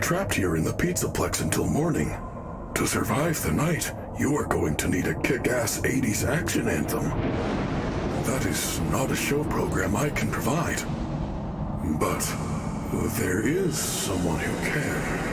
trapped here in the Pizzaplex until morning. To survive the night, you are going to need a kick-ass 80s action anthem. That is not a show program I can provide. But there is someone who can.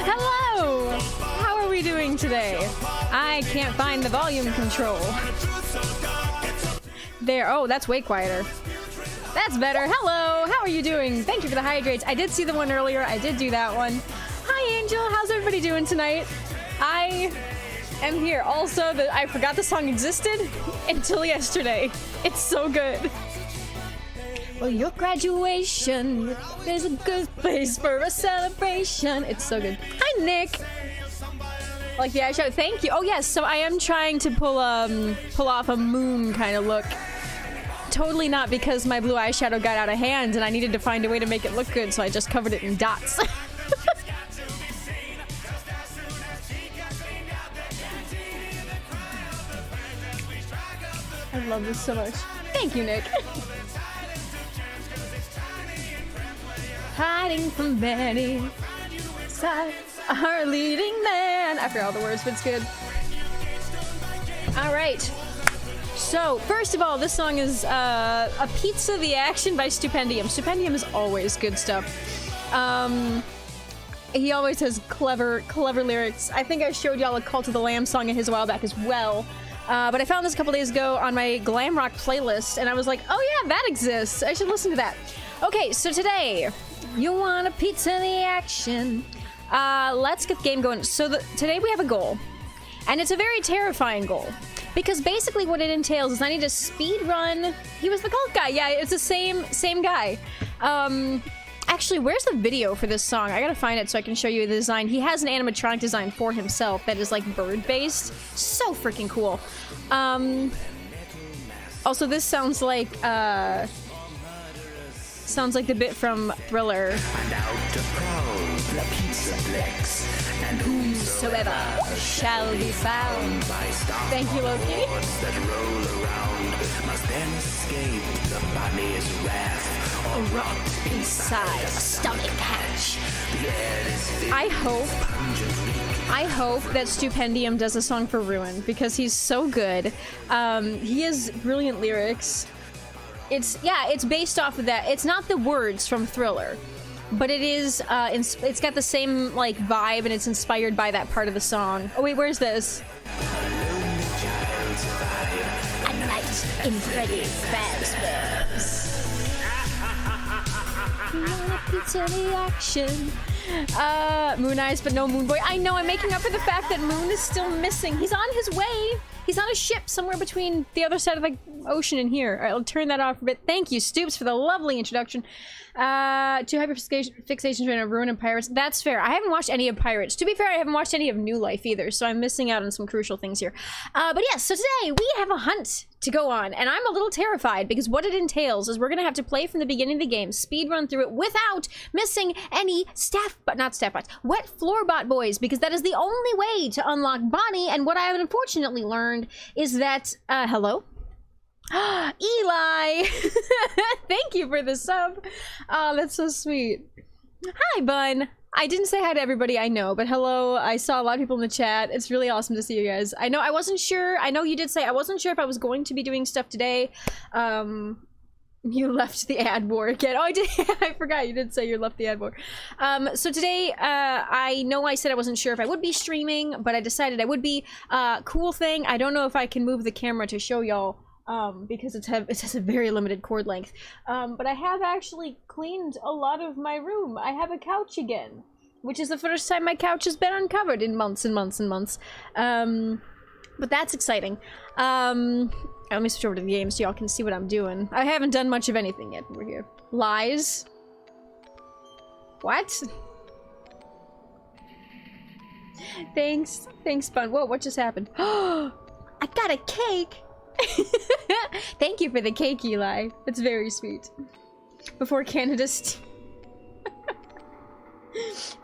Hello! How are we doing today? I can't find the volume control. There. Oh, that's way quieter. That's better. Hello! How are you doing? Thank you for the hydrates. I did see the one earlier. I did do that one. Hi, Angel. How's everybody doing tonight? I am here. Also, I forgot the song existed until yesterday. It's so good. Well, your graduation is a good place for a celebration. It's so good. Hi, Nick. Like the eyeshadow. Thank you. Oh yes. So I am trying to pull off a moon kind of look. Totally not because my blue eyeshadow got out of hand and I needed to find a way to make it look good, so I just covered it in dots. I love this so much. Thank you, Nick. Hiding from many sides, our leading man. I forgot all the words, but it's good. All right. So, first of all, this song is A Pizza the Action by Stupendium. Stupendium is always good stuff. He always has clever lyrics. I think I showed y'all a Cult of the Lamb song of his a while back as well. But I found this a couple days ago on my glam rock playlist, and I was like, oh yeah, that exists. I should listen to that. Okay, so today, you want a pizza the action. Let's get the game going. So today we have a goal, and it's a very terrifying goal. Because basically what it entails is I need to speed run. He was the cult guy. Yeah, it's the same guy. Actually, where's the video for this song? I gotta find it so I can show you the design. He has an animatronic design for himself that is like bird-based. So freaking cool. Also, this sounds like the bit from Thriller. And out to prowl the Pizzaplex, and Whosoever shall be found. Thank you, Loki. that roll around must then escape the body's wrath or rot Inside a stomach hatch. The air is filled I hope with that Stupendium does a song for Ruin because he's so good. He has brilliant lyrics. It's based off of that. It's not the words from Thriller, but it is. It's got the same like vibe, and it's inspired by that part of the song. Oh wait, where's this? a lonely child survive. in Freddy Fazbear's. Pizza action. Moon Eyes, but no Moon Boy. I know, I'm making up for the fact that Moon is still missing. He's on his way. He's on a ship somewhere between the other side of the ocean and here. All right, I'll turn that off a bit. Thank you, Stoops, for the lovely introduction. Too hyper fixation train of Ruin and Pirates. That's fair. I haven't watched any of Pirates. To be fair, I haven't watched any of New Life either, so I'm missing out on some crucial things here. But yes, so today we have a hunt to go on, and I'm a little terrified because what it entails is we're gonna have to play from the beginning of the game, speed run through it without missing any wet floor bot boys, because that is the only way to unlock Bonnie. And what I have unfortunately learned is that hello? Eli! Thank you for the sub. Oh, that's so sweet. Hi, Bun. I didn't say hi to everybody I know, but hello. I saw a lot of people in the chat. It's really awesome to see you guys. I know I wasn't sure. I know you did say I wasn't sure if I was going to be doing stuff today. You left the ad war again. Oh, I did. I forgot you did say you left the ad war. So today, I know I said I wasn't sure if I would be streaming, but I decided I would be. Cool thing. I don't know if I can move the camera to show y'all. Because it has a very limited cord length. But I have actually cleaned a lot of my room. I have a couch again, which is the first time my couch has been uncovered in months and months and months. But that's exciting. Let me switch over to the game so y'all can see what I'm doing. I haven't done much of anything yet over here. Lies. What? Thanks, Bun. Whoa, what just happened? I got a cake! Thank you for the cake, Eli. It's very sweet. Before Canada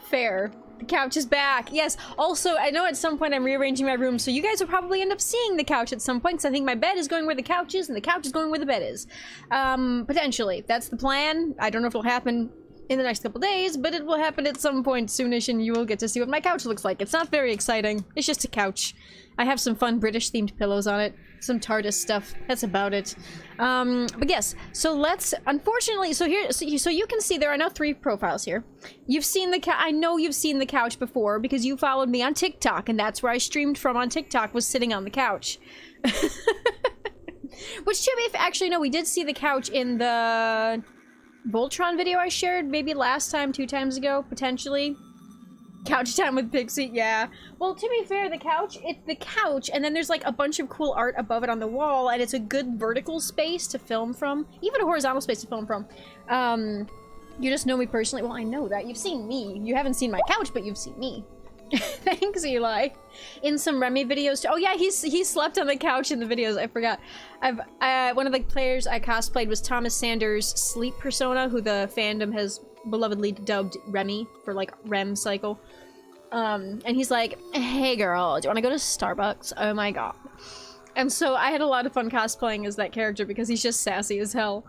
Fair. The couch is back. Yes. Also, I know at some point I'm rearranging my room, so you guys will probably end up seeing the couch at some point, because I think my bed is going where the couch is, and the couch is going where the bed is. Potentially. That's the plan. I don't know if it'll happen in the next couple days, but it will happen at some point soonish, and you will get to see what my couch looks like. It's not very exciting. It's just a couch. I have some fun British-themed pillows on it. Some TARDIS stuff. That's about it. But yes, so let's... Unfortunately, so here... So you can see there are now 3 profiles here. You've seen the I know you've seen the couch before because you followed me on TikTok, and that's where I streamed from on TikTok, was sitting on the couch. Which, to be... Actually, no, we did see the couch in the... Voltron video I shared maybe last time, 2 times ago, potentially. Couch time with Pixie, yeah. Well, to be fair, it's the couch, and then there's like a bunch of cool art above it on the wall, and it's a good vertical space to film from. Even a horizontal space to film from. You just know me personally. Well, I know that. You've seen me. You haven't seen my couch, but you've seen me. Thanks, Eli. In some Remy videos too. Oh yeah, he slept on the couch in the videos. I forgot. One of the players I cosplayed was Thomas Sanders' sleep persona, who the fandom has belovedly dubbed Remy for like REM cycle. And he's like, "Hey girl, do you want to go to Starbucks?" Oh my god. And so I had a lot of fun cosplaying as that character because he's just sassy as hell.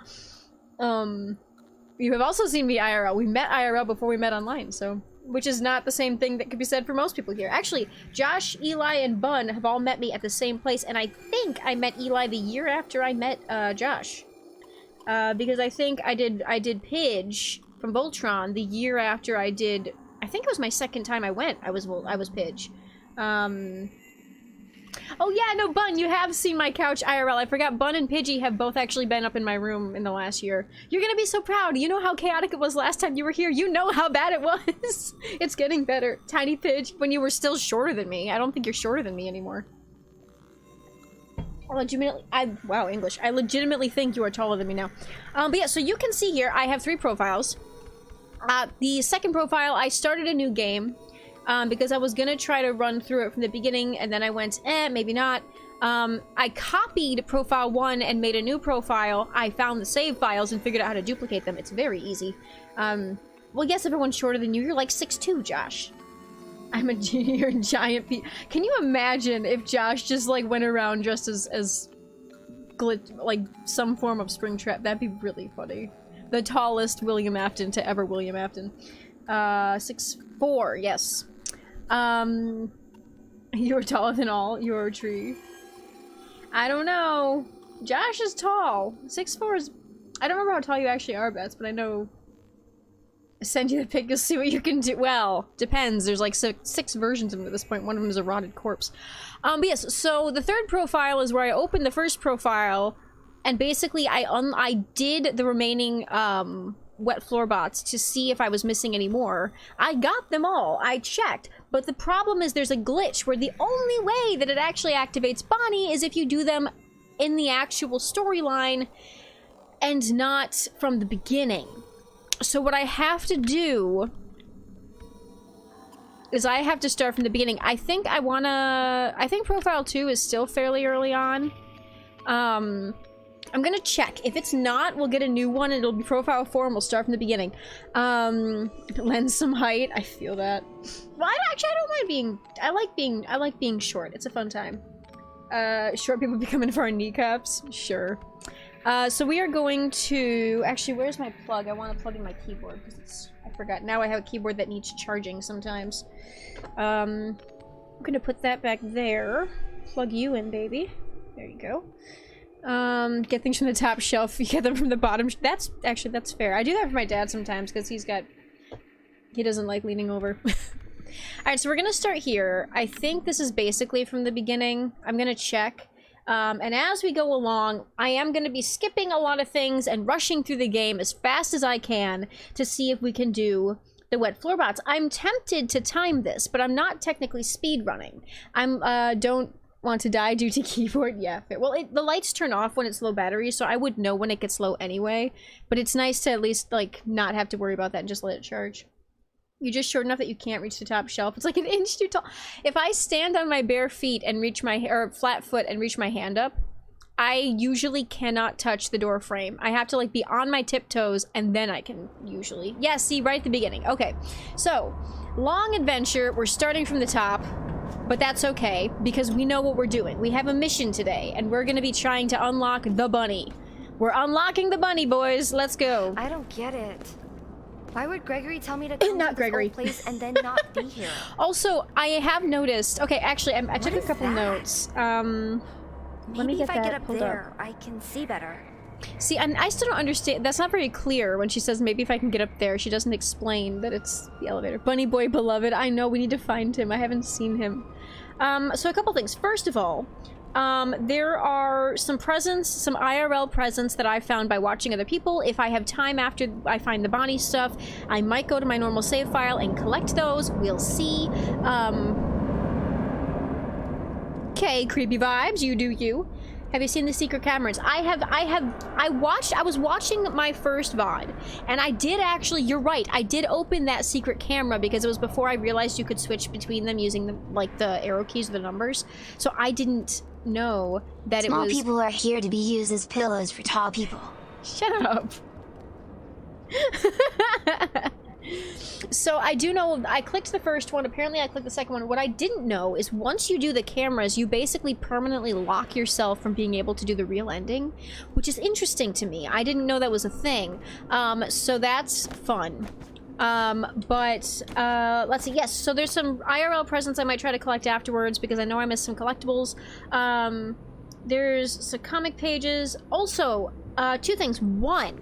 You have also seen me IRL. We met IRL before we met online, so... Which is not the same thing that could be said for most people here. Actually, Josh, Eli, and Bun have all met me at the same place, and I think I met Eli the year after I met Josh. Because I think I did Pidge from Voltron the year after I did... I think it was my second time I went. I was Pidge. Oh yeah, no, Bun, you have seen my couch IRL. I forgot Bun and Pidgey have both actually been up in my room in the last year. You're gonna be so proud. You know how chaotic it was last time you were here. You know how bad it was. It's getting better. Tiny Pidge, when you were still shorter than me. I don't think you're shorter than me anymore. Wow, English. I legitimately think you are taller than me now. But yeah, so you can see here, I have 3 profiles. The second profile, I started a new game. Because I was gonna try to run through it from the beginning, and then I went, maybe not. I copied profile 1 and made a new profile. I found the save files and figured out how to duplicate them. It's very easy. Well, yes, everyone's shorter than you. You're like 6'2", Josh. You're a giant Can you imagine if Josh just, like, went around dressed as like, some form of Springtrap? That'd be really funny. The tallest William Afton to ever William Afton. 6'4", yes. You're taller than all. You're a tree. I don't know. Josh is tall. 6'4" is... I don't remember how tall you actually are, Bets, but I know... Send you the pic, you'll see what you can do. Well, depends. There's like six versions of them at this point. One of them is a rotted corpse. But yes, so the third profile is where I opened the first profile, and basically I did the remaining wet floor bots to see if I was missing any more. I got them all. I checked. But the problem is there's a glitch where the only way that it actually activates Bonnie is if you do them in the actual storyline and not from the beginning. So what I have to do is I have to start from the beginning. I think profile 2 is still fairly early on. I'm gonna check. If it's not, we'll get a new one and it'll be profile 4 and we'll start from the beginning. Lend some height. I feel that. Well, I don't mind being, I like being short. It's a fun time. Short people becoming for our kneecaps. Sure. So we are going to... Actually, where's my plug? I want to plug in my keyboard because it's... I forgot. Now I have a keyboard that needs charging sometimes. I'm going to put that back there. Plug you in, baby. There you go. Get things from the top shelf. You get them from the bottom. That's fair. I do that for my dad sometimes because he doesn't like leaning over. Alright, so we're going to start here. I think this is basically from the beginning. I'm going to check. And as we go along, I am going to be skipping a lot of things and rushing through the game as fast as I can to see if we can do the wet floor bots. I'm tempted to time this, but I'm not technically speed running. Don't want to die due to keyboard. Yeah, well, the lights turn off when it's low battery, so I would know when it gets low anyway. But it's nice to at least, like, not have to worry about that and just let it charge. You're just short enough that you can't reach the top shelf. It's like an inch too tall. If I stand on my bare feet and reach my, or flat foot and reach my hand up, I usually cannot touch the door frame. I have to like be on my tiptoes and then I can usually. Yeah, see, right at the beginning. Okay, so long adventure. We're starting from the top, but that's okay because we know what we're doing. We have a mission today and we're gonna be trying to unlock the bunny. We're unlocking the bunny, boys. Let's go. I don't get it. Why would Gregory tell me to come to this old place and then not be here? Also, I have noticed... Okay, actually, I took a couple notes. Let me get that pulled up. Maybe if I get up there, I can see better. See, I still don't understand. That's not very clear when she says maybe if I can get up there. She doesn't explain that it's the elevator. Bunny boy beloved. I know, we need to find him. I haven't seen him. So a couple things. First of all, there are some presents, some IRL presents that I found by watching other people. If I have time after I find the Bonnie stuff, I might go to my normal save file and collect those. We'll see. Okay, creepy vibes. You do you. Have you seen the secret cameras? I was watching my first VOD, and I did actually, you're right, I did open that secret camera because it was before I realized you could switch between them using the arrow keys or the numbers. So I didn't know that it was... Small people are here to be used as pillows for tall people. Shut up. So I do know, I clicked the first one, apparently I clicked the second one. What I didn't know is once you do the cameras, you basically permanently lock yourself from being able to do the real ending, which is interesting to me. I didn't know that was a thing. So that's fun. Let's see, yes, so there's some IRL presents I might try to collect afterwards because I know I missed some collectibles. There's some comic pages. Also, two things. One,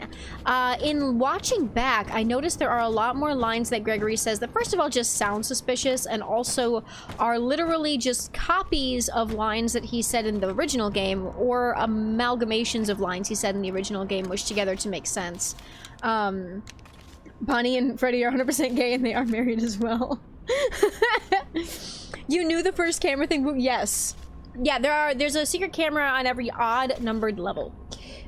in watching back, I noticed there are a lot more lines that Gregory says that first of all just sound suspicious and also are literally just copies of lines that he said in the original game or amalgamations of lines he said in the original game wished together to make sense. Bonnie and Freddy are 100% gay and they are married as well. You knew the first camera thing? Yes. Yeah, there's a secret camera on every odd numbered level.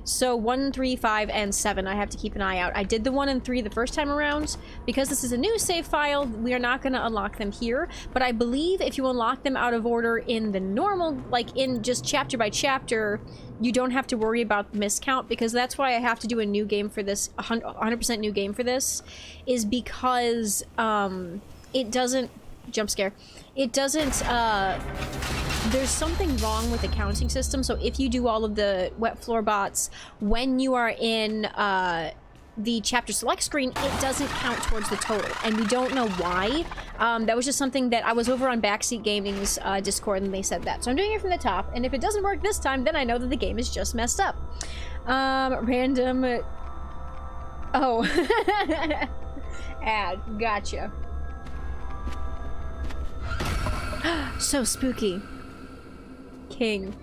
So 1, 3, 5, and 7 I have to keep an eye out. I did the 1 and 3 the first time around. Because this is a new save file, we are not going to unlock them here. But I believe if you unlock them out of order in the normal, like in just chapter by chapter, you don't have to worry about the miscount. Because that's why I have to do a new game for this, 100% new game for this. Is because it doesn't... Jump scare. It doesn't, there's something wrong with the counting system. So if you do all of the wet floor bots, when you are in the chapter select screen, it doesn't count towards the total. And we don't know why. That was just something that I was over on Backseat Gaming's Discord and they said that. So I'm doing it from the top. And if it doesn't work this time, then I know that the game is just messed up. Random... Oh. Ad. Gotcha. So spooky. King.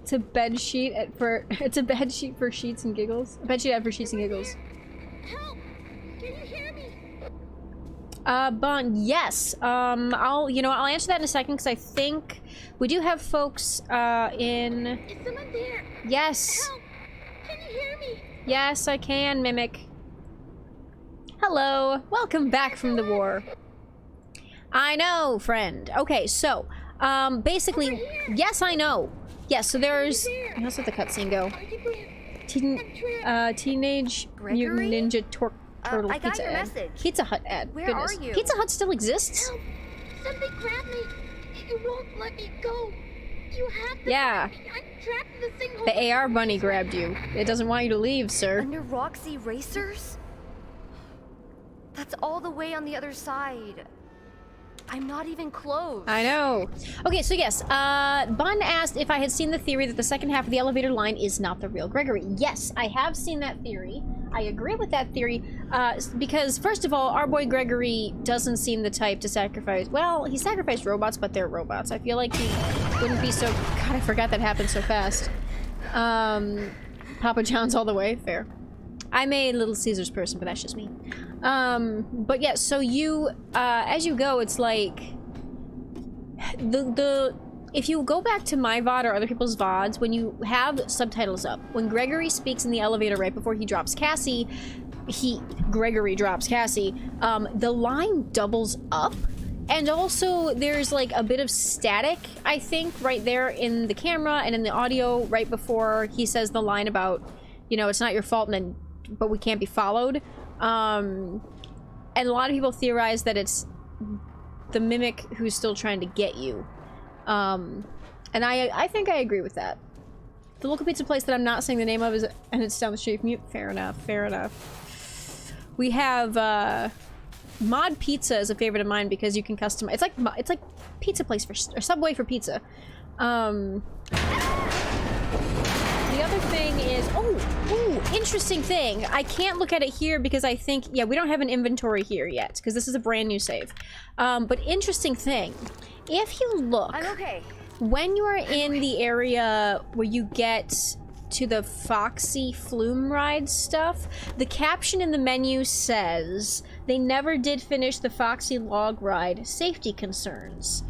It's a bed sheet for it's a bed sheet for sheets and giggles. A bed sheet ad for sheets and giggles. Help! Can you hear me? Bon, yes. I'll answer that in a second because I think we do have folks in. Is someone there? Yes. Help! Can you hear me? Yes, I can, Mimic. Hello. Welcome back from the war. I know, friend. Okay, so, basically, yes, I know. Yes, so there's... How's the cutscene go? Teenage Mutant Ninja Turtle I got Pizza your ad. message. Pizza Hut ad. Where Goodness. are you? Pizza Hut still exists? Help! Something grabbed me. It won't let me go. You have to Yeah. find me. I'm trapped in the sinkhole. The AR bunny grabbed you. It doesn't want you to leave, sir. Under Roxy Racers? That's all the way on the other side. I'm not even close. I know. Okay, so yes, Bun asked if I had seen the theory that the second half of the elevator line is not the real Gregory. Yes, I have seen that theory. I agree with that theory, because first of all, our boy Gregory doesn't seem the type to sacrifice. Well, he sacrificed robots, but they're robots. I feel like he wouldn't be so. God, I forgot that happened so fast. Papa John's all the way. Fair. I'm a Little Caesars person, but that's just me. But yeah, so you, as you go, it's like, if you go back to my VOD or other people's VODs, when you have subtitles up, when Gregory speaks in the elevator right before he drops Cassie, Gregory drops Cassie, the line doubles up. And also, there's like a bit of static, I think, right there in the camera and in the audio right before he says the line about, you know, it's not your fault, and then, but we can't be followed. And a lot of people theorize that it's the Mimic who's still trying to get you. And I think I agree with that. The local pizza place that I'm not saying the name of is, and it's down the street from you. Fair enough, fair enough. We have, Mod Pizza is a favorite of mine because you can customize. It's like pizza place for, or Subway for pizza. The other thing is, interesting thing. I can't look at it here because I think, yeah, we don't have an inventory here yet because this is a brand new save. But interesting thing, if you look, I'm okay. when you are in the area where you get to the Foxy Flume ride stuff, the caption in the menu says, they never did finish the Foxy log ride, safety concerns.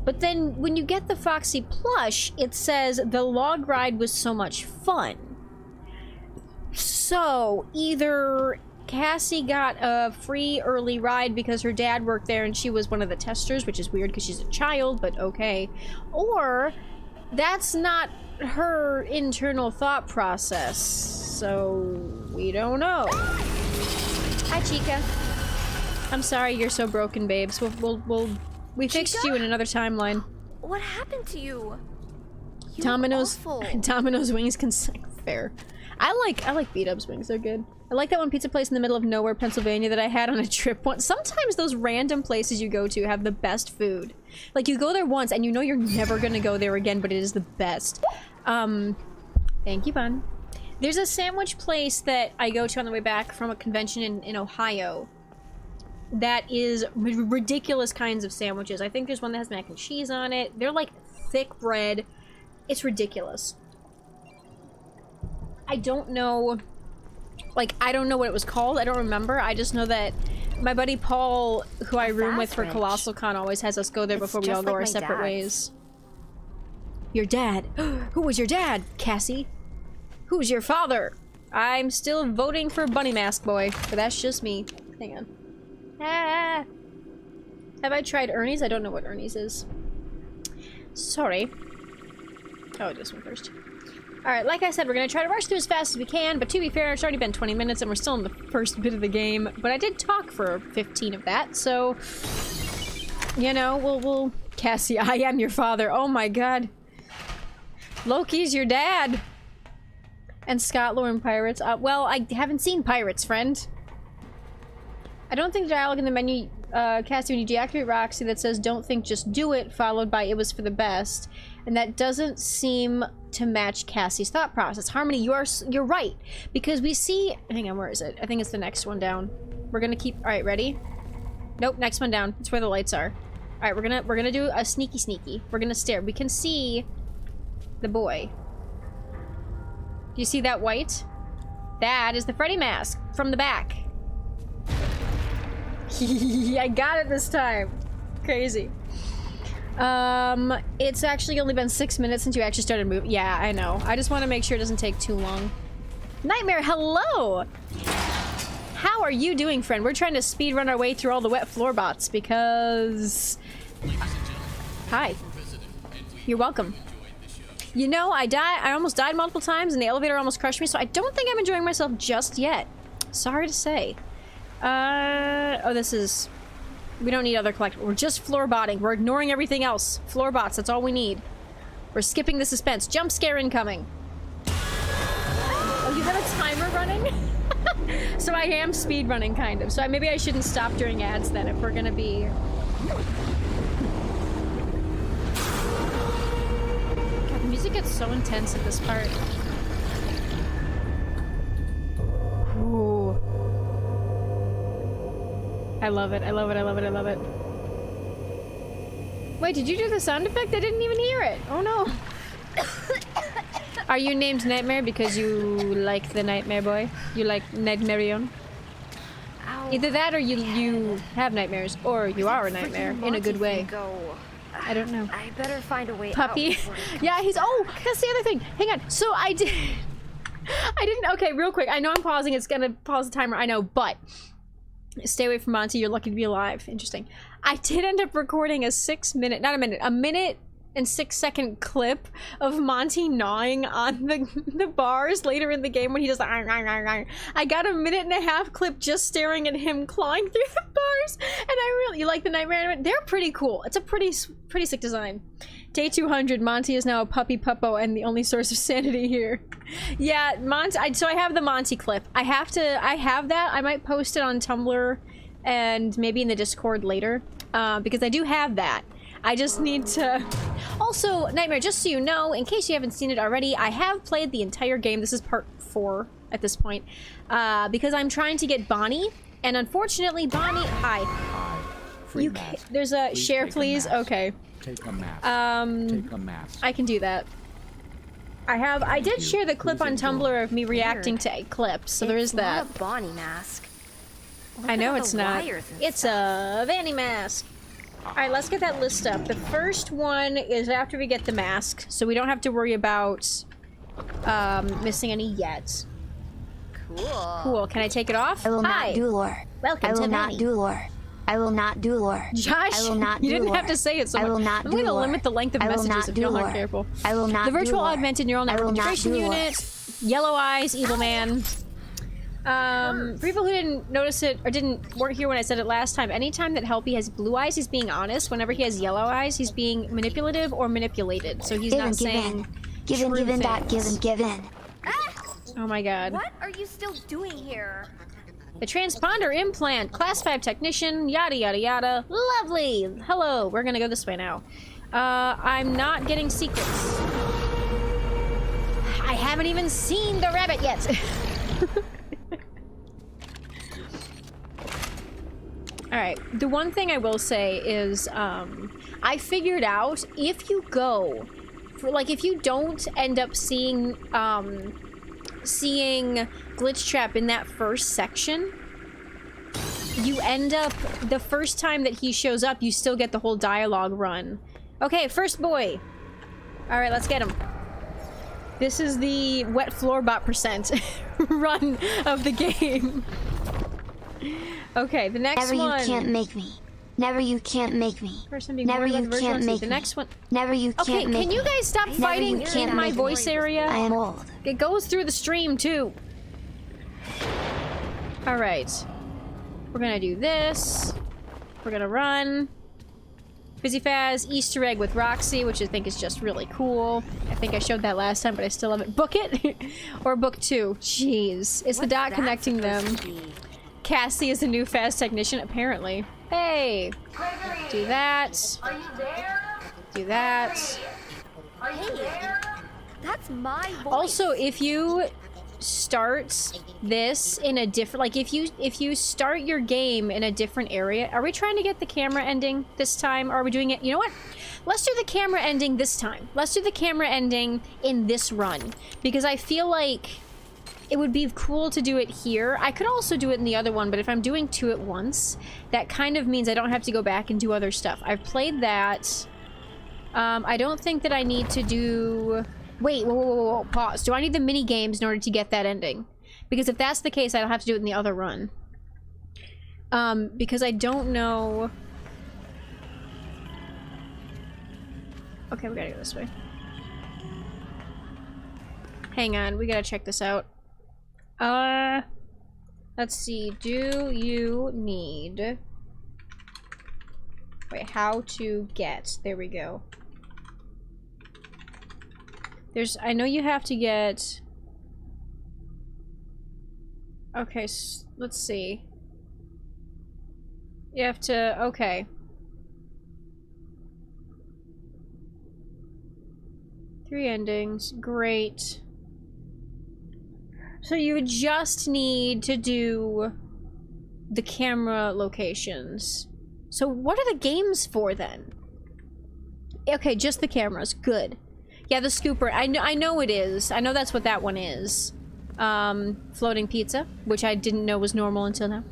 But then when you get the Foxy plush, it says the log ride was so much fun. So either Cassie got a free early ride because her dad worked there and she was one of the testers, which is weird because she's a child, but okay. Or that's not her internal thought process. So we don't know. Hi, Chica. I'm sorry you're so broken, babes. We fixed you in another timeline. What happened to you? You Domino's look awful. Domino's wings can fair. I like beat-ups wings, they're good. I like that one pizza place in the middle of nowhere, Pennsylvania that I had on a trip once. Sometimes those random places you go to have the best food. Like you go there once and you know you're never gonna go there again, but it is the best. Thank you, Bun. There's a sandwich place that I go to on the way back from a convention in Ohio that is ridiculous kinds of sandwiches. I think there's one that has mac and cheese on it. They're like thick bread. It's ridiculous. I don't know, like, I don't know what it was called. I don't remember. I just know that my buddy Paul, who I room with for Colossal Con, always has us go there before we all go our separate ways. Your dad? Who was your dad, Cassie? Who's your father? I'm still voting for Bunny Mask Boy, but that's just me. Hang on. Ah. Have I tried Ernie's? I don't know what Ernie's is. Sorry. Oh, this one first. Alright, like I said, we're gonna try to rush through as fast as we can, but to be fair, it's already been 20 minutes and we're still in the first bit of the game, but I did talk for 15 of that, so... You know, we'll... Cassie, I am your father. Oh my god. Loki's your dad! And Scott Lore and Pirates. Well, I haven't seen Pirates, friend. I don't think the dialogue in the menu Cassie, when you deactivate Roxy, that says "Don't think, just do it," followed by "It was for the best," and that doesn't seem to match Cassie's thought process. Harmony, you're right, because we see. Hang on, where is it? I think it's the next one down. We're gonna keep. All right, ready? Nope, next one down. It's where the lights are. All right, we're gonna do a sneaky. We're gonna stare. We can see the boy. Do you see that white? That is the Freddy mask from the back. I got it this time. Crazy. It's actually only been 6 minutes since you actually started moving. Yeah, I know. I just want to make sure it doesn't take too long. Nightmare, hello! How are you doing, friend? We're trying to speed run our way through all the wet floor bots because... Hi. You're welcome. You know, I almost died multiple times and the elevator almost crushed me, so I don't think I'm enjoying myself just yet. Sorry to say. Oh, this is... We don't need other collectibles. We're just floor botting. We're ignoring everything else. Floor bots, that's all we need. We're skipping the suspense. Jump scare incoming. Oh, you have a timer running? So I am speed running, kind of. So maybe I shouldn't stop during ads then if we're gonna be... God, the music gets so intense at this part. Ooh. I love it. I love it. I love it. I love it. Wait, did you do the sound effect? I didn't even hear it. Oh no. Are you named Nightmare because you like the Nightmare Boy? You like Nightmarion? Either that or you have nightmares, or you are a nightmare in a good way. I don't know. I better find a way Puppy. out. Yeah, he's... Oh, that's the other thing. Hang on. So I didn't... Okay, real quick. I know I'm pausing. It's gonna pause the timer. I know, but... Stay away from Monty. You're lucky to be alive. Interesting. I did end up recording a 6 minute... Not a minute. A minute and 6 second clip of Monty gnawing on the bars later in the game when he does the... I got a 1.5-minute clip just staring at him clawing through the bars. And I really... You like the Nightmare? They're pretty cool. It's a pretty sick design. Day 200, Monty is now a puppy puppo and the only source of sanity here. Yeah, Monty, so I have the Monty clip. I have that. I might post it on Tumblr and maybe in the Discord later, because I do have that. I just need to... Also, Nightmare, just so you know, in case you haven't seen it already, I have played the entire game. This is part 4 at this point, because I'm trying to get Bonnie, and unfortunately, Bonnie... Hi. You can, there's a share, please? Okay. Take a mask. Take a mask. I can do that. I did share the clip on Tumblr of me reacting to clips, so there is that. It's not a Bonnie mask. I know it's not. It's a Vanny mask. Alright, let's get that list up. The first one is after we get the mask, so we don't have to worry about missing any yet. Cool. Cool. Can I take it off? I will not do lore. Welcome I to will not Vanny. do lore. I will not do lore. Josh, I will not you do didn't lore. have to say it so much. I will not I'm do going to lore. limit the length of I will messages not if do you're lore. not careful. I will not The virtual do lore. augmented neural I will network not integration do lore. unit, yellow eyes, evil man. For people who didn't notice it or weren't here when I said it last time, anytime that Helpy has blue eyes, he's being honest. Whenever he has yellow eyes, he's being manipulative or manipulated. So he's not saying given, true dot, things. given. Oh my god. What are you still doing here? The transponder implant, class 5 technician, yada yada yada. Lovely! Hello, we're gonna go this way now. I'm not getting secrets. I haven't even seen the rabbit yet! Alright, the one thing I will say is, I figured out if you go, if you don't end up seeing Glitch Trap in that first section, you end up, the first time that he shows up, you still get the whole dialogue run. Okay, first boy. Alright, let's get him. This is the wet floor bot % run of the game. Okay, the next Never one. You can't make me. Never you can't make me. Never you can't make the me. next one. Never you can't Okay, make me. can you guys stop fighting you can't in my make me. voice area? I am old. It goes through the stream too. Alright. We're gonna do this. We're gonna run. Fizzy Faz, Easter egg with Roxy, which I think is just really cool. I think I showed that last time, but I still love it. Book it! Or book 2. Jeez. It's the dot connecting them. Cassie is the new fast technician, apparently. Hey! Do that. Are you there? Do that. Hey, that's my voice. Also, if you start this in a different, like if you start your game in a different area, are we trying to get the camera ending this time? Or are we doing it? You know what? Let's do the camera ending this time. Let's do the camera ending in this run, because I feel like it would be cool to do it here. I could also do it in the other one, but if I'm doing two at once, that kind of means I don't have to go back and do other stuff. I've played that. I don't think that I need to do... Wait, whoa, pause. Do I need the mini games in order to get that ending? Because if that's the case, I'll have to do it in the other run. Because I don't know... Okay, we gotta go this way. Hang on, we gotta check this out. Let's see. Do you need... Wait, how to get... There we go. There's... I know you have to get... Okay, let's see. You have to... Okay. Three endings. Great. So you just need to do the camera locations. So what are the games for then? Okay, just the cameras. Good. Yeah, the scooper. I know it is. I know that's what that one is. Floating pizza, which I didn't know was normal until now.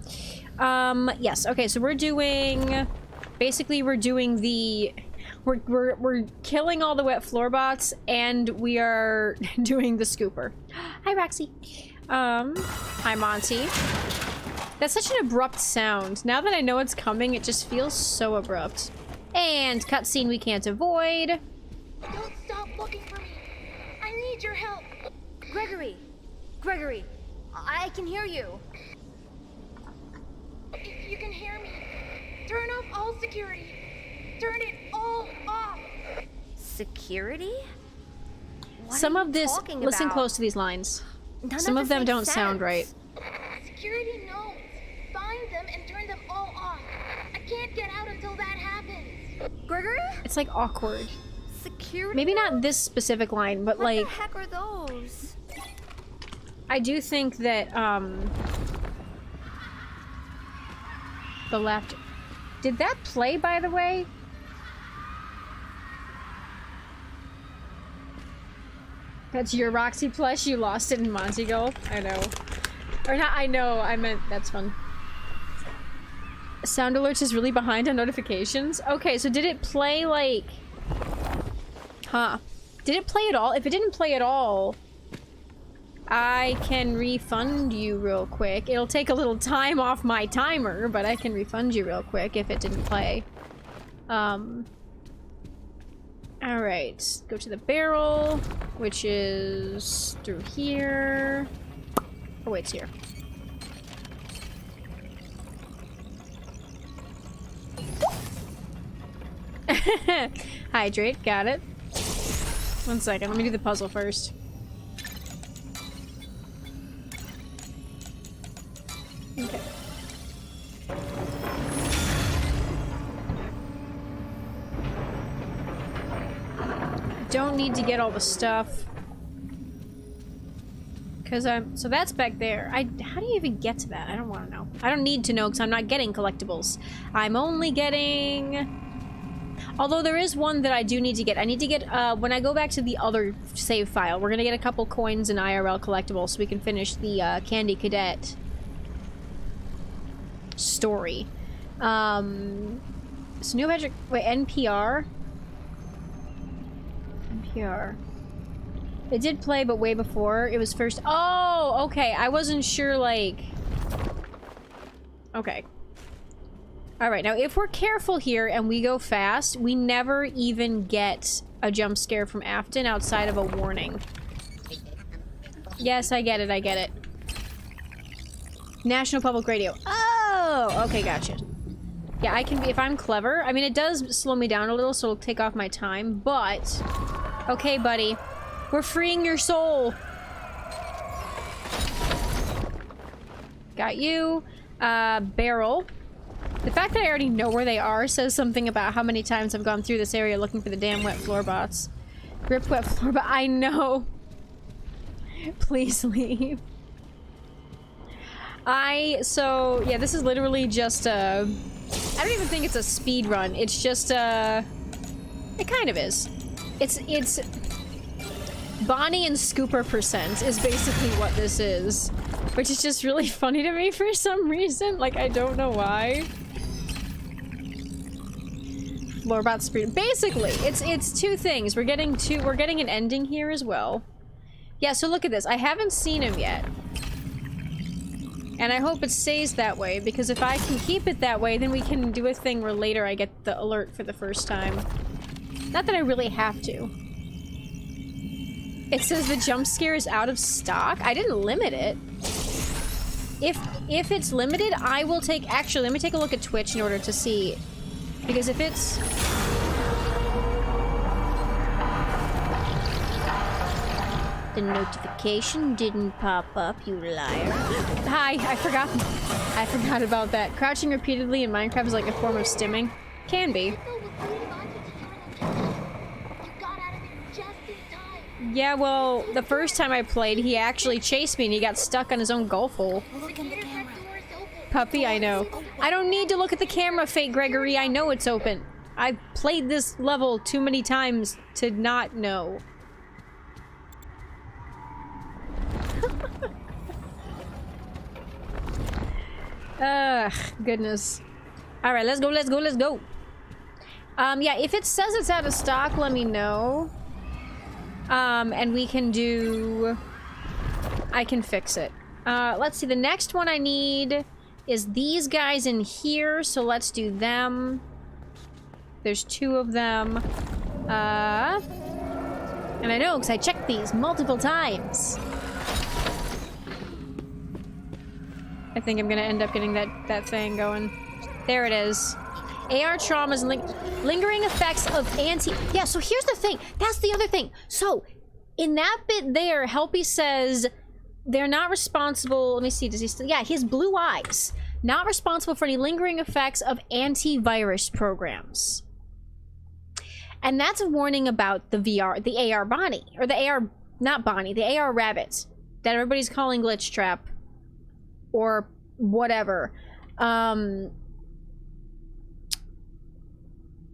Yes. Okay, so we're doing... Basically, we're doing the... We're killing all the wet floor bots, and we are doing the scooper. Hi, Roxy. Hi, Monty. That's such an abrupt sound. Now that I know it's coming, it just feels so abrupt. And cutscene we can't avoid. Don't stop looking for me. I need your help. Gregory. Gregory. I can hear you. If you can hear me, turn off all security. Turn it all off. Security? What Some are of you this... talking Listen about? close to these lines. None Some of them this don't makes sound sense. right. Security knows. Find them and turn them all off. I can't get out until that happens. Gregory? It's like awkward. Security? Maybe not this specific line, but What like... the heck are those? I do think that, the left... Did that play, by the way? That's your Roxy plush? You lost it in Monty Golf? I know. Or not, I know, I meant... That's fun. Sound Alerts is really behind on notifications? Okay, so did it play, like... Huh. Did it play at all? If it didn't play at all... I can refund you real quick. It'll take a little time off my timer, but I can refund you real quick if it didn't play. Alright. Go to the barrel, which is through here. Oh, wait, it's here. Hydrate, got it. 1 second, let me do the puzzle first. Okay. Don't need to get all the stuff. Cause so that's back there. How do you even get to that? I don't want to know. I don't need to know because I'm not getting collectibles. I'm only getting... Although there is one that I do need to get. I need to get, when I go back to the other save file, we're gonna get a couple coins and IRL collectibles so we can finish the, Candy Cadet story. So new magic... Wait, NPR? NPR. It did play, but way before. It was first... Oh, okay. I wasn't sure, like... Okay. Alright, now if we're careful here and we go fast, we never even get a jump scare from Afton outside of a warning. Yes, I get it, I get it. National Public Radio. Oh! Okay, gotcha. Yeah, I can be... If I'm clever... I mean, it does slow me down a little, so it'll take off my time, but... Okay, buddy. We're freeing your soul! Got you. Barrel. The fact that I already know where they are says something about how many times I've gone through this area looking for the damn wet floor bots. Rip wet floor bot. I know. Please leave. So, yeah, this is literally just a... I don't even think it's a speed run. It's just a... It kind of is. It's... Bonnie and Scooper percent is basically what this is. Which is just really funny to me for some reason. Like, I don't know why. Floorbot speed. Basically, it's two things. We're getting an ending here as well. Yeah, so look at this. I haven't seen him yet. And I hope it stays that way, because if I can keep it that way, then we can do a thing where later I get the alert for the first time. Not that I really have to. It says the jump scare is out of stock. I didn't limit it. If it's limited, I will take... Actually, let me take a look at Twitch in order to see. Because if it's... The notification didn't pop up, you liar. Hi, I forgot about that. Crouching repeatedly in Minecraft is like a form of stimming. Can be. Yeah, well, the first time I played, he actually chased me and he got stuck on his own golf hole. Puppy, I know. I don't need to look at the camera, Fate Gregory. I know it's open. I've played this level too many times to not know. Ugh, goodness. Alright, let's go, let's go, let's go. Yeah, if it says it's out of stock, let me know. And we can do... I can fix it. Let's see, the next one I need is these guys in here, so let's do them. There's 2 of them. And I know, because I checked these multiple times. I think I'm gonna end up getting that thing going. There it is. AR traumas and lingering effects of anti... Yeah, so here's the thing. That's the other thing. So, in that bit there, Helpy says they're not responsible... Let me see, does he still... Yeah, he has blue eyes. Not responsible for any lingering effects of antivirus programs. And that's a warning about the AR Bonnie. Or the AR... Not Bonnie, the AR Rabbit. That everybody's calling Glitch Trap. Or whatever.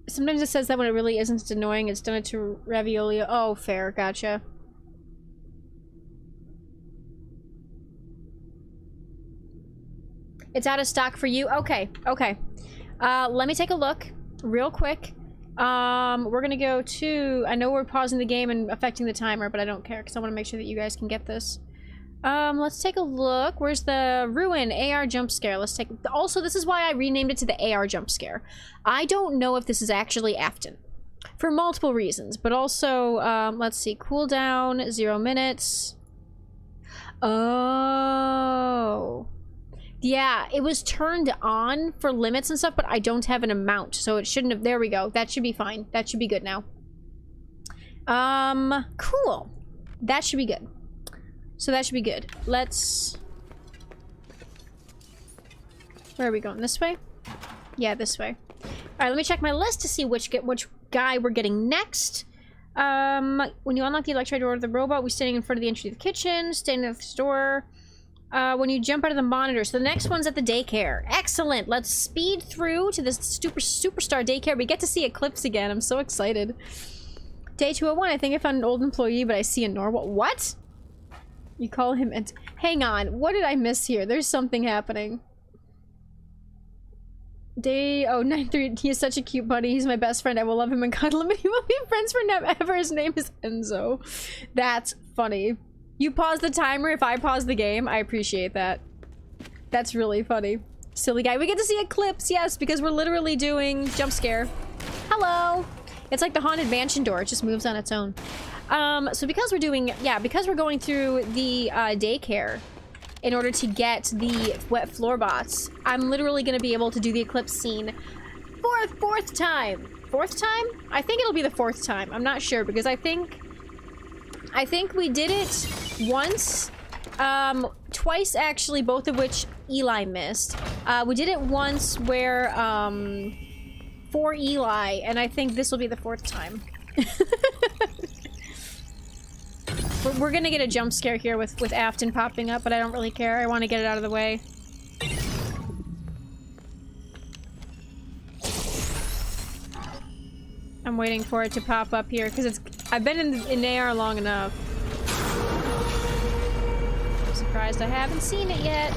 Sometimes it says that when it really isn't. It's annoying. It's done it to Ravioli. Oh, fair. Gotcha. It's out of stock for you? Okay. Okay. Let me take a look real quick. We're gonna go to... I know we're pausing the game and affecting the timer, but I don't care because I want to make sure that you guys can get this. Let's take a look. Where's the Ruin AR jump scare? Let's take... Also, this is why I renamed it to the AR jump scare. I don't know if this is actually Afton. For multiple reasons, but also, let's see. Cooldown, 0 minutes. Oh. Yeah, it was turned on for limits and stuff, but I don't have an amount, so it shouldn't have... There we go. That should be fine. That should be good now. Cool. That should be good. So that should be good. Let's... Where are we going? This way? Yeah, this way. Alright, let me check my list to see which guy we're getting next. When you unlock the electric door of the robot, we're standing in front of the entry to the kitchen, standing at the store. When you jump out of the monitor. So the next one's at the daycare. Excellent! Let's speed through to this superstar daycare. We get to see Eclipse again. I'm so excited. Day 201, I think I found an old employee, but I see a normal... What? You call him and... Hang on, what did I miss here? There's something happening. Day... Oh, 9-3, he is such a cute buddy. He's my best friend. I will love him and cuddle him, and he will be friends for never. His name is Enzo. That's funny. You pause the timer if I pause the game. I appreciate that. That's really funny. Silly guy. We get to see Eclipse, yes, because we're literally doing jump scare. Hello! It's like the Haunted Mansion door. It just moves on its own. So because we're doing, because we're going through the daycare in order to get the wet floor bots, I'm literally going to be able to do the Eclipse scene for a 4th time. 4th time? I think it'll be the 4th time. I'm not sure because I think we did it once, twice actually, both of which Eli missed. We did it once where, for Eli, and I think this will be the 4th time. We're gonna get a jump scare here with Afton popping up, but I don't really care. I want to get it out of the way. I'm waiting for it to pop up here, because I've been in AR long enough. I'm surprised I haven't seen it yet.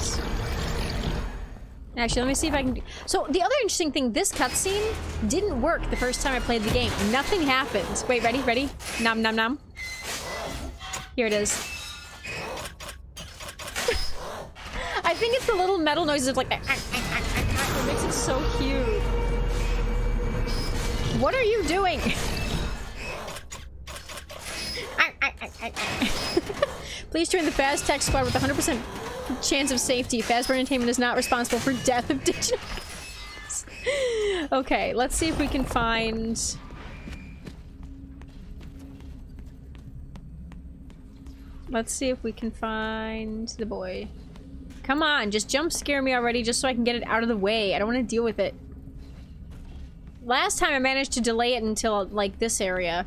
Actually, let me see if I can... So, the other interesting thing, this cutscene didn't work the first time I played the game. Nothing happened. Wait, ready? Ready? Nom nom nom. Here it is. I think it's the little metal noises of like... It makes it so cute. What are you doing? Please join the Fast Tech Squad with 100% chance of safety. Fazbear Entertainment is not responsible for death of digital. Okay, let's see if we can find... Let's see if we can find the boy. Come on, just jump scare me already just so I can get it out of the way. I don't want to deal with it. Last time I managed to delay it until, like, this area.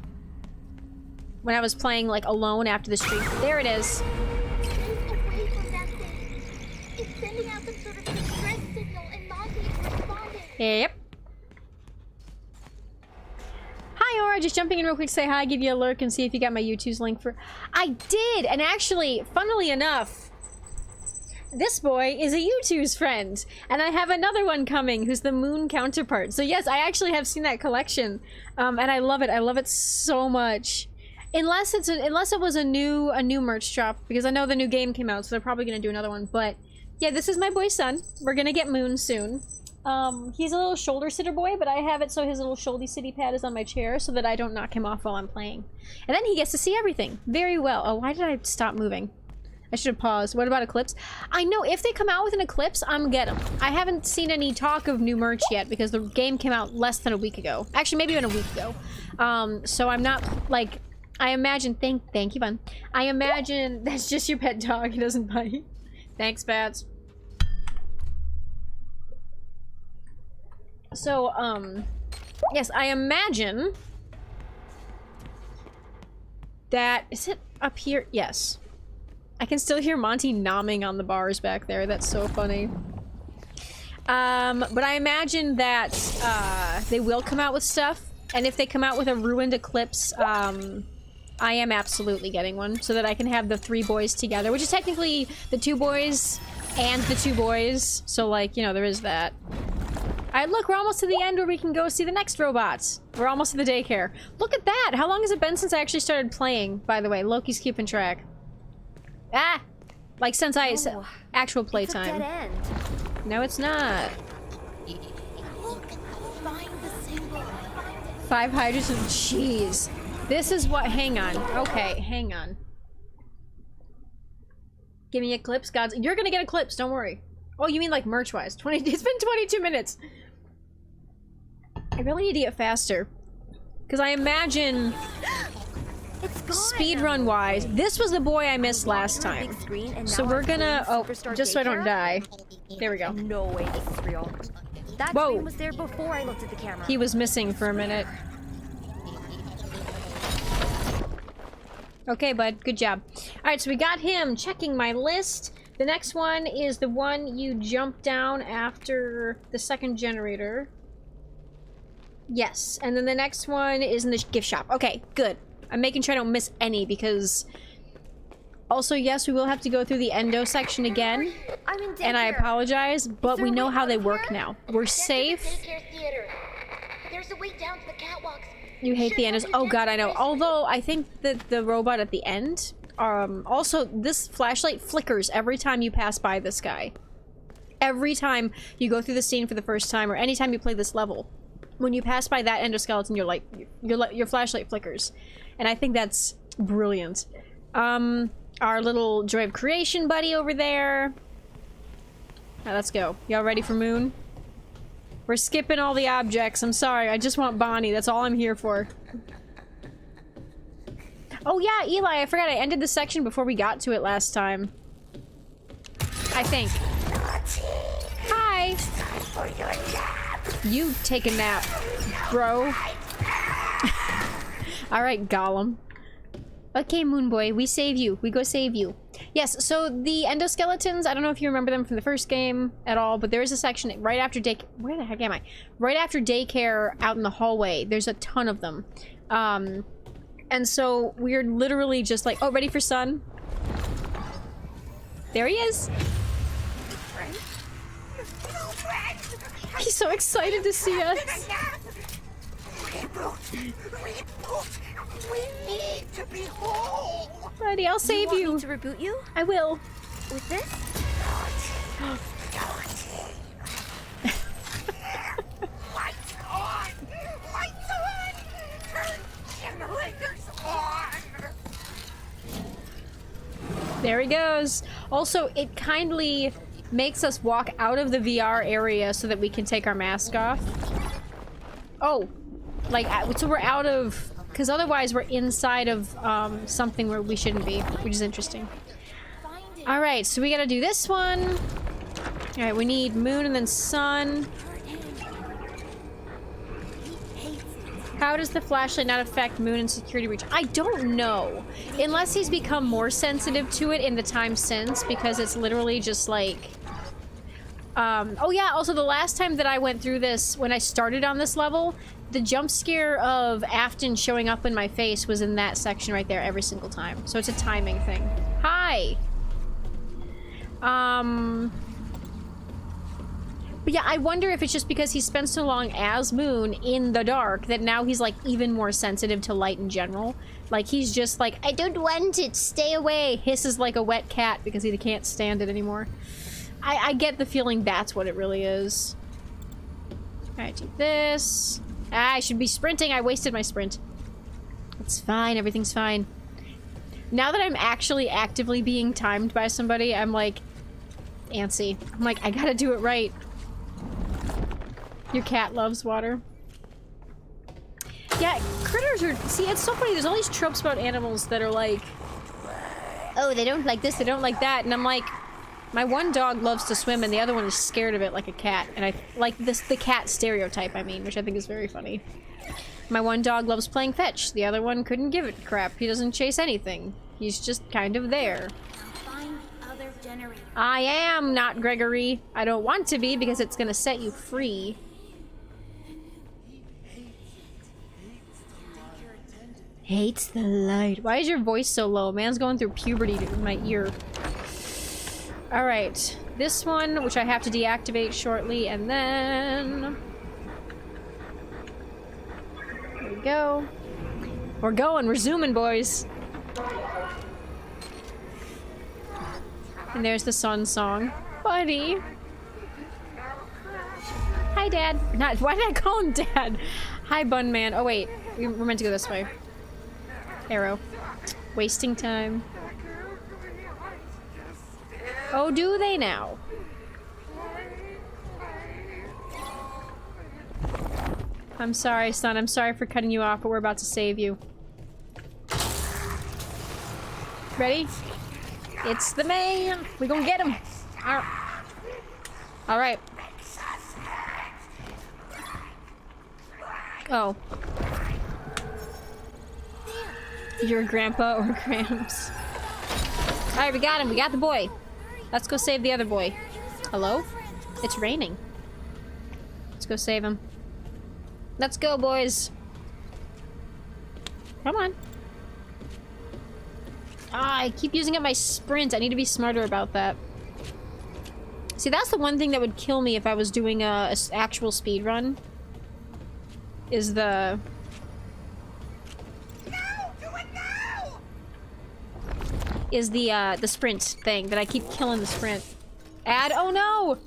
When I was playing, like, alone after the stream. There it is. Move away from that thing. It's sending out some sort of distress signal and Monty is responding. Yep. Hi, Aura. Just jumping in real quick to say hi, give you a lurk, and see if you got my YouTube's link for... I did! And actually, funnily enough, this boy is a YouTube's friend. And I have another one coming who's the Moon counterpart. So yes, I actually have seen that collection. And I love it. I love it so much. Unless it was a new merch drop, because I know the new game came out, so they're probably gonna do another one. But yeah, this is my boy's son. We're gonna get Moon soon. He's a little shoulder sitter boy, but I have it so his little shoulder sitty pad is on my chair so that I don't knock him off while I'm playing. And then he gets to see everything very well. Oh, why did I stop moving? I should have paused. What about Eclipse? I know if they come out with an Eclipse, I'm gonna get them. I haven't seen any talk of new merch yet because the game came out less than a week ago. Actually, maybe even a week ago. So I'm not like. I imagine, thank you, Bun. I imagine that's just your pet dog. He doesn't bite. Thanks, Bats. So, yes, I imagine that, is it up here? Yes. I can still hear Monty nomming on the bars back there. That's so funny. But I imagine that, they will come out with stuff. And if they come out with a ruined Eclipse, I am absolutely getting one so that I can have the 3 boys together, which is technically the 2 boys and the 2 boys. So, like, you know, there is that. Alright, look, we're almost to the end where we can go see the next robots. We're almost to the daycare. Look at that! How long has it been since I actually started playing, by the way? Loki's keeping track. Ah! Like, since actual playtime. Dead end. No, it's not. Find the symbol. 5 hydrogen. Jeez. This is what. Hang on. Okay, hang on. Give me Eclipse, gods. You're gonna get Eclipse, don't worry. Oh, you mean like merch-wise. It's been 22 minutes. I really need to get faster. Because I imagine... speedrun-wise, this was the boy I missed last time. So we're gonna... Oh, just so I don't die. There we go. No way this is real. That Whoa. screen was there before I looked at the camera. He was missing for a minute. Okay, bud. Good job. Alright, so we got him. Checking my list. The next one is the one you jump down after the second generator. Yes. And then the next one is in the gift shop. Okay, good. I'm making sure I don't miss any because... Also, yes, we will have to go through the endo section again. I'm in And I daycare. apologize, but we know how they work now. We're That's safe. the daycare theater. There's a way down to the catwalks. You hate the endos. Oh god, I know. Although, I think that the robot at the end... also, this flashlight flickers every time you pass by this guy. Every time you go through the scene for the first time, or anytime you play this level. When you pass by that endoskeleton, your flashlight flickers. And I think that's brilliant. Our little Joy of Creation buddy over there. Now, let's go. Y'all ready for Moon? We're skipping all the objects. I'm sorry. I just want Bonnie. That's all I'm here for. Oh yeah, Eli. I forgot I ended the section before we got to it last time. I think. Hi. You take a nap, bro. Alright, Gollum. Okay, Moon Boy, we save you. We go save you. Yes, so the endoskeletons, I don't know if you remember them from the first game at all, but there is a section right after where the heck am I? Right after daycare out in the hallway. There's a ton of them. And so we're literally just like, oh, ready for sun? There he is. He's so excited to see us. We need to be whole. Buddy, I'll save you. Want me to reboot you? I will. With this? Lights on! Lights on! Turn generators on! There he goes. Also, it kindly makes us walk out of the VR area so that we can take our mask off. Oh, like, so we're out of... Because otherwise we're inside of something where we shouldn't be, which is interesting. Alright, so we gotta do this one. Alright, we need moon and then sun. How does the flashlight not affect moon and security breach? I don't know. Unless he's become more sensitive to it in the time since, because it's literally just like... oh yeah, also the last time that I went through this, when I started on this level, the jump scare of Afton showing up in my face was in that section right there every single time. So it's a timing thing. Hi! But yeah, I wonder if it's just because he spent so long as Moon in the dark that now he's like even more sensitive to light in general. Like he's just like, I don't want it, stay away, hisses like a wet cat because he can't stand it anymore. I get the feeling that's what it really is. Alright, do this. Ah, I should be sprinting. I wasted my sprint. It's fine. Everything's fine. Now that I'm actually actively being timed by somebody, I'm like antsy. I'm like, I gotta do it right. Your cat loves water. Yeah, critters are... See, it's so funny. There's all these tropes about animals that are like, oh, they don't like this, they don't like that. And I'm like, my one dog loves to swim and the other one is scared of it like a cat. And I like this, the cat stereotype, I mean, which I think is very funny. My one dog loves playing fetch. The other one couldn't give it crap. He doesn't chase anything. He's just kind of there. Find other generators. I am not Gregory. I don't want to be because it's gonna set you free. Hates the light. Why is your voice so low? Man's going through puberty in my ear. Alright. This one, which I have to deactivate shortly, and then... There we go. We're going. We're zooming, boys. And there's the sun song. Buddy. Hi, Dad. Not. Why did I call him Dad? Hi, Bun Man. Oh, wait. We're meant to go this way. Arrow. Wasting time. Oh, do they now? I'm sorry, son. I'm sorry for cutting you off, but we're about to save you. Ready? It's the man. We gonna get him. All right. Oh. Your grandpa or Gramps. All right, we got him. We got the boy. Let's go save the other boy. Hello? It's raining. Let's go save him. Let's go, boys. Come on. Ah, I keep using up my sprint. I need to be smarter about that. See, that's the one thing that would kill me if I was doing a actual speed run. Is the... Is the sprint thing, that I keep killing the sprint. Oh no!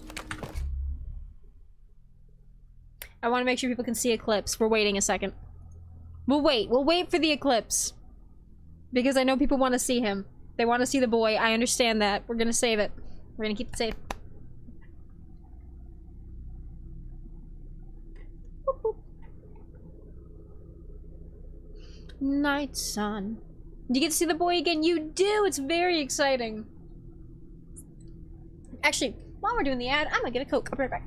I want to make sure people can see Eclipse. We're waiting a second. We'll wait for the Eclipse. Because I know people want to see him. They want to see the boy. I understand that. We're gonna save it. We're gonna keep it safe. Boop, boop. Night sun. Do you get to see the boy again? You do! It's very exciting. Actually, while we're doing the ad, I'm gonna get a Coke. I'll be right back.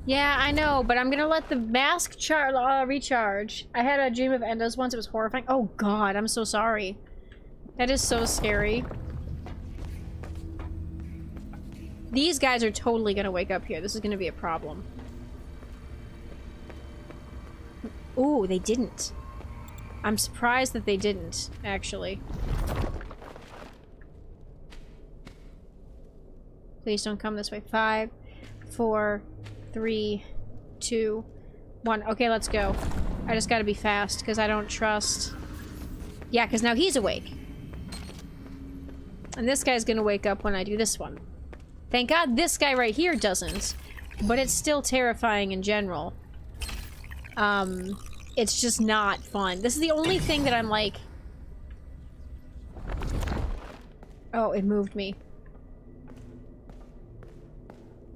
Yeah, I know, but I'm gonna let the mask recharge. I had a dream of endos once. It was horrifying. Oh god, I'm so sorry. That is so scary. These guys are totally gonna wake up here. This is gonna be a problem. Ooh, they didn't. I'm surprised that they didn't, actually. Please don't come this way. 5, 4, 3, 2, 1. Okay, let's go. I just gotta be fast, because I don't trust... Yeah, because now he's awake. And this guy's gonna wake up when I do this one. Thank God this guy right here doesn't. But it's still terrifying in general. It's just not fun. This is the only thing that I'm like... Oh, it moved me.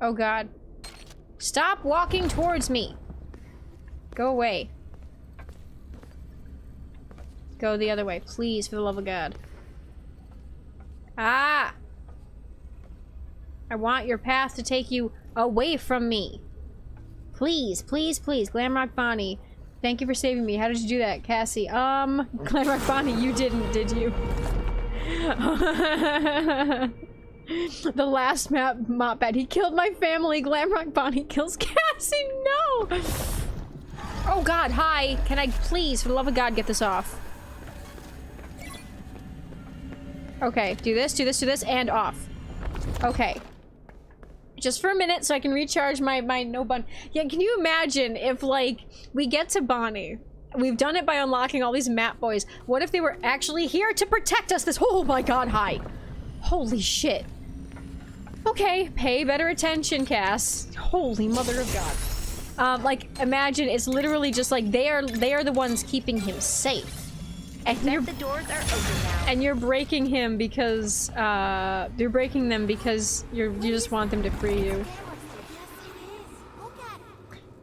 Oh god. Stop walking towards me! Go away. Go the other way, please, for the love of God. Ah! I want your path to take you away from me. Please, please, please. Glamrock Bonnie, thank you for saving me. How did you do that, Cassie? Glamrock Bonnie, you didn't, did you? The last mop bat. He killed my family. Glamrock Bonnie kills Cassie. No! Oh god, hi. Can I please, for the love of God, get this off? Okay, do this, and off. Okay. Just for a minute so I can recharge my no button. Yeah, can you imagine if, like, we get to Bonnie. We've done it by unlocking all these map boys. What if they were actually here to protect us this— oh my god, hi. Holy shit. Okay, pay better attention, Cass. Holy mother of God. Like, imagine it's literally just like they are the ones keeping him safe. And The doors are open now. and you're breaking him because you're breaking them because you just want them to free you.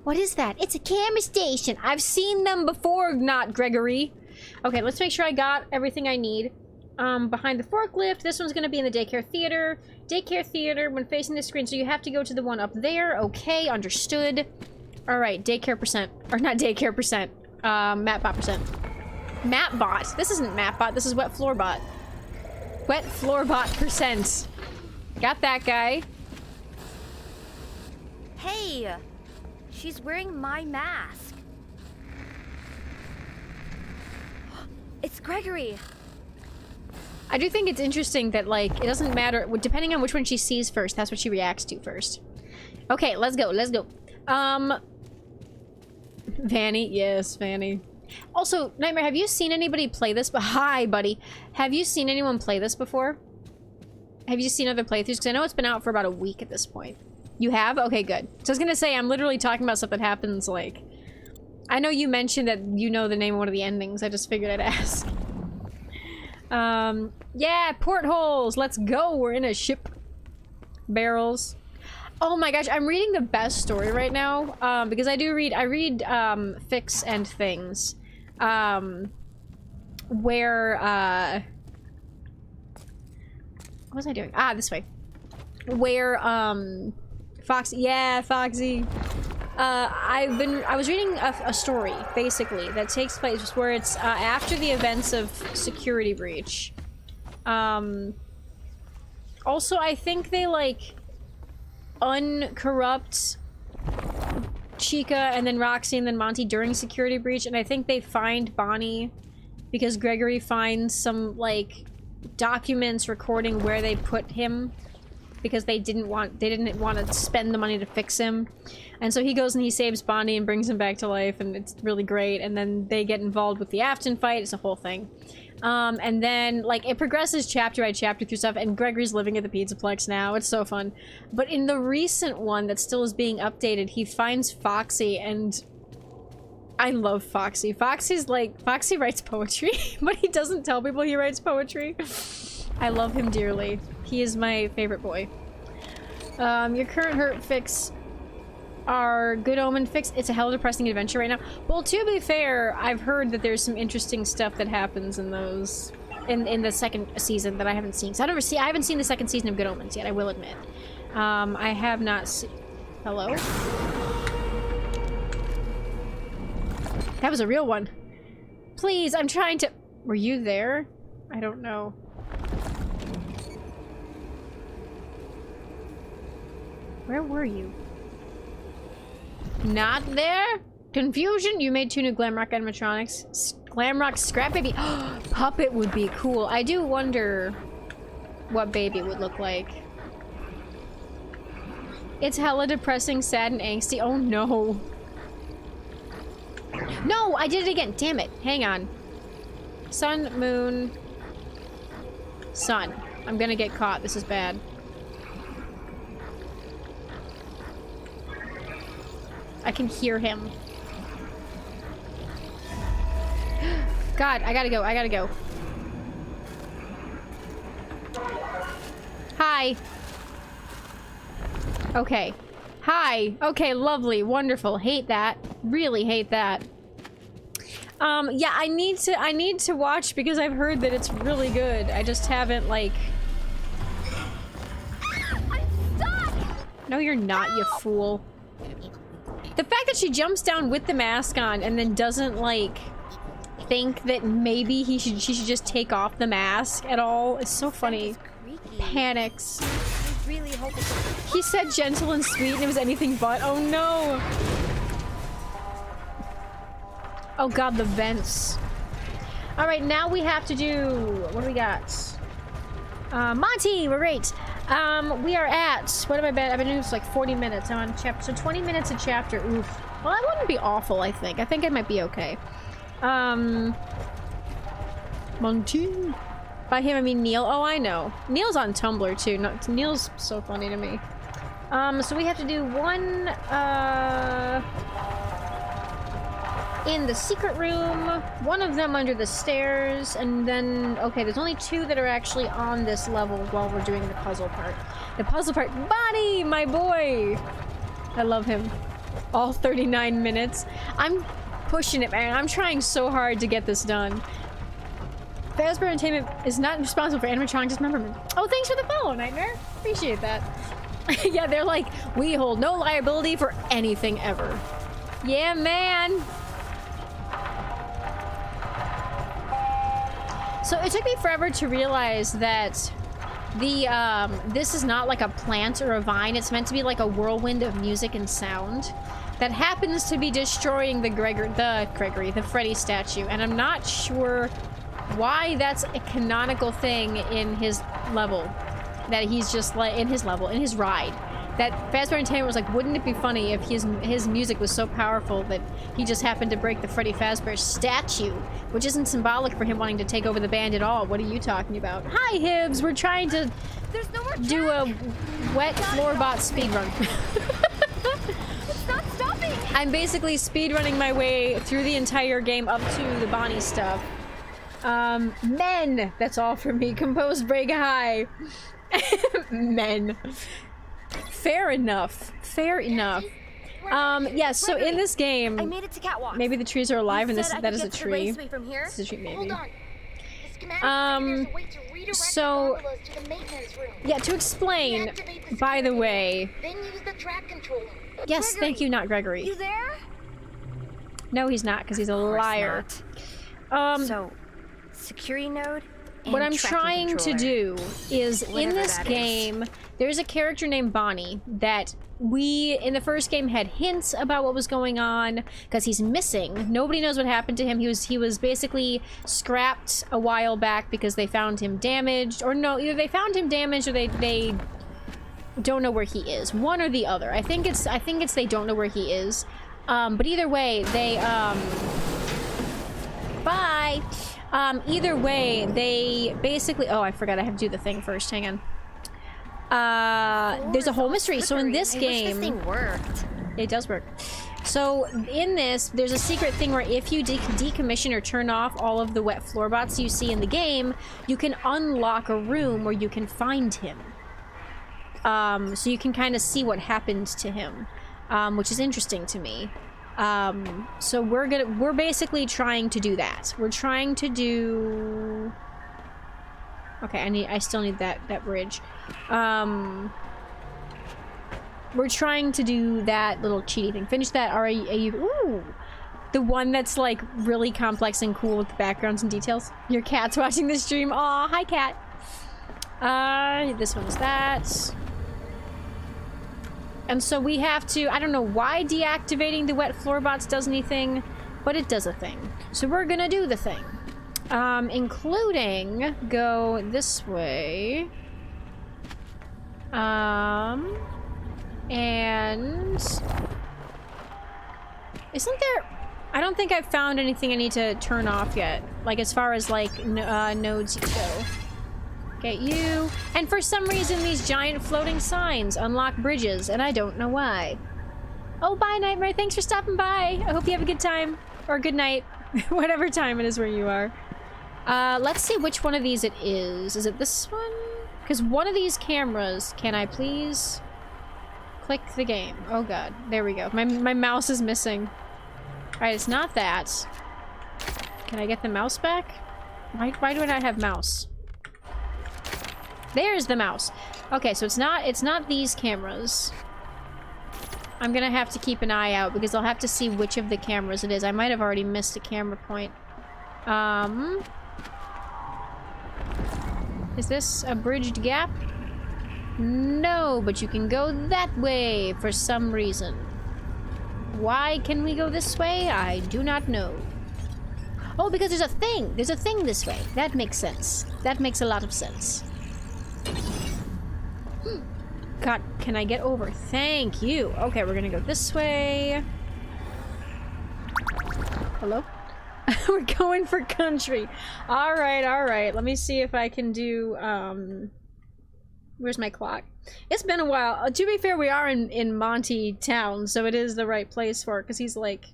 What is that? It's a camera station. I've seen them before, not Gregory. Okay, let's make sure I got everything I need. Behind the forklift. This one's gonna be in the daycare theater. Daycare theater when facing the screen, so you have to go to the one up there. Okay, understood. All right, daycare percent, or not daycare percent. Mapbot percent. Mapbot. This isn't Mapbot. This is Wet Floor Bot. Wet Floor Bot percent. Got that guy. Hey, she's wearing my mask. It's Gregory. I do think it's interesting that, like, it doesn't matter, depending on which one she sees first, that's what she reacts to first. Okay, let's go, let's go. Vanny, yes, Vanny. Also, Nightmare, have you seen anybody play this? Hi, buddy. Have you seen anyone play this before? Have you seen other playthroughs? Because I know it's been out for about a week at this point. You have? Okay, good. So I was gonna say, I'm literally talking about stuff that happens, like... I know you mentioned that you know the name of one of the endings, I just figured I'd ask. Yeah, portholes! Let's go! We're in a ship. Barrels. Oh my gosh, I'm reading the best story right now, because I read Fix and Things, where, what was I doing? Ah, this way. Where, Foxy, yeah, Foxy. I was reading a story, basically, that takes place where it's, after the events of Security Breach. Also, I think they, like, uncorrupt Chica and then Roxy and then Monty during Security Breach, and I think they find Bonnie because Gregory finds some, like, documents recording where they put him because they didn't want to spend the money to fix him. And so he goes and he saves Bonnie and brings him back to life, and it's really great. And then they get involved with the Afton fight. It's a whole thing. And then, like, it progresses chapter by chapter through stuff, and Gregory's living at the Pizzaplex now. It's so fun. But in the recent one that still is being updated, he finds Foxy, and I love Foxy. Foxy writes poetry, but he doesn't tell people he writes poetry. I love him dearly. He is my favorite boy. Your current hurt fix our Good Omen fix. It's a hell of a depressing adventure right now. Well, to be fair, I've heard that there's some interesting stuff that happens in those in the second season that I haven't seen. So I haven't seen the second season of Good Omens yet, I will admit. I have not seen... Hello? That was a real one. Please, I'm trying to... Were you there? I don't know. Where were you? Not there? Confusion? You made 2 new Glamrock animatronics. Glamrock Scrap Baby. Puppet would be cool. I do wonder what Baby would look like. It's hella depressing, sad, and angsty. Oh no. No, I did it again. Damn it. Hang on. Sun, moon, sun. I'm gonna get caught. This is bad. I can hear him. God, I gotta go. I gotta go. Hi. Okay. Hi. Okay, lovely. Wonderful. Hate that. Really hate that. Yeah, I need to watch because I've heard that it's really good. I just haven't, like... I'm stuck! No, you're not, you fool. The fact that she jumps down with the mask on and then doesn't, like, think that maybe she should just take off the mask at all is so funny. Panics. I really hope it's... He said gentle and sweet and it was anything but. Oh no! Oh god, the vents. Alright, now we have to do... What do we got? Monty! We're great! We are at... What have I been? I've been doing this like 40 minutes. I'm on chapter... So 20 minutes a chapter. Oof. Well, that wouldn't be awful, I think. I think it might be okay. Monty? By him, I mean Neil. Oh, I know. Neil's on Tumblr, too. No, Neil's so funny to me. So we have to do one, in the secret room, one of them under the stairs, and then, okay, there's only 2 that are actually on this level while we're doing the puzzle part. The puzzle part, Bonnie, my boy! I love him. All 39 minutes. I'm pushing it, man. I'm trying so hard to get this done. Fazbear Entertainment is not responsible for animatronic dismemberment. Oh, thanks for the follow, Nightmare. Appreciate that. Yeah, they're like, we hold no liability for anything ever. Yeah, man. So it took me forever to realize that the this is not like a plant or a vine. It's meant to be like a whirlwind of music and sound that happens to be destroying the Freddy statue. And I'm not sure why that's a canonical thing in his level. That he's just like in his ride. That Fazbear Entertainment was like, wouldn't it be funny if his music was so powerful that he just happened to break the Freddy Fazbear statue, which isn't symbolic for him wanting to take over the band at all. What are you talking about? Hi, Hibbs! We're trying to do a wet floorbot speedrun. It's not stopping! I'm basically speedrunning my way through the entire game up to the Bonnie stuff. Men! That's all for me. Composed break high. Men. Fair enough. Fair enough. Yeah, so in this game, I made it to Catwalk. maybe the trees are alive and that is a tree. From here. This is a tree, maybe. Hold on. The schematic says there's a way to redirect so, the gondolas to the maintenance room. yeah, to explain, Deactivate the by the security way, node, then use the track controller. yes, Gregory, thank you, not Gregory. You there? No, he's not, because he's a liar. So, security node. What I'm trying to do is, in Whatever this that game, there's a character named Bonnie that we, in the first game, had hints about what was going on, because he's missing. Nobody knows what happened to him. He was basically scrapped a while back because they found him damaged, or no, either they found him damaged or they don't know where he is. One or the other. I think it's they don't know where he is. But either way, they, bye! Either way, they basically... Oh, I forgot I have to do the thing first. Hang on. There's a whole mystery. So in this game... I wish this thing worked. It does work. So in this, there's a secret thing where if you decommission or turn off all of the wet floorbots you see in the game, you can unlock a room where you can find him. So you can kind of see what happened to him, which is interesting to me. So we're basically trying to do that. We're trying to do... Okay, I still need that bridge. We're trying to do that little cheaty thing. Finish that. Are you... Ooh! The one that's like really complex and cool with the backgrounds and details. Your cat's watching the stream. Aw, hi cat. This one's that. And so we have to, I don't know why deactivating the wet floorbots does anything, but it does a thing. So we're gonna do the thing. Including go this way. And isn't there, I don't think I've found anything I need to turn off yet. Like as far as like nodes go. Get you. And for some reason these giant floating signs unlock bridges and I don't know why. Oh, bye Nightmare. Thanks for stopping by. I hope you have a good time. Or good night. Whatever time it is where you are. Let's see which one of these it is. Is it this one? Because one of these cameras, can I please click the game? Oh god, there we go. My mouse is missing. Alright, it's not that. Can I get the mouse back? Why do I not have mouse? There's the mouse. Okay, so it's not these cameras. I'm gonna have to keep an eye out because I'll have to see which of the cameras it is. I might have already missed a camera point. Is this a bridged gap? No, but you can go that way for some reason. Why can we go this way? I do not know. Oh, because there's a thing! There's a thing this way. That makes sense. That makes a lot of sense. God, can I get over? Thank you. Okay, we're gonna go this way. Hello? We're going for country. Alright, alright. Let me see if I can do, where's my clock? It's been a while. To be fair, we are in Monty Town, so it is the right place for it, because he's like...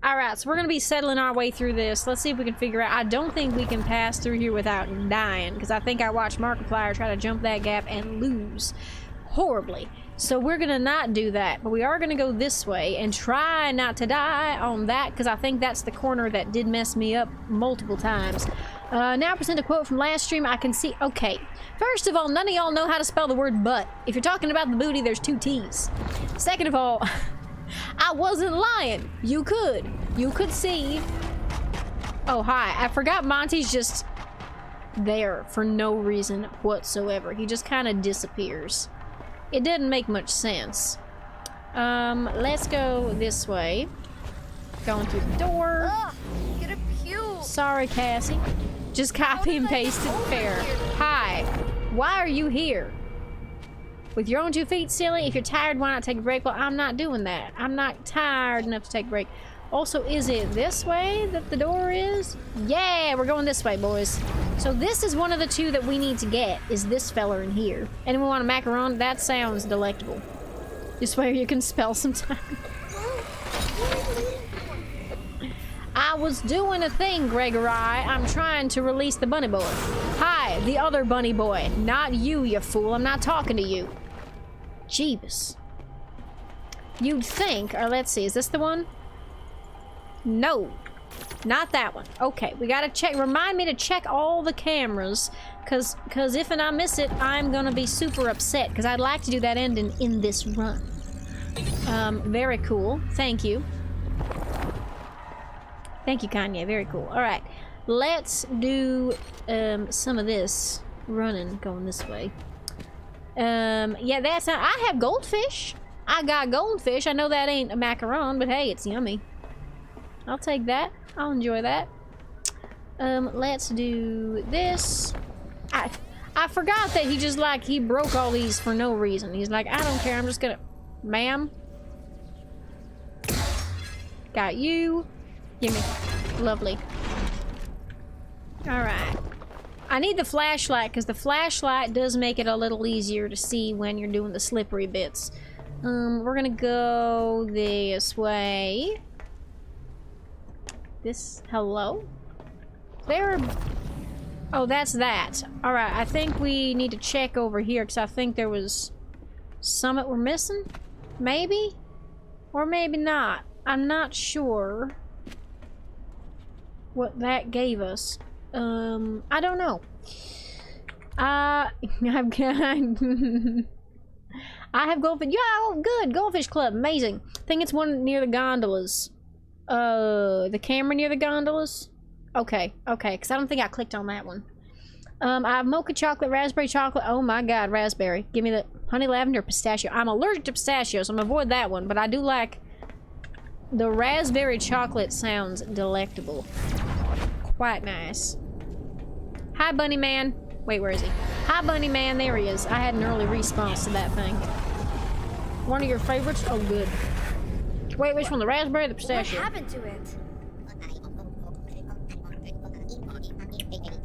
Alright, so we're gonna be settling our way through this. Let's see if we can figure out... I don't think we can pass through here without dying, because I think I watched Markiplier try to jump that gap and lose horribly. So we're gonna not do that, but we are gonna go this way and try not to die on that, because I think that's the corner that did mess me up multiple times. Now present a quote from last stream. I can see... Okay. First of all, none of y'all know how to spell the word butt. If you're talking about the booty, there's 2 T's. Second of all, I wasn't lying. You could see... Oh, hi. I forgot Monty's just there for no reason whatsoever. He just kind of disappears. It didn't make much sense. Let's go this way. Going through the door. Ugh, get a pew. Sorry, Cassie. Just copy and paste it. Fair. Hi. Why are you here? With your own 2 feet, silly? If you're tired, why not take a break? Well, I'm not doing that. I'm not tired enough to take a break. Also, is it this way that the door is? Yeah, we're going this way, boys. So this is one of the 2 that we need to get, is this feller in here. Anyone want a macaron? That sounds delectable. Just where you can spell sometime. I was doing a thing, Gregory. I'm trying to release the bunny boy. Hi, the other bunny boy. Not you, you fool. I'm not talking to you. Jeebus. You'd think, or let's see, is this the one? No, not that one. Okay, we gotta check. Remind me to check all the cameras, cause if and I miss it, I'm gonna be super upset. Cause I'd like to do that ending in this run. Very cool. Thank you. Thank you, Kanye. Very cool. All right, let's do some of this running, going this way. Yeah, that's not. I have goldfish. I got goldfish. I know that ain't a macaron, but hey, it's yummy. I'll take that. I'll enjoy that. Let's do this. I forgot that he just like, he broke all these for no reason. He's like, I don't care, I'm just gonna... Ma'am? Got you. Gimme. Lovely. Alright. I need the flashlight, because the flashlight does make it a little easier to see when you're doing the slippery bits. We're gonna go this way. This, hello? There, oh, that's that. All right, I think we need to check over here because I think there was some that we're missing, maybe, or maybe not. I'm not sure what that gave us. I don't know. I I have goldfish. Yeah, oh, good. Goldfish Club. Amazing. I think it's one near the gondolas. The camera near the gondolas? Okay, okay. Because I don't think I clicked on that one. I have mocha chocolate, raspberry chocolate. Oh my god, raspberry. Give me the honey lavender pistachio. I'm allergic to pistachios, so I'm gonna avoid that one. But I do like the raspberry chocolate. Sounds delectable. Quite nice. Hi, Bunny Man. Wait, where is he? Hi, Bunny Man. There he is. I had an early response to that thing. One of your favorites? Oh, good. Wait, which one? The raspberry or the pistachio? What happened to it?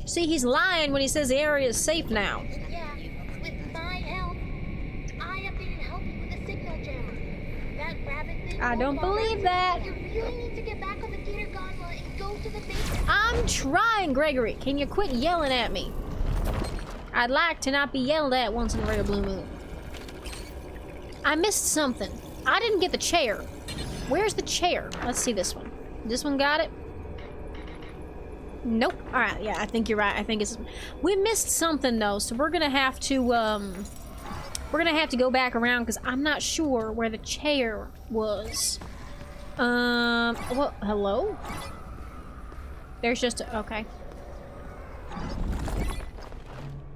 See, he's lying when he says the area is safe now. Yeah, with my help, I have been helping with the signal jammer. That rabbit thing. I don't believe that. You really need to get back on the gator gondola and go to the base. I'm trying, Gregory. Can you quit yelling at me? I'd like to not be yelled at once in a rare blue moon. I missed something. I didn't get the chair. Where's the chair? Let's see this one. This one got it? Nope. Alright, yeah, I think you're right. I think it's... We missed something, though, so we're gonna have to, We're gonna have to go back around, because I'm not sure where the chair was. Well, hello? There's just a... Okay.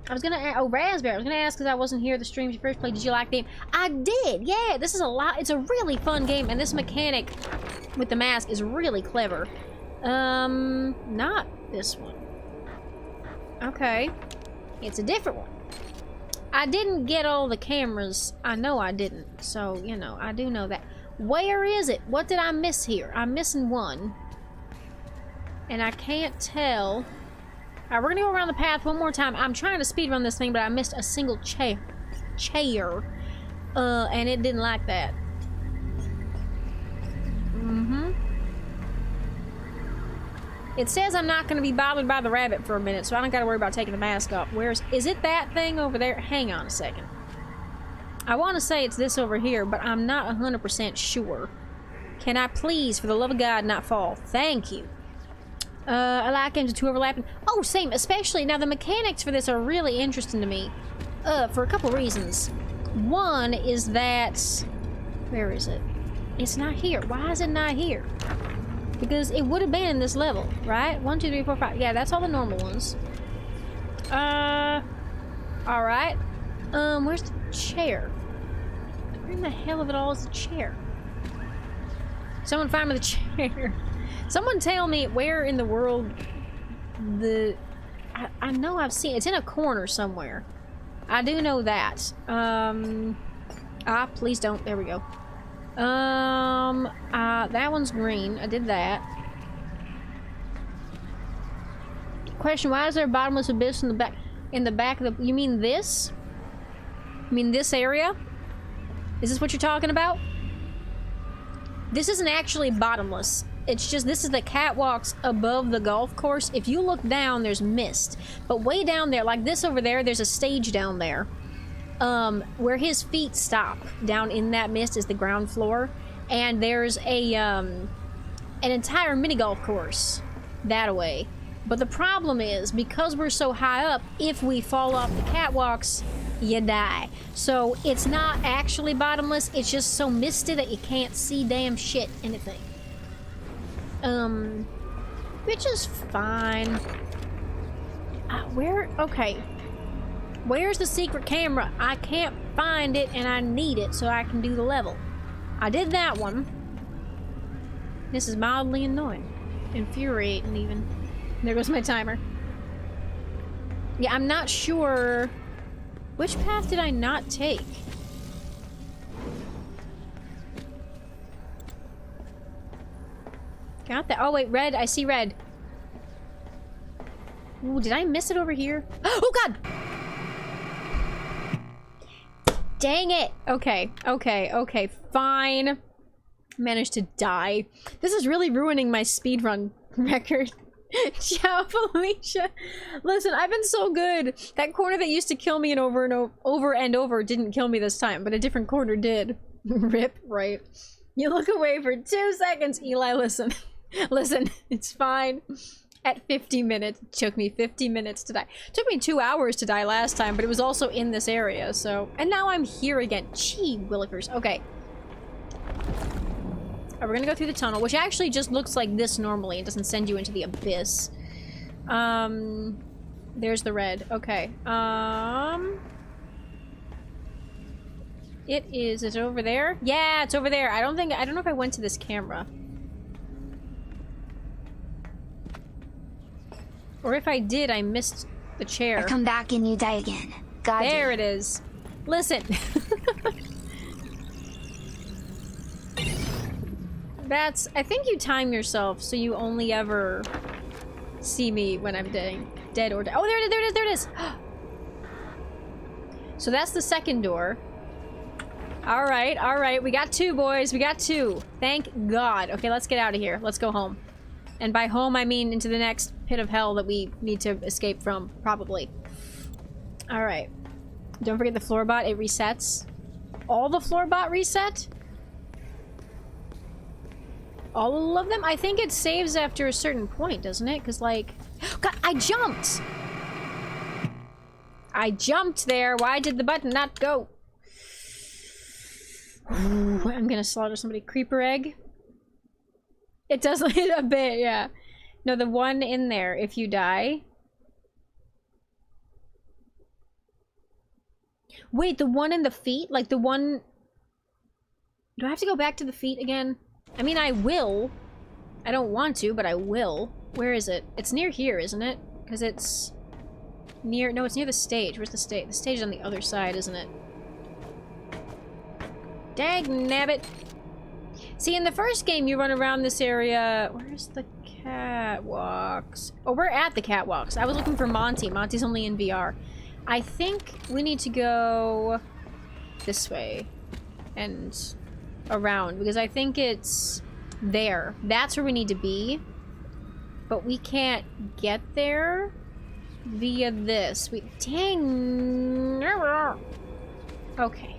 I was gonna... Oh, raspberry. I was gonna ask because I wasn't here at the streams you first played. Did you like the game? I did! Yeah, this is a lot... It's a really fun game, and this mechanic with the mask is really clever. Not this one. Okay. It's a different one. I didn't get all the cameras. I know I didn't. So, you know, I do know that. Where is it? What did I miss here? I'm missing one. And I can't tell. Alright, we're gonna go around the path one more time. I'm trying to speedrun this thing, but I missed a single chair. And it didn't like that. Mm-hmm. It says I'm not gonna be bothered by the rabbit for a minute, so I don't gotta worry about taking the mask off. Is it that thing over there? Hang on a second. I want to say it's this over here, but I'm not 100% sure. Can I please, for the love of God, not fall? Thank you. I like games with two overlapping. Oh, same. Especially, now the mechanics for this are really interesting to me. For a couple reasons. One is that... Where is it? It's not here. Why is it not here? Because it would have been in this level, right? 1, 2, 3, 4, 5. Yeah, that's all the normal ones. Alright. Where's the chair? Where in the hell of it all is the chair? Someone find me the chair. Someone tell me where in the world the... I know I've seen... It's in a corner somewhere. I do know that. Please don't. There we go. That one's green. I did that. Question, why is there a bottomless abyss in the back of the... You mean this? You mean this area? Is this what you're talking about? This isn't actually bottomless. It's just, this is the catwalks above the golf course. If you look down, there's mist. But way down there, like this over there, there's a stage down there. Where his feet stop down in that mist is the ground floor. And there's a, an entire mini golf course that way. But the problem is, because we're so high up, if we fall off the catwalks, you die. So it's not actually bottomless, it's just so misty that you can't see damn shit anything. Which is fine. Okay. Where's the secret camera? I can't find it and I need it so I can do the level. I did that one. This is mildly annoying. Infuriating even. There goes my timer. Yeah, I'm not sure... Which path did I not take? Got that. Oh, wait, red. I see red. Ooh, did I miss it over here? Oh, God! Dang it! Okay, fine. Managed to die. This is really ruining my speedrun record. Ciao, Felicia. Listen, I've been so good. That corner that used to kill me and over didn't kill me this time, but a different corner did. Rip, right? You look away for 2 seconds, Eli, listen. Listen, it's fine. At 50 minutes. It took me 50 minutes to die. It took me 2 hours to die last time, but it was also in this area, so... And now I'm here again. Gee willikers. Okay. We're gonna go through the tunnel, which actually just looks like this normally. It doesn't send you into the abyss. There's the red. Okay. Is it over there? Yeah, it's over there. I don't know if I went to this camera. Or if I did, I missed the chair. I come back and you die again. God. There it is. Listen. I think you time yourself so you only ever see me when I'm dead or dead. Oh, there it is. So that's the second door. All right. We got 2, boys. We got 2. Thank God. Okay, let's get out of here. Let's go home. And by home, I mean into the next pit of hell that we need to escape from, probably. All right. Don't forget the floor bot. It resets. All the floor bot reset? All of them? I think it saves after a certain point, doesn't it? Because, like... God, I jumped! I jumped there. Why did the button not go? Ooh, I'm gonna slaughter somebody. Creeper egg? It does a bit, yeah. No, the one in there, if you die... Wait, the one in the feet? Like the one... Do I have to go back to the feet again? I mean, I will. I don't want to, but I will. Where is it? It's near here, isn't it? Because it's near... No, it's near the stage. Where's the stage? The stage is on the other side, isn't it? Dagnabbit. See, in the first game, you run around this area... Where's the catwalks? Oh, we're at the catwalks. I was looking for Monty. Monty's only in VR. I think we need to go this way and around, because I think it's there. That's where we need to be. But we can't get there via this. Dang. Okay.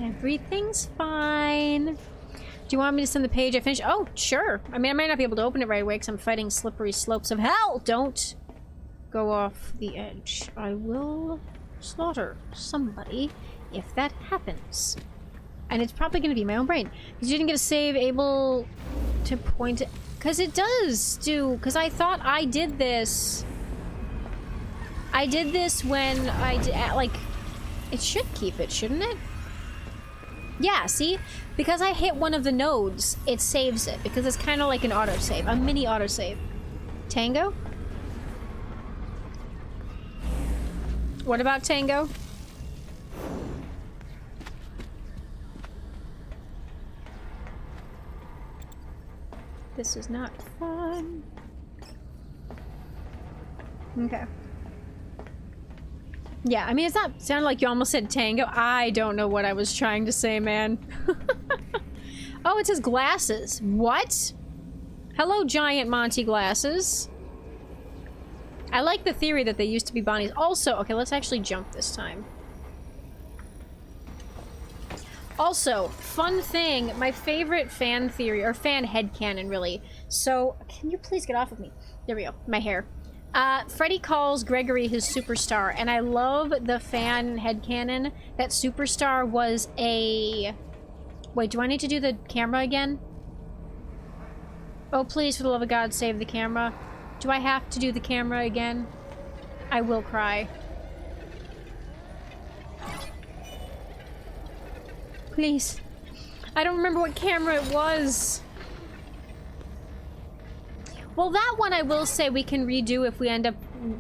Everything's fine. Do you want me to send the page I finished? Oh, sure. I mean, I might not be able to open it right away because I'm fighting slippery slopes of hell. Don't go off the edge. I will slaughter somebody if that happens. And it's probably going to be my own brain. Because you didn't get a save able to point it. Because it does do... Because I thought I did this... I did this when I did... Like, it should keep it, shouldn't it? Yeah, see? Because I hit one of the nodes, it saves it. Because it's kind of like an autosave. A mini autosave. Tango? What about Tango? This is not fun. Okay. Yeah, I mean, it's not sounded like you almost said Tango. I don't know what I was trying to say, man. Oh, it says glasses. What? Hello, giant Monty glasses. I like the theory that they used to be Bonnie's. Also, okay, let's actually jump this time. Also, fun thing, my favorite fan theory, or fan headcanon, really. So, can you please get off of me? There we go, my hair. Freddy calls Gregory his superstar, and I love the fan headcanon that superstar was a... Wait, do I need to do the camera again? Oh, please, for the love of God, save the camera. Do I have to do the camera again? I will cry. Please. I don't remember what camera it was. Well, that one I will say we can redo if we end up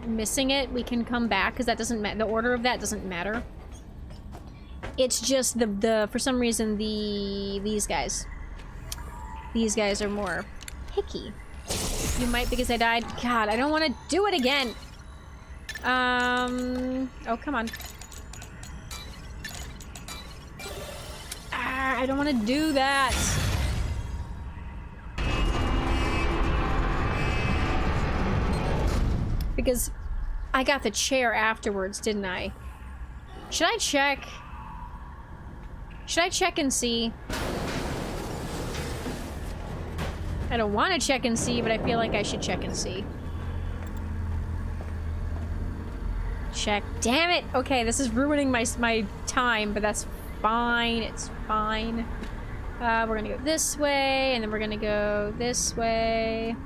missing it. We can come back, because that doesn't matter. The order of that doesn't matter. It's just for some reason, these guys. These guys are more picky. You might because I died. God, I don't want to do it again. Oh, come on. I don't want to do that. Because I got the chair afterwards, didn't I? Should I check? Should I check and see? I don't want to check and see, but I feel like I should check and see. Check. Damn it! Okay, this is ruining my time, but that's fine. It's fine. We're gonna go this way, and then we're gonna go this way.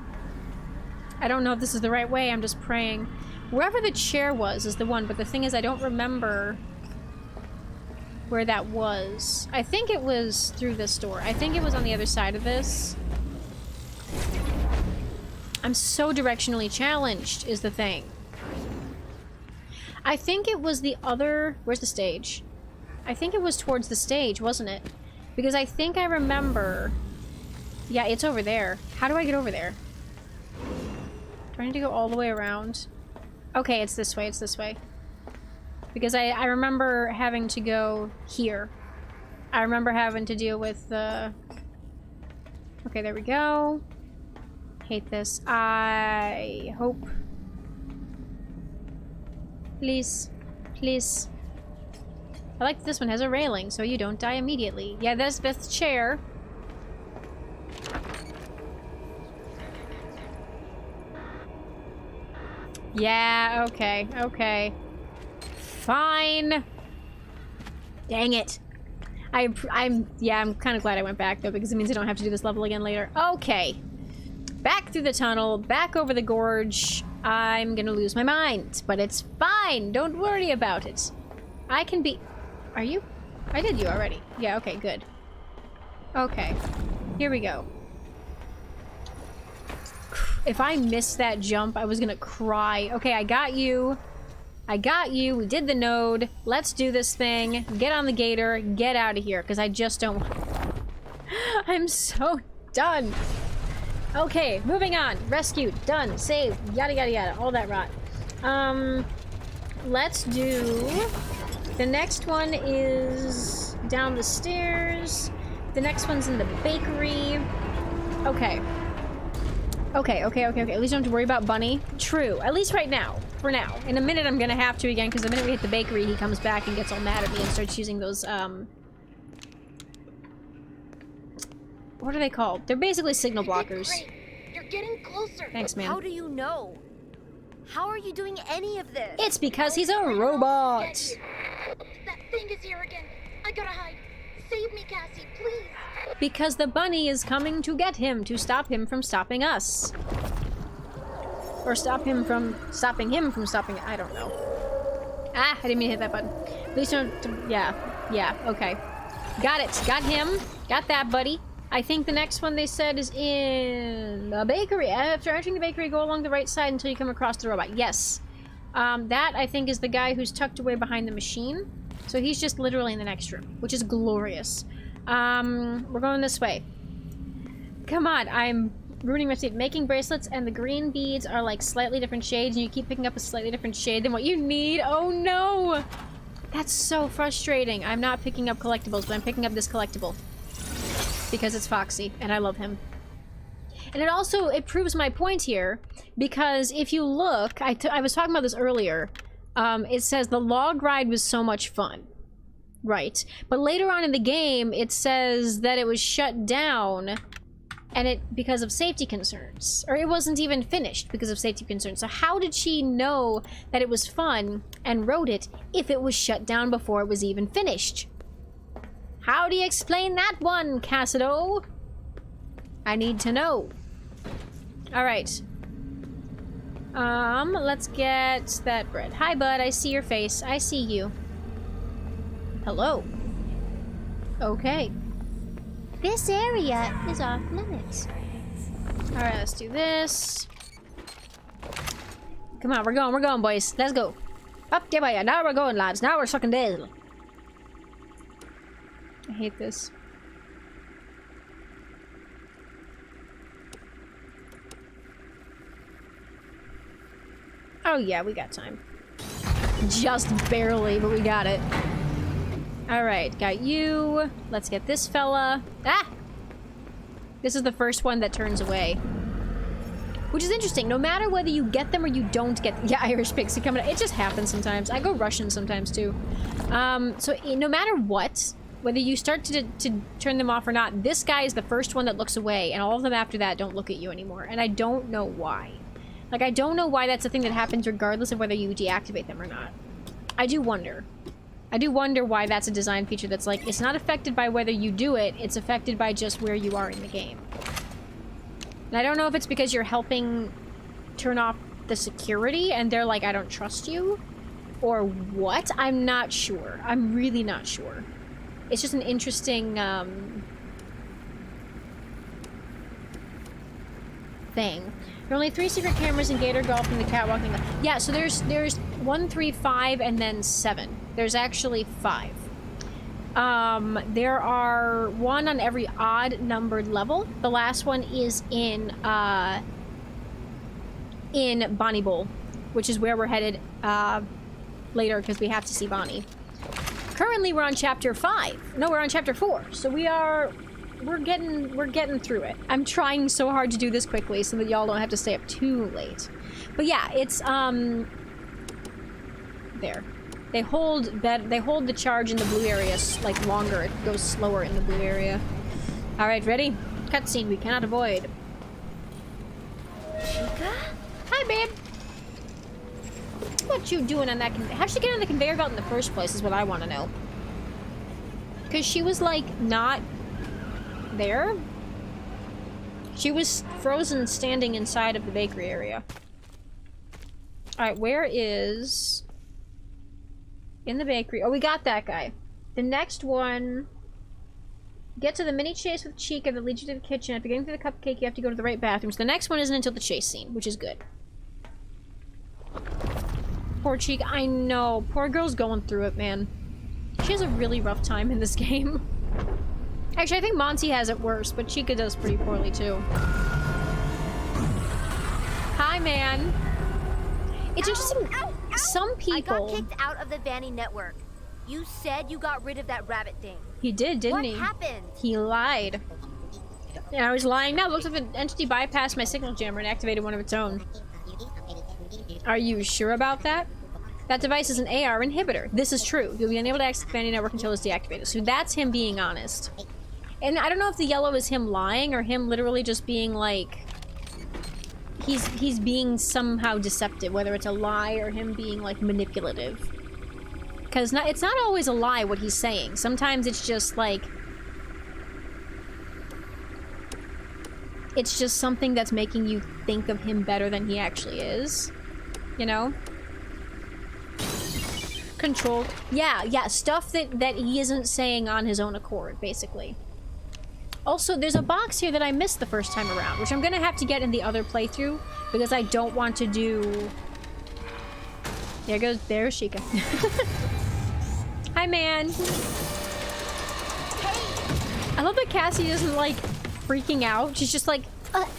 I don't know if this is the right way. I'm just praying. Wherever the chair was is the one, but the thing is I don't remember where that was. I think it was through this door. I think it was on the other side of this. I'm so directionally challenged, is the thing. I think it was the other... Where's the stage? I think it was towards the stage, wasn't it? Because I think I remember... Yeah, it's over there. How do I get over there? Do I need to go all the way around? Okay, it's this way, it's this way. Because I remember having to go here. I remember having to deal with the... Okay, there we go. Hate this. I hope... Please. Please. I like this one has a railing, so you don't die immediately. Yeah, that's Beth's chair. Yeah, okay, okay. Fine. Dang it. I'm kind of glad I went back, though, because it means I don't have to do this level again later. Okay. Back through the tunnel, back over the gorge. I'm gonna lose my mind, but it's fine. Don't worry about it. I can be... Are you? I did you already. Yeah, okay, good. Okay. Here we go. If I missed that jump, I was gonna cry. Okay, I got you. I got you. We did the node. Let's do this thing. Get on the gator. Get out of here, because I just don't... I'm so done. Okay, moving on. Rescued. Done. Saved. Yada, yada, yada. All that rot. Let's do... The next one is down the stairs. The next one's in the bakery. Okay. Okay. At least I don't have to worry about Bunny. True. At least right now. For now. In a minute I'm gonna have to again, because the minute we hit the bakery, he comes back and gets all mad at me and starts using those, what are they called? They're basically signal blockers. You're getting closer. Thanks, man. How do you know? How are you doing any of this? It's because he's a robot. That thing is here again. I gotta hide. Save me, Cassie, please. Because the bunny is coming to get him, to stop him from stopping us. Or stop him from stopping I don't know. Ah, I didn't mean to hit that button. Please don't, yeah, okay. Got it, got him. Got that, buddy. I think the next one they said is in the bakery. After entering the bakery, go along the right side until you come across the robot. Yes. That, I think, is the guy who's tucked away behind the machine. So he's just literally in the next room, which is glorious. We're going this way. Come on, I'm ruining my seat. Making bracelets, and the green beads are like slightly different shades, and you keep picking up a slightly different shade than what you need. Oh no! That's so frustrating. I'm not picking up collectibles, but I'm picking up this collectible. Because it's Foxy, and I love him. And it proves my point here, because if you look, I was talking about this earlier, it says the log ride was so much fun. Right. But later on in the game, it says that it was shut down, and because of safety concerns. Or it wasn't even finished because of safety concerns. So how did she know that it was fun and wrote it if it was shut down before it was even finished? How do you explain that one, Cassido? I need to know. Alright. Let's get that bread. Hi, bud. I see your face. I see you. Hello. Okay. This area is off limits. Alright, let's do this. Come on, we're going, boys. Let's go. Up, yeah, boy. Now we're going, lads. Now we're sucking diesel. I hate this. Oh yeah, we got time. Just barely, but we got it. Alright, got you. Let's get this fella. Ah! This is the first one that turns away. Which is interesting. No matter whether you get them or you don't get them. Yeah, Irish pixie coming. It just happens sometimes. I go Russian sometimes too. So no matter what, whether you start to turn them off or not, this guy is the first one that looks away, and all of them after that don't look at you anymore. And I don't know why. Like, I don't know why that's a thing that happens regardless of whether you deactivate them or not. I do wonder. I do wonder why that's a design feature that's like, it's not affected by whether you do it, it's affected by just where you are in the game. And I don't know if it's because you're helping turn off the security and they're like, I don't trust you, or what? I'm not sure. I'm really not sure. It's just an interesting thing. There are only 3 secret cameras in Gator Golf and the catwalking. Yeah, so there's 1, 3, 5, and then 7. There's actually 5. There are 1 on every odd numbered level. The last one is in Bonnie Bowl, which is where we're headed later because we have to see Bonnie. Currently, we're on chapter 5. No, we're on chapter 4. So we're getting through it. I'm trying so hard to do this quickly so that y'all don't have to stay up too late. But yeah, it's there. They hold the charge in the blue area like longer. It goes slower in the blue area. All right, ready? Cutscene we cannot avoid. Chica? Hi, babe. What you doing on that? How'd she get on the conveyor belt in the first place? Is what I want to know. Because she was like not there. She was frozen standing inside of the bakery area. Alright, where is... In the bakery. Oh, we got that guy. The next one... Get to the mini chase with Chica that leads you to the kitchen. After getting through the cupcake, you have to go to the right bathroom. So the next one isn't until the chase scene, which is good. Poor Chica. I know. Poor girl's going through it, man. She has a really rough time in this game. Actually, I think Monty has it worse, but Chica does pretty poorly, too. Hi, man. It's interesting. Ow, ow. Some people... I got kicked out of the Vanny network. You said you got rid of that rabbit thing. He did, didn't he? What happened? He lied. Yeah, I was lying. Now, it looks like the entity bypassed my signal jammer and activated one of its own. Are you sure about that? That device is an AR inhibitor. This is true. You'll be unable to access the Vanny network until it's deactivated. So that's him being honest. And I don't know if the yellow is him lying or him literally just being like... He's being somehow deceptive, whether it's a lie or him being like manipulative. Because it's not always a lie what he's saying. Sometimes it's just like... It's just something that's making you think of him better than he actually is. You know? Control. Yeah, stuff that he isn't saying on his own accord, basically. Also, there's a box here that I missed the first time around, which I'm gonna have to get in the other playthrough, because I don't want to do... There's Chica. Hi, man. Hey. I love that Cassie isn't, like, freaking out. She's just like,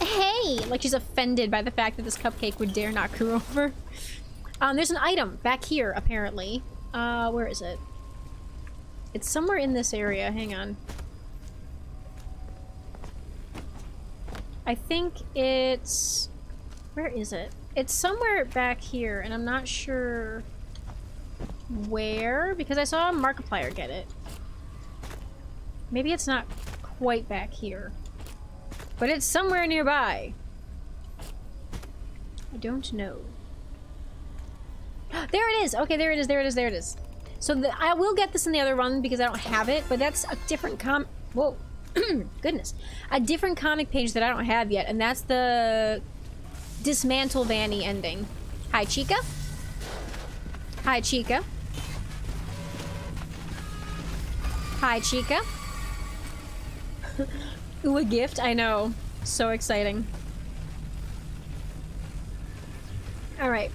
hey! Like, she's offended by the fact that this cupcake would dare knock her over. There's an item back here, apparently. Where is it? It's somewhere in this area. Hang on. I think it's... Where is it? It's somewhere back here, and I'm not sure where, because I saw a Markiplier get it. Maybe it's not quite back here. But it's somewhere nearby. I don't know. There it is! Okay, there it is, there it is, there it is. So I will get this in the other run because I don't have it, but that's a different Whoa. Goodness. A different comic page that I don't have yet, and that's the Dismantle Vanny ending. Hi, Chica. Hi, Chica. Hi, Chica. Ooh, a gift? I know. So exciting. Alright.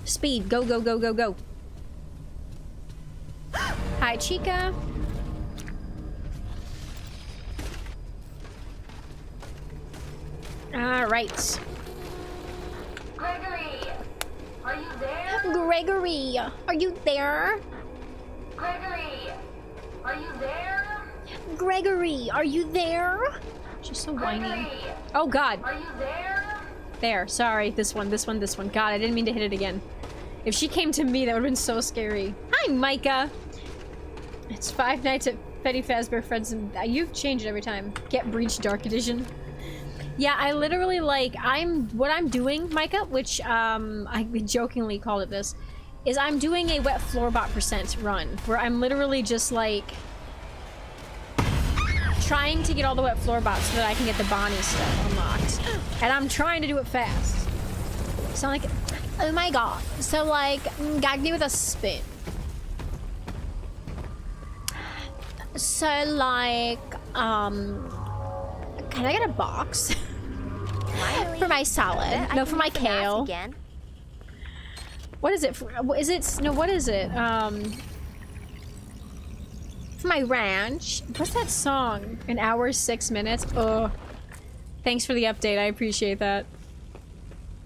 Speed. Go, go, go, go, go. Hi, Chica. Alright. Gregory, are you there? Gregory, are you there? Gregory, are you there? Gregory, are you there? She's so whiny. Gregory, Oh god. are you there? There, sorry. This one. God, I didn't mean to hit it again. If she came to me, that would have been so scary. Hi, Micah. It's 5 Nights at Freddy Fazbear Friends, and you've changed it every time. Get Breach Dark Edition. Yeah, I literally, like, what I'm doing, Micah, which, I jokingly called it this, is I'm doing a wet floorbot % run, where I'm literally just, like, trying to get all the wet floorbots so that I can get the Bonnie stuff unlocked. And I'm trying to do it fast. So I'm like, oh my god. So, like, gag me with a spin. So, like, can I get a box? For my salad. No, for my kale. Again. What is it? What is it? No, what is it? For my ranch. What's that song? An hour, 6 minutes? Oh. Thanks for the update. I appreciate that.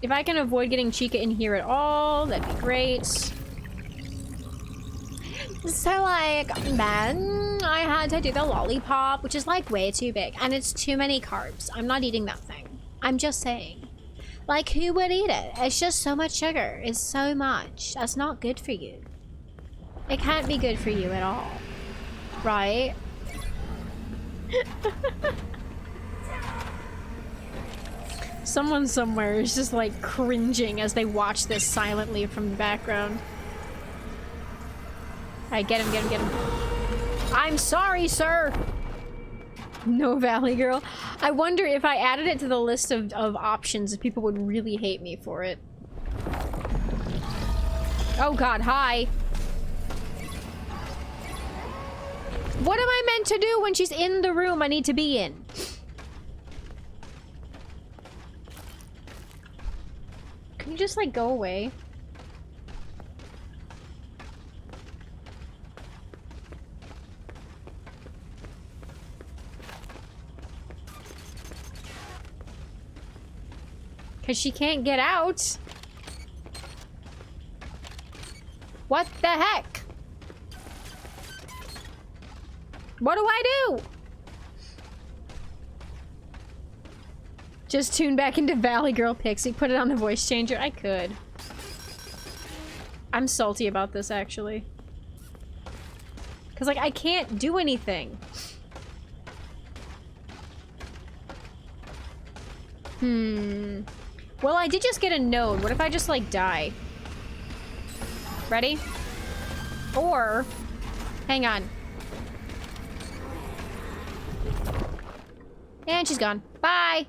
If I can avoid getting Chica in here at all, that'd be great. So, like, then I had to do the lollipop, which is, like, way too big. And it's too many carbs. I'm not eating that thing. I'm just saying. Like, who would eat it? It's just so much sugar. It's so much. That's not good for you. It can't be good for you at all. Right? Someone somewhere is just, like, cringing as they watch this silently from the background. Alright, get him, get him, get him. I'm sorry, sir! No Valley Girl. I wonder if I added it to the list of options, if people would really hate me for it. Oh god, hi! What am I meant to do when she's in the room I need to be in? Can you just, like, go away? Because she can't get out. What the heck? What do I do? Just tune back into Valley Girl Pixie. Put it on the voice changer. I could. I'm salty about this, actually. Because, like, I can't do anything. Well, I did just get a node. What if I just, like, die? Ready? Or... Hang on. And she's gone. Bye!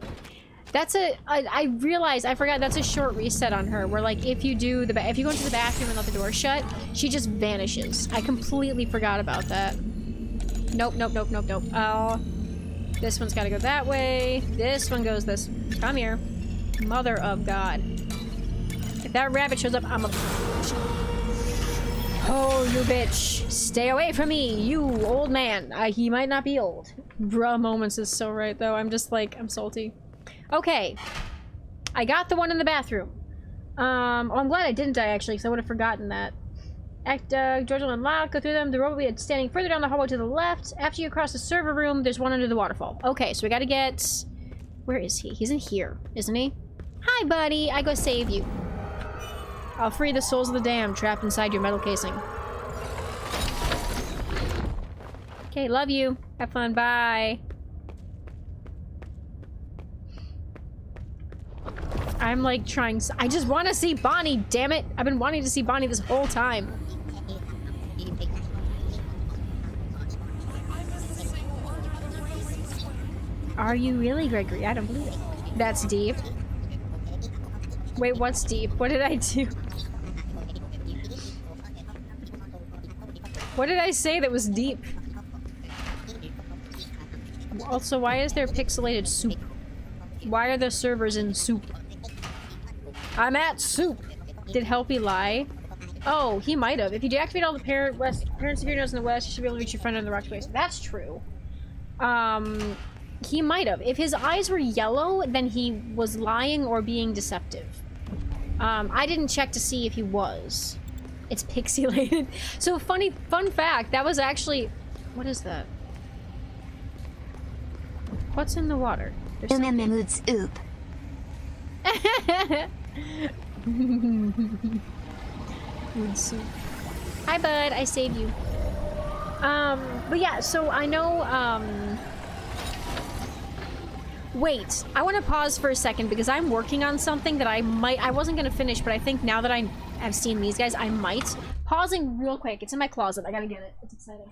That's a... I realized, I forgot, that's a short reset on her, where, like, if you do the... If you go into the bathroom and let the door shut, she just vanishes. I completely forgot about that. Nope, nope, nope, nope, nope. Oh... This one's gotta go that way. This one goes this... Come here. Mother of God. If that rabbit shows up, I'm a... Oh, you bitch. Stay away from me, you old man. He might not be old. Bruh moments is so right, though. I'm just like, I'm salty. Okay. I got the one in the bathroom. Oh, I'm glad I didn't die, actually, because I would have forgotten that. George will unlock, go through them. The robot will be standing further down the hallway to the left. After you cross the server room, there's one under the waterfall. Okay, so we gotta get... Where is he? He's in here, isn't he? Hi, buddy. I go save you. I'll free the souls of the damned trapped inside your metal casing. Okay, love you. Have fun. Bye. I'm like trying... I just want to see Bonnie, damn it. I've been wanting to see Bonnie this whole time. Are you really, Gregory? I don't believe it. That's deep. Wait, what's deep? What did I do? What did I say that was deep? Also, why is there pixelated soup? Why are the servers in soup? I'm at soup! Did Helpy lie? Oh, he might have. If you deactivate all the parent security nodes in the west, you should be able to reach your friend in the rock place. That's true. He might have. If his eyes were yellow, then he was lying or being deceptive. I didn't check to see if he was. It's pixelated. So fun fact, that was actually... What is that? What's in the water? Oop. Food soup. Hi, bud. I saved you. But yeah, so I know, wait, I want to pause for a second because I'm working on something that I wasn't going to finish, but I think now that I have seen these guys, I might. Pausing real quick. It's in my closet. I gotta get it. It's exciting.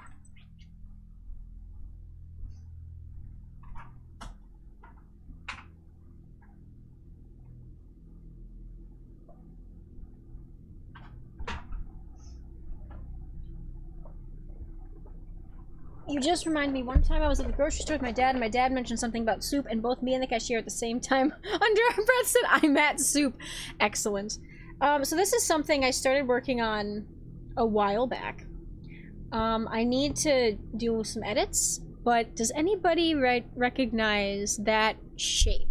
You just remind me, one time I was at the grocery store with my dad, and my dad mentioned something about soup, and both me and the cashier at the same time under our breath said, I'm at soup. Excellent. So this is something I started working on a while back. I need to do some edits, but does anybody recognize that shape?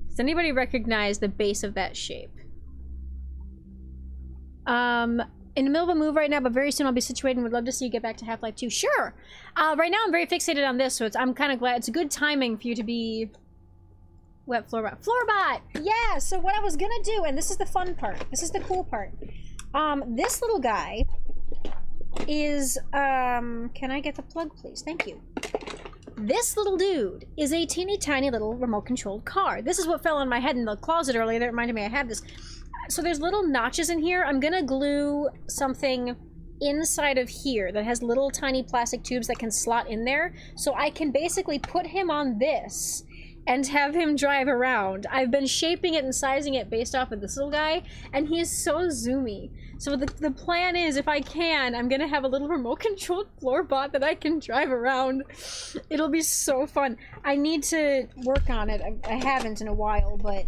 Does anybody recognize the base of that shape? In the middle of a move right now, but very soon I'll be situated and would love to see you get back to Half-Life 2. Sure! Right now I'm very fixated on this, so I'm kind of glad. It's a good timing for you to be... What, Floorbot? Floorbot! Yeah! So what I was gonna do, and this is the fun part. This is the cool part. This little guy is, can I get the plug, please? Thank you. This little dude is a teeny tiny little remote-controlled car. This is what fell on my head in the closet earlier that reminded me I have this. So there's little notches in here. I'm gonna glue something inside of here that has little tiny plastic tubes that can slot in there, so I can basically put him on this and have him drive around. I've been shaping it and sizing it based off of this little guy, and he is so zoomy. So the plan is, if I can, I'm gonna have a little remote-controlled Floorbot that I can drive around. It'll be so fun. I need to work on it. I haven't in a while, but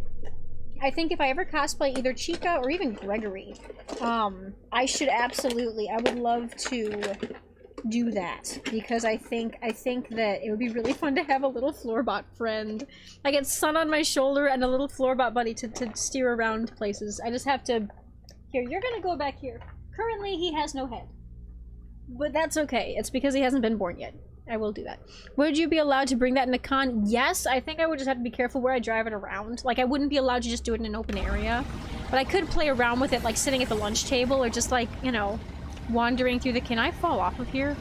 I think if I ever cosplay either Chica or even Gregory, I should absolutely, I would love to do that, because I think that it would be really fun to have a little Floorbot friend. I get Sun on my shoulder and a little Floorbot buddy to steer around places. I just have to... Here, you're gonna go back here. Currently, he has no head. But that's okay. It's because he hasn't been born yet. I will do that. Would you be allowed to bring that in a con? Yes, I think I would just have to be careful where I drive it around. Like, I wouldn't be allowed to just do it in an open area. But I could play around with it, like sitting at the lunch table, or just like, you know, wandering through the... Can I fall off of here?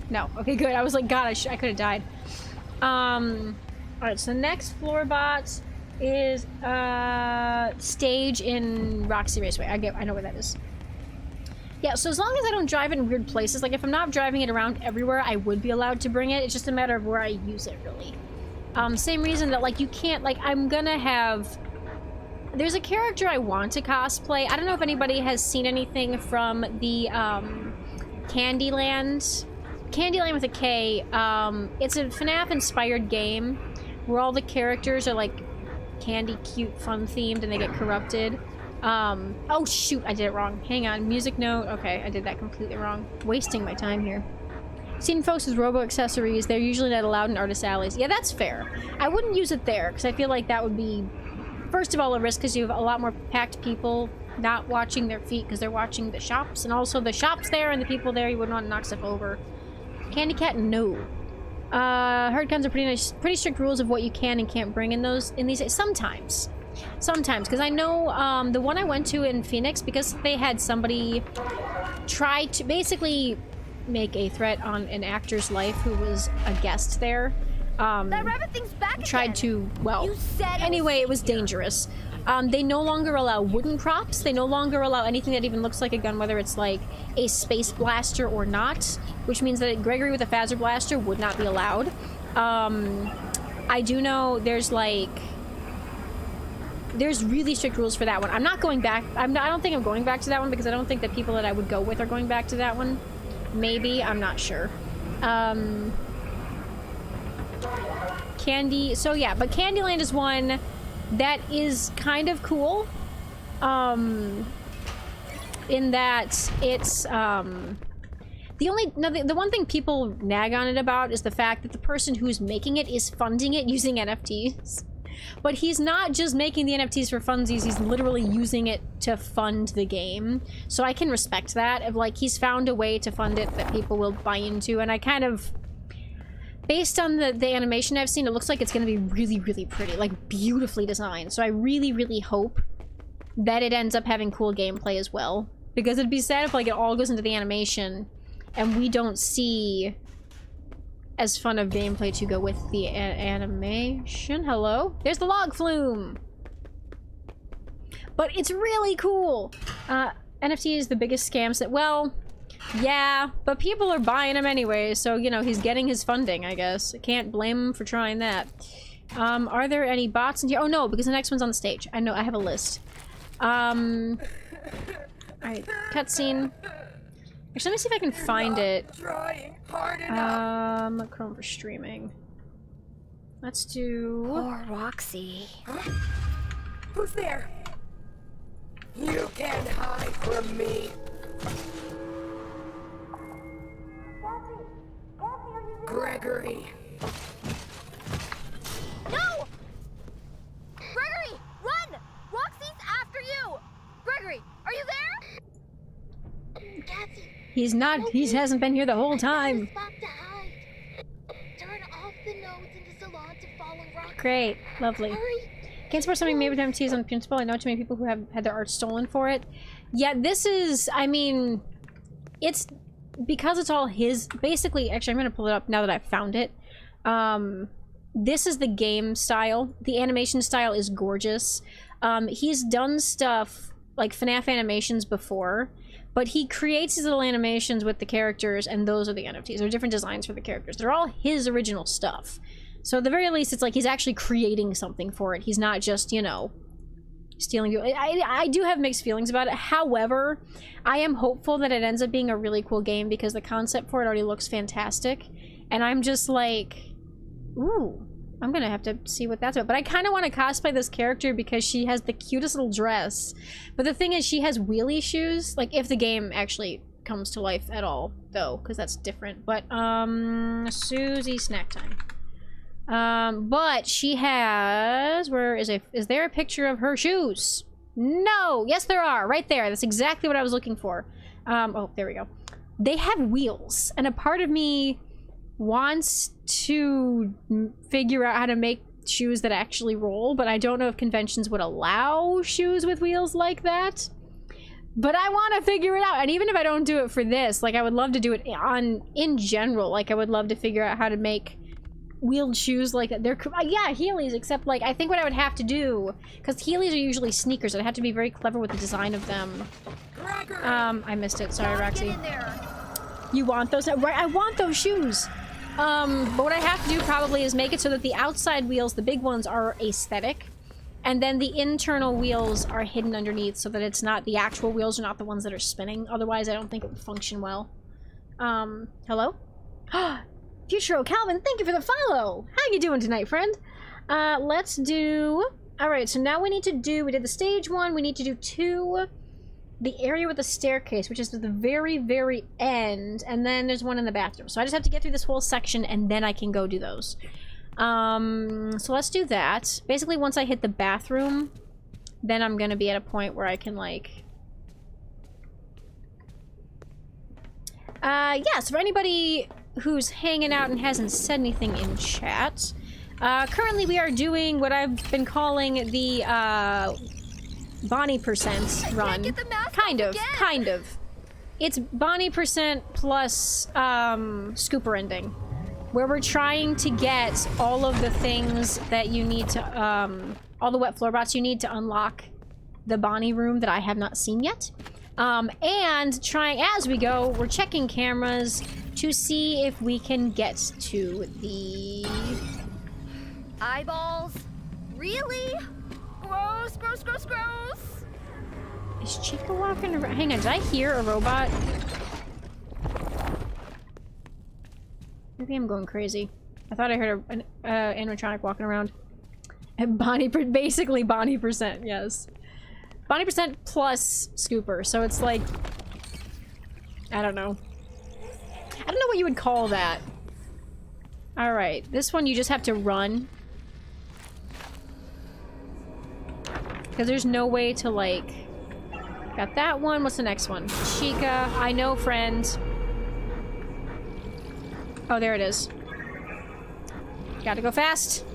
No. Okay, good. I was like, God, I could have died. Alright, so next Floorbot is, stage in Roxy Raceway. I know where that is. Yeah, so as long as I don't drive it in weird places, like if I'm not driving it around everywhere, I would be allowed to bring it. It's just a matter of where I use it, really. Same reason that, like, you can't, like, I'm gonna have... There's a character I want to cosplay. I don't know if anybody has seen anything from the, Candyland. Candyland with a K. It's a FNAF-inspired game where all the characters are, like, candy, cute, fun-themed, and they get corrupted. Oh shoot, I did it wrong. Hang on, music note. Okay, I did that completely wrong. Wasting my time here. Seen folks with robo-accessories, they're usually not allowed in artist alleys. Yeah, that's fair. I wouldn't use it there, because I feel like that would be, first of all, a risk, because you have a lot more packed people not watching their feet, because they're watching the shops, and also the shops there and the people there, you wouldn't want to knock stuff over. Candy Cat, no. Hard cons are pretty strict rules of what you can and can't bring in these, sometimes. Sometimes, because I know the one I went to in Phoenix, because they had somebody try to basically make a threat on an actor's life who was a guest there. That rabbit thing's back tried again. to, well, You said anyway, it was dangerous. They no longer allow wooden props. They no longer allow anything that even looks like a gun, whether it's like a space blaster or not, which means that Gregory with a phaser blaster would not be allowed. I do know there's really strict rules for that one. I'm not going back. I don't think I'm going back to that one, because I don't think the people that I would go with are going back to that one. Maybe, I'm not sure. Candy, so yeah, but Candyland is one that is kind of cool. In that it's, the one thing people nag on it about is the fact that the person who's making it is funding it using NFTs. But he's not just making the NFTs for funsies, he's literally using it to fund the game. So I can respect that, of like, he's found a way to fund it that people will buy into, and I kind of... Based on the animation I've seen, it looks like it's gonna be really, really pretty, like beautifully designed. So I really, really hope that it ends up having cool gameplay as well. Because it'd be sad if like it all goes into the animation and we don't see as fun of gameplay to go with the animation. Hello? There's the log flume! But it's really cool! NFT is the biggest scams that, well, yeah, but people are buying them anyway, so, you know, he's getting his funding, I guess. I can't blame him for trying that. Are there any bots in here? Oh no, because the next one's on the stage. I know, I have a list. Alright, cutscene. Actually, let me see if I can find it. Chrome for streaming. Let's do... Poor Roxy. Who's there? You can't hide from me. Gregory. No! Gregory, run! Roxy's after you! Gregory, are you there? Cassie, He's not, he hasn't been here the whole time. spot to hide. Turn off the nodes in the salon to follow Roxy. Great, lovely. Hurry. Can't support something made with MTs on principle. I know too many people who have had their art stolen for it. Yeah, this is, I mean, it's, because it's all his, basically, actually I'm gonna pull it up now that I've found it. This is the game style. The animation style is gorgeous. He's done stuff like FNAF animations before, but he creates these little animations with the characters, and those are the NFTs. They're different designs for the characters. They're all his original stuff. So at the very least, it's like he's actually creating something for it. He's not just, you know, stealing you. I do have mixed feelings about it. However, I am hopeful that it ends up being a really cool game because the concept for it already looks fantastic. And I'm just like, ooh, I'm gonna have to see what that's about. But I kind of want to cosplay this character because she has the cutest little dress. But the thing is, she has wheelie shoes. Like, if the game actually comes to life at all, though, because that's different. But, Susie snack time. But she has, where is there a picture of her shoes? No! Yes, there are! Right there! That's exactly what I was looking for. Oh, there we go. They have wheels, and a part of me wants to figure out how to make shoes that actually roll, but I don't know if conventions would allow shoes with wheels like that. But I want to figure it out, and even if I don't do it for this, like, I would love to do it in general. Like, I would love to figure out how to make wheeled shoes like that. They're, yeah, Heelys, except, like, I think what I would have to do, because Heelys are usually sneakers, I'd have to be very clever with the design of them. I missed it. Sorry, Roxy. You want those? Right, I want those shoes. But what I have to do probably is make it so that the outside wheels, the big ones, are aesthetic, and then the internal wheels are hidden underneath so that it's not, the actual wheels are not the ones that are spinning. Otherwise, I don't think it would function well. Hello? Futuro Calvin, thank you for the follow! How you doing tonight, friend? Let's do... Alright, so now we need to do... We did the stage 1, we need to do 2... The area with the staircase, which is at the very, very end, and then there's one in the bathroom. So I just have to get through this whole section, and then I can go do those. So let's do that. Basically, once I hit the bathroom, then I'm gonna be at a point where I can, like... yeah, so for anybody who's hanging out and hasn't said anything in chat, currently we are doing what I've been calling the, Bonnie % run. Kind of. It's Bonnie % plus Scooper ending, where we're trying to get all of the things that you need to, all the wet floor bots you need to unlock the Bonnie room that I have not seen yet. And trying, as we go, we're checking cameras to see if we can get to the... Eyeballs? Really? Gross, gross, gross, gross! Is Chica walking around? Hang on, did I hear a robot? Maybe I'm going crazy. I thought I heard an animatronic walking around. And Bonnie, basically Bonnie %, yes. Bonnie % plus Scooper, so it's like... I don't know. I don't know what you would call that. Alright, this one you just have to run. Because there's no way to, like... Got that one. What's the next one? Chica. I know, friend. Oh, there it is. Gotta go fast.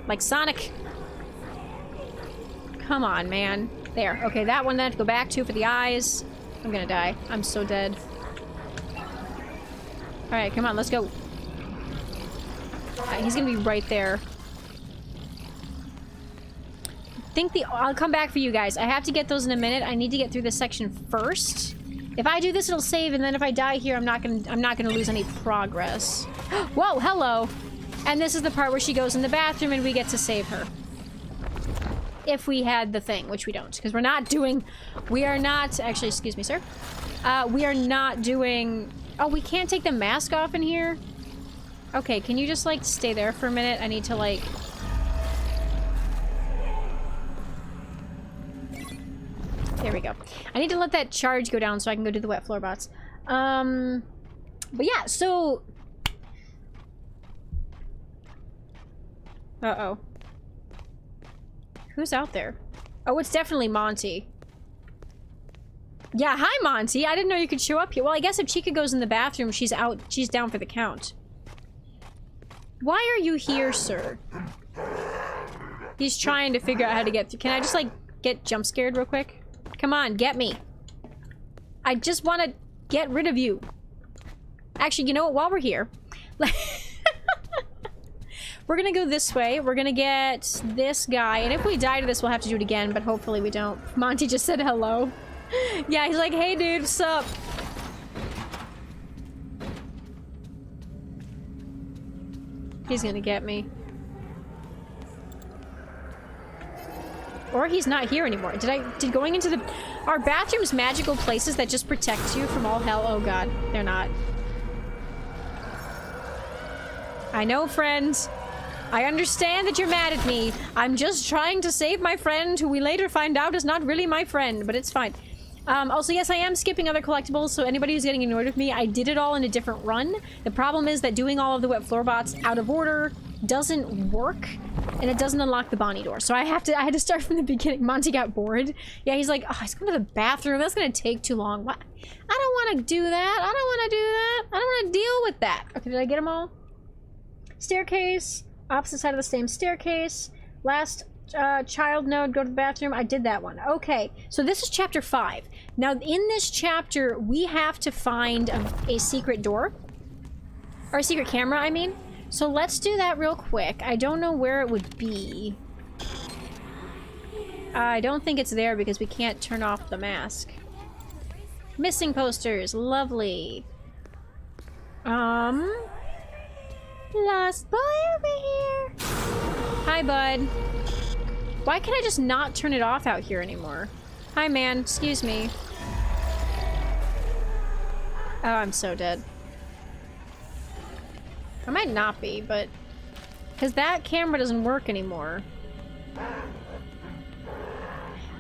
Like Sonic. Come on, man. There. Okay, that one then I have to go back to for the eyes. I'm gonna die. I'm so dead. Alright, come on, let's go. Alright, he's gonna be right there. I'll come back for you guys. I have to get those in a minute. I need to get through this section first. If I do this, it'll save, and then if I die here, I'm not gonna lose any progress. Whoa, hello! And this is the part where she goes in the bathroom and we get to save her. If we had the thing, which we don't, because we are not, actually, excuse me, sir. We are not doing, oh, we can't take the mask off in here? Okay, can you just, like, stay there for a minute? I need to, like... There we go. I need to let that charge go down so I can go do the wet floor bots. But yeah, so... Uh-oh. Who's out there? Oh, it's definitely Monty. Yeah, hi, Monty. I didn't know you could show up here. Well, I guess if Chica goes in the bathroom, she's down for the count. Why are you here, sir? He's trying to figure out how to get through. Can I just, like, get jump scared real quick? Come on, get me. I just want to get rid of you. Actually, you know what? While we're here, we're gonna go this way. We're gonna get this guy, and if we die to this, we'll have to do it again, but hopefully we don't. Monty just said hello. Yeah, he's like, hey, dude, what's up? He's gonna get me. Or he's not here anymore. Did going into the... Are bathrooms magical places that just protect you from all hell? Oh god, they're not. I know, friends. I understand that you're mad at me. I'm just trying to save my friend, who we later find out is not really my friend, but it's fine. Also, yes, I am skipping other collectibles, so anybody who's getting annoyed with me, I did it all in a different run. The problem is that doing all of the wet floor bots out of order doesn't work, and it doesn't unlock the Bonnie door. So I had to start from the beginning. Monty got bored. Yeah, he's like, oh, he's going to the bathroom. That's going to take too long. What? I don't want to do that. I don't want to do that. I don't want to deal with that. Okay, did I get them all? Staircase. Opposite side of the same staircase. Last child node, go to the bathroom. I did that one. Okay, so this is chapter 5. Now, in this chapter, we have to find a secret door. Or a secret camera, I mean. So let's do that real quick. I don't know where it would be. I don't think it's there because we can't turn off the mask. Missing posters. Lovely. Lost boy over here. Hi, bud. Why can I just not turn it off out here anymore? Hi, man. Excuse me. Oh, I'm so dead. I might not be, but... Because that camera doesn't work anymore.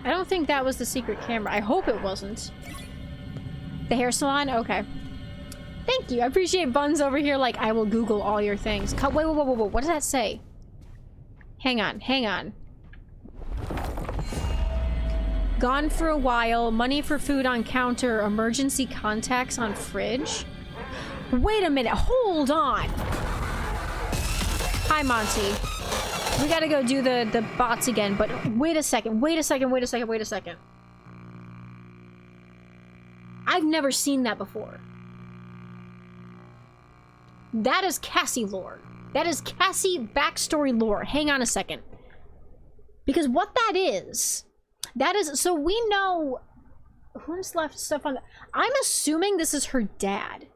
I don't think that was the secret camera. I hope it wasn't. The hair salon? Okay. Thank you. I appreciate Buns over here like, I will Google all your things. Wait, whoa, whoa, whoa, whoa. What does that say? Hang on, hang on. Gone for a while. Money for food on counter. Emergency contacts on fridge. Wait a minute. Hold on. Hi, Monty. We gotta go do the bots again, but wait a second. Wait a second. Wait a second. Wait a second. I've never seen that before. That is Cassie lore. That is Cassie backstory lore. Hang on a second. Because what that is, so we know who's left stuff on. I'm assuming this is her dad.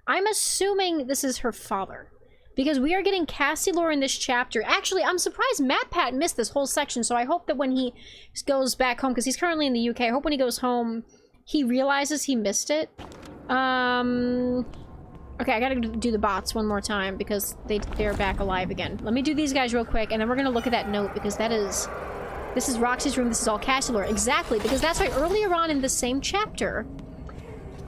I'm assuming this is her father. Because we are getting Cassie lore in this chapter. Actually, I'm surprised MatPat missed this whole section, so I hope that when he goes back home, because he's currently in the UK, I hope when he goes home, he realizes he missed it. Okay, I gotta do the bots one more time, because they're back alive again. Let me do these guys real quick, and then we're gonna look at that note, because this is Roxy's room, this is all Cassie lore. Exactly, because that's why earlier on in the same chapter,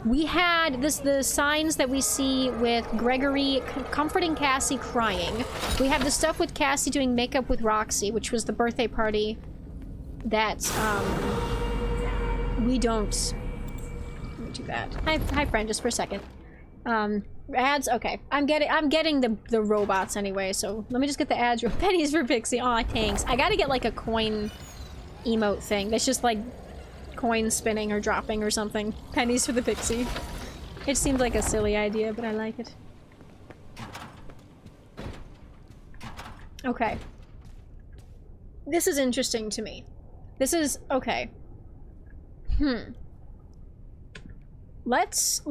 we had the signs that we see with Gregory comforting Cassie crying. We have the stuff with Cassie doing makeup with Roxy, which was the birthday party that, we don't... Let me do that. Hi, friend, just for a second. Ads? Okay. I'm getting the robots anyway, so let me just get the ads. Pennies for Pixie. Aw, thanks. I gotta get, like, a coin emote thing. That's just, like... coins spinning or dropping or something. Pennies for the Pixie. It seems like a silly idea, but I like it. Okay. This is interesting to me. This is... okay. Let's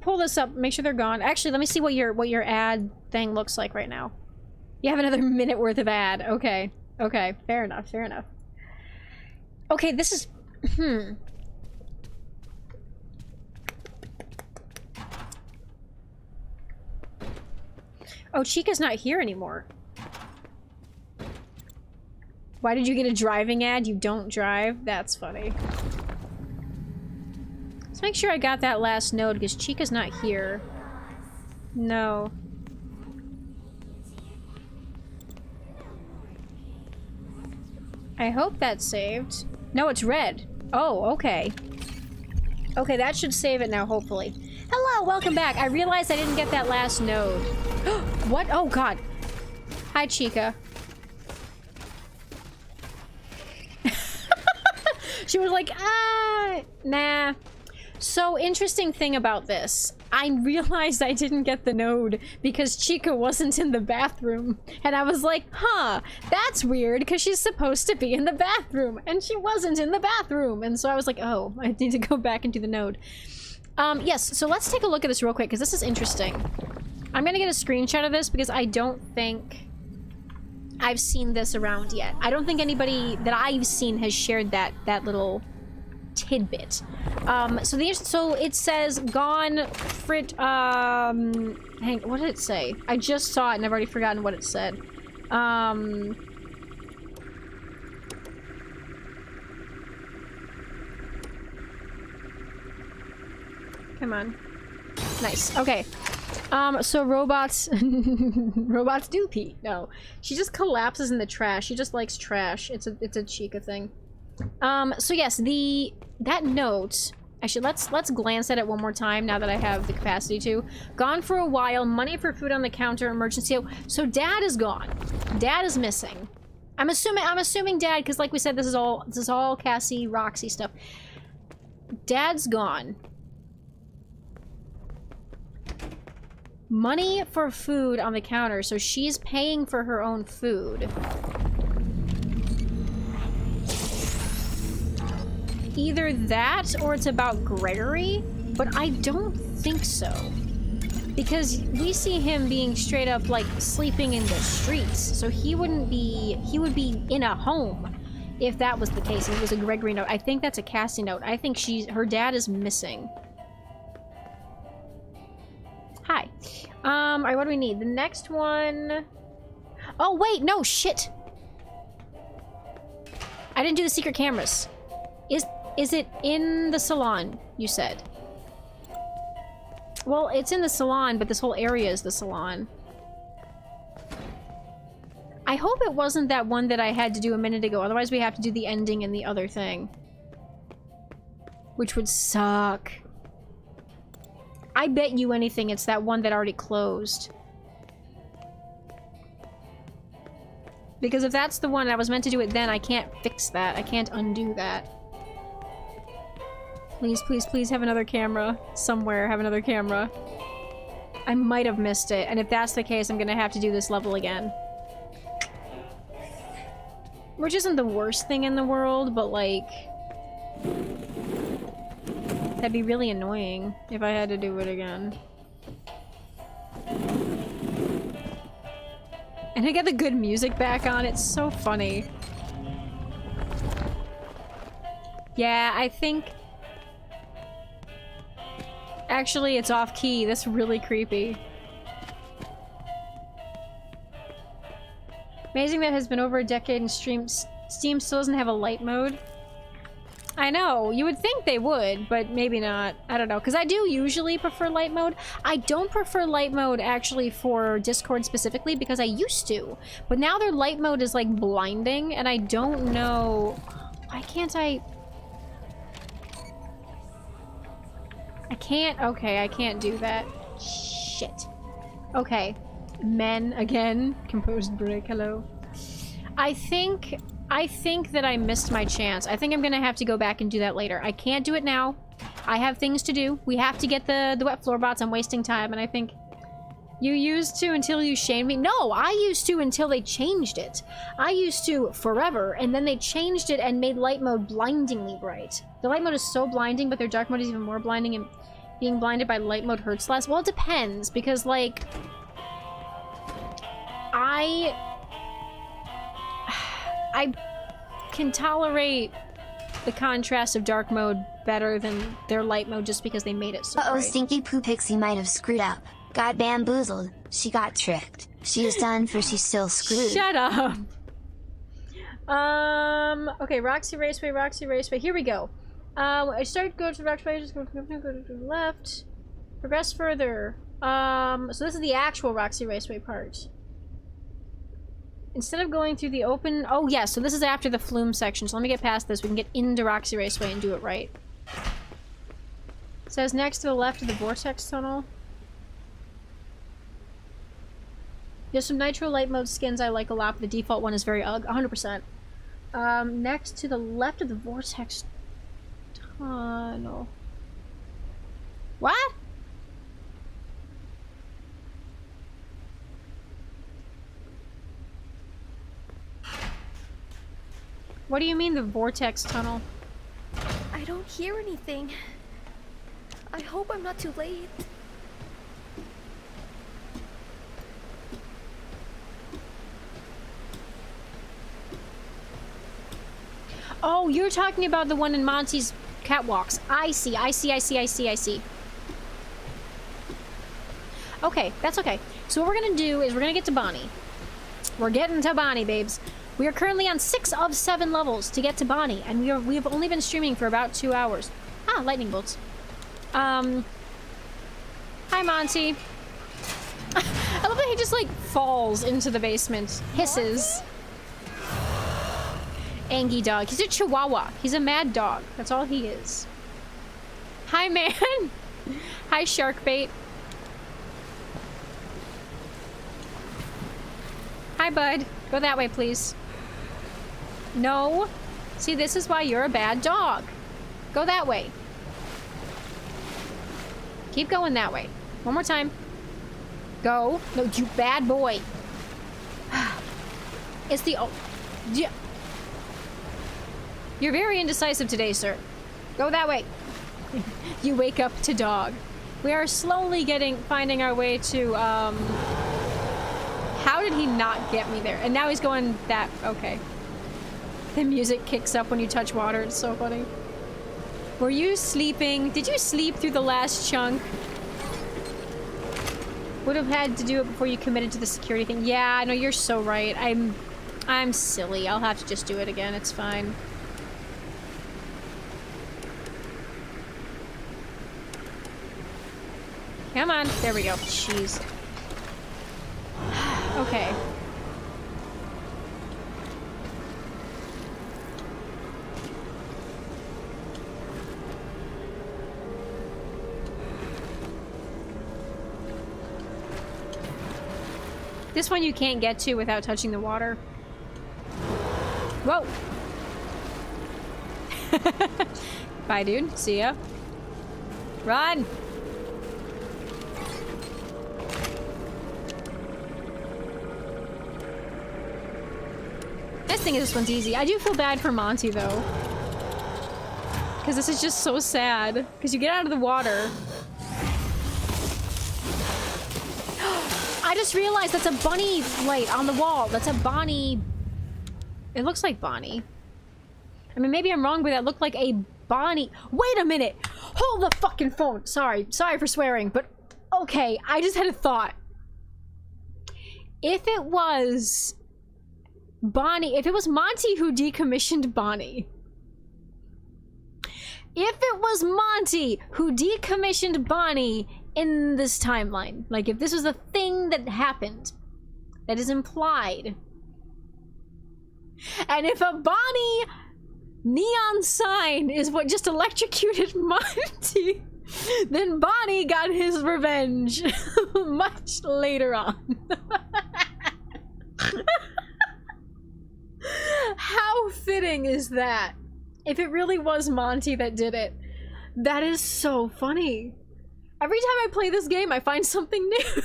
pull this up, make sure they're gone. Actually, let me see what your ad thing looks like right now. You have another minute worth of ad. Okay. Okay. Fair enough. Fair enough. Okay, this is... Oh, Chica's not here anymore. Why did you get a driving ad? You don't drive? That's funny. Let's make sure I got that last node, because Chica's not here. No. I hope that's saved. No, it's red. Oh, okay. Okay, that should save it now, hopefully. Hello, welcome back. I realized I didn't get that last node. What? Oh, God. Hi, Chica. She was like, nah. So, interesting thing about this. I realized I didn't get the node because Chica wasn't in the bathroom. And I was like, huh, that's weird because she's supposed to be in the bathroom. And she wasn't in the bathroom. And so I was like, oh, I need to go back and do the node. Yes, so let's take a look at this real quick because this is interesting. I'm gonna get a screenshot of this because I don't think I've seen this around yet. I don't think anybody that I've seen has shared that little tidbit. So it says gone frit hang, what did it say? I just saw it and I've already forgotten what it said. Come on. Nice. Okay. So robots robots do pee. No. She just collapses in the trash. She just likes trash. It's a Chica thing. So yes, that note, actually let's glance at it one more time now that I have the capacity to. Gone for a while, money for food on the counter, emergency. So Dad is gone. Dad is missing. I'm assuming Dad, because like we said, this is all Cassie, Roxy stuff. Dad's gone. Money for food on the counter, so she's paying for her own food. Either that or it's about Gregory, but I don't think so. Because we see him being straight up like sleeping in the streets, so he would be in a home if that was the case and it was a Gregory note. I think that's a Cassie note. I think her dad is missing. Hi. Alright, what do we need? The next one... Oh, wait, no, shit! I didn't do the secret cameras. Is it in the salon, you said? Well, it's in the salon, but this whole area is the salon. I hope it wasn't that one that I had to do a minute ago, otherwise we have to do the ending and the other thing. Which would suck. I bet you anything it's that one that already closed. Because if that's the one I was meant to do it then, I can't fix that. I can't undo that. Please, please, please have another camera. Somewhere, have another camera. I might have missed it, and if that's the case, I'm gonna have to do this level again. Which isn't the worst thing in the world, but like... that'd be really annoying if I had to do it again. And I get the good music back on, it's so funny. Yeah, I think... Actually, it's off key. That's really creepy. Amazing that it has been over a decade and Steam still doesn't have a light mode. I know, you would think they would, but maybe not. I don't know, because I do usually prefer light mode. I don't prefer light mode actually for Discord specifically because I used to. But now their light mode is like blinding and I don't know... Why can't I... I can't... Okay, I can't do that. Shit. Okay. Men again. Composed break, hello. I think that I missed my chance. I think I'm gonna have to go back and do that later. I can't do it now. I have things to do. We have to get the wet floor bots. I'm wasting time, and I think you used to until you shamed me. No, I used to until they changed it. I used to forever, and then they changed it and made light mode blindingly bright. The light mode is so blinding, but their dark mode is even more blinding, and being blinded by light mode hurts less. Well, it depends, because, like, I can tolerate the contrast of dark mode better than their light mode just because they made it so Uh-oh, bright. Stinky Poo Pixie might have screwed up. Got bamboozled. She got tricked. She is done for she's still screwed. Shut up. Okay, Roxy Raceway. Here we go. I start go to the Roxy Raceway, just go to the left. Progress further. So this is the actual Roxy Raceway part. Instead of going through the open... Oh, yeah, so this is after the flume section. So let me get past this. We can get into Roxy Raceway and do it right. It says next to the left of the Vortex Tunnel. There's some Nitro Light Mode skins I like a lot, but the default one is very ugly. 100%. Next to the left of the Vortex Tunnel. What? What do you mean the Vortex Tunnel? I don't hear anything. I hope I'm not too late. Oh, you're talking about the one in Monty's catwalks. I see. Okay, that's okay. So what we're gonna do is we're gonna get to Bonnie. We're getting to Bonnie, babes. We are currently on 6 of 7 levels to get to Bonnie, and we have only been streaming for about 2 hours. Ah, lightning bolts. Hi, Monty. I love that he just, like, falls into the basement. Hisses. Angie dog. He's a chihuahua. He's a mad dog. That's all he is. Hi, man. Hi, Sharkbait. Hi, bud. Go that way, please. No. See, this is why you're a bad dog. Go that way. Keep going that way. One more time. Go. No, you bad boy. It's the... Oh, yeah. You're very indecisive today, sir. Go that way. You wake up to dog. We are slowly finding our way to, How did he not get me there? And now he's going that... Okay. The music kicks up when you touch water. It's so funny. Were you sleeping? Did you sleep through the last chunk? Would have had to do it before you committed to the security thing. Yeah, I know, you're so right. I'm silly. I'll have to just do it again. It's fine. Come on. There we go. Jeez. Okay. This one you can't get to without touching the water. Whoa! Bye, dude. See ya. Run! Nice thing is this one's easy. I do feel bad for Monty, though. Because this is just so sad. Because you get out of the water. I just realized that's a bunny light on the wall. That's a Bonnie. It looks like Bonnie. I mean, maybe I'm wrong, but that looked like a Bonnie. Wait a minute. Hold the fucking phone. Sorry for swearing, but okay. I just had a thought. If it was Bonnie, if it was Monty who decommissioned Bonnie. If it was Monty who decommissioned Bonnie in this timeline, like if this was a thing that happened, that is implied, and if a Bonnie neon sign is what just electrocuted Monty, then Bonnie got his revenge much later on. How fitting is that? If it really was Monty that did it, That is so funny. Every time I play this game, I find something new.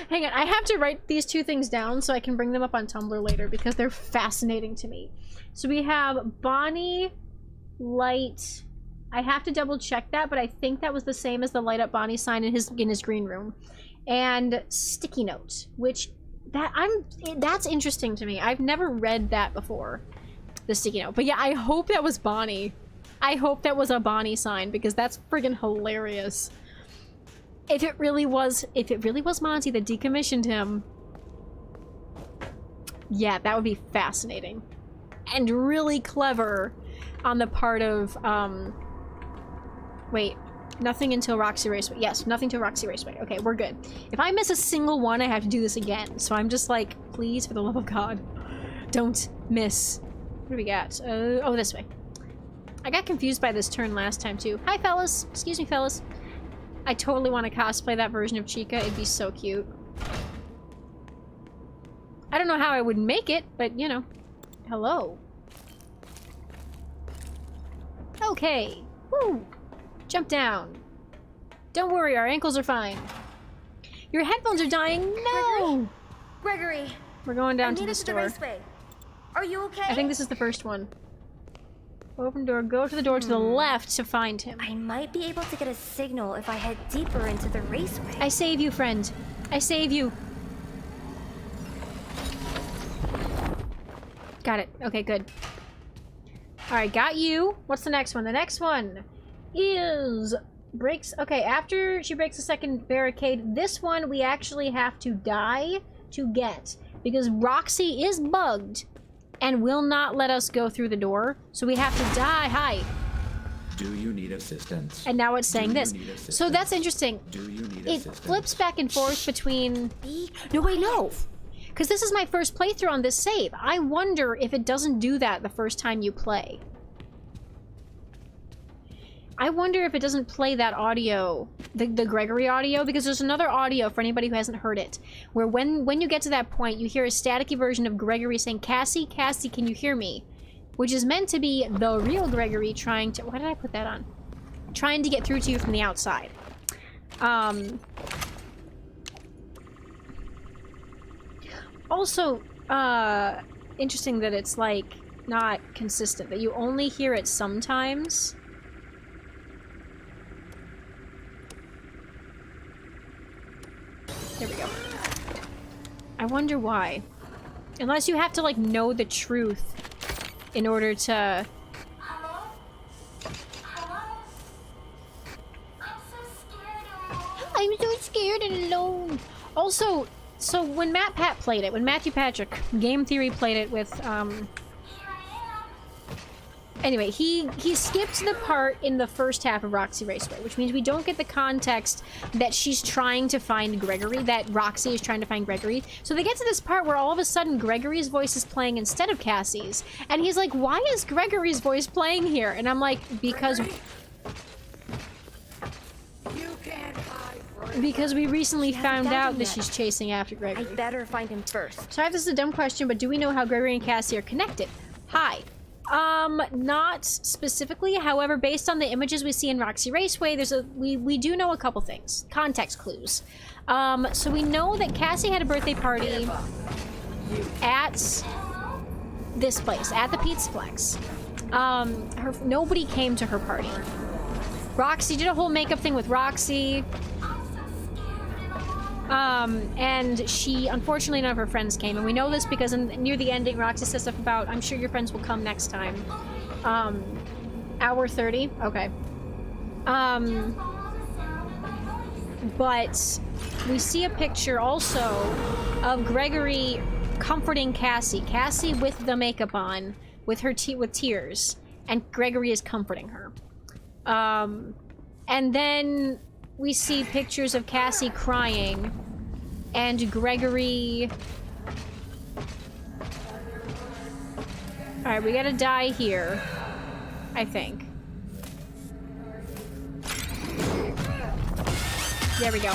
Hang on, I have to write these two things down so I can bring them up on Tumblr later because they're fascinating to me. So we have Bonnie light. I have to double check that, but I think that was the same as the light up Bonnie sign in his green room. And sticky note, which that's interesting to me. I've never read that before. The sticky note. But yeah, I hope that was Bonnie. I hope that was a Bonnie sign because that's friggin' hilarious. If it really was Monty that decommissioned him, yeah, that would be fascinating. And really clever on the part of, wait, nothing until Roxy Raceway. Yes, nothing till Roxy Raceway. Okay, we're good. If I miss a single one, I have to do this again. So I'm just like, please, for the love of God, don't miss. What do we got? Oh, this way. I got confused by this turn last time, too. Hi, fellas. Excuse me, fellas. I totally want to cosplay that version of Chica. It'd be so cute. I don't know how I would make it, but, you know. Hello. Okay. Woo! Jump down. Don't worry, our ankles are fine. Your headphones are dying. No! Gregory! We're going down I to made the it store. the raceway. Are you okay? I think this is the first one. Open door. Go to the door to the left to find him. I might be able to get a signal if I head deeper into the raceway. I save you, friend. I save you. Got it. Okay, good. Alright, got you. What's the next one? The next one is... breaks... Okay, after she breaks the second barricade, this one we actually have to die to get. Because Roxy is bugged and will not let us go through the door. So we have to die. Hi. Do you need assistance? And now it's saying this. So that's interesting. Do you need it assistance? flips back and forth between... No, wait, no. Because this is my first playthrough on this save. I wonder if it doesn't do that the first time you play. I wonder if it doesn't play that audio, the Gregory audio, because there's another audio for anybody who hasn't heard it, where when you get to that point, you hear a staticky version of Gregory saying, Cassie, Cassie, can you hear me? Which is meant to be the real Gregory trying to... Why did I put that on? Trying to get through to you from the outside. Also, interesting that it's, like, not consistent, that you only hear it sometimes. There we go. I wonder why. Unless you have to, like, know the truth in order to... Hello? Hello? I'm so scared. I'm so scared and alone. Also, so when Matthew Patrick, Game Theory played it with, Here I am. Anyway, he skipped the part in the first half of Roxy Raceway, which means we don't get the context that she's trying to find Gregory, that Roxy is trying to find Gregory. So they get to this part where all of a sudden Gregory's voice is playing instead of Cassie's. And he's like, why is Gregory's voice playing here? And I'm like, because... Because we recently found out that she's chasing after Gregory. I better find him first. Sorry if this is a dumb question, but do we know how Gregory and Cassie are connected? Hi. Not specifically. However, based on the images we see in Roxy Raceway, we do know a couple things. Context clues. So we know that Cassie had a birthday party at this place, at the Pizzaplex. Nobody came to her party. Roxy did a whole makeup thing with Roxy. And she, unfortunately, none of her friends came, and we know this because near the ending, Roxy says stuff about, I'm sure your friends will come next time. Hour 30? Okay. But we see a picture also of Gregory comforting Cassie. Cassie with the makeup on, with her with tears, and Gregory is comforting her. And then we see pictures of Cassie crying, and Gregory... Alright, we gotta die here, I think. There we go.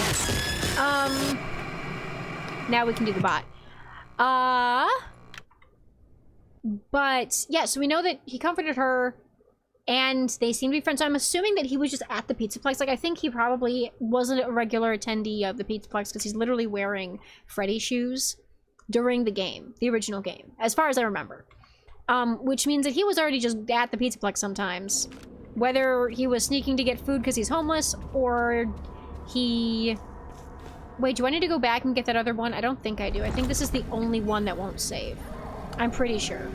Now we can do the bot. But, yeah, so we know that he comforted her, And they seem to be friends. So I'm assuming that he was just at the Pizzaplex. Like, I think he probably wasn't a regular attendee of the Pizzaplex because he's literally wearing Freddy shoes during the game, the original game, as far as I remember. Which means that he was already just at the Pizzaplex sometimes. Whether he was sneaking to get food because he's homeless, or he... Wait, do I need to go back and get that other one? I don't think I do. I think this is the only one that won't save. I'm pretty sure.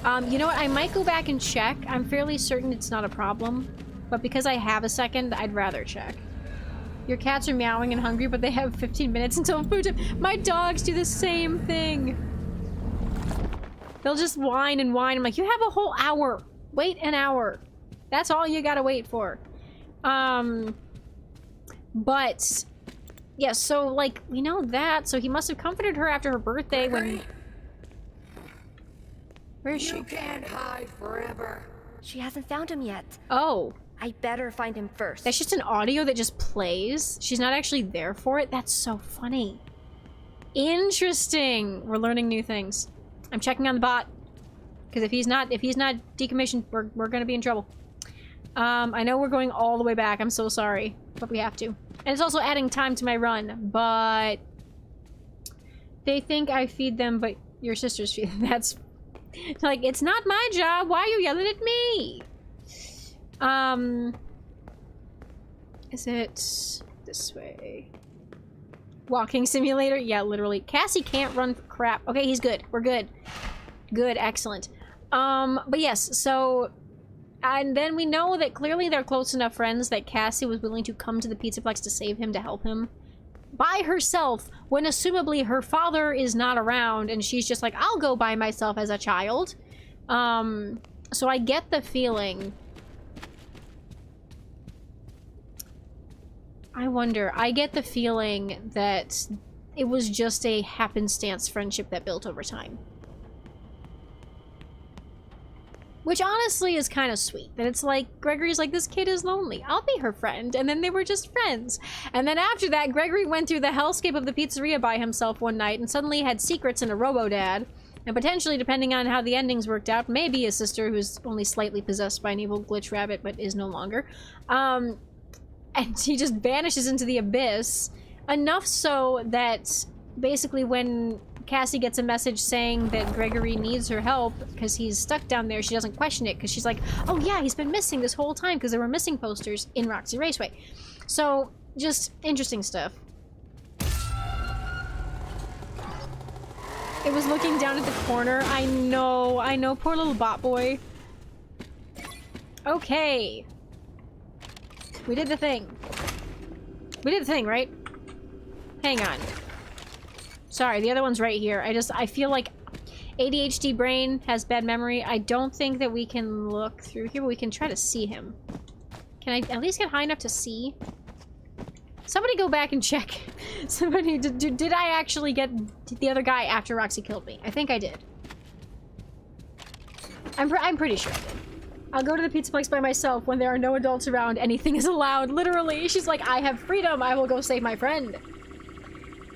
You know what? I might go back and check. I'm fairly certain it's not a problem. But because I have a second, I'd rather check. Your cats are meowing and hungry, but they have 15 minutes until food time. My dogs do the same thing. They'll just whine and whine. I'm like, you have a whole hour. Wait an hour. That's all you gotta wait for. But... yeah, so, like, we know that. So he must have comforted her after her birthday when... Where is she? You can't hide forever. She hasn't found him yet. Oh. I better find him first. That's just an audio that just plays? She's not actually there for it? That's so funny. Interesting. We're learning new things. I'm checking on the bot. Because if he's not decommissioned, we're gonna be in trouble. I know we're going all the way back. I'm so sorry. But we have to. And it's also adding time to my run. But... they think I feed them, but your sisters feed them. That's... like, it's not my job. Why are you yelling at me? Is it this way? Walking simulator? Yeah, literally. Cassie can't run for crap. Okay, he's good. We're good. Good, excellent. But yes, so... and then we know that clearly they're close enough friends that Cassie was willing to come to the Pizzaplex to save him, to help him. By herself, when assumably her father is not around, and she's just like, I'll go by myself as a child. So I get the feeling... I get the feeling that it was just a happenstance friendship that built over time. Which honestly is kind of sweet. That it's like, Gregory's like, this kid is lonely. I'll be her friend. And then they were just friends. And then after that, Gregory went through the hellscape of the pizzeria by himself one night and suddenly had secrets and a robo-dad. And potentially, depending on how the endings worked out, maybe a sister who's only slightly possessed by an evil glitch rabbit, but is no longer. And he just vanishes into the abyss. Enough so that basically when Cassie gets a message saying that Gregory needs her help because he's stuck down there, she doesn't question it because she's like, oh yeah, he's been missing this whole time because there were missing posters in Roxy Raceway. So, just interesting stuff. It was looking down at the corner. I know, poor little bot boy. Okay. We did the thing. We did the thing, right? Hang on. Sorry, the other one's right here. I feel like ADHD brain has bad memory. I don't think that we can look through here, but we can try to see him. Can I at least get high enough to see? Somebody go back and check. Somebody, did I actually get the other guy after Roxy killed me? I think I did. I'm pretty sure I did. I'll go to the Pizzaplex by myself when there are no adults around. Anything is allowed. Literally. She's like, I have freedom. I will go save my friend.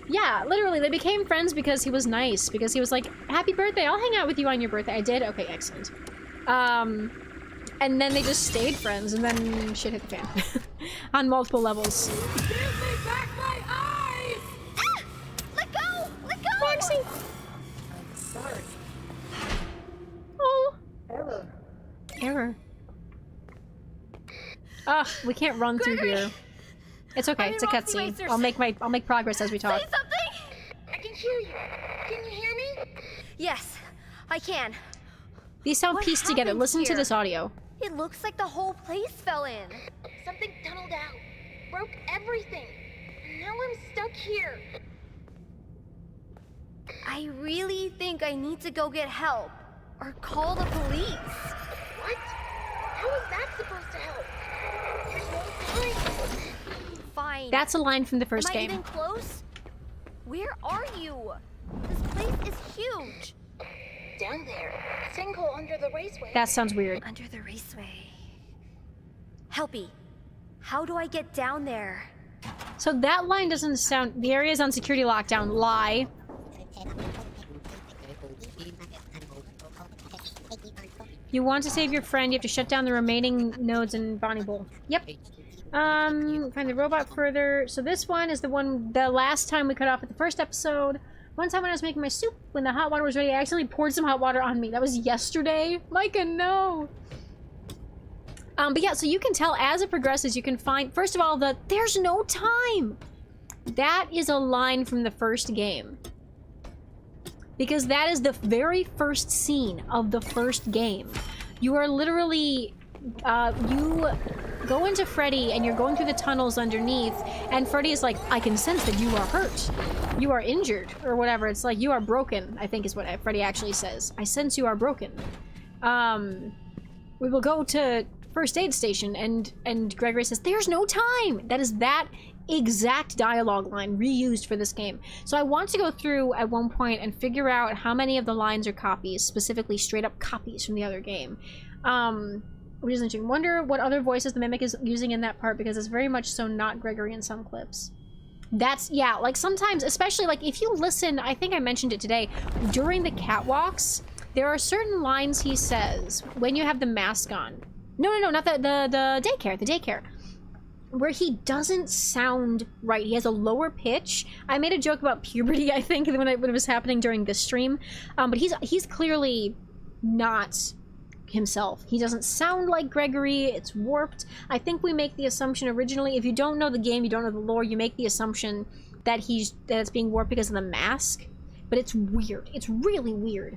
Yeah, literally. They became friends because he was nice. Because he was like, happy birthday. I'll hang out with you on your birthday. I did? Okay, excellent. And then they just stayed friends. And then shit hit the fan. On multiple levels. Give me back my eyes! Ah! Let go! Let go! Roxy! I'm sorry. Oh. Error. Ugh, we can't run through here. It's okay, it's a cutscene. I'll make progress as we talk. Say something! I can hear you. Can you hear me? Yes, I can. These sound What pieced together. happened Listen to here? this audio. It looks like the whole place fell in. Something tunneled out. Broke everything. And now I'm stuck here. I really think I need to go get help. Or call the police. What? How is that supposed to help? There's no sign. Fine. That's a line from the first Am I game. even close? Where are you? This place is huge. Down there. Sinkhole under the raceway. That sounds weird. Under the raceway. Helpy, how do I get down there? So that line doesn't sound... The area is on security lockdown. Lie. You want to save your friend, you have to shut down the remaining nodes in Bonnie Bowl. Yep. Find the robot further. So this one is the last time we cut off at the first episode. One time when I was making my soup, when the hot water was ready, I accidentally poured some hot water on me. That was yesterday. Micah, no! But yeah, so you can tell as it progresses, you can find, first of all, there's no time! That is a line from the first game. Because that is the very first scene of the first game. You are literally, you go into Freddy and you're going through the tunnels underneath, and Freddy is like, I can sense that you are hurt. You are injured, or whatever. It's like, you are broken, I think is what Freddy actually says. I sense you are broken. We will go to first aid station, and Gregory says, there's no time! That is that exact dialogue line reused for this game. So I want to go through at one point and figure out how many of the lines are copies, specifically straight up copies from the other game. Which is interesting. Wonder what other voices the Mimic is using in that part, because it's very much so not Gregory in some clips. That's, yeah, like sometimes, especially like if you listen, I think I mentioned it today, during the catwalks, there are certain lines he says when you have the mask on. No, not the daycare, where he doesn't sound right. He has a lower pitch. I made a joke about puberty, I think, when it was happening during this stream. But he's clearly not himself. He doesn't sound like Gregory. It's warped. I think we make the assumption originally, if you don't know the game, you don't know the lore, you make the assumption that it's being warped because of the mask. But it's weird. It's really weird.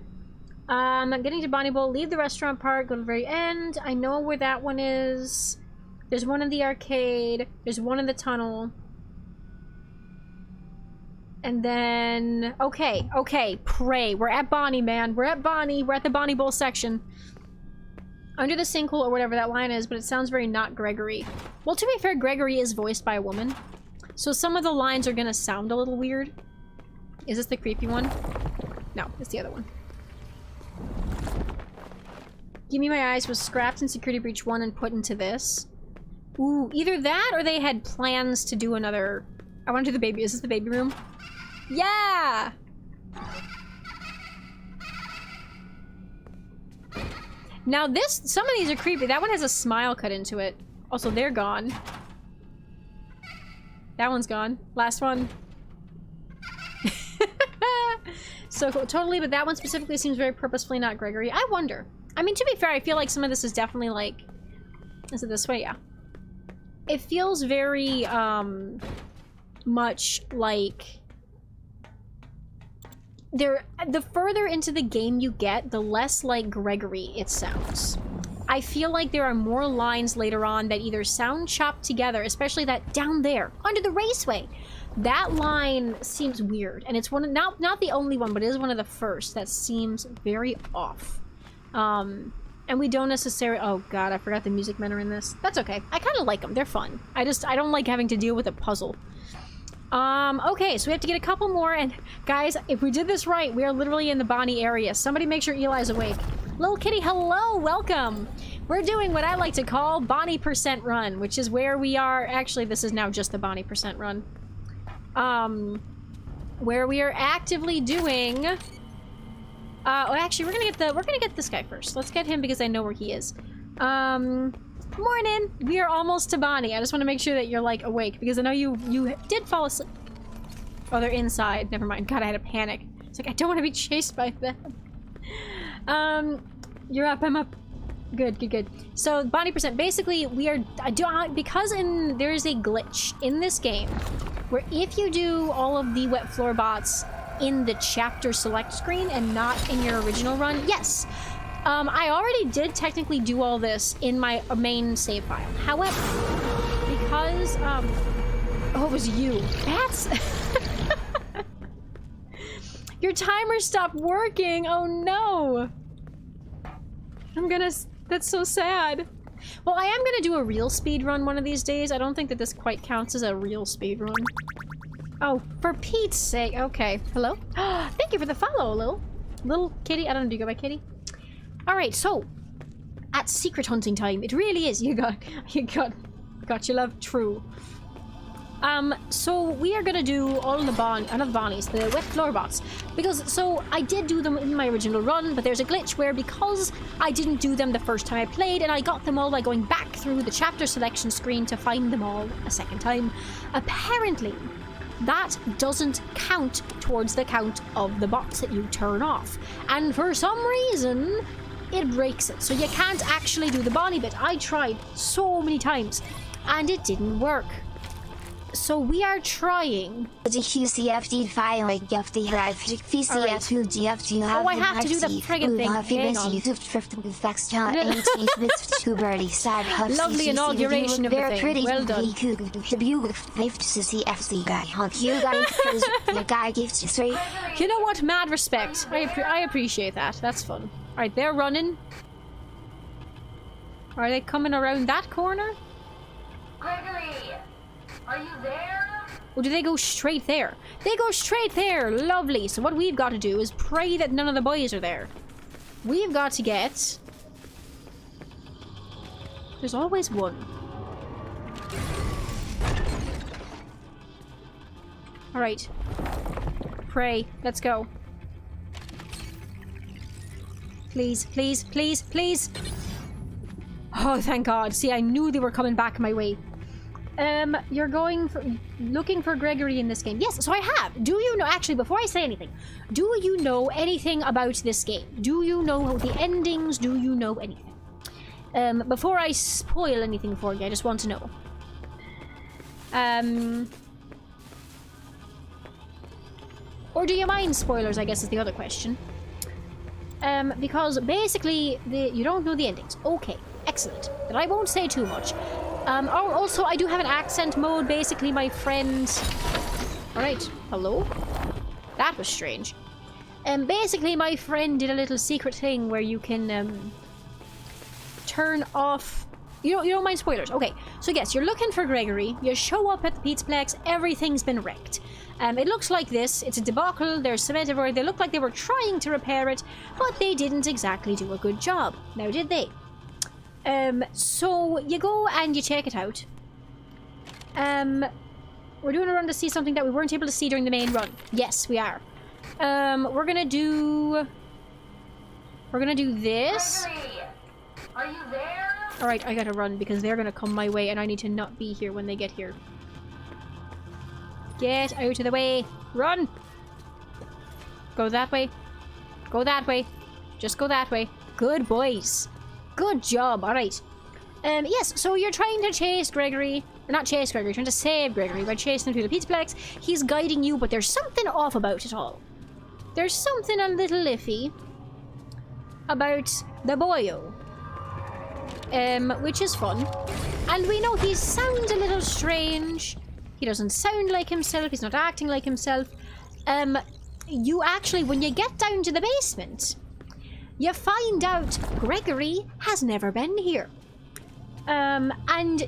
Getting to Bonnie Bowl, leave the restaurant part, go to the very end. I know where that one is. There's one in the arcade. There's one in the tunnel. And then... Okay. Pray. We're at Bonnie, man. We're at Bonnie. We're at the Bonnie Bowl section. Under the sinkhole or whatever that line is, but it sounds very not Gregory. Well, to be fair, Gregory is voiced by a woman. So some of the lines are gonna sound a little weird. Is this the creepy one? No, it's the other one. Give Me My Eyes was scrapped in Security Breach 1 and put into this. Ooh, either that or they had plans to do another... I want to do the baby. Is this the baby room? Yeah! Now some of these are creepy. That one has a smile cut into it. Also, they're gone. That one's gone. Last one. So totally, but that one specifically seems very purposefully not Gregory. I wonder. I mean, to be fair, I feel like some of this is definitely like... Is it this way? Yeah. It feels very, much like... The further into the game you get, the less like Gregory it sounds. I feel like there are more lines later on that either sound chopped together, especially that down there, under the raceway. That line seems weird, and it's not the only one, but it is one of the first that seems very off. And we don't necessarily... Oh god, I forgot the music men are in this. That's okay. I kind of like them. They're fun. I don't like having to deal with a puzzle. Okay, so we have to get a couple more, and guys, if we did this right, we are literally in the Bonnie area. Somebody make sure Eli's awake. Little kitty, hello, welcome! We're doing what I like to call Bonnie % run, which is where we are... Actually, this is now just the Bonnie % run. Where we are actively doing... actually, we're gonna get this guy first. Let's get him because I know where he is. Morning! We are almost to Bonnie. I just want to make sure that you're, like, awake, because I know you did fall asleep. Oh, they're inside. Never mind. God, I had a panic. It's like, I don't want to be chased by them. You're up. I'm up. Good. So, Bonnie %. Basically, we are... because there is a glitch in this game where if you do all of the wet floor bots in the chapter select screen and not in your original run, yes! I already did technically do all this in my main save file. However, because, oh, it was you. That's... Your timer stopped working! Oh no! That's so sad. Well, I am gonna do a real speed run one of these days. I don't think that this quite counts as a real speed run. Oh, for Pete's sake. Okay. Hello? Thank you for the follow, little kitty. I don't know, do you go by kitty? Alright, so at secret hunting time, it really is. You got your love true. So we are gonna do all the not the bonnies, the wet floor bots. Because, so, I did do them in my original run, but there's a glitch where because I didn't do them the first time I played, and I got them all by going back through the chapter selection screen to find them all a second time, apparently that doesn't count towards the count of the bots that you turn off. And for some reason, it breaks it. So you can't actually do the bonnie bit. I tried so many times, and it didn't work. So we are trying. Oh, I have to do the friggin' thing. Hang on. Lovely inauguration of the thing. Well done. You know what? Mad respect. I appreciate that. That's fun. Alright, they're running. Are they coming around that corner? Gregory, are you there? Or do they go straight there? They go straight there! Lovely! So what we've got to do is pray that none of the boys are there. We've got to get... There's always one. Alright. Pray. Let's go. Please, please, please, please! Oh, thank God. See, I knew they were coming back my way. You're looking for Gregory in this game. Yes, so I have. Do you know, actually, before I say anything, do you know anything about this game? Do you know the endings? Do you know anything? Before I spoil anything for you, I just want to know. Or do you mind spoilers, I guess is the other question. Because basically, you don't know the endings. Okay, excellent. But I won't say too much. Also, I do have an accent mode. Basically, my friend... Alright, hello? That was strange. Basically, my friend did a little secret thing where you can, turn off... You don't mind spoilers? Okay, so yes, you're looking for Gregory. You show up at the Pizzaplex. Everything's been wrecked. It looks like this. It's a debacle. There's cement everywhere. They look like they were trying to repair it, but they didn't exactly do a good job. Now, did they? So you go and you check it out. We're doing a run to see something that we weren't able to see during the main run. Yes, we are. We're gonna do this. Gregory, are you there? Alright, I gotta run because they're gonna come my way and I need to not be here when they get here. Get out of the way. Run! Go that way. Go that way. Just go that way. Good boys. Good job. Alright. Yes, so you're trying to chase Gregory. Or not chase Gregory, you're trying to save Gregory by chasing him through the Pizzaplex. He's guiding you, but there's something off about it all. There's something a little iffy about the boyo. Which is fun. And we know he sounds a little strange. He doesn't sound like himself. He's not acting like himself. You actually, when you get down to the basement, you find out Gregory has never been here. And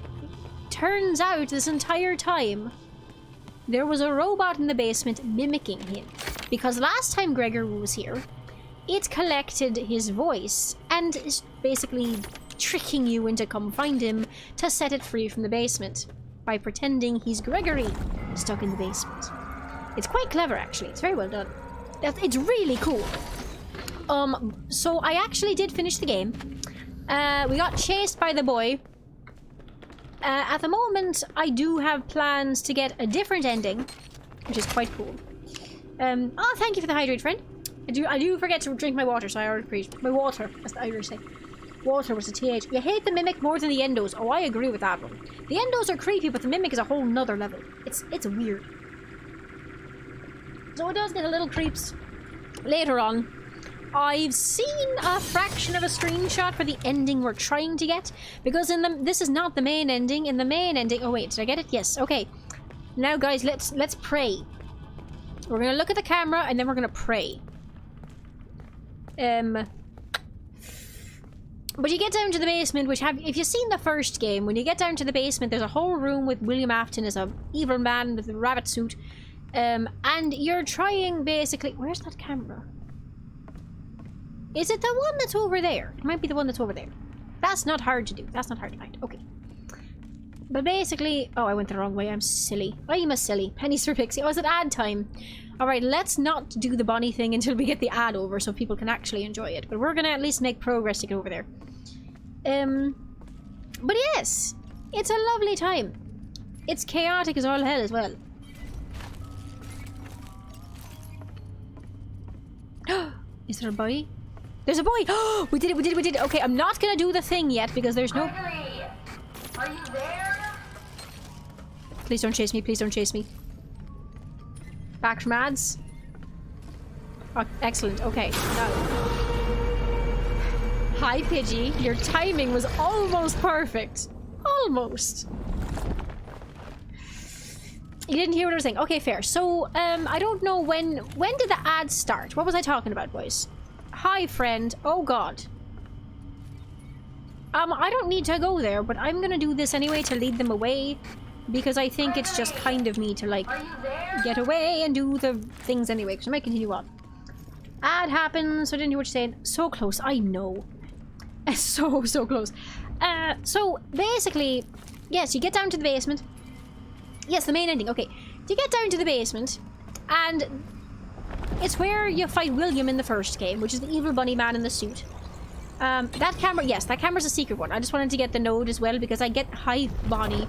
turns out this entire time, there was a robot in the basement mimicking him. Because last time Gregory was here, it collected his voice and is basically tricking you into come find him to set it free from the basement by pretending he's Gregory stuck in the basement. It's quite clever, actually. It's very well done. It's really cool. So I actually did finish the game. We got chased by the boy. At the moment, I do have plans to get a different ending, which is quite cool. Oh, thank you for the hydrate, friend. I do forget to drink my water, so I already appreciate my water, as the Irish say. Water was a TH. You hate the Mimic more than the Endos. Oh, I agree with that one. The Endos are creepy, but the Mimic is a whole nother level. It's weird. So it does get a little creeps later on. I've seen a fraction of a screenshot for the ending we're trying to get, because this is not the main ending. In the main ending, oh wait, did I get it? Yes. Okay. Now, guys, let's pray. We're gonna look at the camera and then we're gonna pray. But you get down to the basement, if you've seen the first game, when you get down to the basement, there's a whole room with William Afton as a evil man with a rabbit suit. And you're trying, basically... Where's that camera? Is it the one that's over there? It might be the one that's over there. That's not hard to do. That's not hard to find. Okay. But basically... Oh, I went the wrong way. I'm silly. I'm a silly. Pennies for Pixie. Oh, is it ad time? Alright, let's not do the bunny thing until we get the ad over so people can actually enjoy it. But we're gonna at least make progress to get over there. But yes! It's a lovely time. It's chaotic as all hell as well. Is there a boy? There's a boy! We did it. Okay, I'm not gonna do the thing yet because there's no... Gregory, are you there? Please don't chase me, please don't chase me. Back from ads. Oh, excellent, okay. Hi, Pidgey. Your timing was almost perfect. Almost. You didn't hear what I was saying. Okay, fair. So, I don't know when did the ad start? What was I talking about, boys? Hi, friend. Oh, God. I don't need to go there, but I'm gonna do this anyway to lead them away. Because I think it's just kind of me to, like, get away and do the things anyway. Because I might continue on. Ad happens. So I didn't hear what you're saying. So close. I know. So close. So, basically, yes, you get down to the basement. Yes, the main ending. Okay. You get down to the basement. And it's where you fight William in the first game, which is the evil bunny man in the suit. That camera, yes, that camera's a secret one. I just wanted to get the node as well because I get... Hi, Bonnie.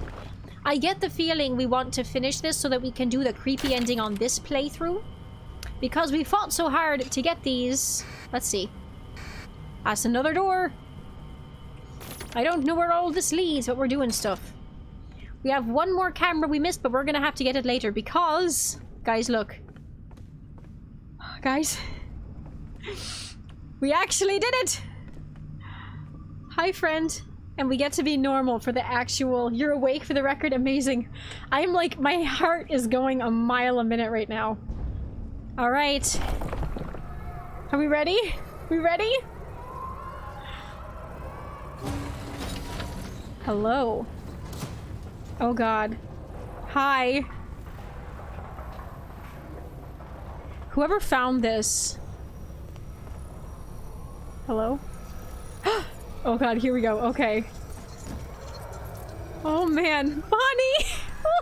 I get the feeling we want to finish this so that we can do the creepy ending on this playthrough. Because we fought so hard to get these... Let's see. That's another door. I don't know where all this leads, but we're doing stuff. We have one more camera we missed, but we're gonna have to get it later because... Guys, look. Guys. We actually did it! Hi, friend. And we get to be normal for the actual... You're awake for the record? Amazing. I'm like... My heart is going a mile a minute right now. Alright. Are we ready? We ready? Hello. Oh god. Hi. Whoever found this... Hello? Oh god, here we go. Okay. Oh man. Bonnie!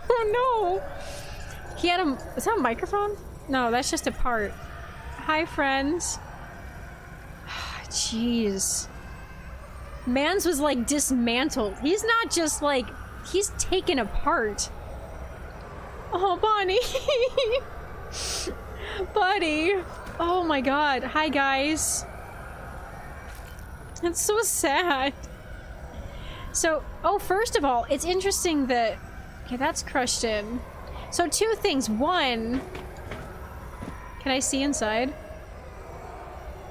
Oh no! He had a... Is that a microphone? No, that's just a part. Hi, friends. Jeez. Mans was like dismantled. He's not just like... He's taken apart. Oh, Bonnie! Buddy! Oh my god. Hi, guys. It's so sad. So, oh, first of all, it's interesting that... Okay, that's crushed in. So, two things. One... Can I see inside?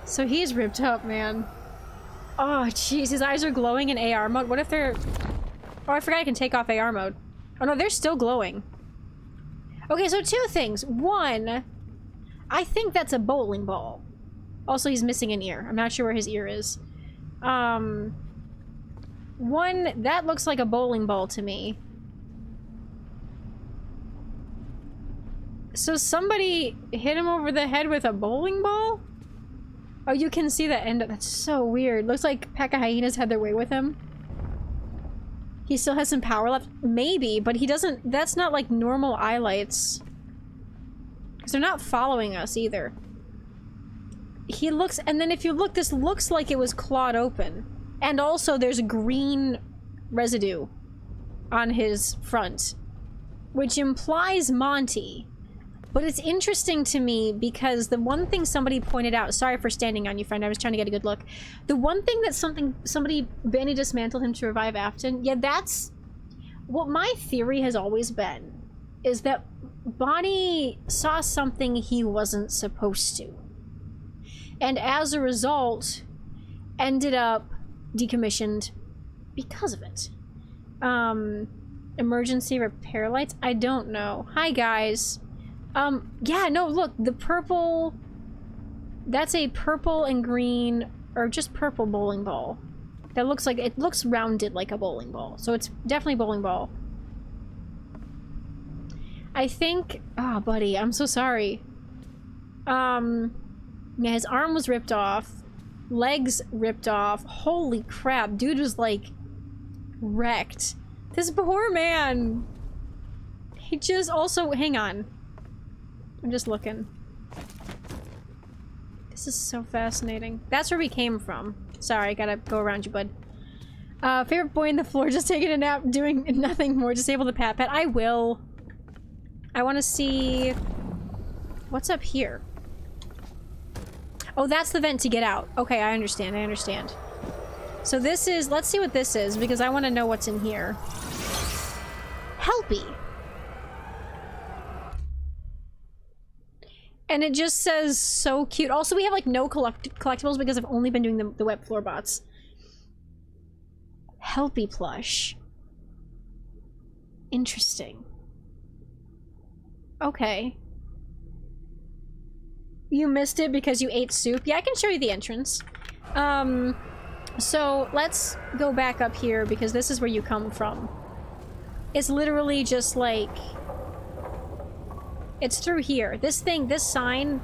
So he's ripped up, man. Oh, jeez, his eyes are glowing in AR mode. What if they're... Oh, I forgot I can take off AR mode. Oh no, they're still glowing. Okay, so two things. One, I think that's a bowling ball. Also, he's missing an ear. I'm not sure where his ear is. One, that looks like a bowling ball to me. So somebody hit him over the head with a bowling ball? Oh, you can see the end of... That's so weird. Looks like P.E.K.K.A. Hyenas had their way with him. He still has some power left. Maybe, but he doesn't... That's not like normal eye lights. Because they're not following us either. He looks... And then if you look, this looks like it was clawed open. And also there's green residue on his front. Which implies Monty. But it's interesting to me because the one thing somebody pointed out... Sorry for standing on you, friend. I was trying to get a good look. The one thing that Benny dismantled him to revive Afton. Yeah, that's... What my theory has always been is that Bonnie saw something he wasn't supposed to. And as a result, ended up decommissioned because of it. Emergency repair lights? I don't know. Hi, guys. Yeah, no, look, the purple... That's a purple and green, or just purple bowling ball. That looks like... It looks rounded like a bowling ball. So it's definitely a bowling ball. I think... Oh, buddy, I'm so sorry. Yeah, his arm was ripped off. Legs ripped off. Holy crap, dude was, like, wrecked. This poor man. He just also... Hang on. I'm just looking. This is so fascinating. That's where we came from. Sorry, I gotta go around you, bud. Favorite boy in the floor, just taking a nap, doing nothing more. Disable the pat pat. I will. I want to see... What's up here? Oh, that's the vent to get out. Okay, I understand, I understand. So this is... Let's see what this is, because I want to know what's in here. Helpy. And it just says so cute. Also, we have like no collectibles because I've only been doing the wet floor bots. Helpy plush. Interesting. Okay. You missed it because you ate soup? Yeah, I can show you the entrance. So let's go back up here because this is where you come from. It's literally just like... It's through here. This thing, this sign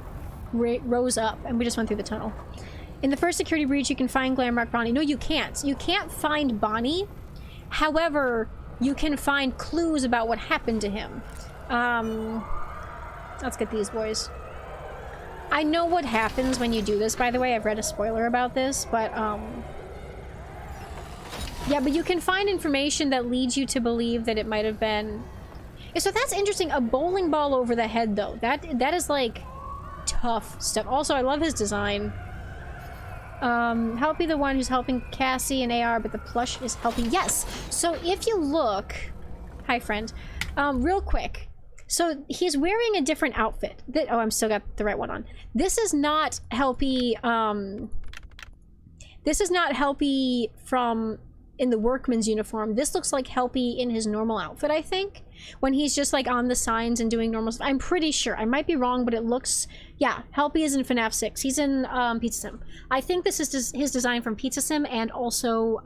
rose up and we just went through the tunnel. In the first security breach, you can find Glamrock Bonnie. No, you can't. You can't find Bonnie. However, you can find clues about what happened to him. Let's get these boys. I know what happens when you do this, by the way. I've read a spoiler about this, but, yeah, but you can find information that leads you to believe that it might have been... So that's interesting. A bowling ball over the head, though. That is, like, tough stuff. Also, I love his design. Helpy the one who's helping Cassie and AR, but the plush is helping. Yes! So if you look... Hi, friend. Real quick. So he's wearing a different outfit. Oh, I'm still got the right one on. This is not Helpy, this is not Helpy from... in the workman's uniform. This looks like Helpy in his normal outfit, I think. When he's just like on the signs and doing normal stuff. I'm pretty sure. I might be wrong, but it looks... Yeah, Helpy is in FNAF 6. He's in Pizza Sim. I think this is his design from Pizza Sim and also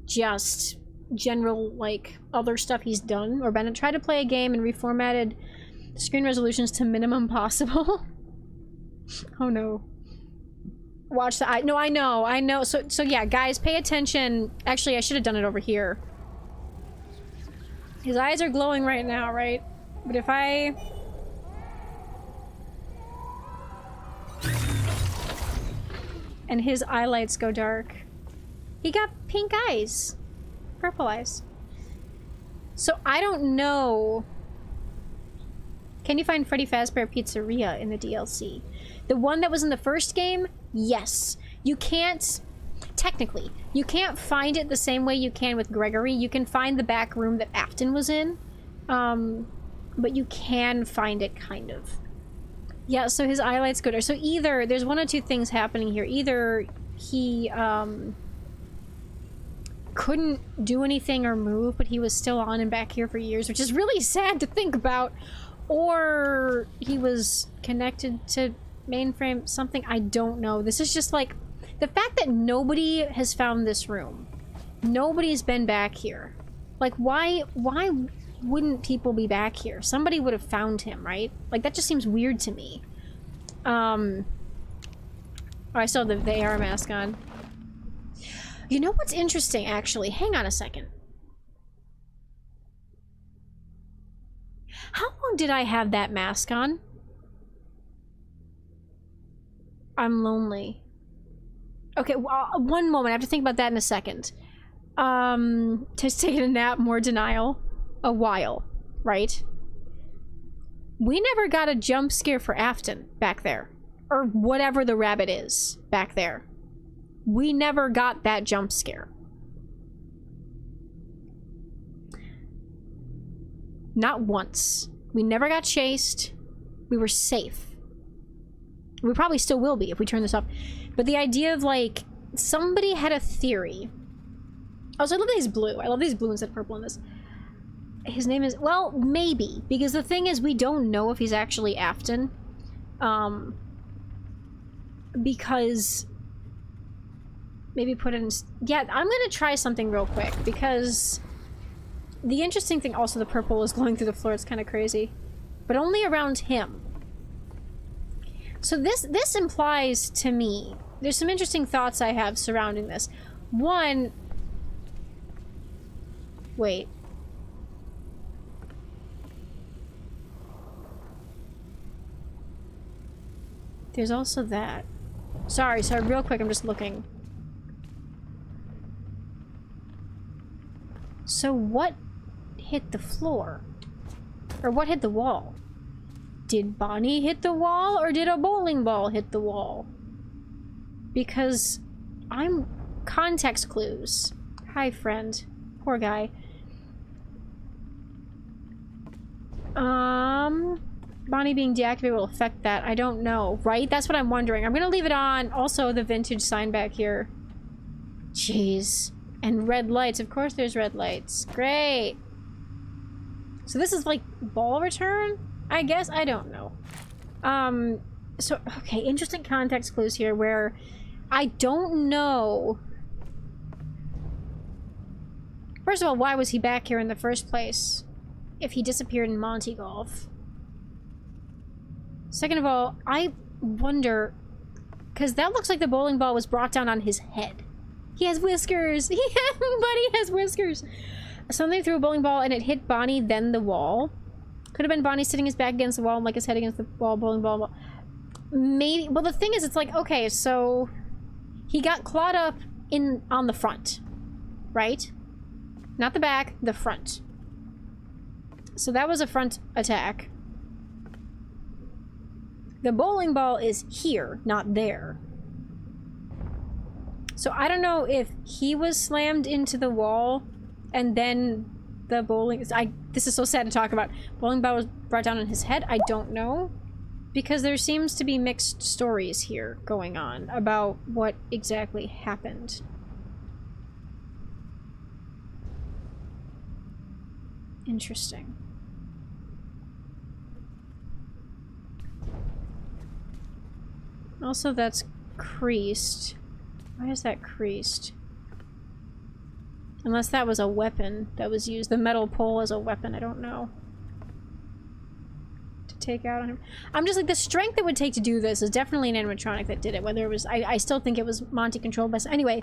just general like other stuff he's done. Or Bennett tried to play a game and reformatted screen resolutions to minimum possible. Oh no. Watch the no, I know. So yeah, guys, pay attention. Actually, I should have done it over here. His eyes are glowing right now, right? But if I... And his eyelights go dark. He got pink eyes. Purple eyes. So I don't know... Can you find Freddy Fazbear Pizzeria in the DLC? The one that was in the first game? Yes. You can't... Technically, you can't find it the same way you can with Gregory. You can find the back room that Afton was in. But you can find it, kind of. Yeah, so his eyelights go there. So either... There's one or two things happening here. Either he, couldn't do anything or move, but he was still on and back here for years, which is really sad to think about. Or he was connected to mainframe something. I don't know. This is just like the fact that nobody has found this room. Nobody's been back here. Like, why wouldn't people be back here? Somebody would have found him, right? Like, that just seems weird to me. Oh, I still have the AR mask on. You know what's interesting, actually? Hang on a second. How long did I have that mask on? I'm lonely. Okay, well, one moment. I have to think about that in a second. Just taking a nap, more denial. A while, right? We never got a jump scare for Afton back there. Or whatever the rabbit is back there. We never got that jump scare. Not once. We never got chased. We were safe. We probably still will be if we turn this up. But the idea of, like, somebody had a theory. Also, I love that he's blue. I love these blue instead of purple in this. His name is... Well, maybe. Because the thing is, we don't know if he's actually Afton. Because... Maybe put in... Yeah, I'm gonna try something real quick. Because... The interesting thing... Also, the purple is glowing through the floor. It's kind of crazy. But only around him. So this implies to me... There's some interesting thoughts I have surrounding this. One... Wait. There's also that. Sorry, real quick, I'm just looking. So what hit the floor? Or what hit the wall? Did Bonnie hit the wall, or did a bowling ball hit the wall? Because I'm... Context clues. Hi, friend. Poor guy. Bonnie being deactivated will affect that. I don't know, right? That's what I'm wondering. I'm gonna leave it on. Also, the vintage sign back here. Jeez. And red lights. Of course there's red lights. Great. So this is like ball return? I guess? I don't know. So, okay, interesting context clues here where I don't know. First of all, why was he back here in the first place? If he disappeared in Monty Golf. Second of all, I wonder, because that looks like the bowling ball was brought down on his head. He has whiskers. Buddy has whiskers. Something threw a bowling ball and it hit Bonnie, then the wall. Could have been Bonnie sitting his back against the wall, like his head against the wall, bowling ball. Maybe. Well, the thing is, it's like, okay, so he got clawed up on the front, right? Not the back, the front. So that was a front attack. The bowling ball is here, not there. So I don't know if he was slammed into the wall and then the bowling... This is so sad to talk about. Bowling ball was brought down on his head. I don't know. Because there seems to be mixed stories here going on about what exactly happened. Interesting. Also, that's creased. Why is that creased? Unless that was a weapon that was used. The metal pole as a weapon, I don't know. To take out on him. I'm just like, the strength it would take to do this is definitely an animatronic that did it. Whether it was... I still think it was Monty controlled by... Anyway,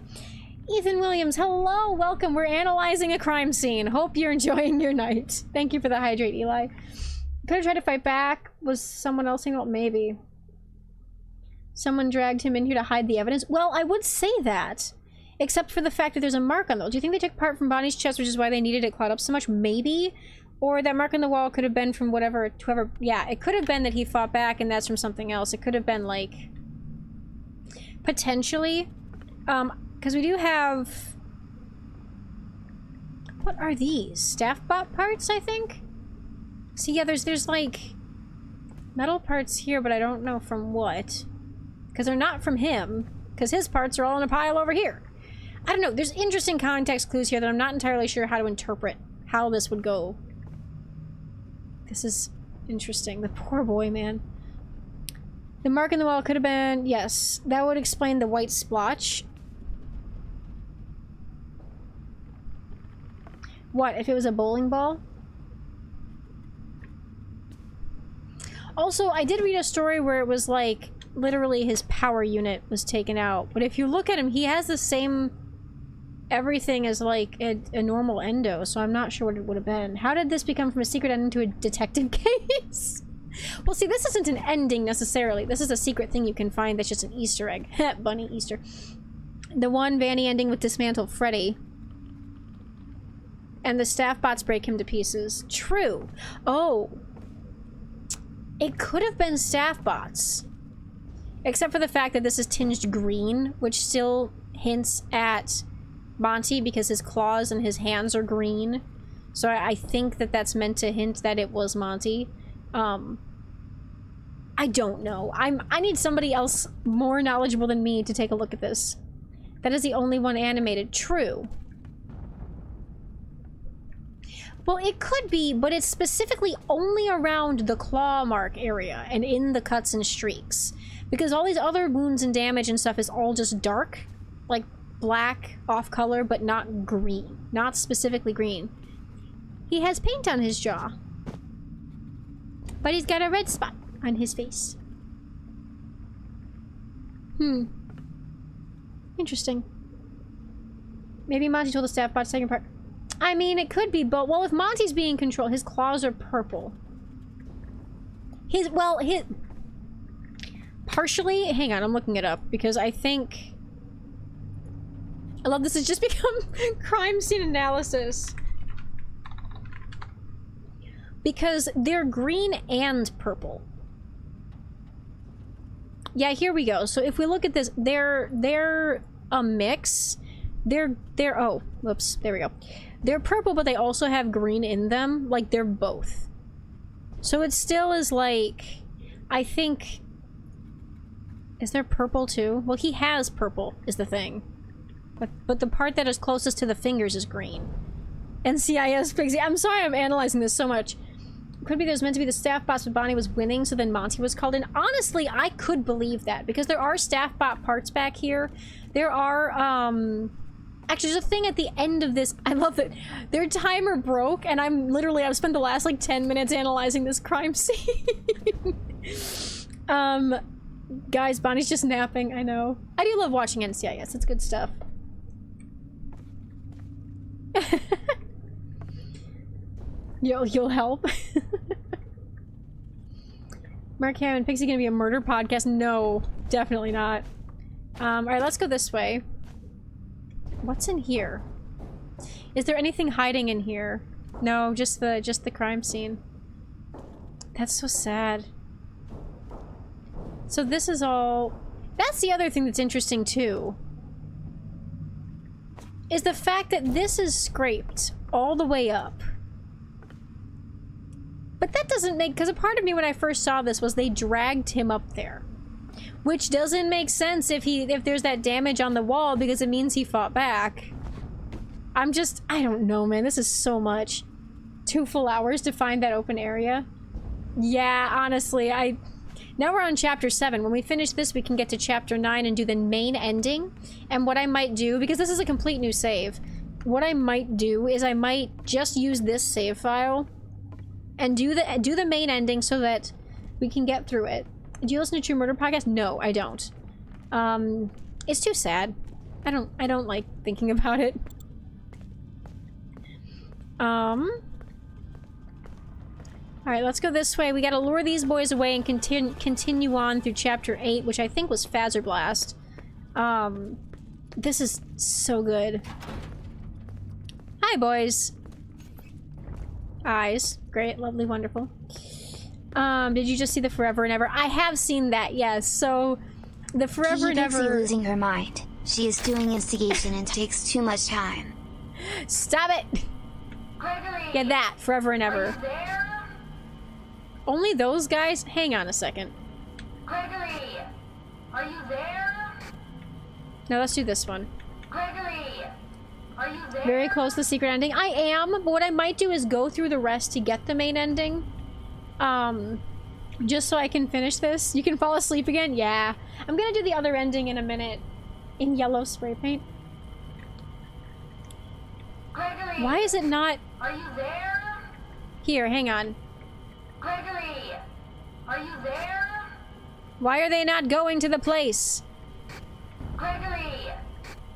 Ethan Williams, hello! Welcome! We're analyzing a crime scene. Hope you're enjoying your night. Thank you for the hydrate, Eli. Could have tried to fight back. Was someone else single? Maybe. Someone dragged him in here to hide the evidence? Well, I would say that. Except for the fact that there's a mark on the wall. Do you think they took part from Bonnie's chest, which is why they needed it clawed up so much? Maybe? Or that mark on the wall could have been from whoever... Yeah, it could have been that he fought back and that's from something else. It could have been, like... Potentially. Because we do have... What are these? Staff bot parts, I think? See, yeah, there's like... metal parts here, but I don't know from what. Because they're not from him. Because his parts are all in a pile over here. I don't know. There's interesting context clues here that I'm not entirely sure how to interpret how this would go. This is interesting. The poor boy, man. The mark in the wall could have been... Yes. That would explain the white splotch. What? If it was a bowling ball? Also, I did read a story where it was like... Literally, his power unit was taken out. But if you look at him, he has the same... everything as, like, a normal endo, so I'm not sure what it would have been. How did this become from a secret ending to a detective case? Well, see, this isn't an ending, necessarily. This is a secret thing you can find that's just an Easter egg. Bunny Easter. The one Vanny ending with Dismantle Freddy. And the staff bots break him to pieces. True. Oh. It could have been staff bots. Except for the fact that this is tinged green, which still hints at Monty because his claws and his hands are green. So I think that that's meant to hint that it was Monty. I don't know. I need somebody else more knowledgeable than me to take a look at this. That is the only one animated. True. Well, it could be, but it's specifically only around the claw mark area and in the cuts and streaks. Because all these other wounds and damage and stuff is all just dark. Like black, off color, but not green. Not specifically green. He has paint on his jaw. But he's got a red spot on his face. Interesting. Maybe Monty told the staff bot second part. I mean, it could be, but well, if Monty's being controlled, his claws are purple. His partially, hang on, I'm looking it up because I think I love this has just become crime scene analysis. Because they're green and purple. Yeah, here we go. So if we look at this, they're a mix. They're oh, whoops, there we go. They're purple, but they also have green in them. Like, they're both. So it still is like, I think, is there purple too? Well, he has purple, is the thing. But the part that is closest to the fingers is green. NCIS Pixie. I'm sorry I'm analyzing this so much. Could be there's meant to be the staff bots, but Bonnie was winning, so then Monty was called in. Honestly, I could believe that, because there are staff bot parts back here. There are, actually, there's a thing at the end of this. I love that their timer broke, and I've spent the last, like, 10 minutes analyzing this crime scene. Guys, Bonnie's just napping, I know. I do love watching NCIS, it's good stuff. You'll help? Mark Hammond, Pixie gonna be a murder podcast? No, definitely not. Alright, let's go this way. What's in here? Is there anything hiding in here? No, just the crime scene. That's so sad. So this is all... That's the other thing that's interesting too. Is the fact that this is scraped all the way up. But that doesn't make... Because a part of me when I first saw this was they dragged him up there. Which doesn't make sense if there's that damage on the wall, because it means he fought back. I don't know, man. This is so much. 2 full hours to find that open area. Yeah, honestly, now we're on chapter 7. When we finish this, we can get to chapter 9 and do the main ending. And what I might do, because this is a complete new save, what I might do is I might just use this save file and do the main ending so that we can get through it. Do you listen to True Murder Podcast? No, I don't. It's too sad. I don't like thinking about it. Alright, let's go this way. We gotta lure these boys away and continue on through chapter 8, which I think was Phaser Blast. This is so good. Hi, boys. Eyes. Great, lovely, wonderful. Did you just see the Forever and Ever? I have seen that, yes. So, the Forever and Ever... losing her mind. She is doing instigation and takes too much time. Stop it! Gregory, Yeah, that. Forever and Ever. are you there? Only those guys? Hang on a second. Gregory, are you there? No, let's do this one. Gregory, are you there? Very close to the secret ending. I am, but what I might do is go through the rest to get the main ending. Just so I can finish this. You can fall asleep again? Yeah. I'm gonna do the other ending in a minute. In yellow spray paint. Gregory, Why is it not... are you there? Here, hang on. Gregory, are you there? Why are they not going to the place? Gregory,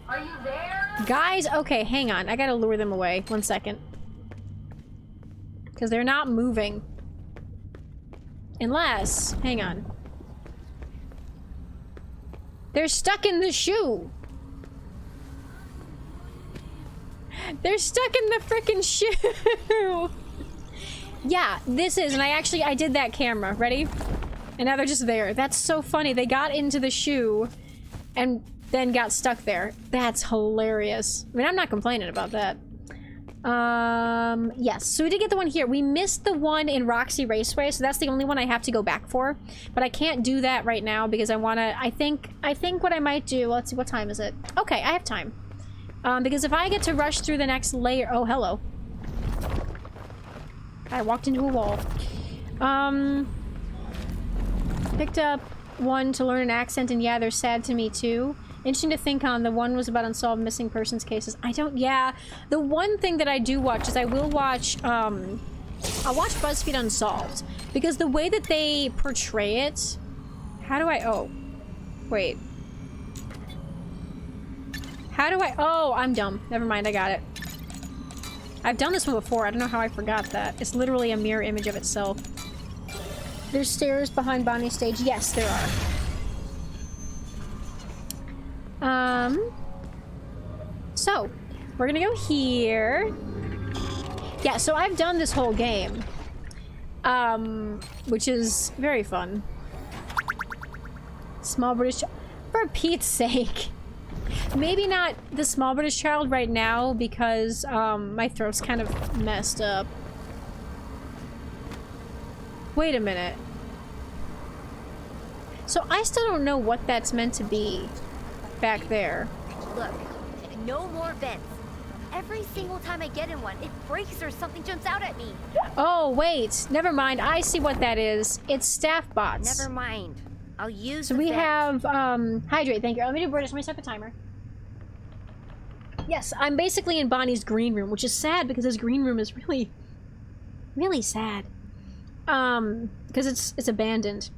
are you there? Guys, okay, hang on. I gotta lure them away. 1 second. Because they're not moving. Unless... Hang on. They're stuck in the shoe! They're stuck in the frickin' shoe! Yeah, this is, and I did that camera. Ready? And now they're just there. That's so funny. They got into the shoe and then got stuck there. That's hilarious. I mean, I'm not complaining about that. Yes, so we did get the one here. We missed the one in Roxy Raceway, so that's the only one I have to go back for. But I can't do that right now because I wanna, I think what I might do, let's see, what time is it? Okay, I have time. Because if I get to rush through the next layer, oh, hello. I walked into a wall. Picked up one to learn an accent, and yeah, they're sad to me too. Interesting to think on. The one was about unsolved missing persons cases. Yeah. The one thing that I do watch is I will watch, I'll watch BuzzFeed Unsolved. Because the way that they portray it... How do I... Oh. Wait. How do I... Oh, I'm dumb. Never mind, I got it. I've done this one before. I don't know how I forgot that. It's literally a mirror image of itself. There's stairs behind Bonnie's stage. Yes, there are. So, we're gonna go here. Yeah, so I've done this whole game. Which is very fun. Small British... For Pete's sake. Maybe not the Small British Child right now because, my throat's kind of messed up. Wait a minute. So I still don't know what that's meant to be back there. Look, no more vents. Every single time I get in one, it breaks or something jumps out at me. Oh, wait. Never mind. I see what that is. It's staff bots. Never mind. I'll use So the we vent. have, hydrate. Thank you. Let me do British. Let me set the timer. Yes, I'm basically in Bonnie's green room, which is sad because his green room is really, really sad. Because it's abandoned.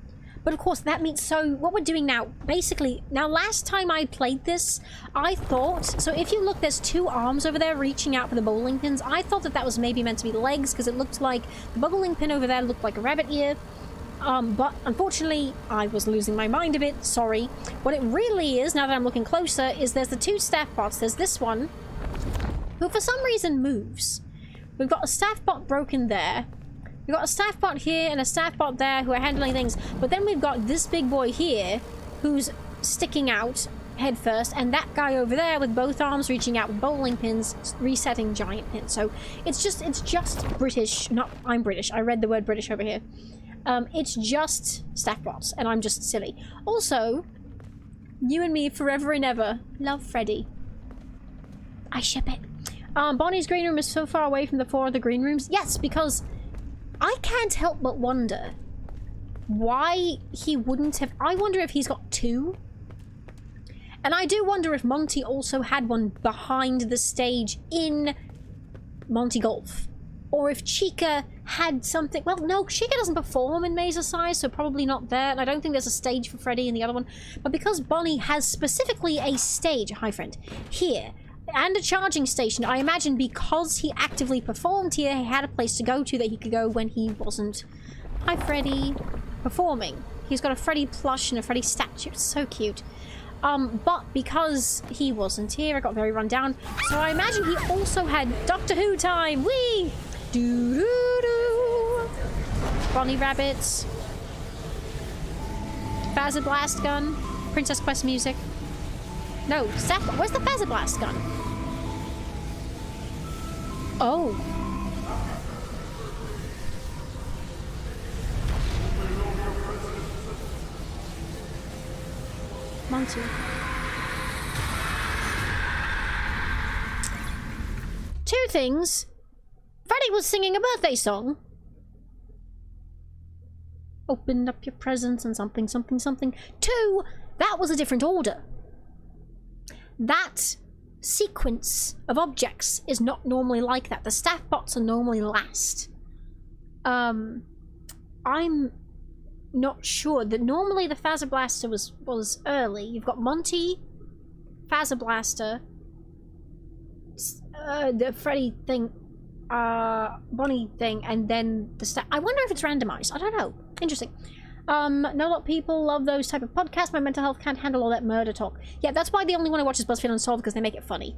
But of course, that means, so what we're doing now, basically, now last time I played this, I thought, so if you look, there's two arms over there reaching out for the bowling pins. I thought that that was maybe meant to be legs, because it looked like, the bowling pin over there looked like a rabbit ear. But unfortunately, I was losing my mind a bit, sorry. What it really is, now that I'm looking closer, is there's the two staff bots. There's this one, who for some reason moves. We've got a staff bot broken there. We've got a staff bot here and a staff bot there who are handling things. But then we've got this big boy here who's sticking out head first, and that guy over there with both arms reaching out with bowling pins, resetting giant pins. So it's just British. Not, I'm British. I read the word British over here. It's just staff bots, and I'm just silly. Also, you and me forever and ever love Freddy. I ship it. Bonnie's green room is so far away from the four other green rooms. Yes, because I can't help but wonder why he wouldn't have... I wonder if he's got two. And I do wonder if Monty also had one behind the stage in Monty Golf. Or if Chica had something... Well, no, Chica doesn't perform in Maze of Size, so probably not there. And I don't think there's a stage for Freddy in the other one. But because Bonnie has specifically a stage, hi friend, here, and a charging station, I imagine because he actively performed here, he had a place to go to that he could go when he wasn't, hi Freddy, performing. He's got a Freddy plush and a Freddy statue. It's so cute. But because he wasn't here, I got very run down. So I imagine he also had Doctor Who time. Whee! Doo-doo-doo. Bonnie Rabbits. Phaser Blast Gun. Princess Quest music. No, where's the Phaser Blast Gun? Oh. Monty. Two things. Freddy was singing a birthday song. Open up your presents and something, something, something. Two, that was a different order. That sequence of objects is not normally like that. The staff bots are normally last. I'm not sure. That normally the Phaser Blaster was early. You've got Monty, Phaser Blaster, the Freddy thing, Bonnie thing, and then the staff. I wonder if it's randomized. I don't know. Interesting. Know a lot of people love those type of podcasts. My mental health can't handle all that murder talk. Yeah, that's why the only one I watch is BuzzFeed Unsolved, because they make it funny.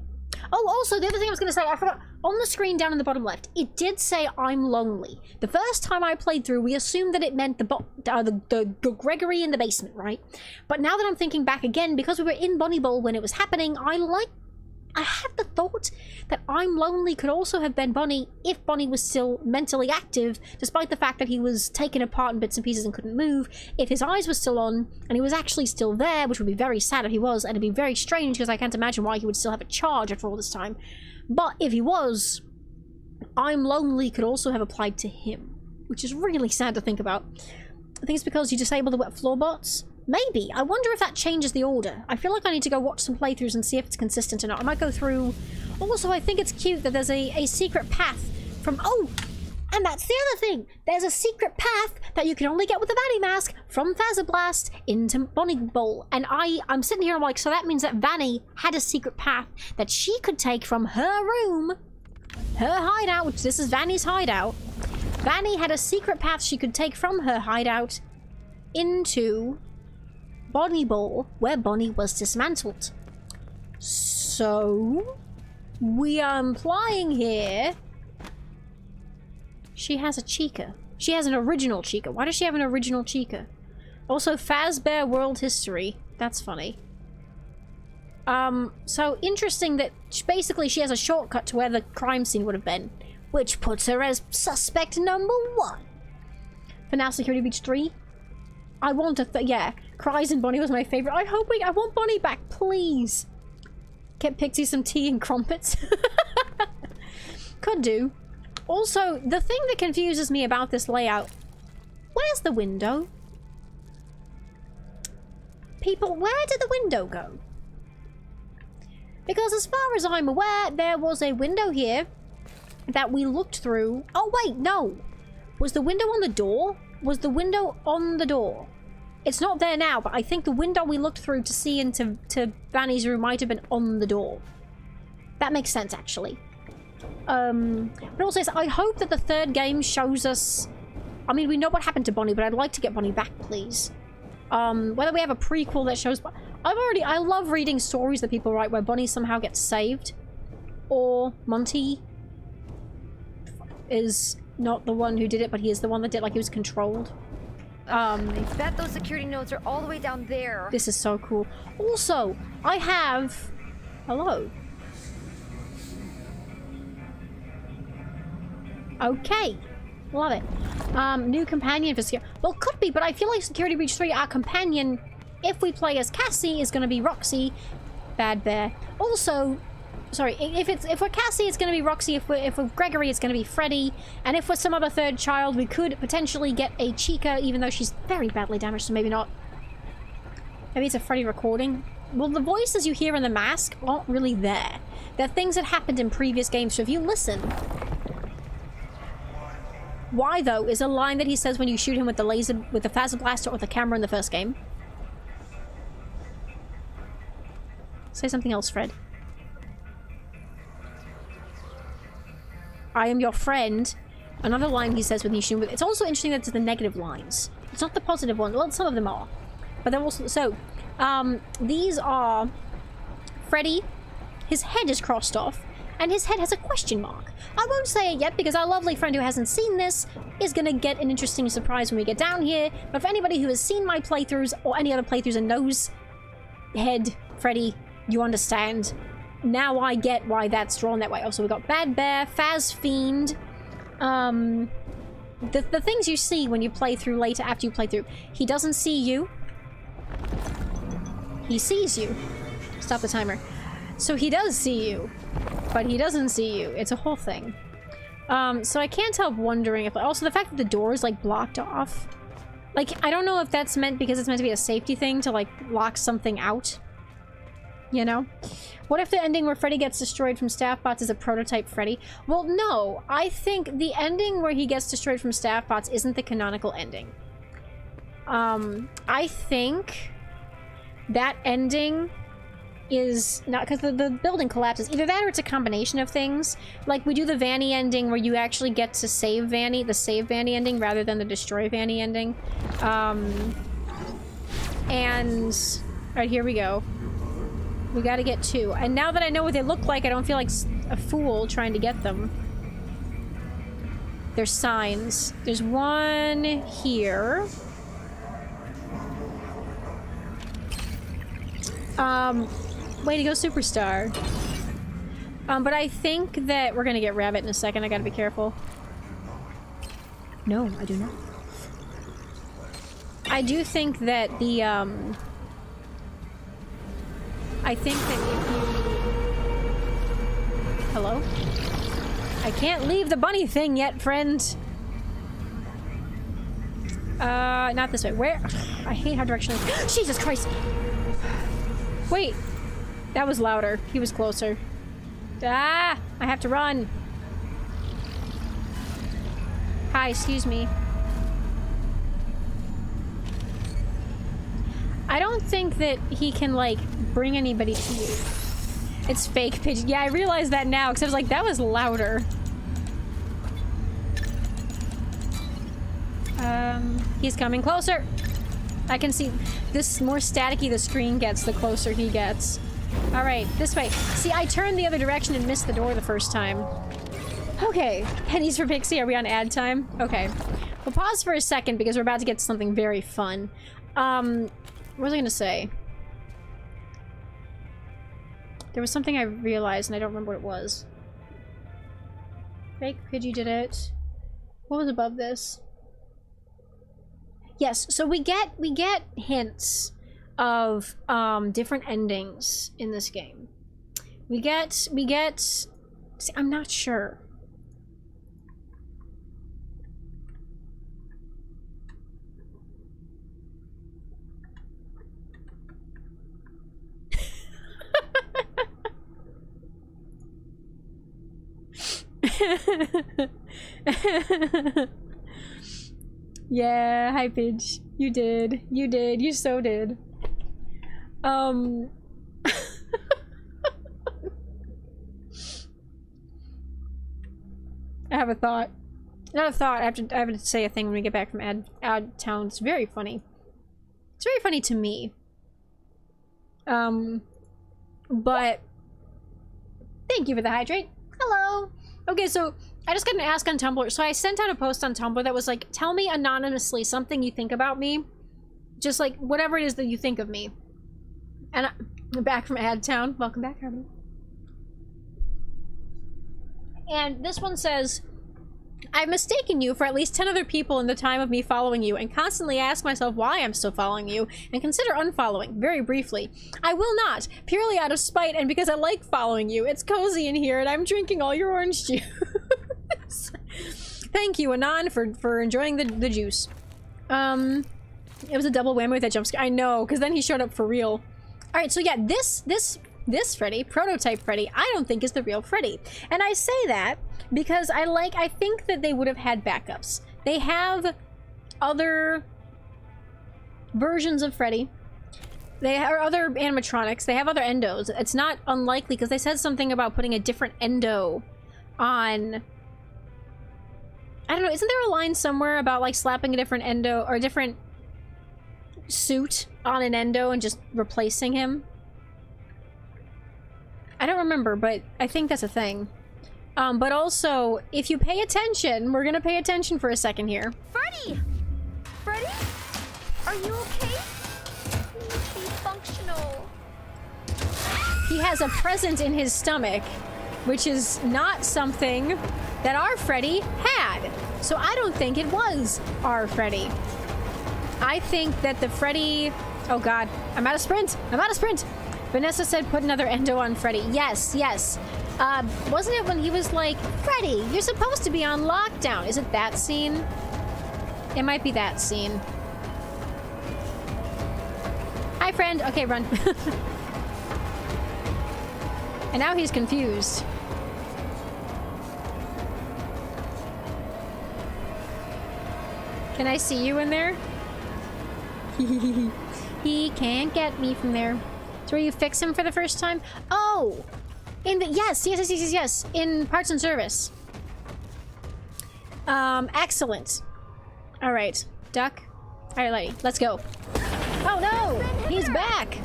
Oh, also, the other thing I was going to say, I forgot. On the screen down in the bottom left, it did say, I'm lonely. The first time I played through, we assumed that it meant the Gregory in the basement, right? But now that I'm thinking back again, because we were in Bonnie Bowl when it was happening, I had the thought that I'm lonely could also have been Bonnie if Bonnie was still mentally active, despite the fact that he was taken apart in bits and pieces and couldn't move. If his eyes were still on, and he was actually still there, which would be very sad if he was, and it'd be very strange because I can't imagine why he would still have a charge after all this time. But if he was, I'm lonely could also have applied to him, which is really sad to think about. I think it's because you disable the wet floor bots. Maybe. I wonder if that changes the order. I feel like I need to go watch some playthroughs and see if it's consistent or not. I might go through... Also, I think it's cute that there's a secret path from... Oh! And that's the other thing! There's a secret path that you can only get with the Vanny mask from Phaser Blast into Bonnie Bowl. And I'm sitting here, I'm like, so that means that Vanny had a secret path that she could take from her room her hideout, which this is Vanny's hideout. Vanny had a secret path she could take from her hideout into Bonnie Bowl, where Bonnie was dismantled. So, we are implying here she has a Chica. She has an original Chica. Why does she have an original Chica? Also, Fazbear World History. That's funny. So interesting that basically she has a shortcut to where the crime scene would have been, which puts her as suspect number 1. FNAF Security Breach 3. I want a yeah, Cries and Bonnie was my favorite. I want Bonnie back, please. Get Pixie some tea and crumpets. Could do. Also, the thing that confuses me about this layout, where's the window? People, where did the window go? Because as far as I'm aware, there was a window here that we looked through. Oh wait, no. Was the window on the door? Was the window on the door? It's not there now, but I think the window we looked through to see into Vanny's room might have been on the door. That makes sense, actually. But also, I hope that the third game shows us... I mean, we know what happened to Bonnie, but I'd like to get Bonnie back, please. Whether we have a prequel that shows... I love reading stories that people write where Bonnie somehow gets saved. Or Monty is not the one who did it, but he is the one that did, like, he was controlled. I bet those security nodes are all the way down there. This is so cool. Also, I have... Hello. Okay. Love it. New companion for security. Well, could be, but I feel like Security Breach 3, our companion, if we play as Cassie, is going to be Roxy. Bad Bear. Also, sorry, if we're Cassie, it's going to be Roxy. If we're Gregory, it's going to be Freddy. And if we're some other third child, we could potentially get a Chica, even though she's very badly damaged, so maybe not. Maybe it's a Freddy recording. Well, the voices you hear in the mask aren't really there. They're things that happened in previous games, so if you listen... Why, though, is a line that he says when you shoot him with the laser, with the phaser blaster or the camera in the first game. Say something else, Fred. I am your friend. Another line he says when you shoot him with... It's also interesting that it's the negative lines. It's not the positive ones. Well, some of them are. But they're also... So, these are... Freddy. His head is crossed off. And his head has a question mark. I won't say it yet because our lovely friend who hasn't seen this is going to get an interesting surprise when we get down here. But for anybody who has seen my playthroughs or any other playthroughs and knows head, Freddy, you understand. Now I get why that's drawn that way. Also, we got Bad Bear, Faz Fiend. The things you see when you play through later after you play through. He doesn't see you. He sees you. Stop the timer. So he does see you, but he doesn't see you. It's a whole thing. So I can't help wondering if... Also, the fact that the door is, like, blocked off. Like, I don't know if that's meant because it's meant to be a safety thing to, like, lock something out. You know? What if the ending where Freddy gets destroyed from staff bots is a prototype Freddy? Well, no. I think the ending where he gets destroyed from staff bots isn't the canonical ending. I think that ending... is not because the building collapses. Either that or it's a combination of things. Like we do the Vanny ending where you actually get to save Vanny, the save Vanny ending rather than the destroy Vanny ending. And alright, here we go. We gotta get 2. And now that I know what they look like, I don't feel like a fool trying to get them. There's signs. There's one here. Way to go, Superstar. But I think that we're gonna get Rabbit in a second. I gotta be careful. No, I do not. I do think that the, I think that if you... Hello? I can't leave the bunny thing yet, friend. Not this way. Where? I hate how directional... Jesus Christ! Wait. That was louder. He was closer. Ah! I have to run. Hi, excuse me. I don't think that he can, like, bring anybody to you. It's fake pigeon. Yeah, I realized that now because I was like, that was louder. He's coming closer. I can see this more staticky the screen gets, the closer he gets. All right, this way. See, I turned the other direction and missed the door the first time. Okay, pennies for Pixie. Are we on ad time? Okay. We'll pause for a second because we're about to get to something very fun. What was I gonna say? There was something I realized and I don't remember what it was. Fake Pidgey did it. What was above this? Yes, so we get hints of different endings in this game. We get see, I'm not sure. Yeah, hi Pidge. You did. You did. You so did. I have a thought. Not a thought. I have to say a thing when we get back from ad town. It's very funny. It's very funny to me. But thank you for the hydrate. Hello. Okay, so I just got an ask on Tumblr. So I sent out a post on Tumblr that was like, tell me anonymously something you think about me. Just like whatever it is that you think of me. And I'm back from ad town. Welcome back, Harmony. And this one says, I've mistaken you for at least 10 other people in the time of me following you and constantly ask myself why I'm still following you and consider unfollowing, very briefly. I will not, purely out of spite and because I like following you. It's cozy in here and I'm drinking all your orange juice. Thank you, Anon, for enjoying the juice. It was a double whammy with that jump scare. I know, because then he showed up for real. Alright, so yeah, this Freddy, prototype Freddy, I don't think is the real Freddy. And I say that because I think that they would have had backups. They have other versions of Freddy. They are other animatronics. They have other endos. It's not unlikely because they said something about putting a different endo on... I don't know, isn't there a line somewhere about like slapping a different endo or a different suit on an endo and just replacing him? I don't remember, but I think that's a thing. But also, if you pay attention, we're gonna pay attention for a second here. Freddy! Freddy? Are you okay? Please be functional. He has a present in his stomach, which is not something that our Freddy had. So I don't think it was our Freddy. I think that the Freddy... Oh god, I'm out of sprint! I'm out of sprint! Vanessa said put another endo on Freddy. Yes, yes. Wasn't it when he was like, Freddy, you're supposed to be on lockdown? Is it that scene? It might be that scene. Hi, friend. Okay, run. And now he's confused. Can I see you in there? He can't get me from there. So where you fix him for the first time? Oh! In the... Yes! In parts and service. Excellent. Alright. Duck. Alright, lady. Let's go. Oh no! He's back!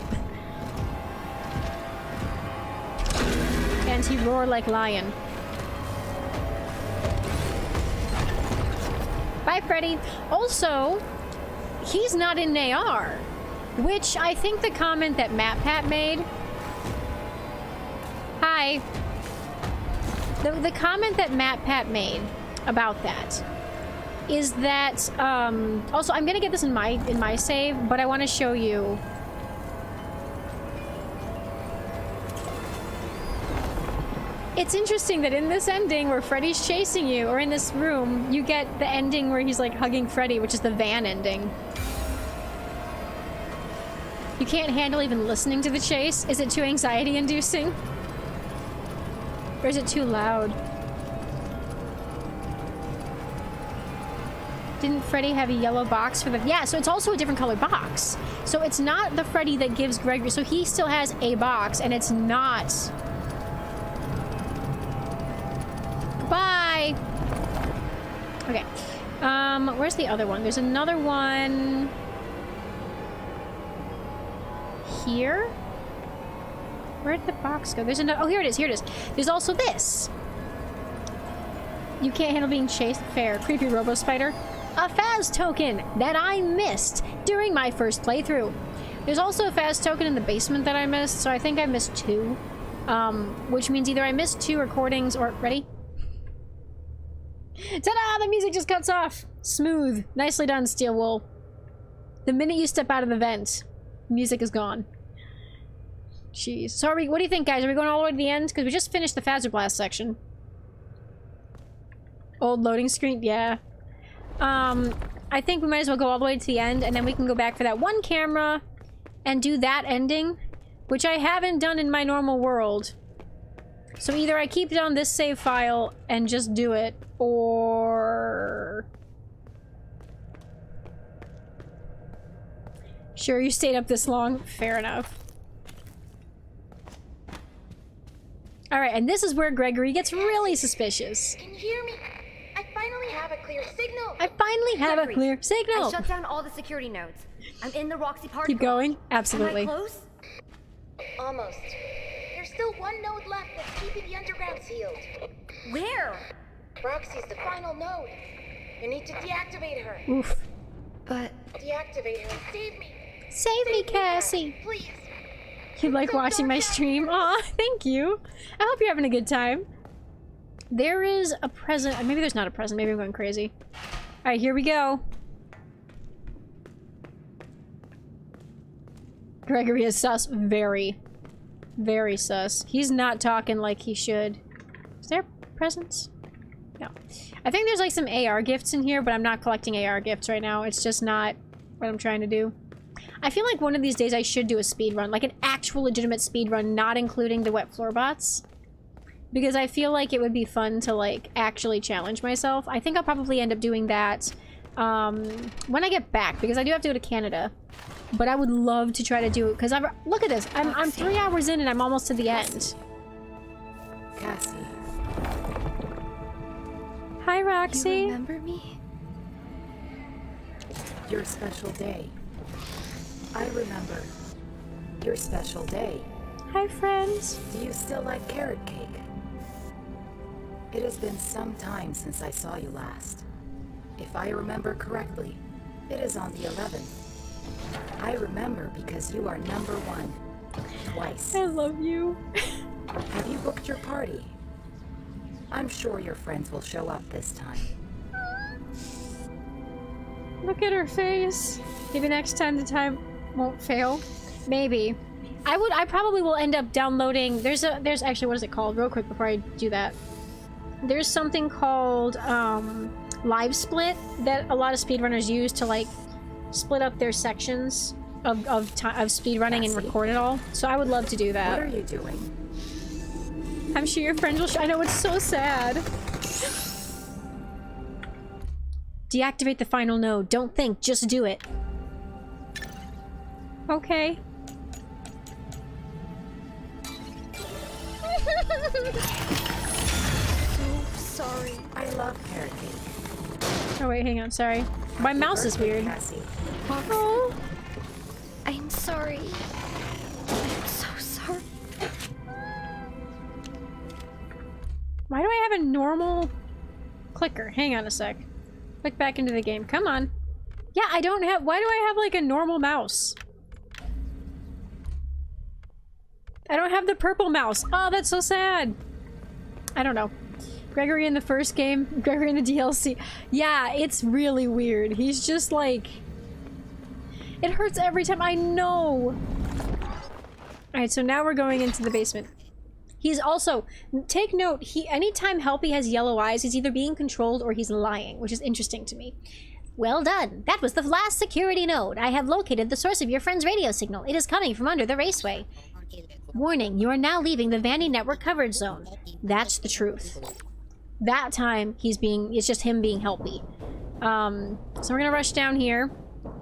And he roared like lion. Bye, Freddy. Also, he's not in AR. Which I think the comment that MatPat made... Hi. The comment that MatPat made about that is that... also, I'm gonna get this in my save, but I want to show you... It's interesting that in this ending where Freddy's chasing you, or in this room, you get the ending where he's like hugging Freddy, which is the van ending. You can't handle even listening to the chase? Is it too anxiety-inducing? Or is it too loud? Didn't Freddy have a yellow box for the... Yeah, so it's also a different color box. So it's not the Freddy that gives Gregory... So he still has a box, and it's not Okay. Where's the other one? There's another one... here? Where'd the box go? There's another... oh, here it is, here it is. There's also this. You can't handle being chased. Fair. Creepy robo-spider. A Faz token that I missed during my first playthrough. There's also a Faz token in the basement that I missed, so I think I missed 2. Which means either I missed 2 recordings or... ready? Ta-da! The music just cuts off! Smooth. Nicely done, Steel Wool. The minute you step out of the vent, music is gone. Jeez. So what do you think, guys? Are we going all the way to the end? Because we just finished the Fazer section. Old loading screen? Yeah. I think we might as well go all the way to the end, and then we can go back for that one camera and do that ending, which I haven't done in my normal world. So either I keep it on this save file and just do it, or... Sure, you stayed up this long? Fair enough. Alright, and this is where Gregory gets really suspicious. Can you hear me? I finally have a clear signal. I finally have a clear signal. I shut down all the security nodes. I'm in the Roxy party. Keep going? Absolutely. Am I close? Almost. There's still one node left that's keeping the underground sealed. Where? Roxy's the final node. You need to deactivate her. Oof. But... deactivate her and save me. Save me, Cassie. Please. You like watching my stream? Aw, thank you. I hope you're having a good time. There is a present. Maybe there's not a present. Maybe I'm going crazy. Alright, here we go. Gregory is sus. Very. Very sus. He's not talking like he should. Is there presents? No. I think there's like some AR gifts in here, but I'm not collecting AR gifts right now. It's just not what I'm trying to do. I feel like one of these days I should do a speed run, like an actual legitimate speed run, not including the wet floor bots. Because I feel like it would be fun to like actually challenge myself. I think I'll probably end up doing that when I get back, because I do have to go to Canada. But I would love to try to do it, because look at this. I'm 3 hours in and I'm almost to the end. Cassie. Hi, Roxy. You remember me? Your special day. I remember. Your special day. Hi, friends. Do you still like carrot cake? It has been some time since I saw you last. If I remember correctly, it is on the 11th. I remember because you are number 1. Twice. I love you. Have you booked your party? I'm sure your friends will show up this time. Look at her face. Maybe next time the time won't fail. Maybe. I probably will end up downloading. There's actually, what is it called? Real quick before I do that. There's something called Live Split that a lot of speedrunners use to like split up their sections of speedrunning and record it all. So I would love to do that. What are you doing? I'm sure your friends will I know, it's so sad. Deactivate the final node. Don't think, just do it. Okay. So sorry. I love carrot cake. Oh wait, hang on, sorry. My mouse is weird. Cassie. Oh. I'm sorry. I'm so sorry. Why do I have a normal clicker? Hang on a sec. Click back into the game. Come on. Yeah, I don't have... Why do I have, like, a normal mouse? I don't have the purple mouse. Oh, that's so sad. I don't know. Gregory in the first game. Gregory in the DLC. Yeah, it's really weird. He's just, like... It hurts every time. I know. Alright, so now we're going into the basement. He's also, take note, anytime Helpy has yellow eyes, he's either being controlled or he's lying, which is interesting to me. Well done. That was the last security node. I have located the source of your friend's radio signal. It is coming from under the raceway. Warning, you are now leaving the Vandy network coverage zone. That's the truth. That time, it's just him being Helpy. So we're gonna rush down here.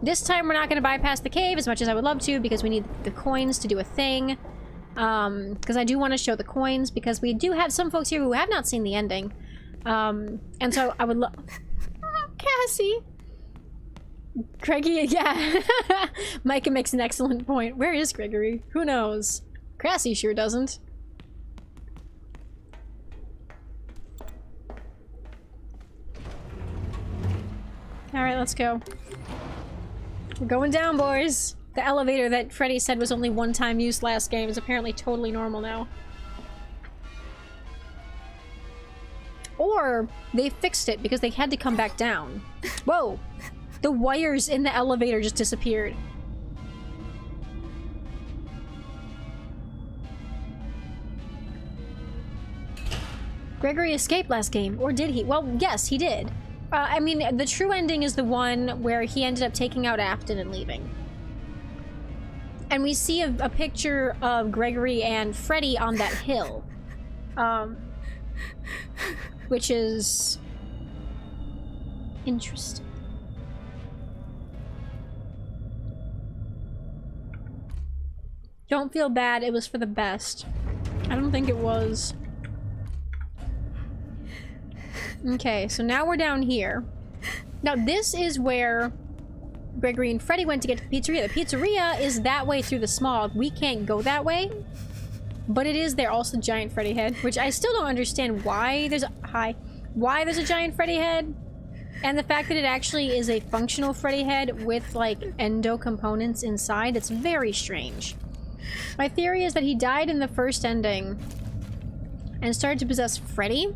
This time we're not gonna bypass the cave as much as I would love to, because we need the coins to do a thing. Because I do want to show the coins, because we do have some folks here who have not seen the ending. And so I would love... Cassie. Craigie, yeah. Micah makes an excellent point. Where is Gregory? Who knows? Cassie sure doesn't. Alright, let's go. We're going down, boys. The elevator that Freddy said was only one-time use last game is apparently totally normal now. Or they fixed it because they had to come back down. Whoa! The wires in the elevator just disappeared. Gregory escaped last game, or did he? Well, yes, he did. I mean, the true ending is the one where he ended up taking out Afton and leaving. And we see a picture of Gregory and Freddy on that hill. Which is interesting. Don't feel bad, it was for the best. I don't think it was. Okay, so now we're down here. Now this is where Gregory and Freddy went to get to the pizzeria. The pizzeria is that way through the smog. We can't go that way. But it is there. Also giant Freddy head, which I still don't understand why there's a giant Freddy head. And the fact that it actually is a functional Freddy head with like endo components inside. It's very strange. My theory is that he died in the first ending and started to possess Freddy.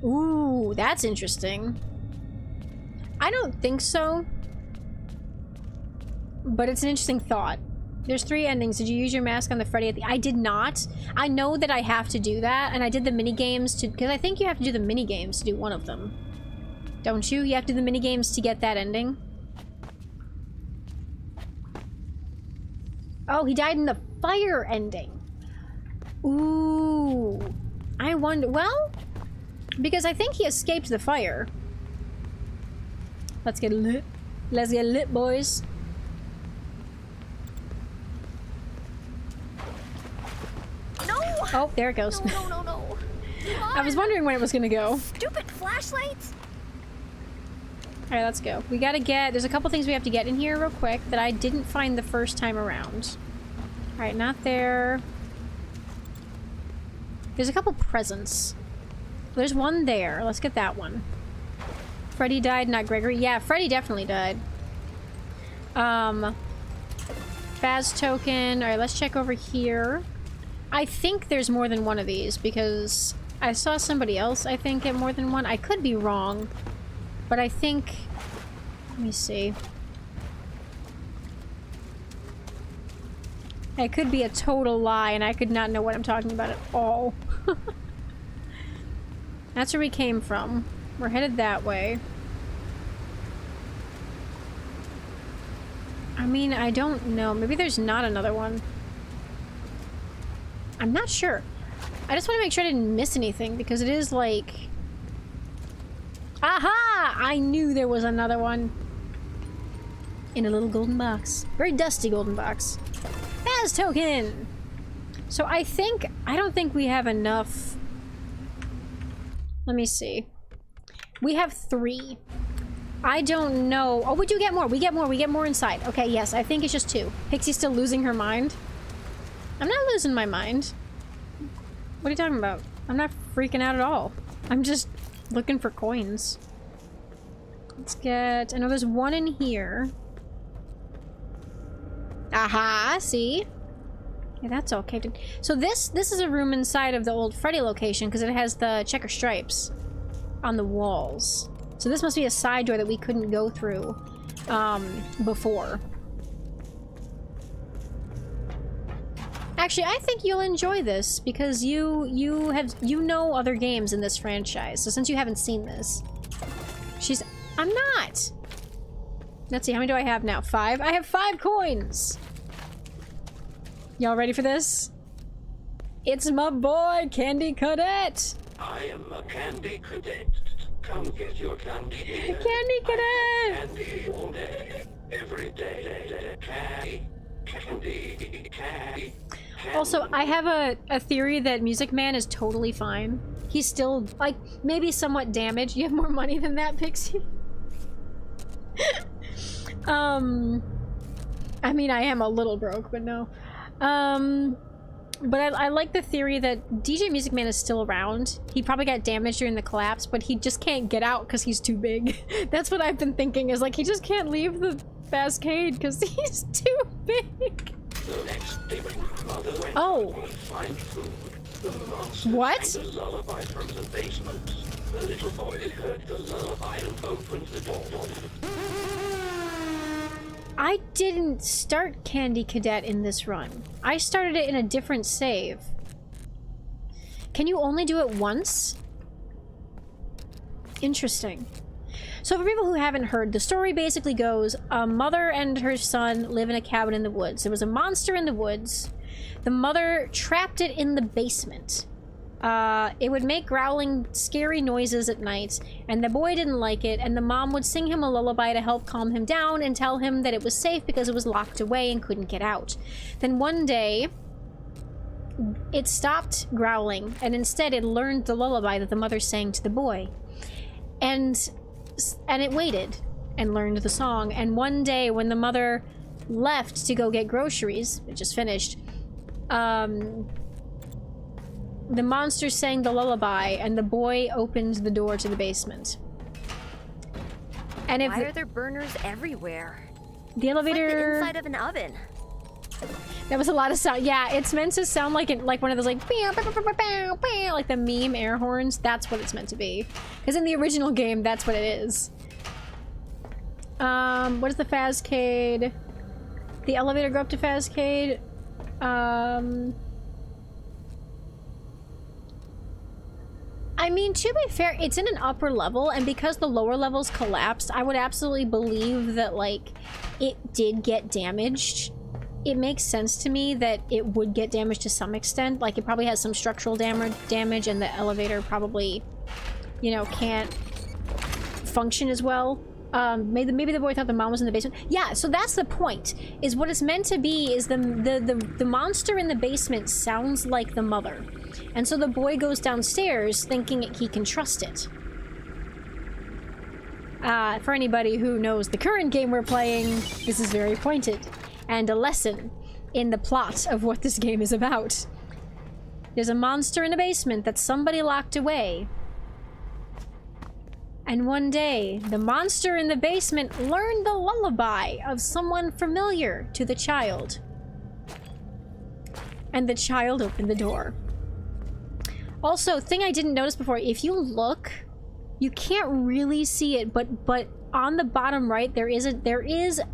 Ooh, that's interesting. I don't think so. But it's an interesting thought. There's 3 endings. Did you use your mask on the Freddy at the... I did not. I know that I have to do that, and I did the mini-games to... Because I think you have to do the mini-games to do one of them. Don't you? You have to do the mini-games to get that ending? Oh, he died in the fire ending. Ooh. I wonder... Well... Because I think he escaped the fire. Let's get lit. Let's get lit, boys. No! Oh, there it goes. No. I was wondering when it was gonna go. Stupid flashlights! Alright, let's go. We gotta get... There's a couple things we have to get in here real quick that I didn't find the first time around. Alright, not there. There's a couple presents. There's one there. Let's get that one. Freddy died, not Gregory. Yeah, Freddy definitely died. Faz token. Alright, let's check over here. I think there's more than one of these because I saw somebody else, I think, get more than one. I could be wrong, but I think... Let me see. It could be a total lie and I could not know what I'm talking about at all. That's where we came from. We're headed that way. I mean, I don't know. Maybe there's not another one. I'm not sure. I just want to make sure I didn't miss anything because it is like... Aha! I knew there was another one. In a little golden box. Very dusty golden box. Faz token! So I don't think we have enough... Let me see. We have 3. I don't know. Oh, we do get more. We get more inside. Okay, yes, I think it's just 2. Pixie's still losing her mind. I'm not losing my mind. What are you talking about? I'm not freaking out at all. I'm just looking for coins. Let's get... I know there's one in here. Aha, see? Yeah, that's okay. So this is a room inside of the old Freddy location because it has the checker stripes on the walls. So this must be a side door that we couldn't go through before. Actually, I think you'll enjoy this because you know other games in this franchise. So since you haven't seen this, I'm not. Let's see, how many do I have now? 5? I have 5 coins. Y'all ready for this? It's my boy, Candy Cadet. I am a Candy Cadet. Come get your candy. Candy Cadet. Candy all day, every day. Candy. Also, I have a theory that Music Man is totally fine. He's still, like, maybe somewhat damaged. You have more money than that, Pixie? I mean, I am a little broke, but no. But I like the theory that DJ Music Man is still around. He probably got damaged during the collapse, but he just can't get out because he's too big. That's what I've been thinking, is like, he just can't leave the Fazcade because he's too big. Oh. What? I didn't start Candy Cadet in this run. I started it in a different save. Can you only do it once? Interesting. So for people who haven't heard, the story basically goes, a mother and her son live in a cabin in the woods. There was a monster in the woods. The mother trapped it in the basement. It would make growling, scary noises at night, and the boy didn't like it, and the mom would sing him a lullaby to help calm him down and tell him that it was safe because it was locked away and couldn't get out. Then one day, it stopped growling, and instead it learned the lullaby that the mother sang to the boy. And it waited and learned the song, and one day when the mother left to go get groceries, it just finished, the monster sang the lullaby, and the boy opened the door to the basement. And if why are there burners everywhere? The elevator, it's like the inside of an oven. That was a lot of sound. Yeah, it's meant to sound like one of those like like the meme air horns. That's what it's meant to be. Because in the original game, that's what it is. What is the Fazcade? The elevator go up to Fazcade. I mean, to be fair, it's in an upper level, and because the lower levels collapsed, I would absolutely believe that, like, it did get damaged. It makes sense to me that it would get damaged to some extent. Like, it probably has some structural damage, and the elevator probably, you know, can't function as well. Maybe the boy thought the mom was in the basement. Yeah, so that's the point, is what it's meant to be is the monster in the basement sounds like the mother. And so the boy goes downstairs thinking he can trust it. For anybody who knows the current game we're playing, this is very pointed and a lesson in the plot of what this game is about. There's a monster in a basement that somebody locked away. And one day, the monster in the basement learned the lullaby of someone familiar to the child. And the child opened the door. Also, thing I didn't notice before, if you look, you can't really see it, but on the bottom right, there is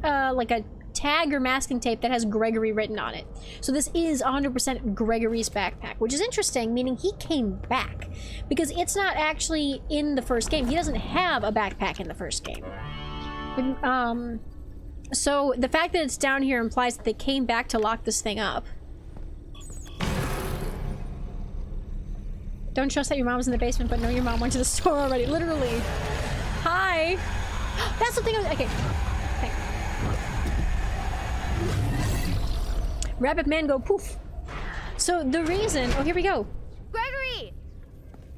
like a tag or masking tape that has Gregory written on it. So this is 100% Gregory's backpack, which is interesting, meaning he came back. Because it's not actually in the first game. He doesn't have a backpack in the first game. So the fact that it's down here implies that they came back to lock this thing up. Don't trust that your mom was in the basement, but know your mom went to the store already. Literally. Hi. That's the thing. Okay. Rabbit man go poof. So the reason... Oh, here we go. Gregory!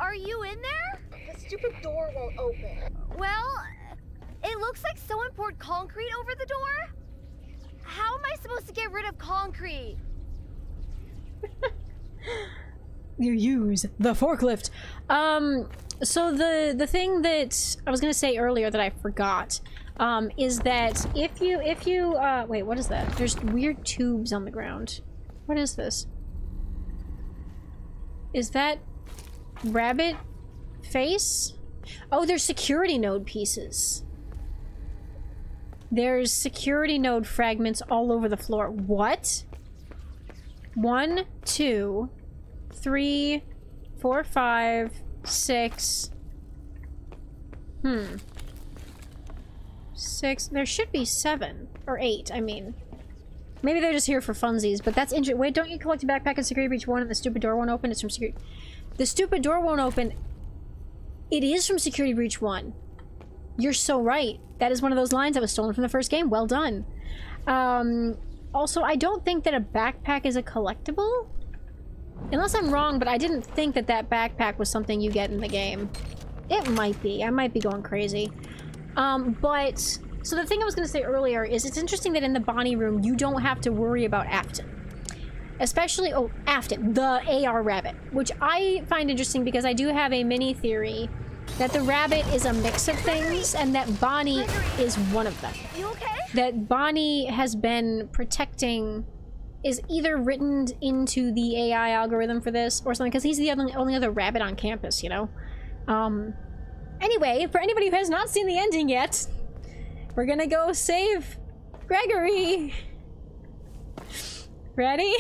Are you in there? The stupid door won't open. Well, it looks like someone poured concrete over the door. How am I supposed to get rid of concrete? You use the forklift. So the thing that I was gonna say earlier that I forgot is that if you wait, what is that? There's weird tubes on the ground. What is this? Is that rabbit face? Oh, there's security node pieces. There's security node fragments all over the floor. What? 1, 2, 3, 4, 5, 6. 6. There should be 7 or 8. I mean, maybe they're just here for funsies. But that's interesting. Wait, don't you collect a backpack in security breach 1 and the stupid door won't open? It's from security. The stupid door won't open. It is from security breach 1. You're so right. That is one of those lines that was stolen from the first game. Well done. Also, I don't think that a backpack is a collectible. Unless I'm wrong, but I didn't think that that backpack was something you get in the game. It might be. I might be going crazy. But So the thing I was going to say earlier is it's interesting that in the Bonnie room, you don't have to worry about Afton. Especially, oh, Afton, the AR rabbit, which I find interesting because I do have a mini theory that the rabbit is a mix of things and that Bonnie is one of them. You okay? That Bonnie has been protecting, is either written into the AI algorithm for this or something, because he's the only other rabbit on campus, you know? Anyway, for anybody who has not seen the ending yet, we're gonna go save Gregory. Ready?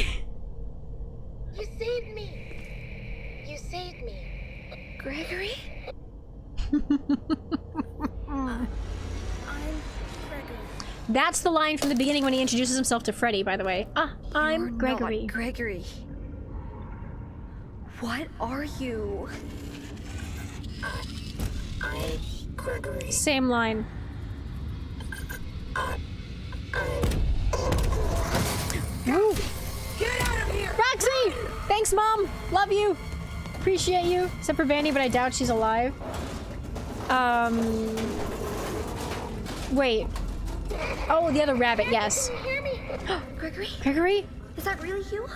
You saved me. You saved me. Gregory? I'm Gregory. That's the line from the beginning when he introduces himself to Freddy, by the way. I'm You're Gregory. Not Gregory. What are you? I'm Gregory. Same line. Woo. Get out of here! Roxy! Thanks, Mom! Love you! Appreciate you. Except for Vanny, but I doubt she's alive. Wait. Oh, the other rabbit, yes. Can you hear me? Gregory? Gregory? Is that really you?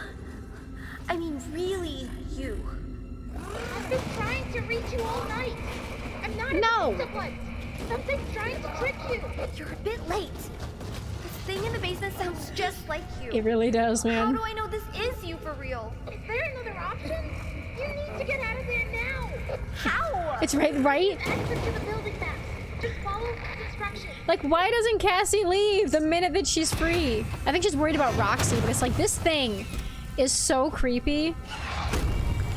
I mean, really you? I've been trying to reach you all night. I'm not No. in the place. Something's trying to trick you. You're a bit late. This thing in the basement sounds just like you. It really does, How man. do I know this is you for real? Is there another option? You need to get out of there now. How? It's right? Exit to the building maps. Just follow instructions. Like, why doesn't Cassie leave the minute that she's free? I think she's worried about Roxy, but it's like, this thing is so creepy.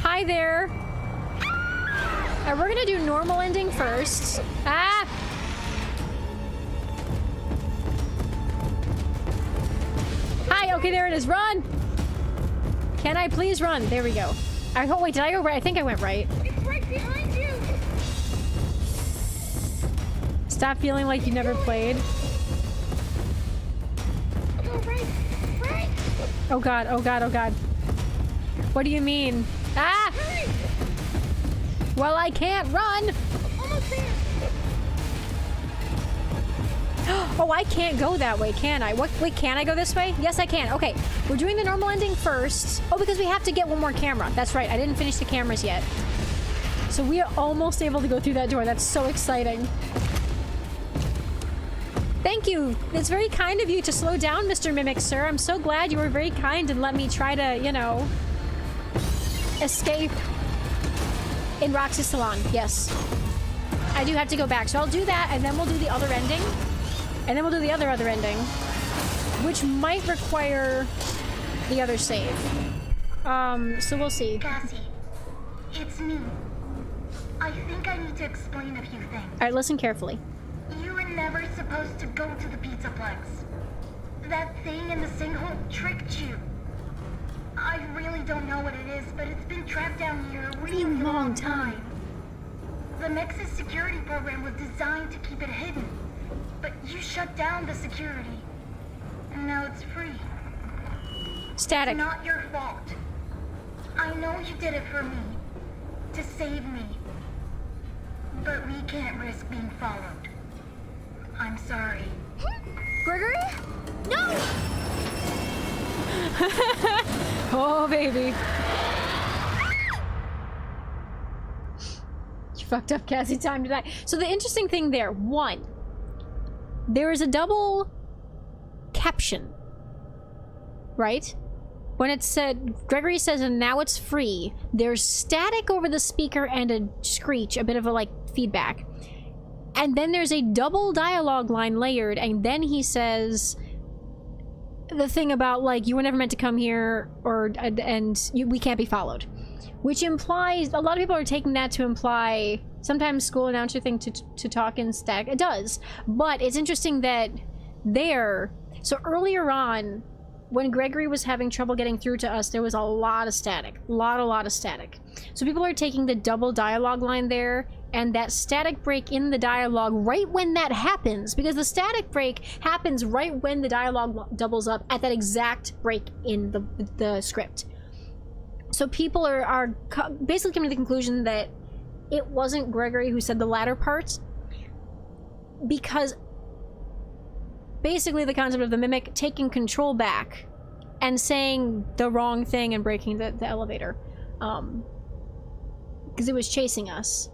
Hi there. Alright, we're gonna do normal ending first. Ah! Hi, okay, there it is. Run! Can I please run? There we go. Oh, wait, did I go right? I think I went right. It's right behind you. Stop feeling like you never played. Go right. Right. Oh god, oh god, oh god. What do you mean? Ah! Hurry. Well, I can't run! Almost there. Oh, I can't go that way, can I? What? Wait, can I go this way? Yes, I can. Okay, we're doing the normal ending first. Oh, because we have to get one more camera. That's right, I didn't finish the cameras yet. So we are almost able to go through that door. That's so exciting. Thank you. It's very kind of you to slow down, Mr. Mimic, sir. I'm so glad you were very kind and let me try to, you know, escape in Roxy's salon. Yes. I do have to go back. So I'll do that, and then we'll do the other ending. And then we'll do the other ending, which might require the other save. So we'll see. Cassie, it's me. I think I need to explain a few things. All right, listen carefully. You were never supposed to go to the Pizzaplex. That thing in the sinkhole tricked you. I really don't know what it is, but it's been trapped down here a really long time. The Nexus security program was designed to keep it hidden, but you shut down the security, and now it's free. Static. It's not your fault. I know you did it for me, to save me, but we can't risk being followed. I'm sorry. Gregory? No! Oh, baby. You fucked up, Cassie. Time to die. So the interesting thing there, one, there is a double caption, right? When it said, Gregory says, and now it's free, there's static over the speaker and a screech, a bit of a, like, feedback. And then there's a double dialogue line layered, and then he says the thing about, like, you were never meant to come here, or, we can't be followed. Which implies, a lot of people are taking that to imply, sometimes school announcer thing to talk in static. It does. But it's interesting that there, so earlier on, when Gregory was having trouble getting through to us, there was a lot of static. A lot of static. So people are taking the double dialogue line there, and that static break in the dialogue right when that happens, because the static break happens right when the dialogue doubles up at that exact break in the script. So people are basically coming to the conclusion that it wasn't Gregory who said the latter part, because basically the concept of the mimic taking control back and saying the wrong thing and breaking the elevator. Because it was chasing us.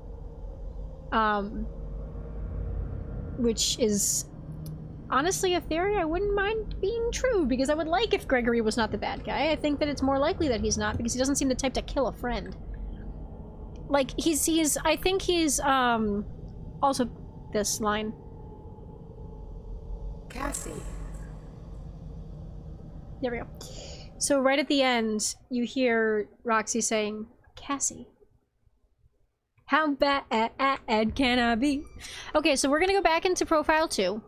Which is honestly a theory I wouldn't mind being true, because I would like if Gregory was not the bad guy. I think that it's more likely that he's not, because he doesn't seem the type to kill a friend. Like, I think he's, also this line. Cassie. There we go. So right at the end, you hear Roxy saying, Cassie. How bad can I be? Okay, so we're gonna go back into Profile 2.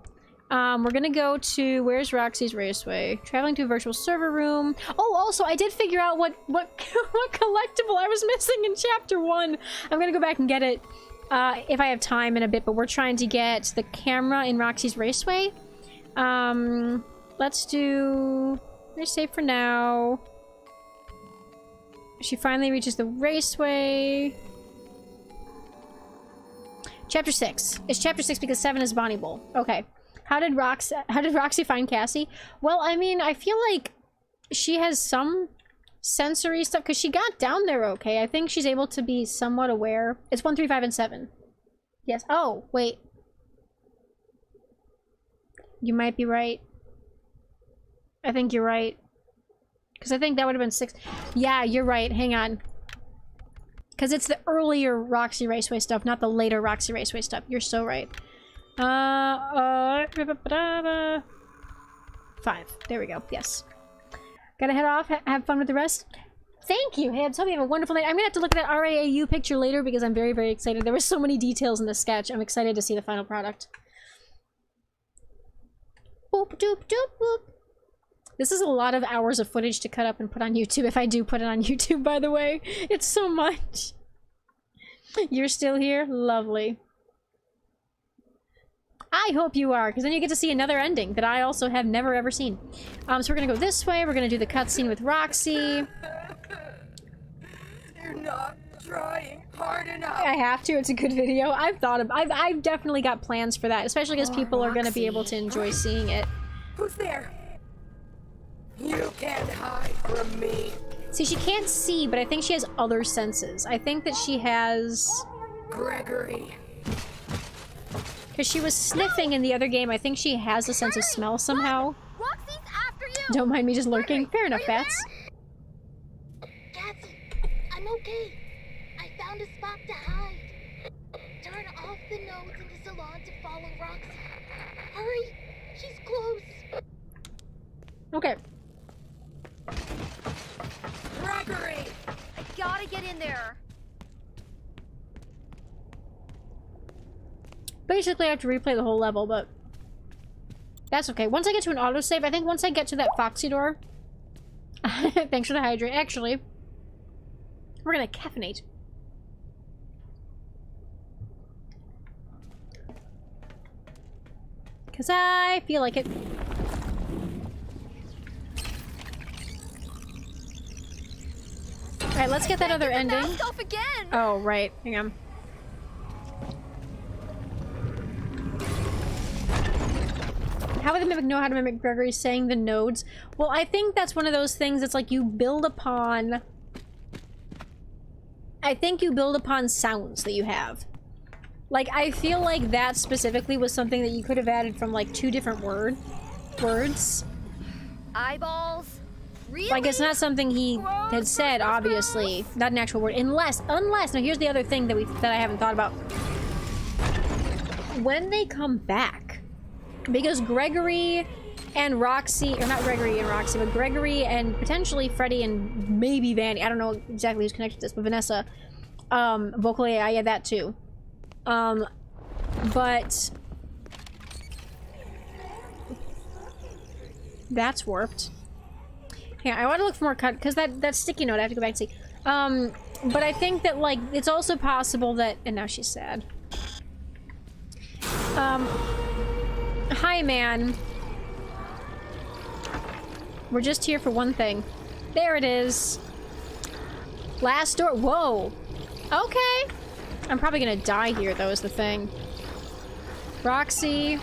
We're gonna go to, where's Roxy's Raceway? Traveling to a virtual server room. Oh, also, I did figure out what collectible I was missing in Chapter 1. I'm gonna go back and get it if I have time in a bit, but we're trying to get the camera in Roxy's Raceway. Let's do... Let's save for now. She finally reaches the Raceway. Chapter 6. It's Chapter 6 because 7 is Bonnie Bowl. Okay. How did Roxy find Cassie? Well, I mean, I feel like she has some sensory stuff because she got down there okay. I think she's able to be somewhat aware. It's 1, 3, 5, and 7. Yes. Oh, wait. You might be right. I think you're right. Because I think that would have been 6. Yeah, you're right. Hang on. Because it's the earlier Roxy Raceway stuff, not the later Roxy Raceway stuff. You're so right. 5. There we go. Yes. Gotta head off. Have fun with the rest. Thank you, Habs. Hope you have a wonderful night. I'm gonna have to look at that RAAU picture later because I'm very, very excited. There were so many details in the sketch. I'm excited to see the final product. Boop, doop, doop, boop. This is a lot of hours of footage to cut up and put on YouTube, if I do put it on YouTube, by the way. It's so much. You're still here? Lovely. I hope you are, because then you get to see another ending that I also have never ever seen. So we're gonna go this way. We're gonna do the cutscene with Roxy. You're not trying hard enough. I have to. It's a good video. I've definitely got plans for that, especially because people are gonna be able to enjoy seeing it. Who's there? You can't hide from me. See, she can't see, but I think she has other senses. I think that she has... Gregory. Because she was sniffing in the other game. I think she has a sense of smell somehow. Roxy's after you! Don't mind me just lurking. Fair enough, Bats. Cassie, I'm okay. I found a spot to hide. Turn off the nodes in the salon to follow Roxy. Hurry! She's close. Okay. Gregory! I gotta get in there. Basically, I have to replay the whole level, but that's okay. Once I get to an autosave, I think once I get to that Foxy door... Thanks for the hydrate. Actually, we're gonna caffeinate. Because I feel like it. Alright, let's get that other ending. Off again. Oh, right. Hang on. How would the mimic know how to mimic Gregory saying the nodes? Well, I think that's one of those things that's like you build upon... I think you build upon sounds that you have. Like, I feel like that specifically was something that you could have added from like 2 different words. Eyeballs? Really? Like, it's not something he had said, obviously. Not an actual word. Unless, now here's the other thing that I haven't thought about. When they come back, because Gregory and Roxy, or not Gregory and Roxy, but Gregory and potentially Freddy and maybe Vanny, I don't know exactly who's connected to this, but Vanessa, vocal AI, yeah, that too. But that's warped. Yeah, I want to look for more cut, because that sticky note, I have to go back and see. But I think that, like, it's also possible that, and now she's sad. Hi, man. We're just here for one thing. There it is. Last door. Whoa. Okay. I'm probably gonna die here, though, is the thing. Roxy.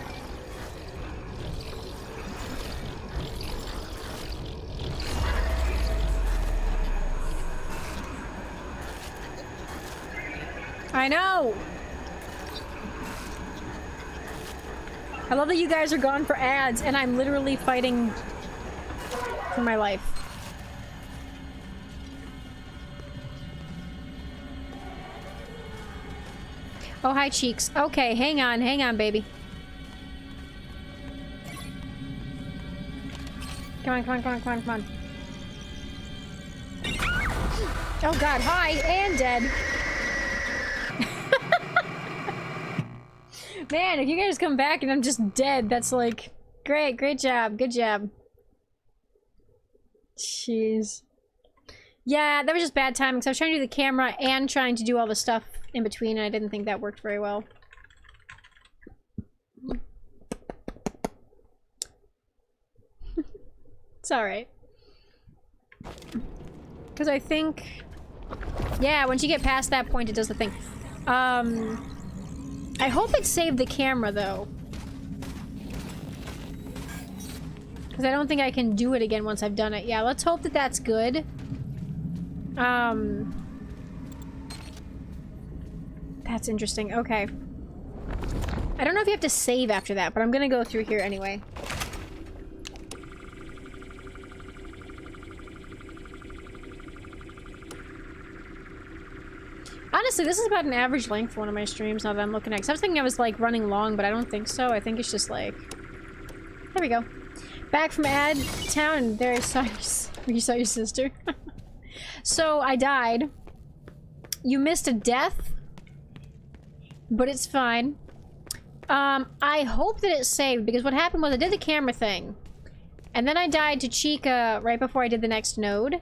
I know! I love that you guys are gone for ads, and I'm literally fighting for my life. Oh, hi, Cheeks. Okay, hang on, baby. Come on. Oh god, hi, and dead. Man, if you guys come back and I'm just dead, that's like, great job, good job. Jeez. Yeah, that was just bad timing, because I was trying to do the camera and trying to do all the stuff in between, and I didn't think that worked very well. It's alright. Because I think... Yeah, once you get past that point, it does the thing. I hope it saved the camera, though. Because I don't think I can do it again once I've done it. Yeah, let's hope that that's good. That's interesting. Okay. I don't know if you have to save after that, but I'm gonna go through here anyway. Honestly, this is about an average length for one of my streams now that I'm looking at. Because I was thinking I was, like, running long, but I don't think so. I think it's just, like... There we go. Back from Ad Town, and there you saw your sister. So, I died. You missed a death. But it's fine. I hope that it saved, because what happened was I did the camera thing. And then I died to Chica right before I did the next node.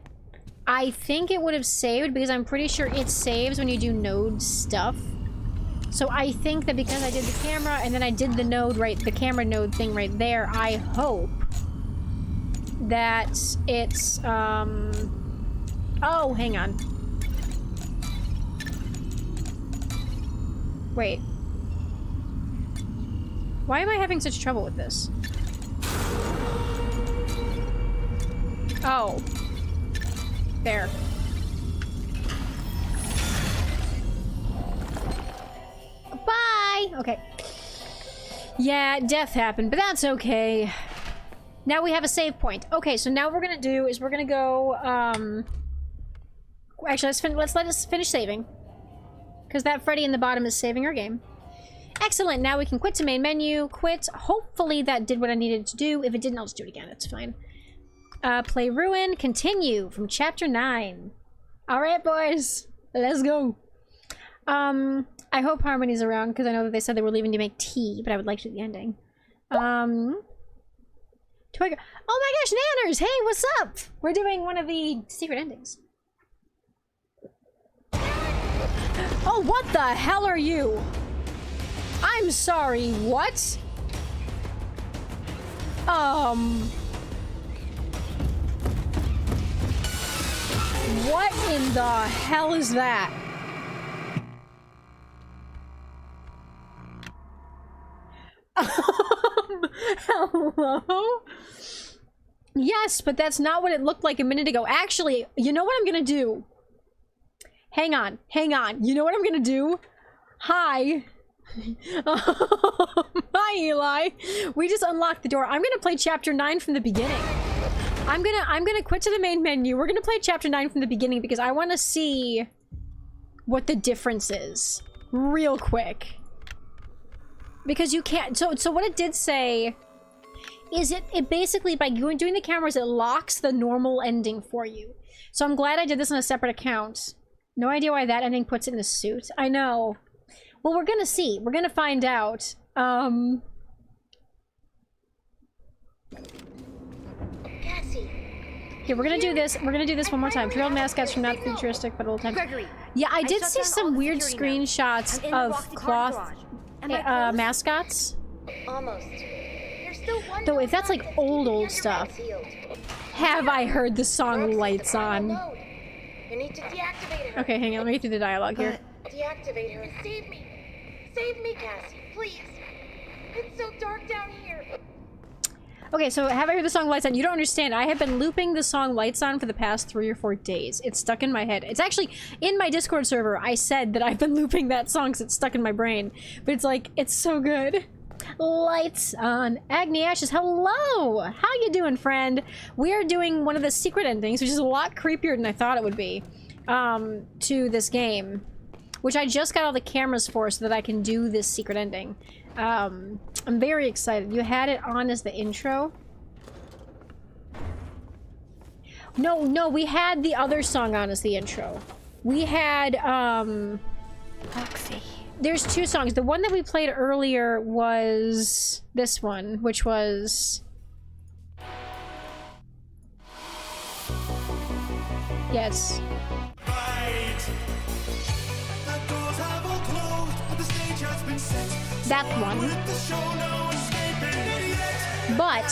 I think it would have saved because I'm pretty sure it saves when you do node stuff. So I think that because I did the camera and then I did the node the camera node thing right there, I hope that it's, oh, hang on. Wait. Why am I having such trouble with this? Oh. There. Bye! Okay. Yeah, death happened, but that's okay. Now we have a save point. Okay, so now what we're gonna do is we're gonna go, actually, let's let us finish saving. Because that Freddy in the bottom is saving our game. Excellent, now we can quit to main menu, quit. Hopefully that did what I needed to do. If it didn't, I'll just do it again, it's fine. Play Ruin, continue from chapter 9. Alright, boys, let's go. I hope Harmony's around, because I know that they said they were leaving to make tea, but I would like to do the ending. Oh my gosh, Nanners! Hey, what's up? We're doing one of the secret endings. Oh, what the hell are you? I'm sorry, what? What in the hell is that? Hello? Yes, but that's not what it looked like a minute ago. Actually, you know what I'm gonna do? Hang on. You know what I'm gonna do? Hi. Hi, Eli. We just unlocked the door. I'm gonna play chapter 9 from the beginning. I'm gonna quit to the main menu. We're gonna play chapter 9 from the beginning because I want to see what the difference is real quick. Because you can't. So what it did say is it basically by doing the cameras it locks the normal ending for you. So I'm glad I did this on a separate account. No idea why that ending puts it in a suit. I know. Well, we're gonna see. We're gonna find out. Okay, we're gonna do this. We're gonna do this one more time. 3-year-old mascots from not futuristic, but old time. Yeah, I did see some weird screenshots of cloth mascots. Almost. There's still one. Though if that's like old stuff. Have I heard the song Lights On? You need to deactivate her. Okay, hang on. Let me get through the dialogue here. Deactivate her and save me. Save me, Cassie, please. It's so dark down here. Okay, so have I heard the song Lights On? You don't understand. I have been looping the song Lights On for the past 3 or 4 days. It's stuck in my head. It's actually in my Discord server. I said that I've been looping that song because it's stuck in my brain. But it's like, it's so good. Lights On. Agni Ashes, hello! How you doing, friend? We are doing one of the secret endings, which is a lot creepier than I thought it would be, to this game. Which I just got all the cameras for so that I can do this secret ending. I'm very excited. You had it on as the intro? No, we had the other song on as the intro. We had, Roxy. There's 2 songs. The one that we played earlier was this one, which was... Yes. That one. But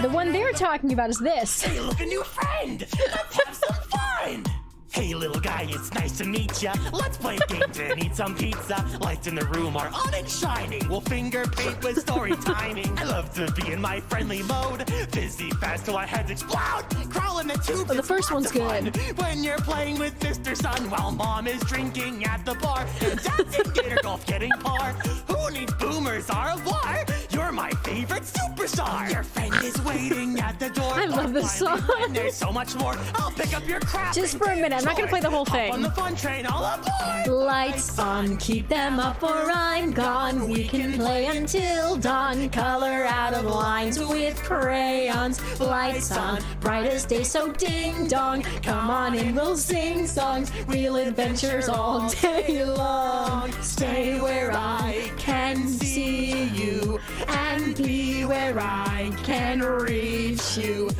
the one they're talking about is this. Hey, look, a new friend! Let's have some fun! Hey, little guy, it's nice to meet ya. Let's play games and eat some pizza. Lights in the room are on and shining. We'll finger paint with story timing. I love to be in my friendly mode. Busy fast till our heads explode. Crawl in the tube. Well, the first one's good. When you're playing with Mr. Sun while mom is drinking at the bar. And dad's in gator golf getting par. Who needs boomers are a war? You're my favorite superstar. Your friend is waiting at the door. I love this song. And there's so much more. I'll pick up your crap. Just for a minute. I'm not gonna play the whole thing. On the fun train, all aboard. Lights on, keep them up or I'm gone. We can play until dawn. Color out of lines with crayons. Lights on, bright as day, so ding dong. Come on in, we'll sing songs. Real adventures all day long. Stay where I can see you and be where I can reach you.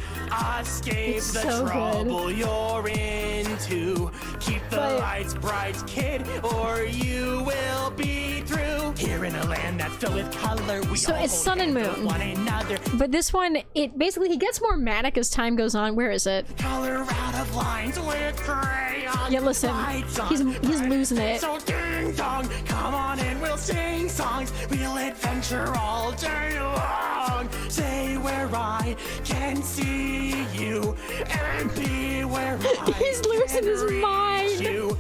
Escape It's the so trouble good. you're into. Keep the But- lights bright, kid, or you will be through. Here in a land that's filled with color, we So all it's Sun and hold hands Moon. with one another. But this one, it basically, he gets more manic as time goes on. Where is it? Color out of lines with crayons. Yeah, listen, Lights on, he's bright. losing it. So ding dong, come on in, we'll sing songs. We'll adventure all day long. Say where I can see you and be where I He's losing his reach mind. You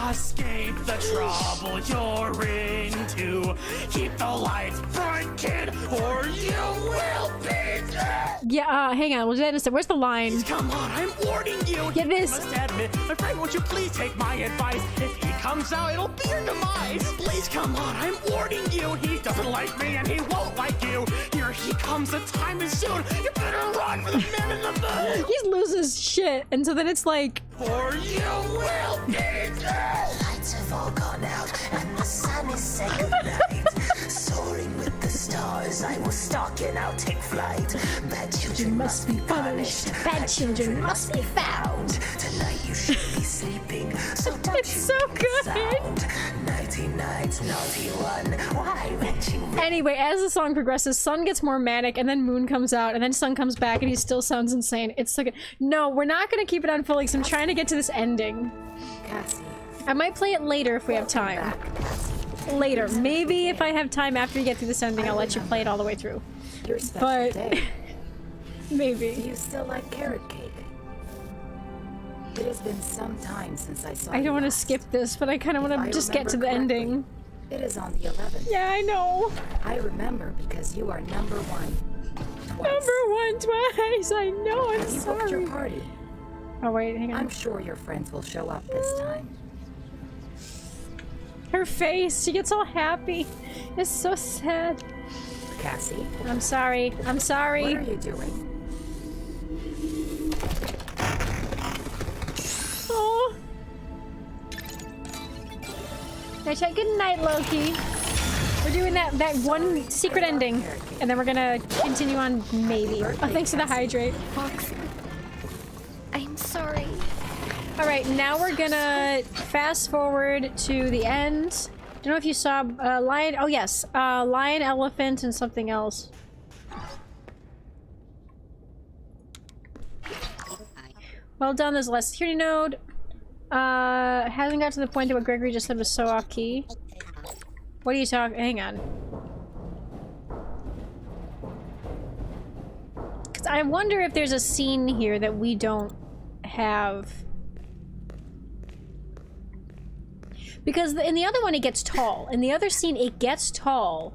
escape the trouble you're into. Keep the lights bright, kid, or you will be dead. Yeah, hang on. We'll do that in a second. Where's the line? Come on, I'm warning you. Get this. You must admit, my friend, won't you please take my advice? If he comes out, it'll be your demise. Please come on, I'm warning you. He doesn't like me and he won't like you. Here he comes, the time is soon. You better run for the man in the moon. He's losing his shit. And so then it's like, Or you will be dead. Lights have all gone out, and the sun is saying goodnight. Soaring with the stars, I will stalk and I'll take flight. Bad children must be punished. bad children must be found. Tonight you should be sleeping, so don't It's you so make a good. sound. Nighty night, naughty one. Why won't you? Anyway, as the song progresses, Sun gets more manic, and then Moon comes out, and then Sun comes back, and he still sounds insane. It's so good. No, we're not gonna keep it on full because I'm trying to get to this ending. Cassie, I might play it later if we have time. back, Cassie. Later. Maybe if I have time after you get through this ending, I'll let you play it all the way through. Your special But- day. Do Maybe. you still like carrot cake? It has been some time since I saw I you don't want to last. skip this, but I kind of If want I to just get to the remember ending. correctly, It is on the 11th. Yeah, I know. I remember because you are number one. Twice. Number one twice. I know. I'm Have you booked your sorry. party? Oh wait, hang on. I'm sure your friends will show up this time. Her face. She gets all happy. It's so sad. Cassie, I'm sorry. I'm what sorry. are you doing? Oh. I said good night, Loki. We're doing that one secret ending, and then we're gonna continue on maybe. Oh, thanks for the hydrate. Roxy. I'm sorry. All right, now we're gonna fast forward to the end. Don't know if you saw lion. Oh yes, lion, elephant, and something else. Well done. There's a less security node. Hasn't got to the point that what Gregory just said was so off key. What are you talking? Hang on. 'Cause I wonder if there's a scene here that we don't have. Because in the other one, it gets tall. In the other scene, it gets tall.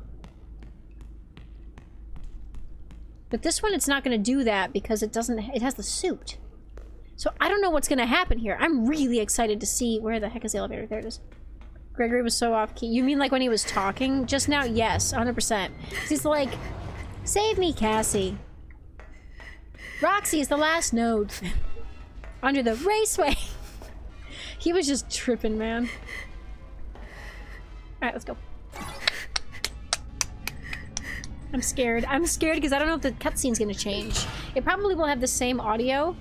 But this one, it's not going to do that because it doesn't. It has the suit. So I don't know what's going to happen here. I'm really excited to see where the heck is the elevator. There it is. Gregory was so off key. You mean like when he was talking just now? Yes, 100%. He's like, "Save me, Cassie. Roxy is the last node under the raceway." He was just tripping, man. All right, let's go. I'm scared. I'm scared because I don't know if the cutscene's gonna change. It probably will have the same audio,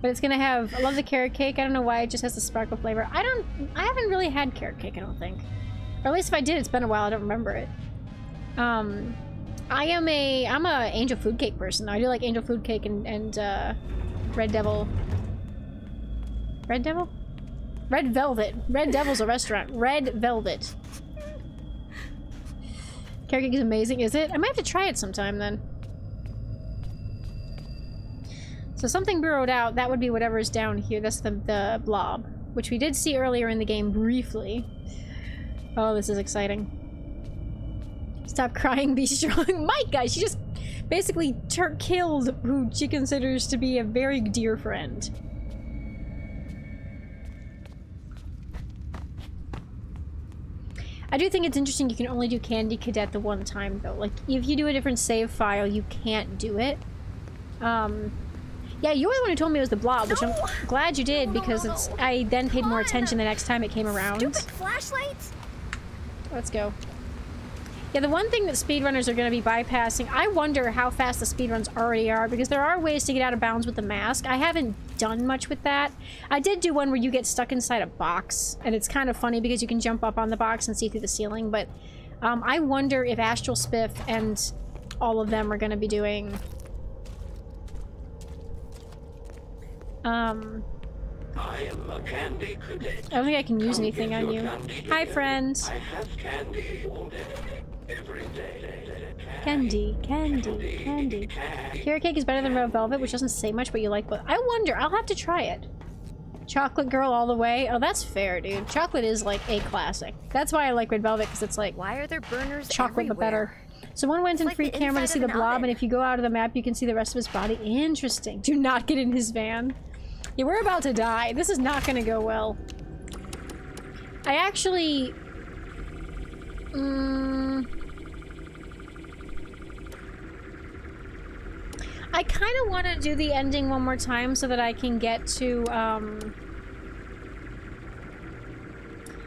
but it's gonna have. I love the carrot cake. I don't know why it just has the sparkle flavor. I haven't really had carrot cake. I don't think, or at least if I did, it's been a while. I don't remember it. I'm a angel food cake person. I do like angel food cake and Red Devil. Red Devil? Red Velvet. Red Devil's a restaurant. Red Velvet. Carrot cake is amazing, is it? I might have to try it sometime then. So something burrowed out. That would be whatever's down here. That's the blob, which we did see earlier in the game briefly. Oh, this is exciting. Stop crying, be strong. Micah, she just basically killed who she considers to be a very dear friend. I do think it's interesting you can only do Candy Cadet the one time, though. Like, if you do a different save file, you can't do it. Yeah, you were the one who told me it was the blob, which I'm glad you did, because it's. I then paid more attention the next time it came around. Stupid flashlights. Let's go. Yeah, the one thing that speedrunners are going to be bypassing, I wonder how fast the speedruns already are, because there are ways to get out of bounds with the mask. I haven't done much with that. I did do one where you get stuck inside a box, and it's kind of funny because you can jump up on the box and see through the ceiling, but I wonder if Astral Spiff and all of them are going to be doing... I am a candy cadet. I don't think I can use anything on you. Hi, friends. I have candy all day, every day. Candy. Carrot cake is better than Red Velvet, which doesn't say much, but you like both. I wonder. I'll have to try it. Chocolate girl all the way. Oh, that's fair, dude. Chocolate is like a classic. That's why I like Red Velvet, because it's like... Why are there burners chocolate, everywhere? but better. Someone went in Like free the camera to inside see of the an blob, oven. and if you go out of the map, you can see the rest of his body. Interesting. Do not get in his van. Yeah, we're about to die. This is not gonna go well. I actually... I kind of want to do the ending one more time so that I can get to,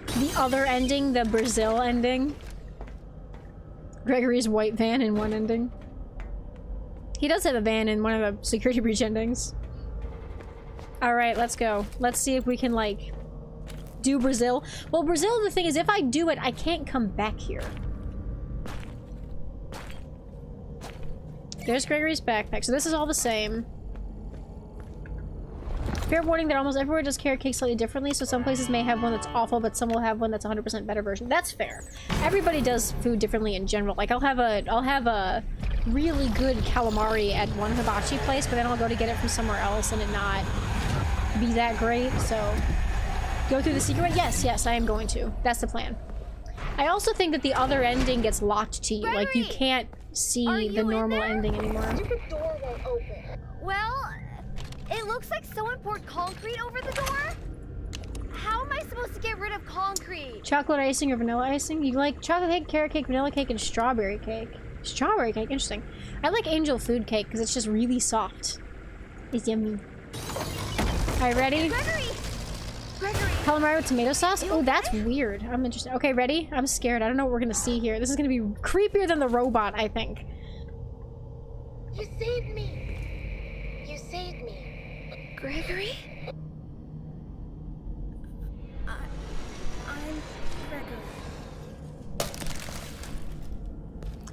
the other ending, the Brazil ending. Gregory's white van in one ending. He does have a van in one of the security breach endings. Alright, let's go. Let's see if we can, like, do Brazil. Well, Brazil, the thing is, if I do it, I can't come back here. There's Gregory's backpack. So this is all the same. Fair warning that almost everywhere does carrot cake slightly differently, so some places may have one that's awful, but some will have one that's 100% better version. That's fair. Everybody does food differently in general. Like, I'll have a really good calamari at one hibachi place, but then I'll go to get it from somewhere else and it not be that great, so... Go through the secret? Yes, I am going to. That's the plan. I also think that the other ending gets locked to you. Gregory! Like, you can't see the normal ending anymore. The door won't open. Well, it looks like someone poured concrete over the door. How am I supposed to get rid of concrete? Chocolate icing or vanilla icing? You like chocolate cake, carrot cake, vanilla cake, and strawberry cake. Strawberry cake, interesting. I like angel food cake because it's just really soft. It's yummy. Alright, ready? Gregory! Calamari with tomato sauce? Oh, that's weird. I'm interested. Okay, ready? I'm scared. I don't know what we're gonna see here. This is gonna be creepier than the robot, I think. You saved me. You saved me. Gregory? I'm Gregory.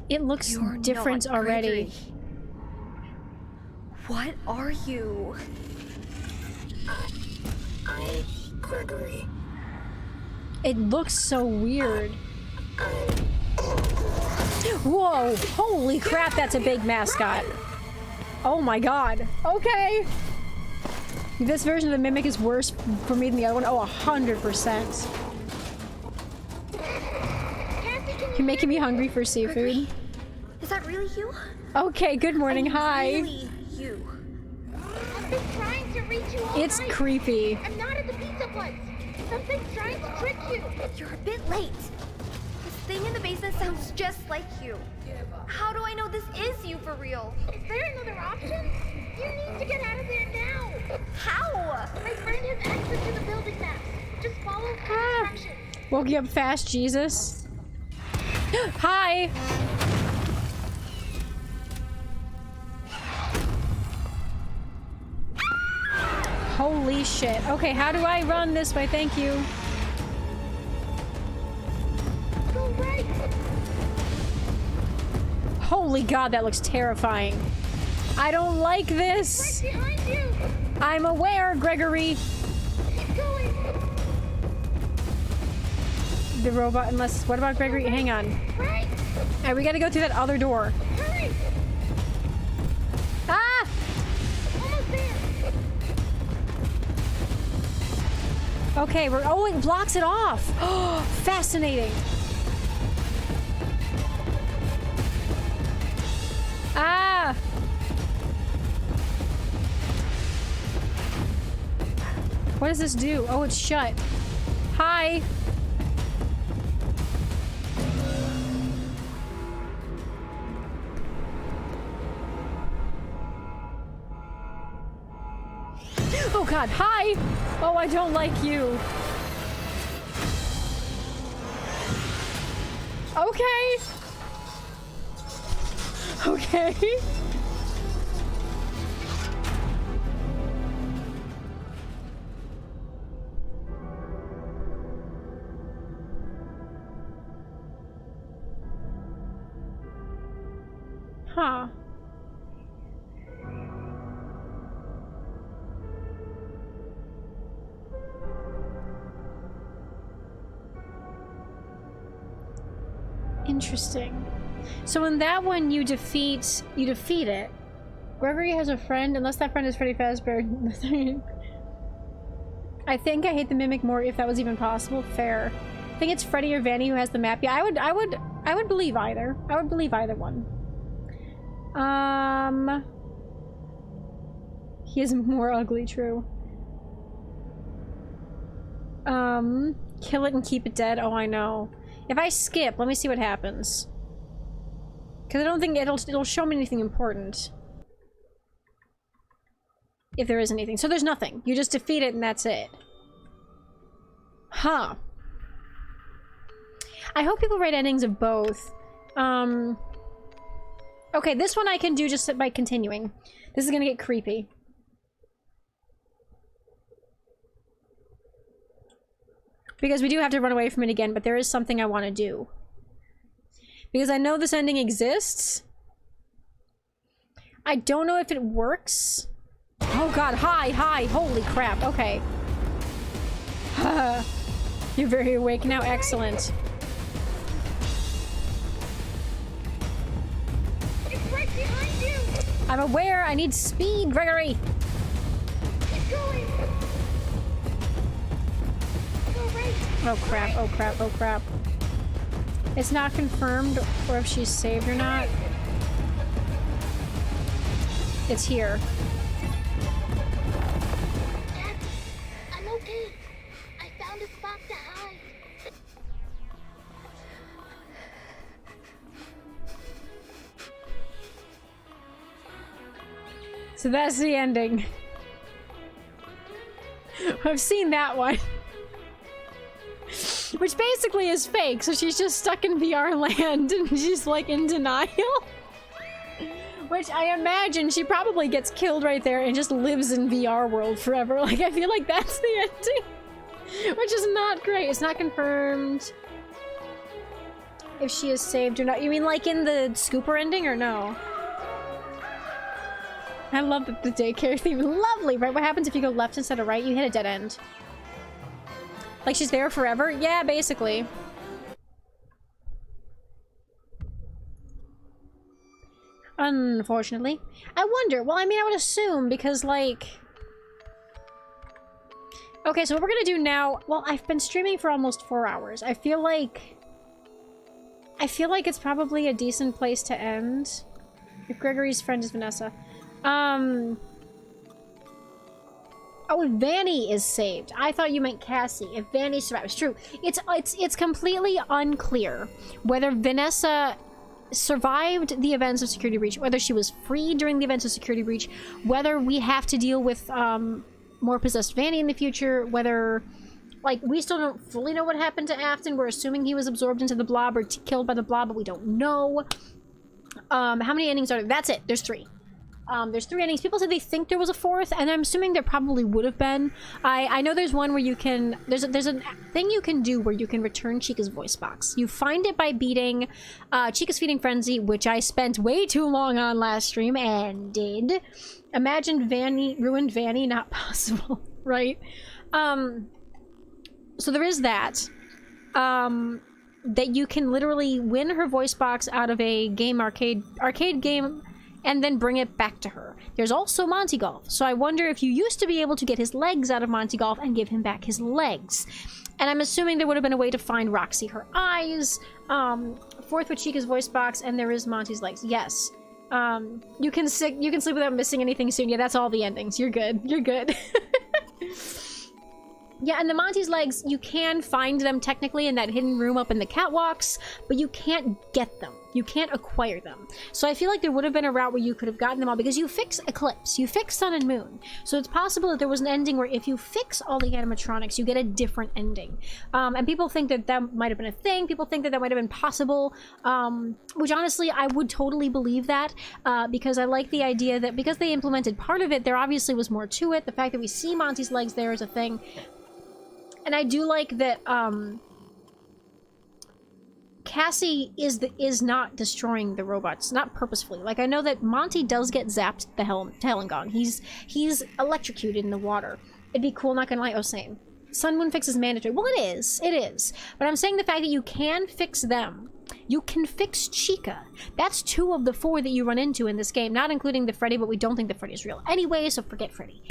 It looks You're different not already. Gregory. What are you? I'm Gregory. It looks so weird. Whoa! Holy crap, that's a big mascot. Oh my god. Okay. This version of the Mimic is worse for me than the other one. Oh, 100%. You're making me hungry for seafood. Is that really you? Okay, good morning. Hi. Really you. I've been trying to reach you all It's night. creepy. I'm not at the pizza place. Something's trying to trick you. You're a bit late. This thing in the basement sounds just like you. How do I know this is you for real? Is there another option? You need to get out of there now. How? My friend has access to the building maps. Just follow the instructions. Woke you up fast, Jesus. Hi. Holy shit. Okay, how do I run this way? Thank you. Go right. Holy god, that looks terrifying. I don't like this. Right behind you. I'm aware, Gregory. Keep going. The robot, unless... What about Gregory? Hang on. Right. Alright, we gotta go through that other door. Hurry. Ah! Almost there. Okay, we're... Oh, it blocks it off. Oh, fascinating. Ah! What does this do? Oh, it's shut. Hi. Oh god, hi! Oh, I don't like you. Okay. Okay. Huh. Interesting. So in that one, you defeat it. Gregory has a friend, unless that friend is Freddy Fazbear. I think I hate the Mimic more if that was even possible. Fair. I think it's Freddy or Vanny who has the map. Yeah, I would believe either. I would believe either one. He is more ugly, true. Kill it and keep it dead. Oh, I know. If I skip, let me see what happens. Because I don't think it'll show me anything important. If there is anything. So there's nothing. You just defeat it and that's it. Huh. I hope people write endings of both. Okay, this one I can do just by continuing. This is gonna get creepy. Because we do have to run away from it again, but there is something I want to do. Because I know this ending exists. I don't know if it works. Oh god, hi, holy crap, okay. You're very awake now, excellent. It's right behind you. I'm aware, I need speed, Gregory. Keep going. Go right. Oh crap, oh crap, oh crap. It's not confirmed or if she's saved or not. It's here. Dad, I'm okay. I found a spot to hide. So that's the ending. I've seen that one. Which basically is fake, so she's just stuck in VR land and she's like in denial. Which I imagine she probably gets killed right there and just lives in VR world forever. Like, I feel like that's the ending. Which is not great. It's not confirmed if she is saved or not. You mean like in the Scooper ending or no? I love the daycare theme. Lovely, right? What happens if you go left instead of right? You hit a dead end. Like she's there forever? Yeah, basically. unfortunately. I wonder, well, I mean, I would assume, because, like... Okay, so what we're gonna do now... Well, I've been streaming for almost 4 hours. I feel like it's probably a decent place to end. If Gregory's friend is Vanessa. Oh, Vanny is saved. I thought you meant Cassie. If Vanny survives. True. It's completely unclear whether Vanessa survived the events of Security Breach, whether she was freed during the events of Security Breach, whether we have to deal with more possessed Vanny in the future, whether... Like, we still don't fully know what happened to Afton. We're assuming he was absorbed into the blob or killed by the blob, but we don't know. How many endings are there? That's it. There's 3. There's 3 endings. People said they think there was a 4th, and I'm assuming there probably would have been. I know there's one where you can... There's a thing you can do where you can return Chica's voice box. You find it by beating Chica's Feeding Frenzy, which I spent way too long on last stream, and did. Imagine Vanny, ruined Vanny, not possible, right? So there is that. That you can literally win her voice box out of a game arcade game and then bring it back to her. There's also Monty Golf. So I wonder if you used to be able to get his legs out of Monty Golf and give him back his legs. And I'm assuming there would have been a way to find Roxy her eyes, 4th with Chica's voice box, and there is Monty's legs. Yes. You can sleep without missing anything soon. Yeah, that's all the endings. You're good. You're good. Yeah, and the Monty's legs, you can find them technically in that hidden room up in the catwalks, but you can't get them. You can't acquire them. So I feel like there would have been a route where you could have gotten them all, because you fix Eclipse, you fix Sun and Moon. So it's possible that there was an ending where if you fix all the animatronics, you get a different ending. And people think that that might have been a thing. People think that that might have been possible, which honestly, I would totally believe that, because I like the idea that because they implemented part of it, there obviously was more to it. The fact that we see Monty's legs there is a thing. And I do like that, Cassie is not destroying the robots, not purposefully. Like, I know that Monty does get zapped to hell and gone. He's electrocuted in the water. It'd be cool, not gonna lie. Oh, same. Sun Moon fix is mandatory. Well, it is. But I'm saying the fact that you can fix them. You can fix Chica. That's 2 of the 4 that you run into in this game, not including the Freddy, but we don't think the Freddy is real anyway, so forget Freddy.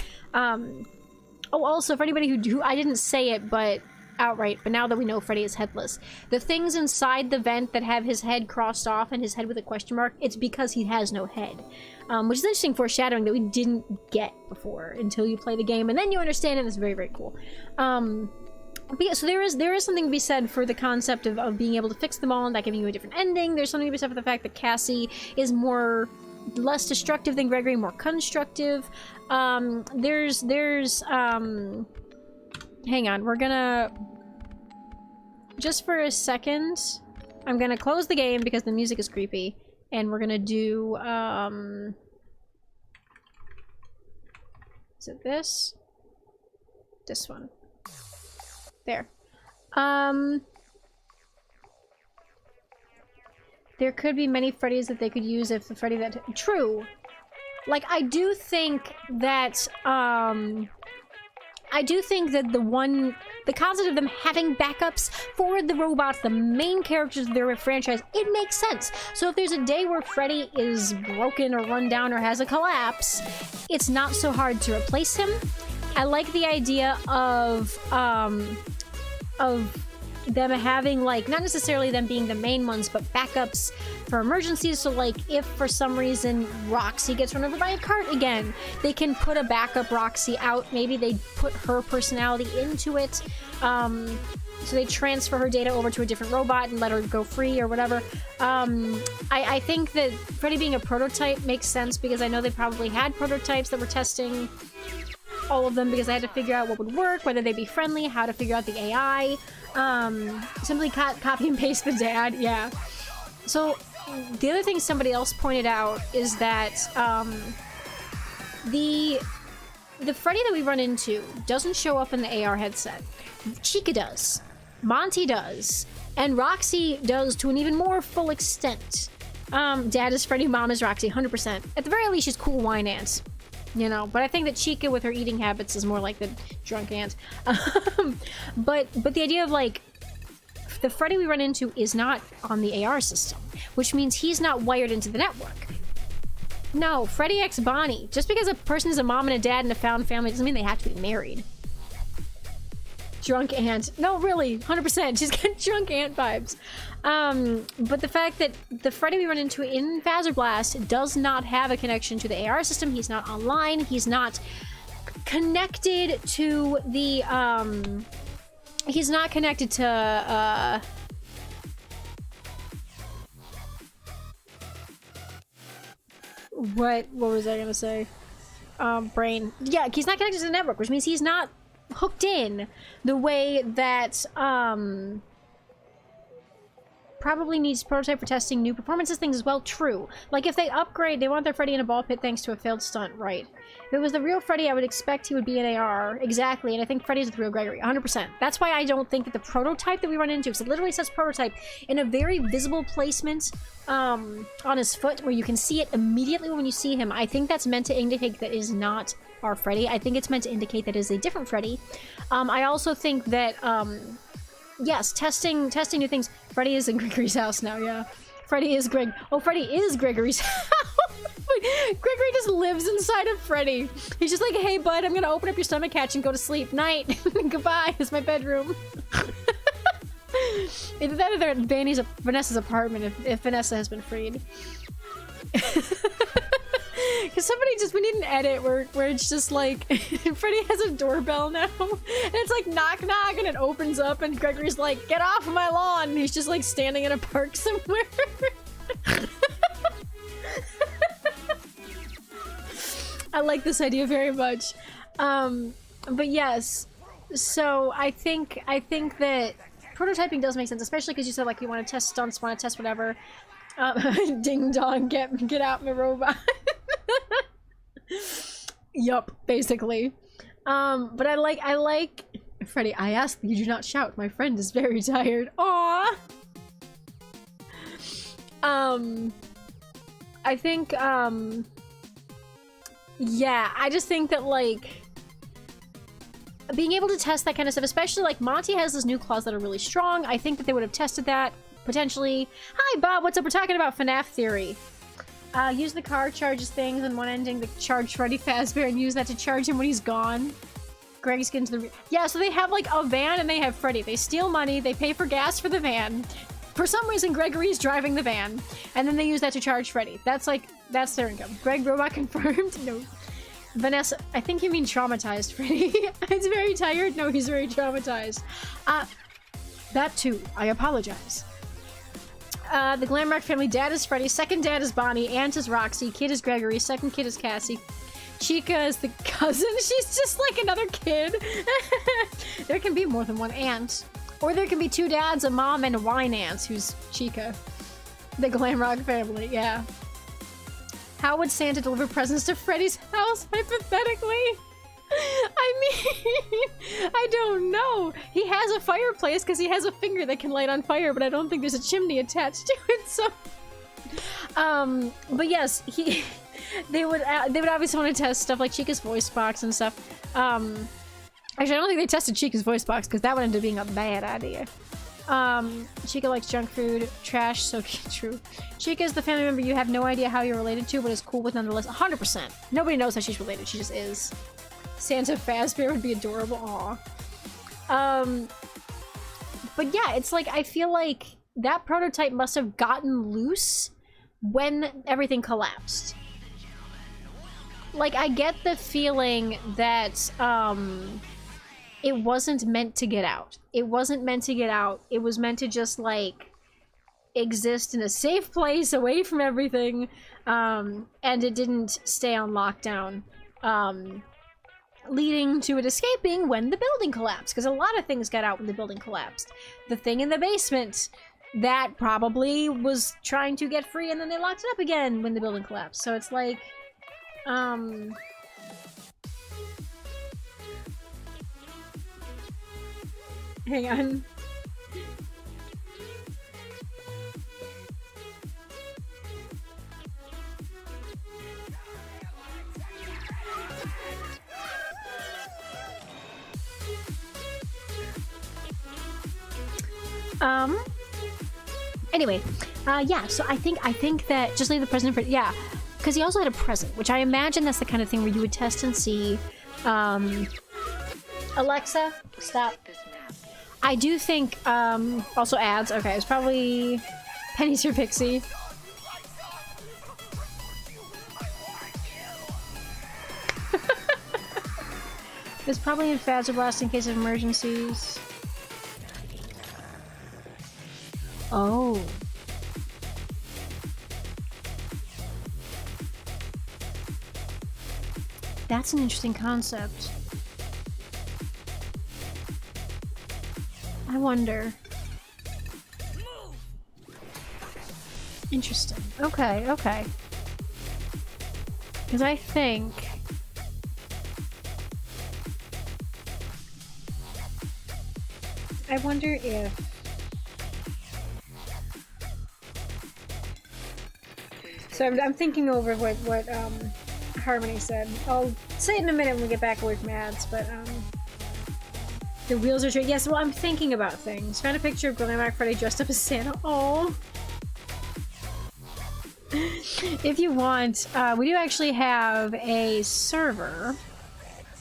Oh, also, for anybody who I didn't say it, but outright, but now that we know Freddy is headless, the things inside the vent that have his head crossed off and his head with a question mark, it's because he has no head. Which is interesting foreshadowing that we didn't get before until you play the game, and then you understand it, and it's very, very cool. But yeah, so there is something to be said for the concept of being able to fix them all and that giving you a different ending. There's something to be said for the fact that Cassie is less destructive than Gregory, more constructive. Hang on, we're gonna... Just for a second, I'm gonna close the game because the music is creepy, and we're gonna do, is it this? This one. There. There could be many Freddys that they could use if the Freddy that... True! Like, I do think that, the concept of them having backups for the robots, the main characters of their franchise, it makes sense. So if there's a day where Freddy is broken or run down or has a collapse, it's not so hard to replace him. I like the idea of them having, like, not necessarily them being the main ones, but backups for emergencies. So, like, if for some reason Roxy gets run over by a cart again, they can put a backup Roxy out. Maybe they put her personality into it. So they transfer her data over to a different robot and let her go free or whatever. I think that Freddy being a prototype makes sense because I know they probably had prototypes that were testing all of them because I had to figure out what would work, whether they'd be friendly, how to figure out the AI. Simply copy and paste the dad, yeah. So the other thing somebody else pointed out is that the Freddy that we run into doesn't show up in the AR headset. Chica does, Monty does, and Roxy does to an even more full extent. Dad is Freddy, Mom is Roxy, 100%. At the very least, she's cool wine aunt. You know, but I think that Chica with her eating habits is more like the drunk aunt. But the idea of, like, the Freddy we run into is not on the AR system, which means he's not wired into the network. No, Freddy X Bonnie. Just because a person is a mom and a dad and a found family doesn't mean they have to be married. Drunk aunt. No, really, 100%. She's got drunk aunt vibes. But the fact that the Freddy we run into in Phaser Blast does not have a connection to the AR system. He's not online. He's not connected to the, he's not connected to, what was I gonna say? Brain. Yeah, he's not connected to the network, which means he's not hooked in the way that, probably needs prototype for testing new performances things as well. True. Like, if they upgrade, they want their Freddy in a ball pit thanks to a failed stunt, right? If it was the real Freddy, I would expect he would be an AR. Exactly, and I think Freddy's the real Gregory, 100%. That's why I don't think that the prototype that we run into, because it literally says prototype in a very visible placement on his foot, where you can see it immediately when you see him. I think that's meant to indicate that is not our Freddy. I think it's meant to indicate that it is a different Freddy. I also think that, yes, testing new things. Freddy is in Gregory's house now, yeah. Freddy is Freddy is Gregory's house. Gregory just lives inside of Freddy. He's just like, hey bud, I'm gonna open up your stomach hatch and go to sleep. Night. Goodbye. It's my bedroom. Either that or they're at Vanessa's apartment if Vanessa has been freed. Because we need an edit where it's just like, Freddy has a doorbell now, and it's like knock knock, and it opens up, and Gregory's like, get off of my lawn, and he's just like standing in a park somewhere. I like this idea very much. But yes, so I think that prototyping does make sense, especially because you said like you want to test stunts, want to test whatever. Ding dong, get out my robot. Yup, basically. But I like Freddy, I ask that you do not shout. My friend is very tired. Aww. I think, yeah, I just think that, like, being able to test that kind of stuff, especially, like, Monty has those new claws that are really strong. I think that they would have tested that, potentially. Hi, Bob, what's up? We're talking about FNAF theory. Use the car charges things and one ending to charge Freddy Fazbear and use that to charge him when he's gone. Greg's getting to the... Yeah, so they have, like, a van and they have Freddy. They steal money, they pay for gas for the van. For some reason, Gregory's driving the van. And then they use that to charge Freddy. That's, like, that's their income. Greg, robot confirmed? No. Vanessa, I think you mean traumatized, Freddy. He's very tired? No, he's very traumatized. That too. I apologize. The Glamrock family, dad is Freddy, second dad is Bonnie, aunt is Roxy, kid is Gregory, second kid is Cassie, Chica is the cousin. She's just like another kid. There can be more than one aunt. Or there can be two dads, a mom, and a wine aunt who's Chica. The Glamrock family, yeah. How would Santa deliver presents to Freddy's house, hypothetically? I mean, I don't know. He has a fireplace because he has a finger that can light on fire, but I don't think there's a chimney attached to it, so... but yes, they would obviously want to test stuff like Chica's voice box and stuff. Actually, I don't think they tested Chica's voice box because that would end up being a bad idea. Chica likes junk food, trash, so true. Chica is the family member you have no idea how you're related to, but is cool with nonetheless. 100%. Nobody knows how she's related, she just is. Santa Fazbear would be adorable, aw. But yeah, it's like, I feel like that prototype must have gotten loose when everything collapsed. Like, I get the feeling that, it wasn't meant to get out. It wasn't meant to get out. It was meant to just, like, exist in a safe place away from everything, and it didn't stay on lockdown, leading to it escaping when the building collapsed, because a lot of things got out when the building collapsed. The thing in the basement, that probably was trying to get free, and then they locked it up again when the building collapsed. So it's like, hang on. Anyway, yeah, so I think that just leave the president for, yeah, because he also had a present, which I imagine that's the kind of thing where you would test and see. Alexa, stop. I do think, also ads. Okay, it's probably Penny's your Pixie. It's probably in Blast in case of emergencies. Oh. That's an interesting concept. I wonder. Interesting. Okay, okay. Because I think... I wonder if... So I'm thinking over what Harmony said. I'll say it in a minute when we get back away from ads, but the wheels are straight. Yes, well, I'm thinking about things. Found a picture of Grandma Freddy dressed up as Santa. Oh. If you want, we do actually have a server.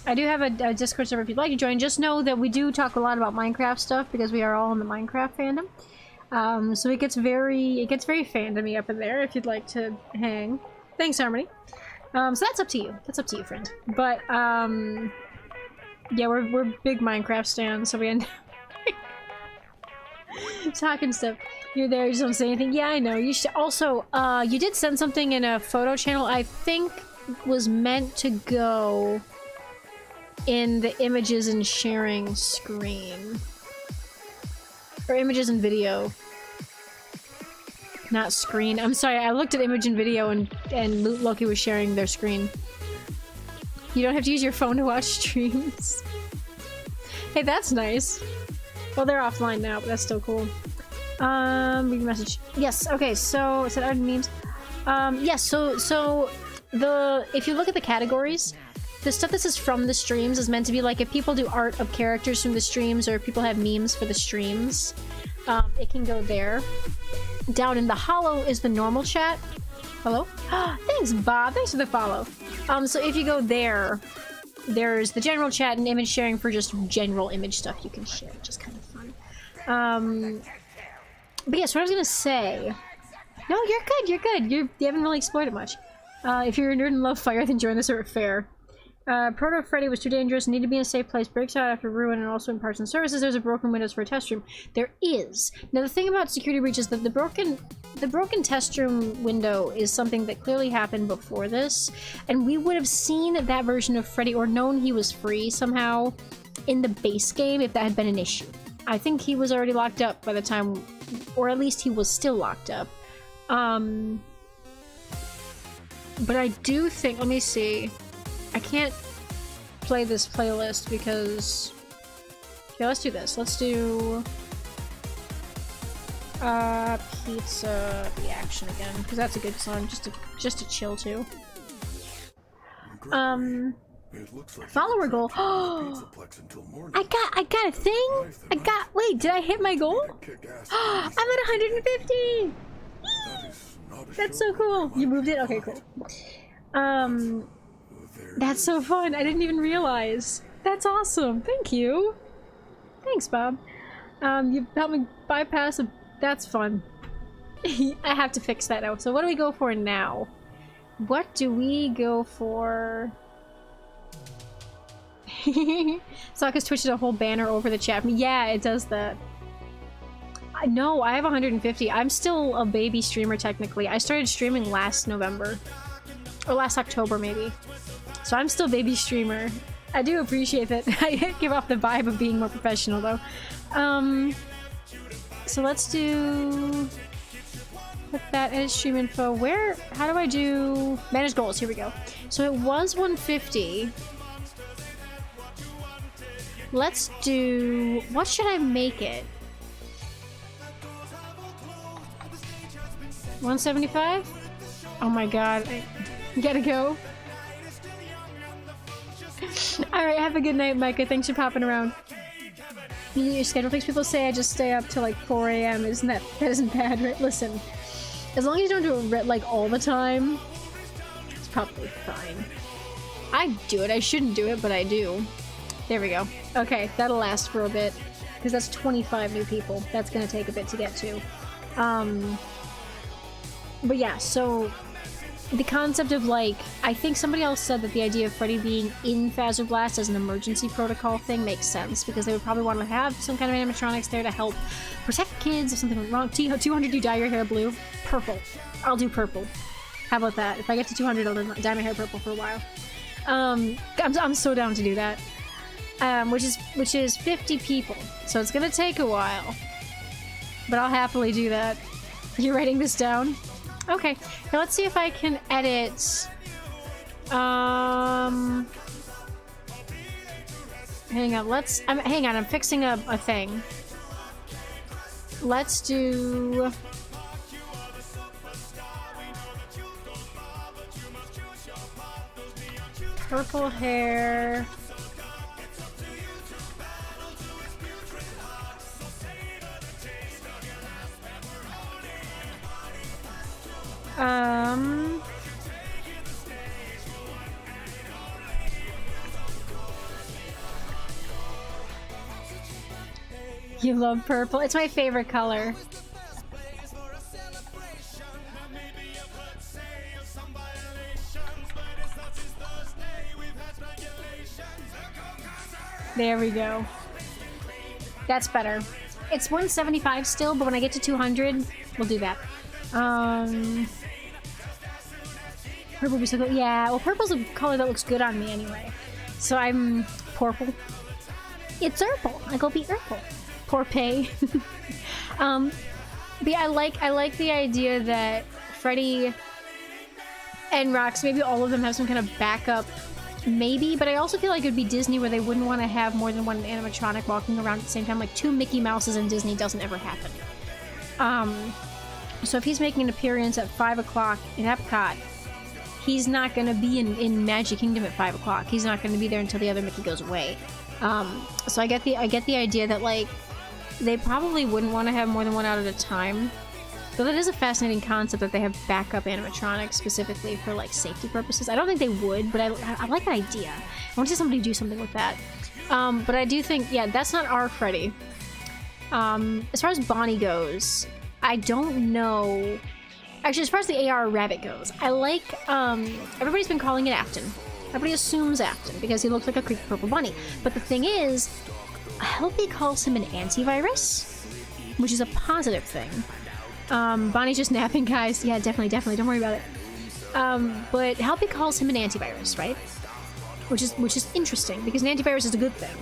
I do have a Discord server if you'd like to join. Just know that we do talk a lot about Minecraft stuff because we are all in the Minecraft fandom. So it gets very fandom-y up in there if you'd like to hang. Thanks, Harmony. So that's up to you. That's up to you, friend. But yeah, we're big Minecraft stands, so we end up talking stuff. You're there, you just don't say anything. Yeah, I know. You should also, you did send something in a photo channel I think was meant to go in the images and sharing screen. Or images and video. Not screen. I'm sorry, I looked at image and video and Loki was sharing their screen. You don't have to use your phone to watch streams. Hey, that's nice. Well, they're offline now, but that's still cool. Read message. Yes, okay, so is that art and memes? Yes, so if you look at the categories, the stuff that says from the streams is meant to be like if people do art of characters from the streams or if people have memes for the streams, it can go there. Down in the hollow is the normal chat. Hello? Thanks, Bob. Thanks for the follow. So if you go there, there's the general chat and image sharing for just general image stuff you can share, which is kind of fun. But yes, what I was gonna say... No, you're good, you're good. You haven't really explored it much. If you're a nerd and love fire, then join the server fair. Proto Freddy was too dangerous, need to be in a safe place, breaks out after ruin, and also in parts and services there's a broken windows for a test room. There is. Now the thing about security breach is that the broken test room window is something that clearly happened before this, and we would have seen that version of Freddy or known he was free somehow in the base game if that had been an issue. I think he was already locked up by the time, or at least he was still locked up. But I do think, let me see. I can't play this playlist because... Okay, let's do this. Let's do... Pizza Reaction again, because that's a good song, just to chill to. Follower goal. I got a thing? Wait, did I hit my goal? I'm at 150! That's so cool. You moved it? Okay, cool. That's so fun. I didn't even realize. That's awesome. Thank you. Thanks, Bob. You helped me bypass a... That's fun. I have to fix that now. So what do we go for now? What do we go for? Sokka's Twitch did a whole banner over the chat. Yeah, it does that. No, I have 150. I'm still a baby streamer technically. I started streaming last November. Or last October, maybe. So I'm still baby streamer. I do appreciate that. I give off the vibe of being more professional, though. So let's do... Put that as stream info. Where? How do I do... Manage goals. Here we go. So it was 150. Let's do... What should I make it? 175? Oh my god. I gotta go. Alright, have a good night, Micah. Thanks for popping around. Your schedule makes people say I just stay up till like 4 AM. That isn't bad, right? Listen, as long as you don't do it like all the time, probably fine. I do it. I shouldn't do it, but I do. There we go. Okay, that'll last for a bit. Because that's 25 new people. That's gonna take a bit to get to. But yeah, so the concept of, like, I think somebody else said that the idea of Freddy being in Phasor Blast as an emergency protocol thing makes sense, because they would probably want to have some kind of animatronics there to help protect kids if something went wrong. 200, you dye your hair blue? Purple. I'll do purple. How about that? If I get to 200, I'll dye my hair purple for a while. I'm so down to do that. Which is 50 people, so it's gonna take a while. But I'll happily do that. Are you writing this down? Okay, now let's see if I can edit. Hang on, hang on, I'm fixing a thing. Let's do... purple hair. You love purple? It's my favorite color. There we go. That's better. It's 175 still, but when I get to 200, we'll do that. Purple would be so good. Yeah, well, purple's a color that looks good on me anyway. So I'm purple. It's purple. I go be purple. Porpay. But yeah, I like the idea that Freddy and Rox, maybe all of them have some kind of backup, maybe. But I also feel like it would be Disney where they wouldn't want to have more than one animatronic walking around at the same time. Like 2 Mickey Mouses in Disney doesn't ever happen. So if he's making an appearance at 5 o'clock in Epcot, he's not going to be in Magic Kingdom at 5 o'clock. He's not going to be there until the other Mickey goes away. So I get the idea that, like, they probably wouldn't want to have more than one out at a time. Though that is a fascinating concept that they have backup animatronics specifically for, like, safety purposes. I don't think they would, but I like that idea. I want to see somebody do something with that. But I do think, yeah, that's not our Freddy. As far as Bonnie goes, I don't know. Actually, as far as the AR rabbit goes, I like, everybody's been calling it Afton. Everybody assumes Afton because he looks like a creepy purple bunny. But the thing is, Helpy calls him an antivirus, which is a positive thing. Bonnie's just napping, guys. Yeah, definitely. Don't worry about it. But Helpy calls him an antivirus, right? Which is interesting because an antivirus is a good thing.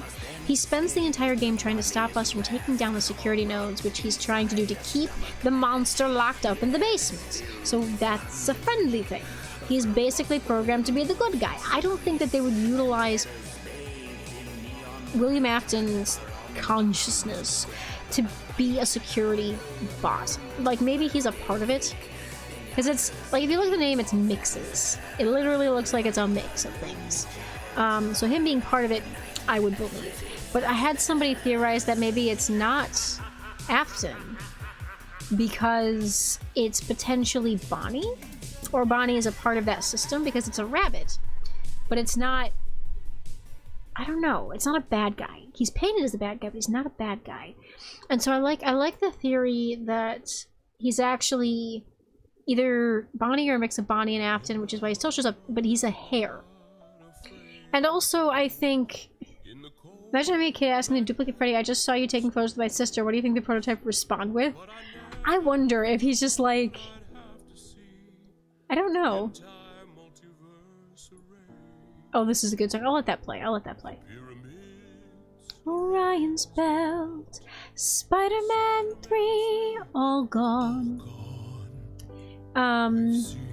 He spends the entire game trying to stop us from taking down the security nodes, which he's trying to do to keep the monster locked up in the basement. So that's a friendly thing. He's basically programmed to be the good guy. I don't think that they would utilize William Afton's consciousness to be a security bot. Like, maybe he's a part of it. Because it's, like, if you look at the name, it's Mixes. It literally looks like it's a mix of things. So him being part of it, I would believe. But I had somebody theorize that maybe it's not Afton because it's potentially Bonnie, or Bonnie is a part of that system because it's a rabbit. But it's not, I don't know, it's not a bad guy. He's painted as a bad guy, but he's not a bad guy. And so I like the theory that he's actually either Bonnie or a mix of Bonnie and Afton, which is why he still shows up, but he's a hare. And also, I think, imagine having a kid asking to duplicate Freddy, I just saw you taking photos with my sister, what do you think the prototype would respond with? I wonder if he's just like, I don't know. Oh, this is a good song. I'll let that play. Orion's Belt, Spider-Man 3, all gone.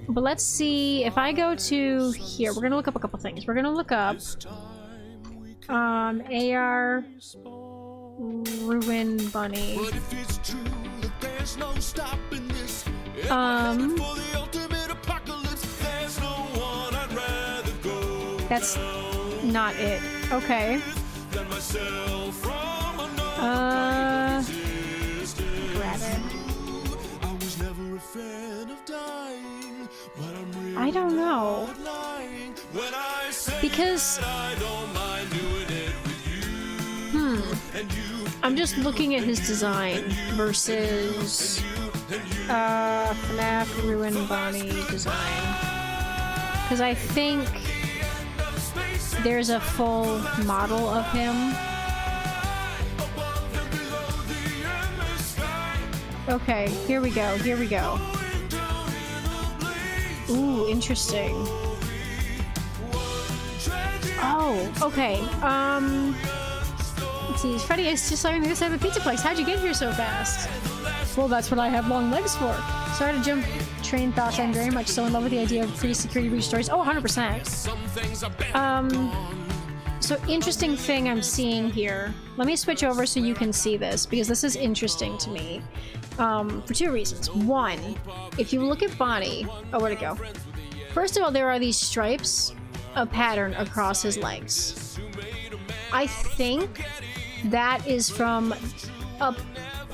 But let's see, if I go to here, we're gonna look up a couple things. We're gonna look up AR Ruin Bunny. That's not it. Okay. Grab it. I don't know. Because... I'm just looking at his design versus FNAF Ruin Bonnie design. Because I think there's a full model of him. Okay, here we go, here we go. Ooh, interesting. Oh, okay. Let's see, Freddy is just starting to set up a pizza place. How'd you get here so fast? Well, that's what I have long legs for. Sorry to jump train thoughts. I'm very much so in love with the idea of free security breach stories. Oh, 100%. So interesting thing I'm seeing here. Let me switch over so you can see this, because this is interesting to me. For two reasons. One, if you look at Bonnie... Oh, where'd it go? First of all, there are these stripes, a pattern across his legs. I think that is from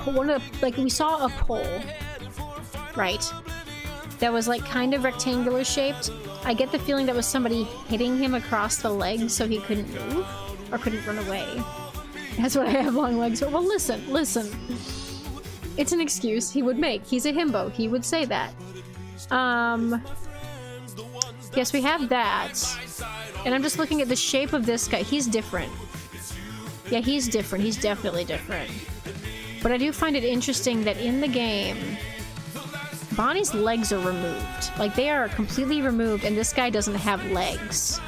one of the... Like, we saw a pole, right? That was, like, kind of rectangular shaped. I get the feeling that was somebody hitting him across the legs so he couldn't move or couldn't run away. That's what I have long legs for. Well, listen. It's an excuse he would make. He's a himbo. He would say that. Yes, we have that. And I'm just looking at the shape of this guy. He's different. Yeah, he's different. He's definitely different. But I do find it interesting that in the game, Bonnie's legs are removed. Like, they are completely removed, and this guy doesn't have legs.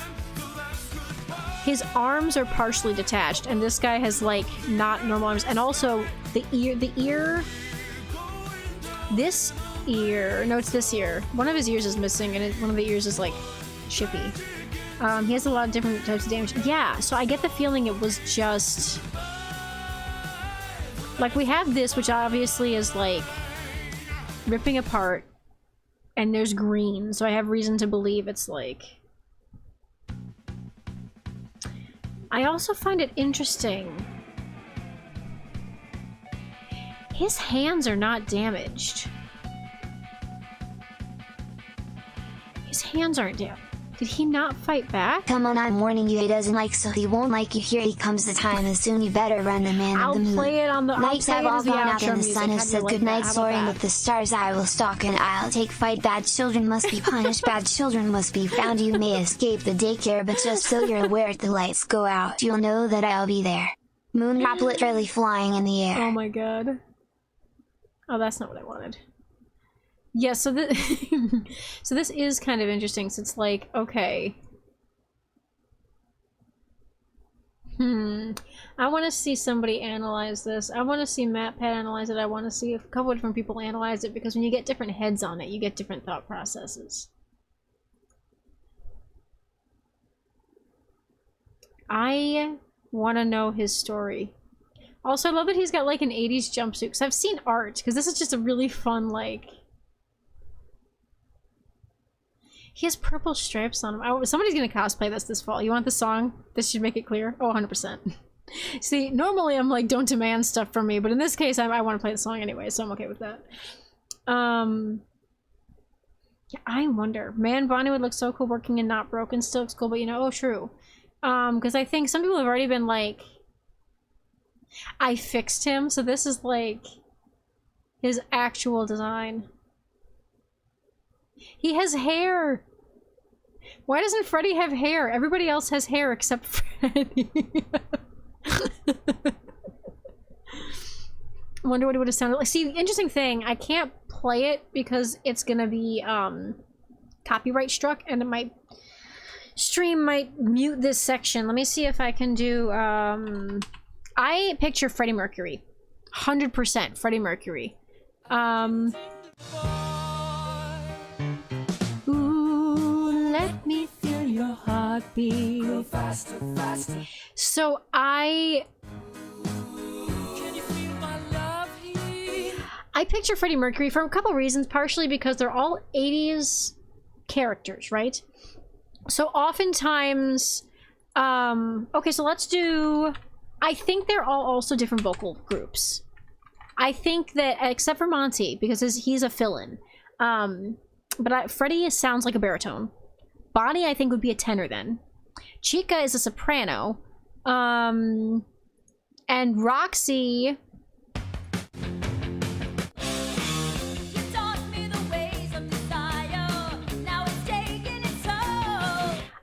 His arms are partially detached, and this guy has, like, not normal arms. And also, this ear, no, it's this ear. One of his ears is missing, and one of the ears is, like, chippy. He has a lot of different types of damage. Yeah, so I get the feeling it was just... Like, we have this, which obviously is, like, ripping apart, and there's green, so I have reason to believe it's, like... I also find it interesting. His hands are not damaged. His hands aren't damaged. Did he not fight back? Come on, I'm warning you, he doesn't like, so he won't like you. Here he comes, the time is soon, you better run, the man of the moon. I'll play it on the... Nights have all gone out and the sun has said goodnight, soaring with the stars I will stalk and I'll take fight. Bad children must be punished, bad children must be found. You may escape the daycare, but just so you're aware, if the lights go out, you'll know that I'll be there. Moon drop literally flying in the air. Oh my god. Oh, that's not what I wanted. Yeah, so so this is kind of interesting, so it's like, okay. I want to see somebody analyze this. I want to see MatPat analyze it. I want to see a couple of different people analyze it, because when you get different heads on it, you get different thought processes. I want to know his story. Also, I love that he's got like an 80s jumpsuit, because I've seen art, because this is just a really fun, like... He has purple stripes on him. Somebody's gonna cosplay this fall. You want the song? This should make it clear. Oh, 100%. See, normally I'm like, don't demand stuff from me, but in this case, I want to play the song anyway, so I'm okay with that. Yeah, I wonder. Man, Bonnie would look so cool working in Not Broken. Still looks cool, but you know, oh, true. Because I think some people have already been like, I fixed him, so this is like his actual design. He has hair! Why doesn't Freddy have hair? Everybody else has hair except Freddy. Wonder what it would have sounded like. See, the interesting thing, I can't play it because it's gonna be copyright struck, and it might... Stream might mute this section. Let me see if I can do... I picture Freddie Mercury. 100% Freddie Mercury. Let me feel your heartbeat. Go faster, faster. So I picture Freddie Mercury for a couple reasons, partially because they're all 80s characters, right? So oftentimes, okay, so let's do, I think they're all also different vocal groups. I think that, except for Monty, because he's a fill-in. But Freddy sounds like a baritone. Bonnie, I think, would be a tenor then. Chica is a soprano. And Roxy...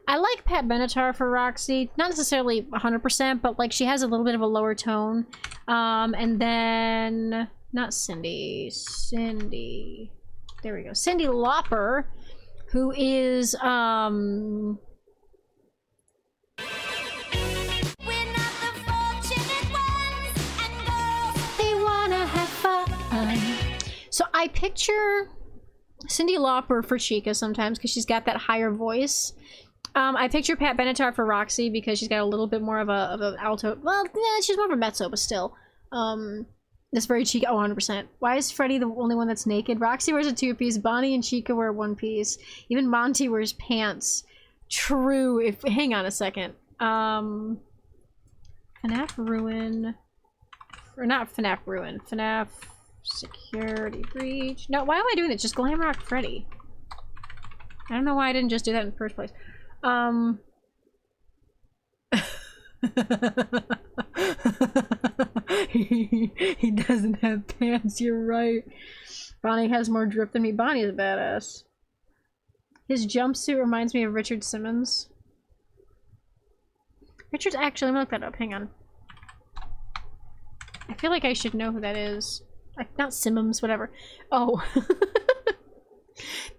I like Pat Benatar for Roxy. Not necessarily 100%, but like she has a little bit of a lower tone. And then... Not Cindy. Cindy. There we go. Cyndi Lauper, who is, they wanna have fun. So I picture Cyndi Lauper for Chica sometimes because she's got that higher voice. I picture Pat Benatar for Roxy because she's got a little bit more of a alto. Well, yeah, she's more of a mezzo, but still. That's very Chica. Oh, 100%. Why is Freddy the only one that's naked? Roxy wears a two-piece. Bonnie and Chica wear one piece. Even Monty wears pants. True. If hang on a second. FNAF Ruin. Or not FNAF Ruin. FNAF Security Breach. No, why am I doing this? Just Glam Rock Freddy. I don't know why I didn't just do that in the first place. He doesn't have pants, you're right. Bonnie has more drip than me. Bonnie is a badass. His jumpsuit reminds me of Richard Simmons. Richard's actually, let me look that up, hang on. I feel like I should know who that is. Like, not Simmons, whatever. Oh.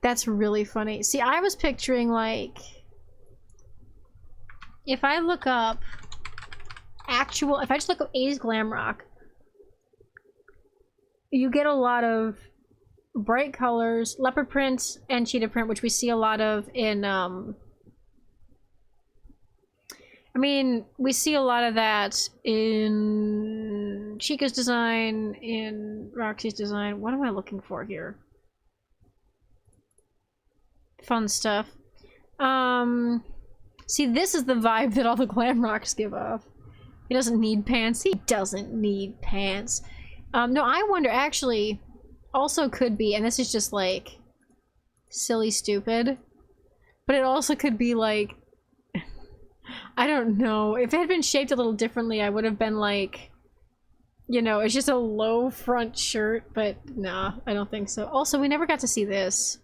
That's really funny. See, I was picturing like... If I look up actual, if I just look up 80s glam rock, you get a lot of bright colors, leopard print and cheetah print, which we see a lot of in, I mean, we see a lot of that in Chica's design, in Roxy's design. What am I looking for here? Fun stuff. See, this is the vibe that all the glam rocks give off. He doesn't need pants. He doesn't need pants. No, I wonder, actually, also could be, and this is just like silly stupid, but it also could be like, I don't know, if it had been shaped a little differently, I would have been like, you know, it's just a low front shirt, but nah, I don't think so. Also, we never got to see this.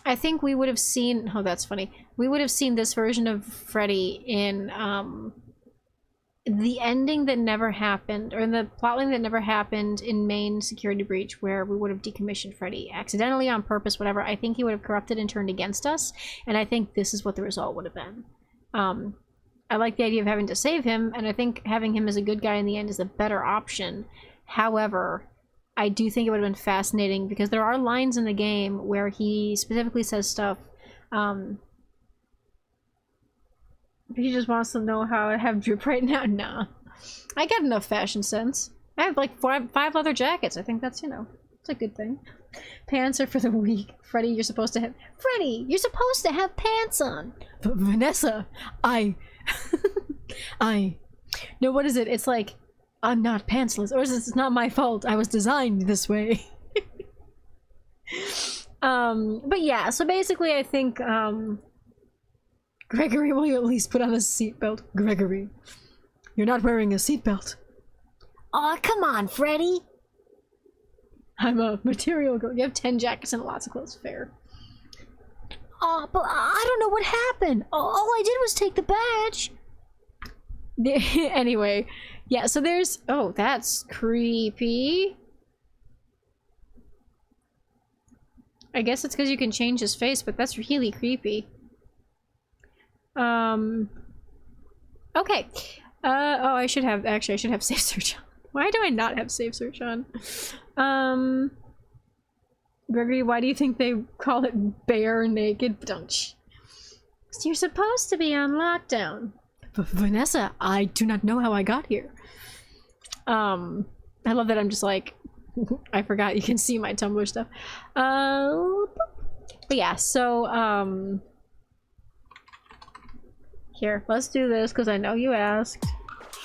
I think we would have seen, oh, that's funny. We would have seen this version of Freddy in, the ending that never happened, or in the plotline that never happened in main Security Breach, where we would have decommissioned Freddy accidentally, on purpose, whatever. I think he would have corrupted and turned against us, and I think this is what the result would have been. I like the idea of having to save him, and I think having him as a good guy in the end is a better option. However, I do think it would have been fascinating, because there are lines in the game where he specifically says stuff, he just wants to know how I have drip right now. Nah. I got enough fashion sense. I have like five leather jackets. I think that's, you know, it's a good thing. Pants are for the weak. Freddy, you're supposed to have... Freddy, you're supposed to have pants on. But Vanessa, No, what is it? It's like, I'm not pantsless. Or is this, it's not my fault. I was designed this way. But yeah, so basically I think, Gregory, will you at least put on a seatbelt? Gregory, you're not wearing a seatbelt. Aw, come on, Freddy. I'm a material girl. You have 10 jackets and lots of clothes. Fair. Aw, but I don't know what happened. All I did was take the badge. Anyway, yeah, so there's... Oh, that's creepy. I guess it's because you can change his face, but that's really creepy. Okay. Oh, I should have, actually, I should have safe search on. Why do I not have safe search on? Gregory, why do you think they call it bare naked? Dunch. You're supposed to be on lockdown. Vanessa, I do not know how I got here. I love that I'm just like, I forgot you can see my Tumblr stuff. But yeah, so, here, let's do this, because I know you asked.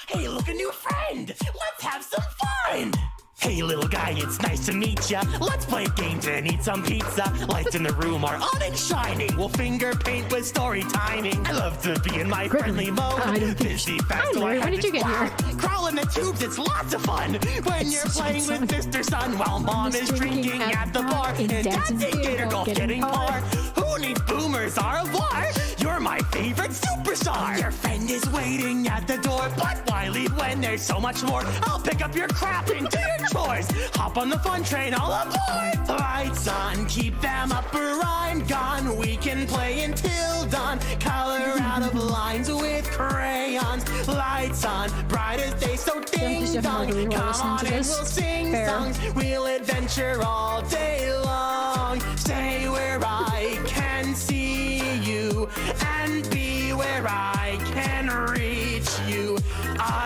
Hey, look, a new friend! Let's have some fun! Hey little guy, it's nice to meet ya. Let's play games and eat some pizza. Lights in the room are on and shining. We'll finger paint with story timing. I love to be in my friendly mode. Busy fast, so I when did you get here? Crawl in the tubes, it's lots of fun. When you're playing with Mr. Sun while mom is drinking at the bar. And dad's in Gator Golf getting par. Who needs boomers, au revoir? You're my favorite superstar. Your friend is waiting at the door, but why leave when there's so much more? I'll pick up your crap and do your chores. Hop on the fun train, all aboard. Lights on, keep them up or I'm gone. We can play until dawn. Color out of lines with crayons. Lights on, bright as day, so ding dong. Come on and we'll sing songs. We'll adventure all day long. Stay where I can see you and be where I can reach you.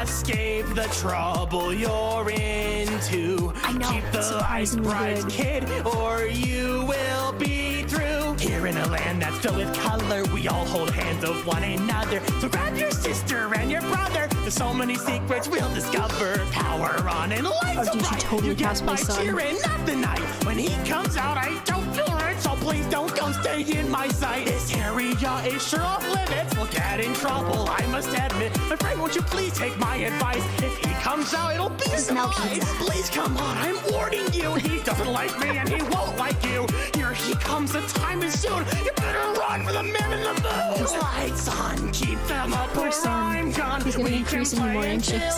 Escape the trouble you're into. I know, Keep the lights bright, kid, or you will be through. Here in a land that's filled with color, we all hold hands of one another. So grab your sister and your brother. There's so many secrets we'll discover. Power on and lights so bright. Totally You get my cheering up the night. When he comes out, I don't feel right. So please don't come stay in my sight. This area is sure off limits. We'll get in trouble, I must admit. My friend, won't you please take my advice? If he comes out, it'll be a surprise. Please come on, I'm warning you. He doesn't like me and he won't like you. Here he comes, the time is soon. You better run for the man in the moon. Lights on, keep them up or I'm gone. He's gonna be increasingly more anxious.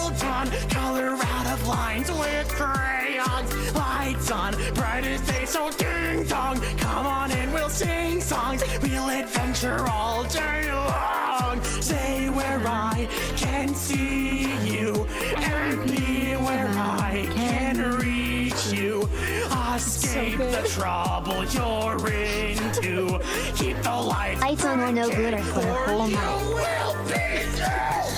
Color out of lines with crayons. Lights on, bright as day, so ding dong. Come on and we'll sing songs. We'll adventure all day long. Stay where I can see you and be where I can reach you. Escape the trouble you're into. Keep the lights on or no glitter for the whole night.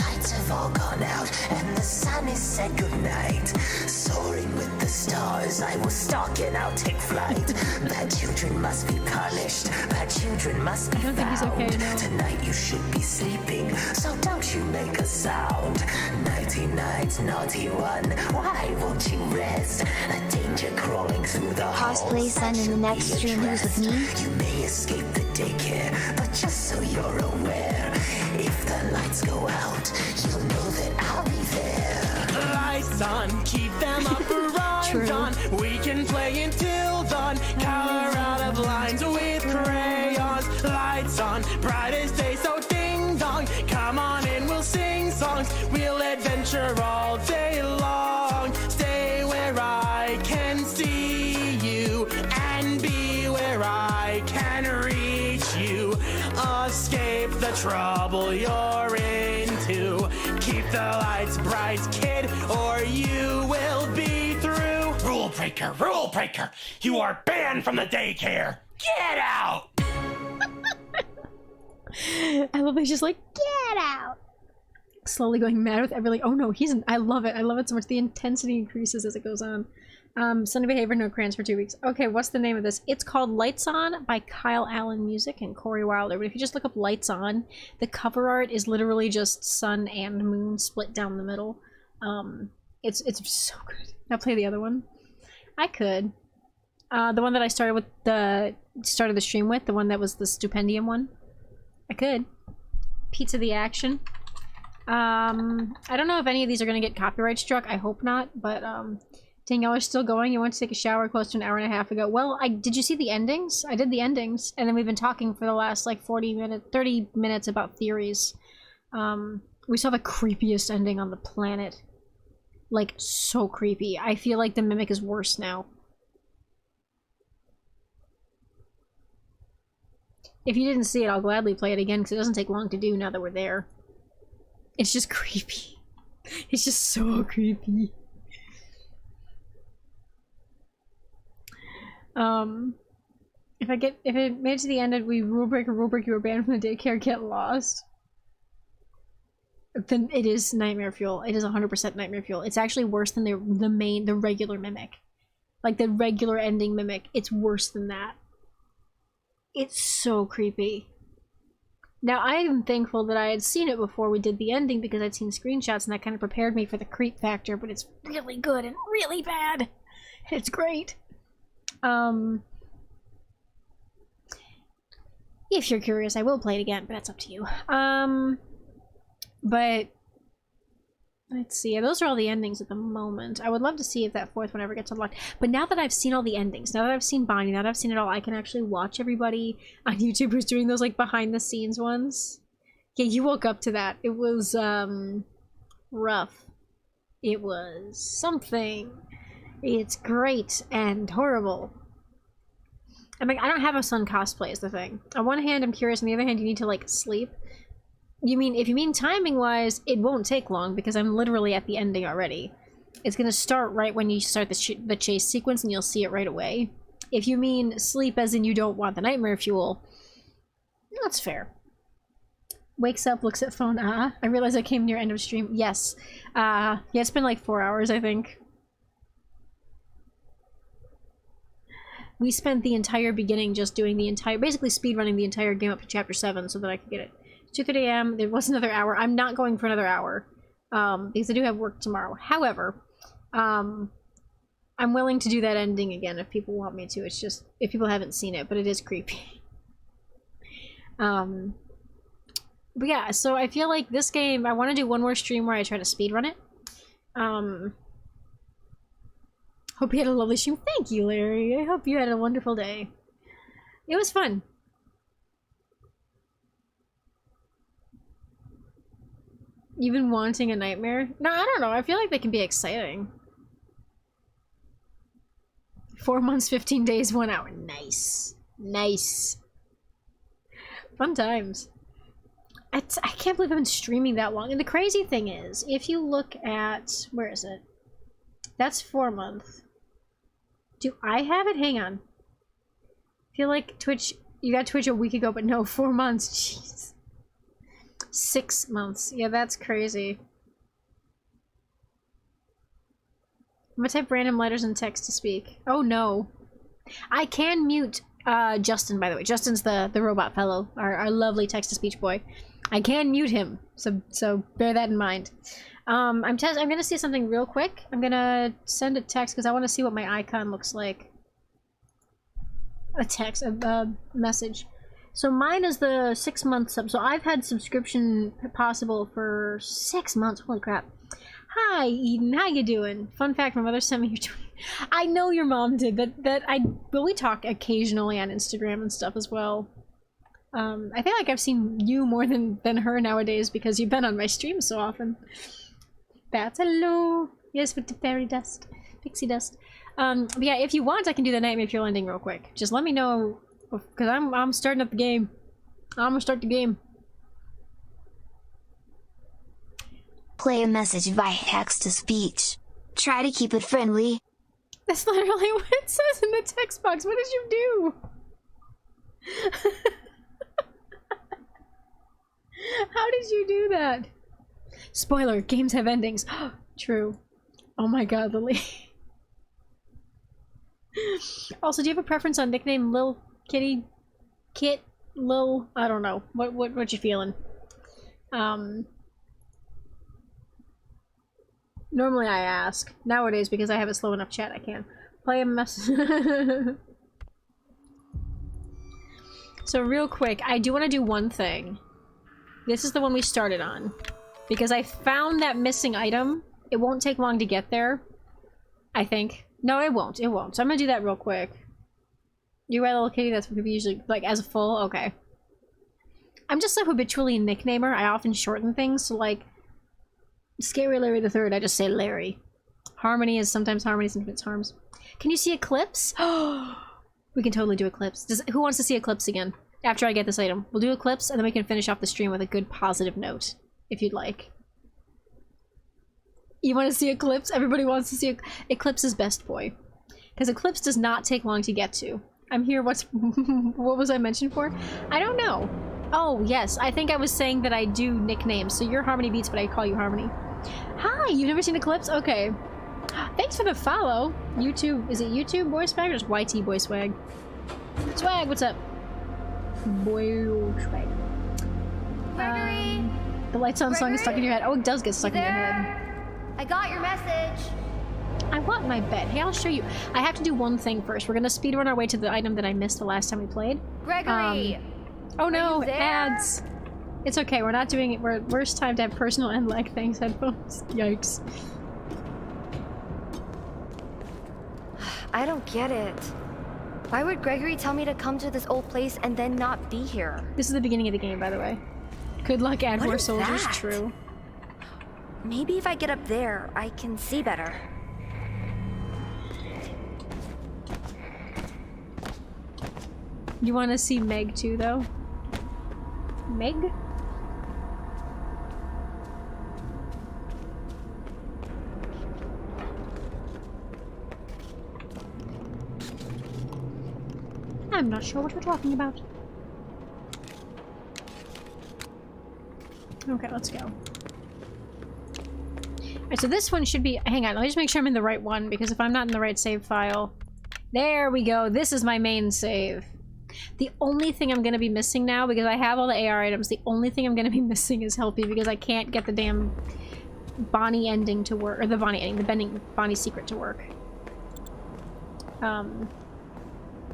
Lights have all gone out and the sun has said goodnight. Soaring with the stars, I will stalk and I'll take flight. Bad children must be punished. Bad children must be found. Tonight you should be sleeping, so don't you make a sound. Nighty night, naughty one, why won't you rest? A danger crawling through the halls. Cosplay Sun in the next stream who's with me. You may escape the daycare, but just so you're aware, if the lights go out, you'll know that I'll be there. Lights on, keep them up or I'm gone. We can play until dawn. Color out of lines with crayons. Lights on, bright as day, so ding dong. Come on and we'll sing songs. We'll adventure all day long. Stay where I can see you and be where I can reach you. Escape the trouble you're into. Keep the lights bright, kid, or you will be through. Rule breaker, rule breaker. You are banned from the daycare. Get out! I love he's just like, get out! Slowly going mad with every like, oh no, he's I love it. I love it so much. The intensity increases as it goes on. Sunday behavior, no crayons for 2 weeks. Okay, what's the name of this? It's called Lights On by Kyle Allen Music and Corey Wilder. But if you just look up Lights On, the cover art is literally just sun and moon split down the middle. It's so good. Now play the other one. I could. The one that I started the stream with, the one that was the Stupendium one. I could. Pizza the Action. I don't know if any of these are gonna get copyright struck. I hope not, but Danielle is still going. You went to take a shower close to an hour and a half ago. Well, did you see the endings? I did the endings, and then we've been talking for the last like 30 minutes about theories. We saw the creepiest ending on the planet. Like, so creepy. I feel like the Mimic is worse now. If you didn't see it, I'll gladly play it again, because it doesn't take long to do now that we're there. It's just creepy. It's just so creepy. If it made it to the end and we rule break, you were banned from the daycare, get lost. Then it is nightmare fuel. It is 100% nightmare fuel. It's actually worse than the regular Mimic. Like the regular ending Mimic. It's worse than that. It's so creepy. Now, I am thankful that I had seen it before we did the ending because I'd seen screenshots and that kind of prepared me for the creep factor, but it's really good and really bad. It's great. If you're curious, I will play it again, but that's up to you. But let's see. Those are all the endings at the moment. I would love to see if that fourth one ever gets unlocked. But now that I've seen all the endings, now that I've seen Bonnie, now that I've seen it all, I can actually watch everybody on YouTube who's doing those like behind the scenes ones. Yeah, you woke up to that. It was rough. It was something. It's great and horrible. I mean, I don't have a son cosplay is the thing. On one hand, I'm curious. On the other hand, you need to like sleep. If you mean timing wise, it won't take long because I'm literally at the ending already. It's gonna start right when you start the chase sequence and you'll see it right away. If you mean sleep as in you don't want the nightmare fuel, that's fair. Wakes up, looks at phone, I realize I came near end of stream. Yes. Yeah, it's been like 4 hours, I think. We spent the entire beginning just doing the entire, basically speedrunning the entire game up to chapter 7 so that I could get it. 2:30 a.m. There was another hour. I'm not going for another hour because I do have work tomorrow. However, I'm willing to do that ending again if people want me to. It's just if people haven't seen it, but it is creepy. But yeah, so I feel like this game, I want to do one more stream where I try to speedrun it. Hope you had a lovely stream. Thank you, Larry. I hope you had a wonderful day. It was fun. You've been wanting a nightmare? No, I don't know. I feel like they can be exciting. 4 months, 15 days, 1 hour. Nice. Nice. Fun times. I can't believe I've been streaming that long. And the crazy thing is, if you look at... Where is it? That's 4 months. Do I have it? Hang on. I feel like Twitch... You got Twitch a week ago, but no, 4 months. Jeez. 6 months. Yeah, that's crazy. I'm gonna type random letters in text to speak. Oh no. I can mute Justin, by the way. Justin's the robot fellow, our lovely text-to-speech boy. I can mute him, so bear that in mind. I'm gonna say something real quick. I'm gonna send a text because I want to see what my icon looks like. A message. So mine is the 6 month sub. So I've had subscription possible for 6 months. Holy crap. Hi, Eden. How you doing? Fun fact, my mother sent me your tweet. I know your mom did. But we talk occasionally on Instagram and stuff as well. I feel like I've seen you more than her nowadays because you've been on my stream so often. Bats, hello. Yes, with the fairy dust. Pixie dust. But yeah, if you want, I can do the Nightmare Fuel ending real quick. Just let me know, because I'm starting up the game. I'm gonna start the game. Play a message via text-to-speech. Try to keep it friendly. That's literally what it says in the text box. What did you do? How did you do that? Spoiler, games have endings. True. Oh my god, Lily. Also, do you have a preference on nickname? Lil, Kitty, Kit, Lil? I don't know. What you feeling? Normally I ask. Nowadays, because I have a slow enough chat, I can. Play a message. So real quick, I do want to do one thing. This is the one we started on. Because I found that missing item. It won't take long to get there. I think. No, it won't. It won't. So I'm gonna do that real quick. You write Little Kitty? That's what people usually... Like, as a full? Okay. I'm just a habitually nicknamer. I often shorten things. So, like... Scary Larry the Third, I just say Larry. Harmony is sometimes Harmony, sometimes Harms. Can you see Eclipse? We can totally do Eclipse. Who wants to see Eclipse again? After I get this item. We'll do Eclipse, and then we can finish off the stream with a good positive note. If you'd like. You want to see Eclipse? Everybody wants to see Eclipse is best boy. Because Eclipse does not take long to get to. I'm here, what was I mentioned for? I don't know. Oh, yes. I think I was saying that I do nicknames. So you're Harmony Beats, but I call you Harmony. Hi, you've never seen Eclipse? Okay. Thanks for the follow. YouTube, is it YouTube Boy Swag or just YT Boy Swag? Swag, what's up? Boy Swag. Gregory! The lights on song is stuck in your head. Oh, it does get stuck in your head. I got your message. I want my bed. Hey, I'll show you. I have to do one thing first. We're gonna speedrun our way to the item that I missed the last time we played. Gregory! Oh no, you there? ads. It's okay, we're not doing it. Worst time to have personal and lag things headphones. Yikes. I don't get it. Why would Gregory tell me to come to this old place and then not be here? This is the beginning of the game, by the way. Good luck, add What more is soldiers. that? True. Maybe if I get up there, I can see better. You want to see Meg too, though? Meg? I'm not sure what you're talking about. Okay, let's go. Alright, so this one should be... Hang on, let me just make sure I'm in the right one, because if I'm not in the right save file... There we go, this is my main save. The only thing I'm gonna be missing now, because I have all the AR items, the only thing I'm gonna be missing is Helpy, because I can't get the damn Bonnie ending to work, or the Bonnie ending, the bending Bonnie secret to work.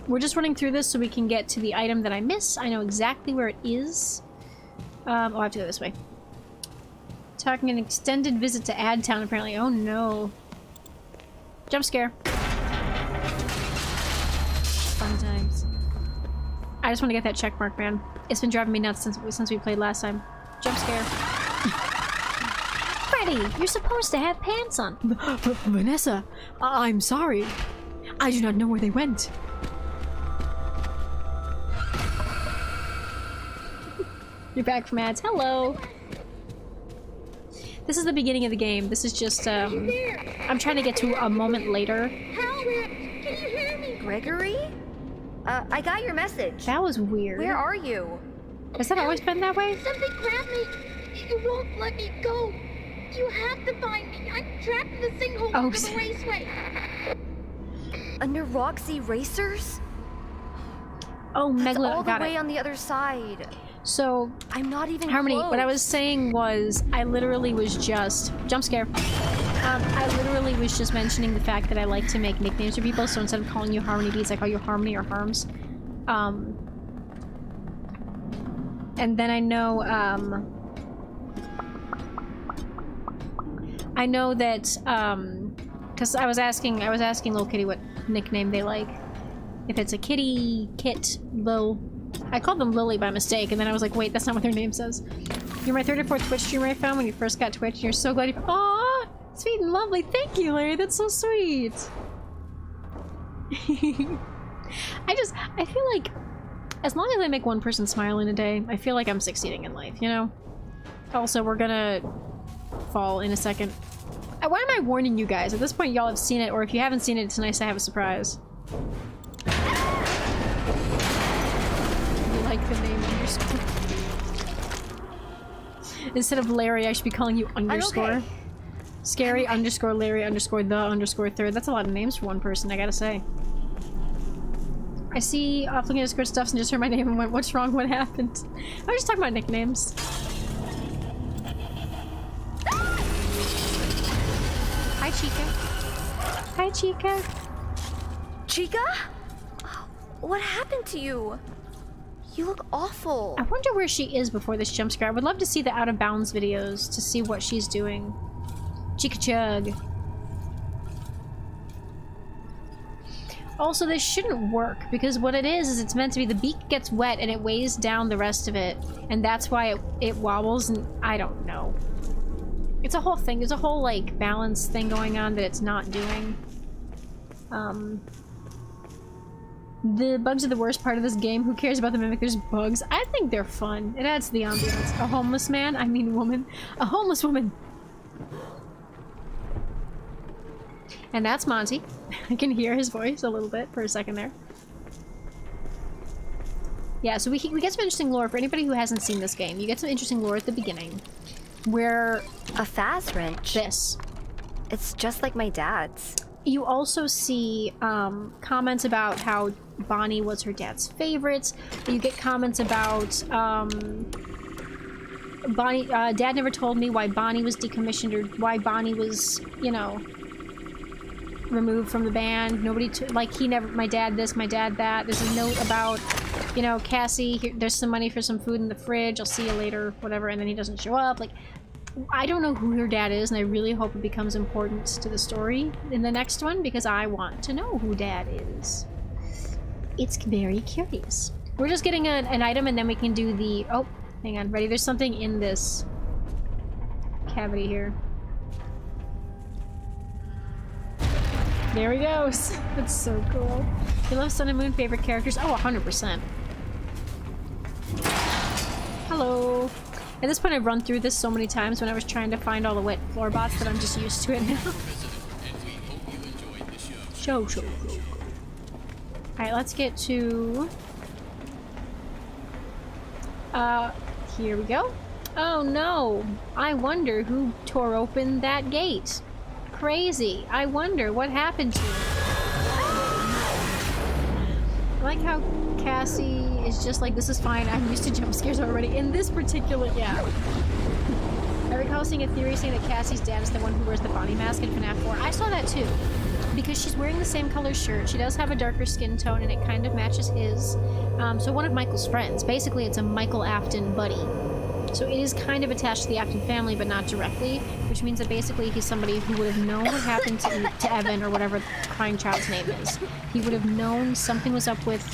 We're just running through this so we can get to the item that I miss. I know exactly where it is. Oh, I have to go this way. Talking an extended visit to Adtown, apparently. Oh no. Jump scare. Fun times. I just want to get that check mark, man. It's been driving me nuts since we played last time. Jump scare. Freddy, you're supposed to have pants on. Vanessa, I'm sorry. I do not know where they went. You're back from ads. Hello. This is the beginning of the game. This is just, I'm trying to get to a moment later. Help! Can you hear me? Gregory? I got your message. That was weird. Where are you? Has that always been that way? Something grabbed me. It won't let me go. You have to find me. I'm trapped in the sinkhole under the raceway. Under Roxy Racers? Oh, That's Megla, all the got way it. on the other side. So, I'm not even Harmony, close. what I was saying was, I literally was just... Jump scare. I literally was just mentioning the fact that I like to make nicknames for people, so instead of calling you Harmony Beats, I call you Harmony or Harms. And then I know that, because I was asking Lil Kitty what nickname they like. If it's a kitty, Kit, Lil... I called them Lily by mistake, and then I was like, wait, that's not what their name says. You're my 3rd or 4th Twitch streamer I found when you first got Twitch, and you're so glad you... Aww! Sweet and lovely. Thank you, Larry. That's so sweet. I feel like as long as I make one person smile in a day, I feel like I'm succeeding in life, you know? Also, we're gonna fall in a second. Why am I warning you guys? At this point, y'all have seen it, or if you haven't seen it, it's nice to have a surprise. You like the name underscore. Instead of Larry, I should be calling you underscore. Okay. Scary underscore Larry underscore the underscore 3rd. That's a lot of names for one person, I gotta say. I see off looking at Discord stuff and just heard my name and went, what's wrong? What happened? I was just talking about nicknames. Hi, Chica. Hi, Chica. Chica? What happened to you? You look awful. I wonder where she is before this jump scare. I would love to see the out of bounds videos to see what she's doing. Chica chug. Also, this shouldn't work because what it is it's meant to be the beak gets wet and it weighs down the rest of it, and that's why it wobbles, and I don't know. It's a whole thing. There's a whole like balance thing going on that it's not doing. The bugs are the worst part of this game. Who cares about the mimic? There's bugs. I think they're fun. It adds to the ambiance. A homeless man? I mean woman. A homeless woman. And that's Monty. I can hear his voice a little bit for a second there. Yeah, so we get some interesting lore for anybody who hasn't seen this game. You get some interesting lore at the beginning. Where... A Faz wrench? This. It's just like my dad's. You also see comments about how Bonnie was her dad's favorite. You get comments about Bonnie, Dad never told me why Bonnie was decommissioned or why Bonnie was, you know, removed from the band. Nobody, like, he never, my dad this, my dad that. There's a note about, you know, Cassie, here, there's some money for some food in the fridge, I'll see you later, whatever, and then he doesn't show up. Like, I don't know who her dad is, and I really hope it becomes important to the story in the next one, because I want to know who Dad is. It's very curious. We're just getting an item, and then we can do the... Oh, hang on. Ready? There's something in this cavity here. There he goes. That's so cool. You love Sun and Moon favorite characters? Oh, 100%. Hello. At this point, I've run through this so many times when I was trying to find all the wet floor bots that I'm just used to it now. Show. Alright, let's get to... here we go. Oh no! I wonder who tore open that gate. Crazy. I wonder what happened to him. I like how Cassie is just like, this is fine, I'm used to jump scares already. In this particular, yeah. I recall seeing a theory saying that Cassie's dad is the one who wears the Bonnie mask in FNAF 4. I saw that too. Because she's wearing the same color shirt, she does have a darker skin tone, and it kind of matches his. So one of Michael's friends. Basically, it's a Michael Afton buddy. So it is kind of attached to the Afton family, but not directly, which means that basically he's somebody who would have known what happened to Evan, or whatever the crying child's name is. He would have known something was up with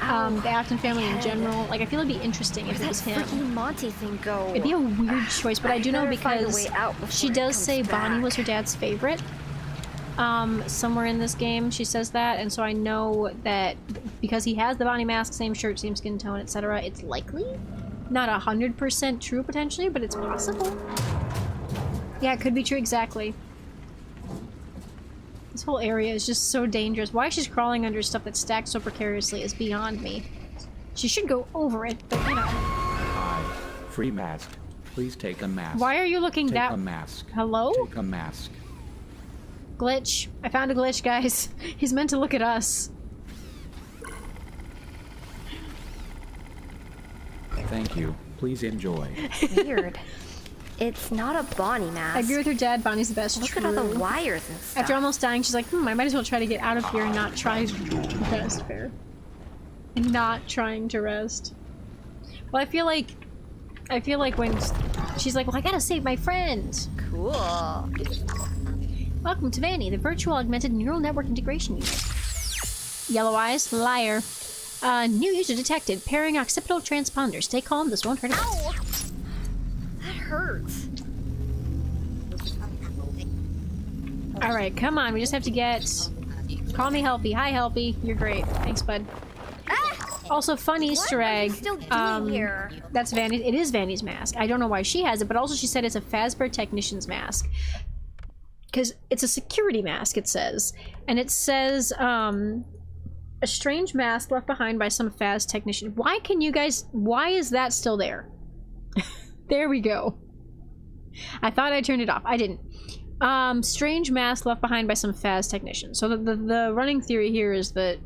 the Afton family in general. Like, I feel it'd be interesting if it was him. Where'd that freaking Monty thing go? It'd be a weird choice, but I do know because she does say Bonnie was her dad's favorite. Somewhere in this game she says that, and so I know that because he has the Bonnie mask, same shirt, same skin tone, etc., it's likely. Not 100% true, potentially, but it's possible. Yeah, it could be true, exactly. This whole area is just so dangerous. Why she's crawling under stuff that's stacked so precariously is beyond me. She should go over it, but you know. Hi. Free mask. Please take a mask. Why are you looking that... Take a mask. Hello? Take a mask. Glitch. I found a glitch, guys. He's meant to look at us. Thank you. Please enjoy. Weird. It's not a Bonnie mask. I agree with her dad. Bonnie's the best. Look at all the wires and stuff. After almost dying, she's like, I might as well try to get out of here and not try to rest. Fair. And not trying to rest. Well, I feel like when she's like, well, I gotta save my friend. Cool. Welcome to Vanny, the virtual augmented neural network integration unit. Yellow eyes, liar. New user detected. Pairing occipital transponder. Stay calm, this won't hurt. Ow! That hurts. Alright, come on, we just have to get... Call me Helpy. Hi, Helpy. You're great. Thanks, bud. Ah! Also, fun Easter egg. What are you still doing here? That's Vanny. It is Vanny's mask. I don't know why she has it, but also she said it's a Fazbear technician's mask. Because it's a security mask, it says. And it says, a strange mask left behind by some Faz technician. Why can you guys... Why is that still there? There we go. I thought I turned it off. I didn't. Strange mask left behind by some Faz technician. So the running theory here is that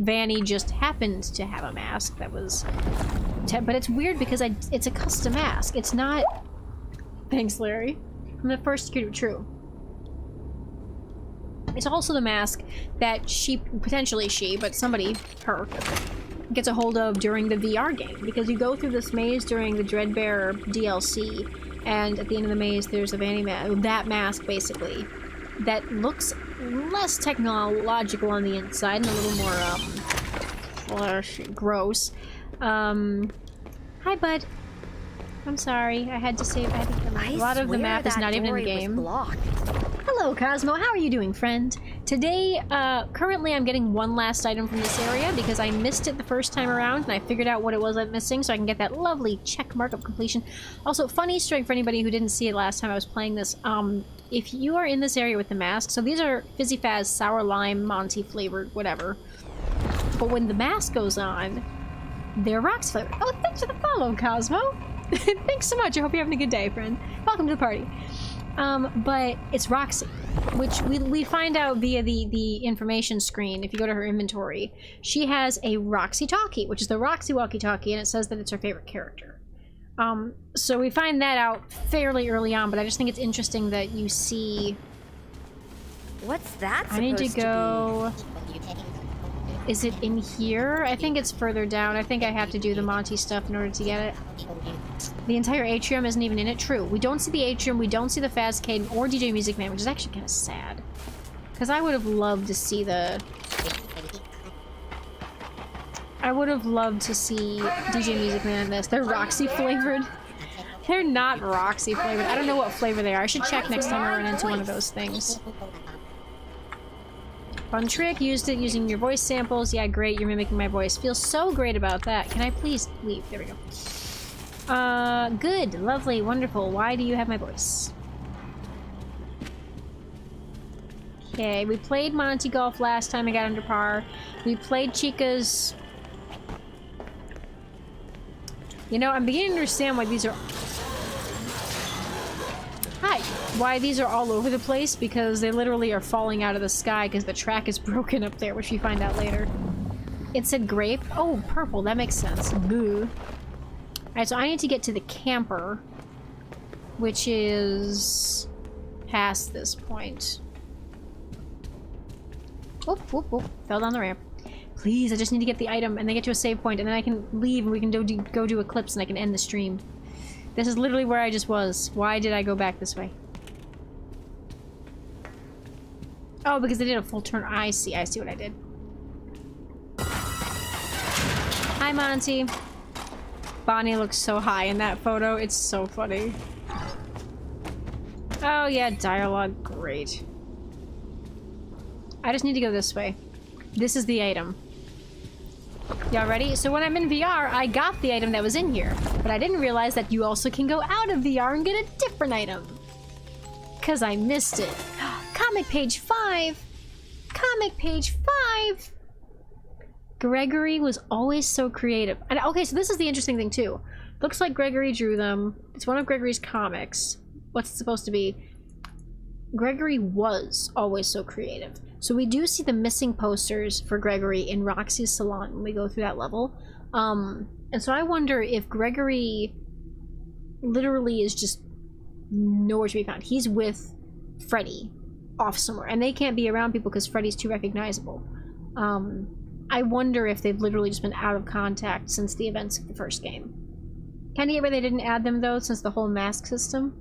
Vanny just happened to have a mask that was... But it's weird because it's a custom mask. It's not... Thanks, Larry. From the first security... True. It's also the mask that potentially but somebody, her, gets a hold of during the VR game. Because you go through this maze during the Dreadbear DLC, and at the end of the maze there's a Vanny mask, that mask basically, that looks less technological on the inside and a little more, gross. Hi, bud. I'm sorry, I had to save a lot of the map is not even in the game. Hello, Cosmo. How are you doing, friend? Today, currently I'm getting one last item from this area because I missed it the first time around and I figured out what it was I'm missing so I can get that lovely check mark of completion. Also, fun Easter egg for anybody who didn't see it last time I was playing this. If you are in this area with the mask, so these are Fizzy Faz, Sour Lime, Monty flavored, whatever. But when the mask goes on, they're rocks flavored. Oh, thanks for the follow, Cosmo. Thanks so much. I hope you're having a good day, friend. Welcome to the party. But it's Roxy, which we find out via the information screen. If you go to her inventory, she has a Roxy Talkie, which is the Roxy walkie-talkie, and it says that it's her favorite character. So we find that out fairly early on, but I just think it's interesting that you see... What's that supposed I need to go... be? Is it in here? I think it's further down. I think I have to do the Monty stuff in order to get it. The entire atrium isn't even in it. True. We don't see the atrium, we don't see the Fazcade or DJ Music Man, which is actually kind of sad. Because I would have loved to see the... I would have loved to see DJ Music Man in this. They're Roxy flavored. They're not Roxy flavored. I don't know what flavor they are. I should check next time I run into one of those things. Fun trick. Used it using your voice samples. Yeah, great. You're mimicking my voice. Feels so great about that. Can I please leave? There we go. Good. Lovely. Wonderful. Why do you have my voice? Okay, we played Monty Golf last time I got under par. We played Chica's... You know, I'm beginning to understand why these are... Hi! Why these are all over the place, because they literally are falling out of the sky because the track is broken up there, which we find out later. It said grape. Oh, purple. That makes sense. Boo. Alright, so I need to get to the camper, which is past this point. Whoop, whoop, whoop. Fell down the ramp. Please, I just need to get the item and then get to a save point, and then I can leave and we can go do Eclipse and I can end the stream. This is literally where I just was. Why did I go back this way? Oh, because they did a full turn. I see what I did. Hi, Monty. Bonnie looks so high in that photo. It's so funny. Oh yeah, dialogue. Great. I just need to go this way. This is the item. Y'all ready? So when I'm in VR, I got the item that was in here, but I didn't realize that you also can go out of VR and get a different item. Because I missed it. Comic page 5! Comic page 5! Gregory was always so creative. And okay, so this is the interesting thing too. Looks like Gregory drew them. It's one of Gregory's comics. What's it supposed to be? Gregory was always so creative. So we do see the missing posters for Gregory in Roxy's salon when we go through that level. And so I wonder if Gregory literally is just nowhere to be found. He's with Freddy off somewhere, and they can't be around people because Freddy's too recognizable. I wonder if they've literally just been out of contact since the events of the first game. Can you get where they didn't add them though, since the whole mask system?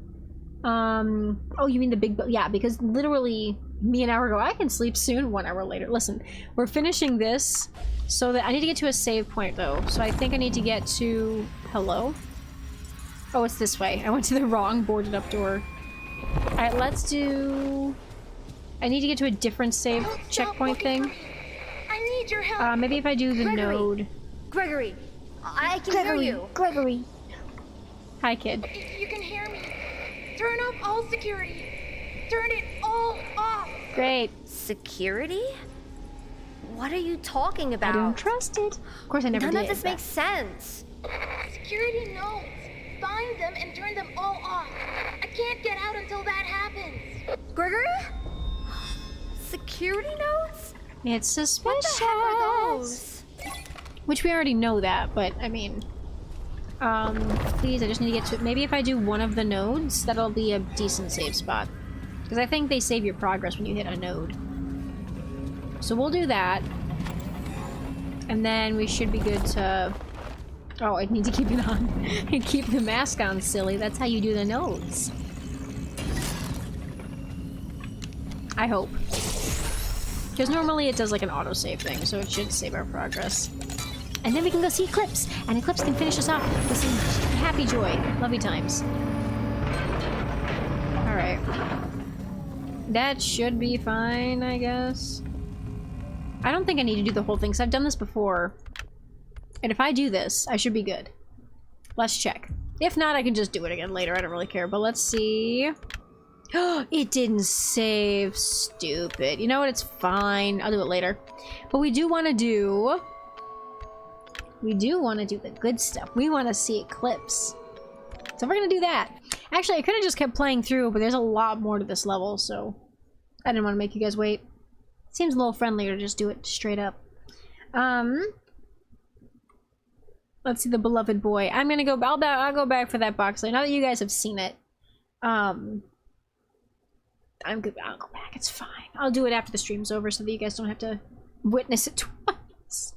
Oh, you mean the big... Yeah, because literally me an hour ago, I can sleep soon. 1 hour later. Listen, we're finishing this so that I need to get to a save point though. So I think I need to get to... Hello? Oh, it's this way. I went to the wrong boarded up door. Alright, let's do... I need to get to a different save checkpoint thing. I need your help. Maybe if I do the node. Gregory, I can hear you. Gregory. Hi, kid. If you can hear me, turn off all security. Turn it all off. Great. Security? What are you talking about? I don't trust it. Of course I never did. None of this makes sense. Security nodes. Find them and turn them all off. I can't get out until that happens. Gregory? Security nodes? It's suspicious. What the heck are those? Which we already know that, but I mean... please, I just need to get to... Maybe if I do one of the nodes, that'll be a decent save spot. Because I think they save your progress when you hit a node. So we'll do that. And then we should be good to... Oh, I need to keep it on. And keep the mask on, silly. That's how you do the nodes. I hope. Because normally it does like an autosave thing, so it should save our progress. And then we can go see Eclipse, and Eclipse can finish us off with some happy joy. Lovely times. Alright. That should be fine, I guess. I don't think I need to do the whole thing, because I've done this before. And if I do this, I should be good. Let's check. If not, I can just do it again later. I don't really care, but let's see. It didn't save. Stupid. You know what? It's fine. I'll do it later. But we do want to do... We do want to do the good stuff. We want to see Eclipse. So we're going to do that. Actually, I could have just kept playing through, but there's a lot more to this level, so... I didn't want to make you guys wait. Seems a little friendlier to just do it straight up. Let's see the beloved boy. I'm gonna go. I'll go back for that box later. Now that you guys have seen it, I'm good. I'll go back. It's fine. I'll do it after the stream's over so that you guys don't have to witness it twice.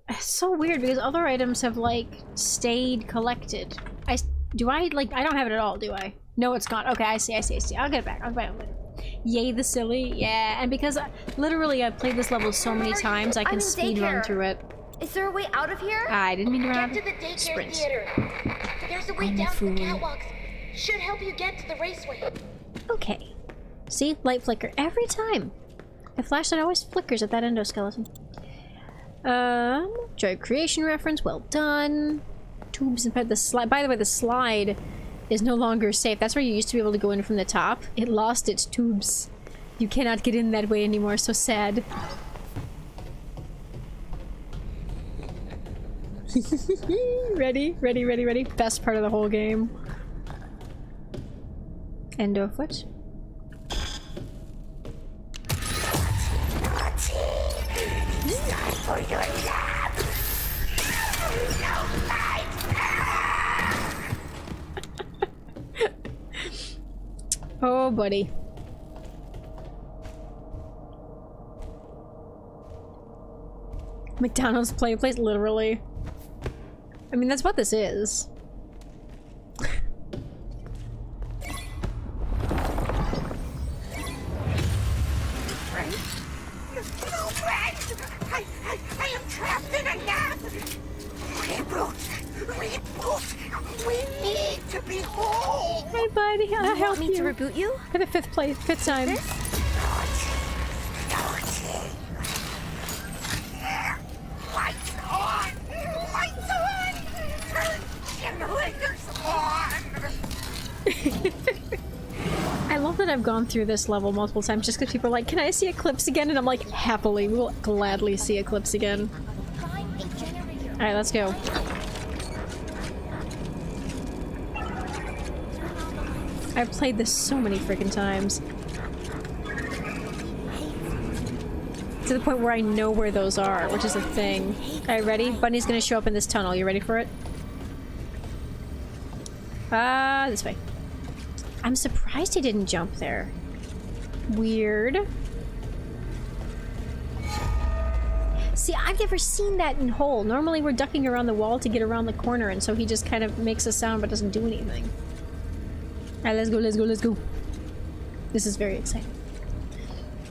It's so weird because other items have like stayed collected. I don't have it at all, do I? No, it's gone. Okay, I see. I'll get it back. I'll buy it later. Yay, the silly. Yeah, and because literally I've played this level so many times, I can speed run through it. Is there a way out of here? I didn't mean to run. Get to the daycare theater. There's a way down from the catwalks. Should help you get to the raceway. Okay. See? Light flicker. Every time. The flashlight always flickers at that endoskeleton. Joy creation reference. Well done. Tubes and the slide. By the way, the slide is no longer safe. That's where you used to be able to go in from the top. It lost its tubes. You cannot get in that way anymore. So sad. Ready? Best part of the whole game. End of what? For your lab. Oh, buddy. McDonald's play place, literally. I mean, that's what this is. I am trapped in a nap! Reboot! We need to be whole! Hey, buddy, I'll help you. Want me to reboot you? For the fifth time. Lights on! Lights on! Turn generators on! I love that I've gone through this level multiple times just because people are like, can I see Eclipse again? And I'm like, happily, we'll gladly see Eclipse again. Alright, let's go. I've played this so many freaking times. To the point where I know where those are, which is a thing. Alright, ready? Bunny's gonna show up in this tunnel. You ready for it? This way. I'm surprised he didn't jump there. Weird. See, I've never seen that in Hole. Normally we're ducking around the wall to get around the corner, and so he just kind of makes a sound but doesn't do anything. Alright, let's go. This is very exciting.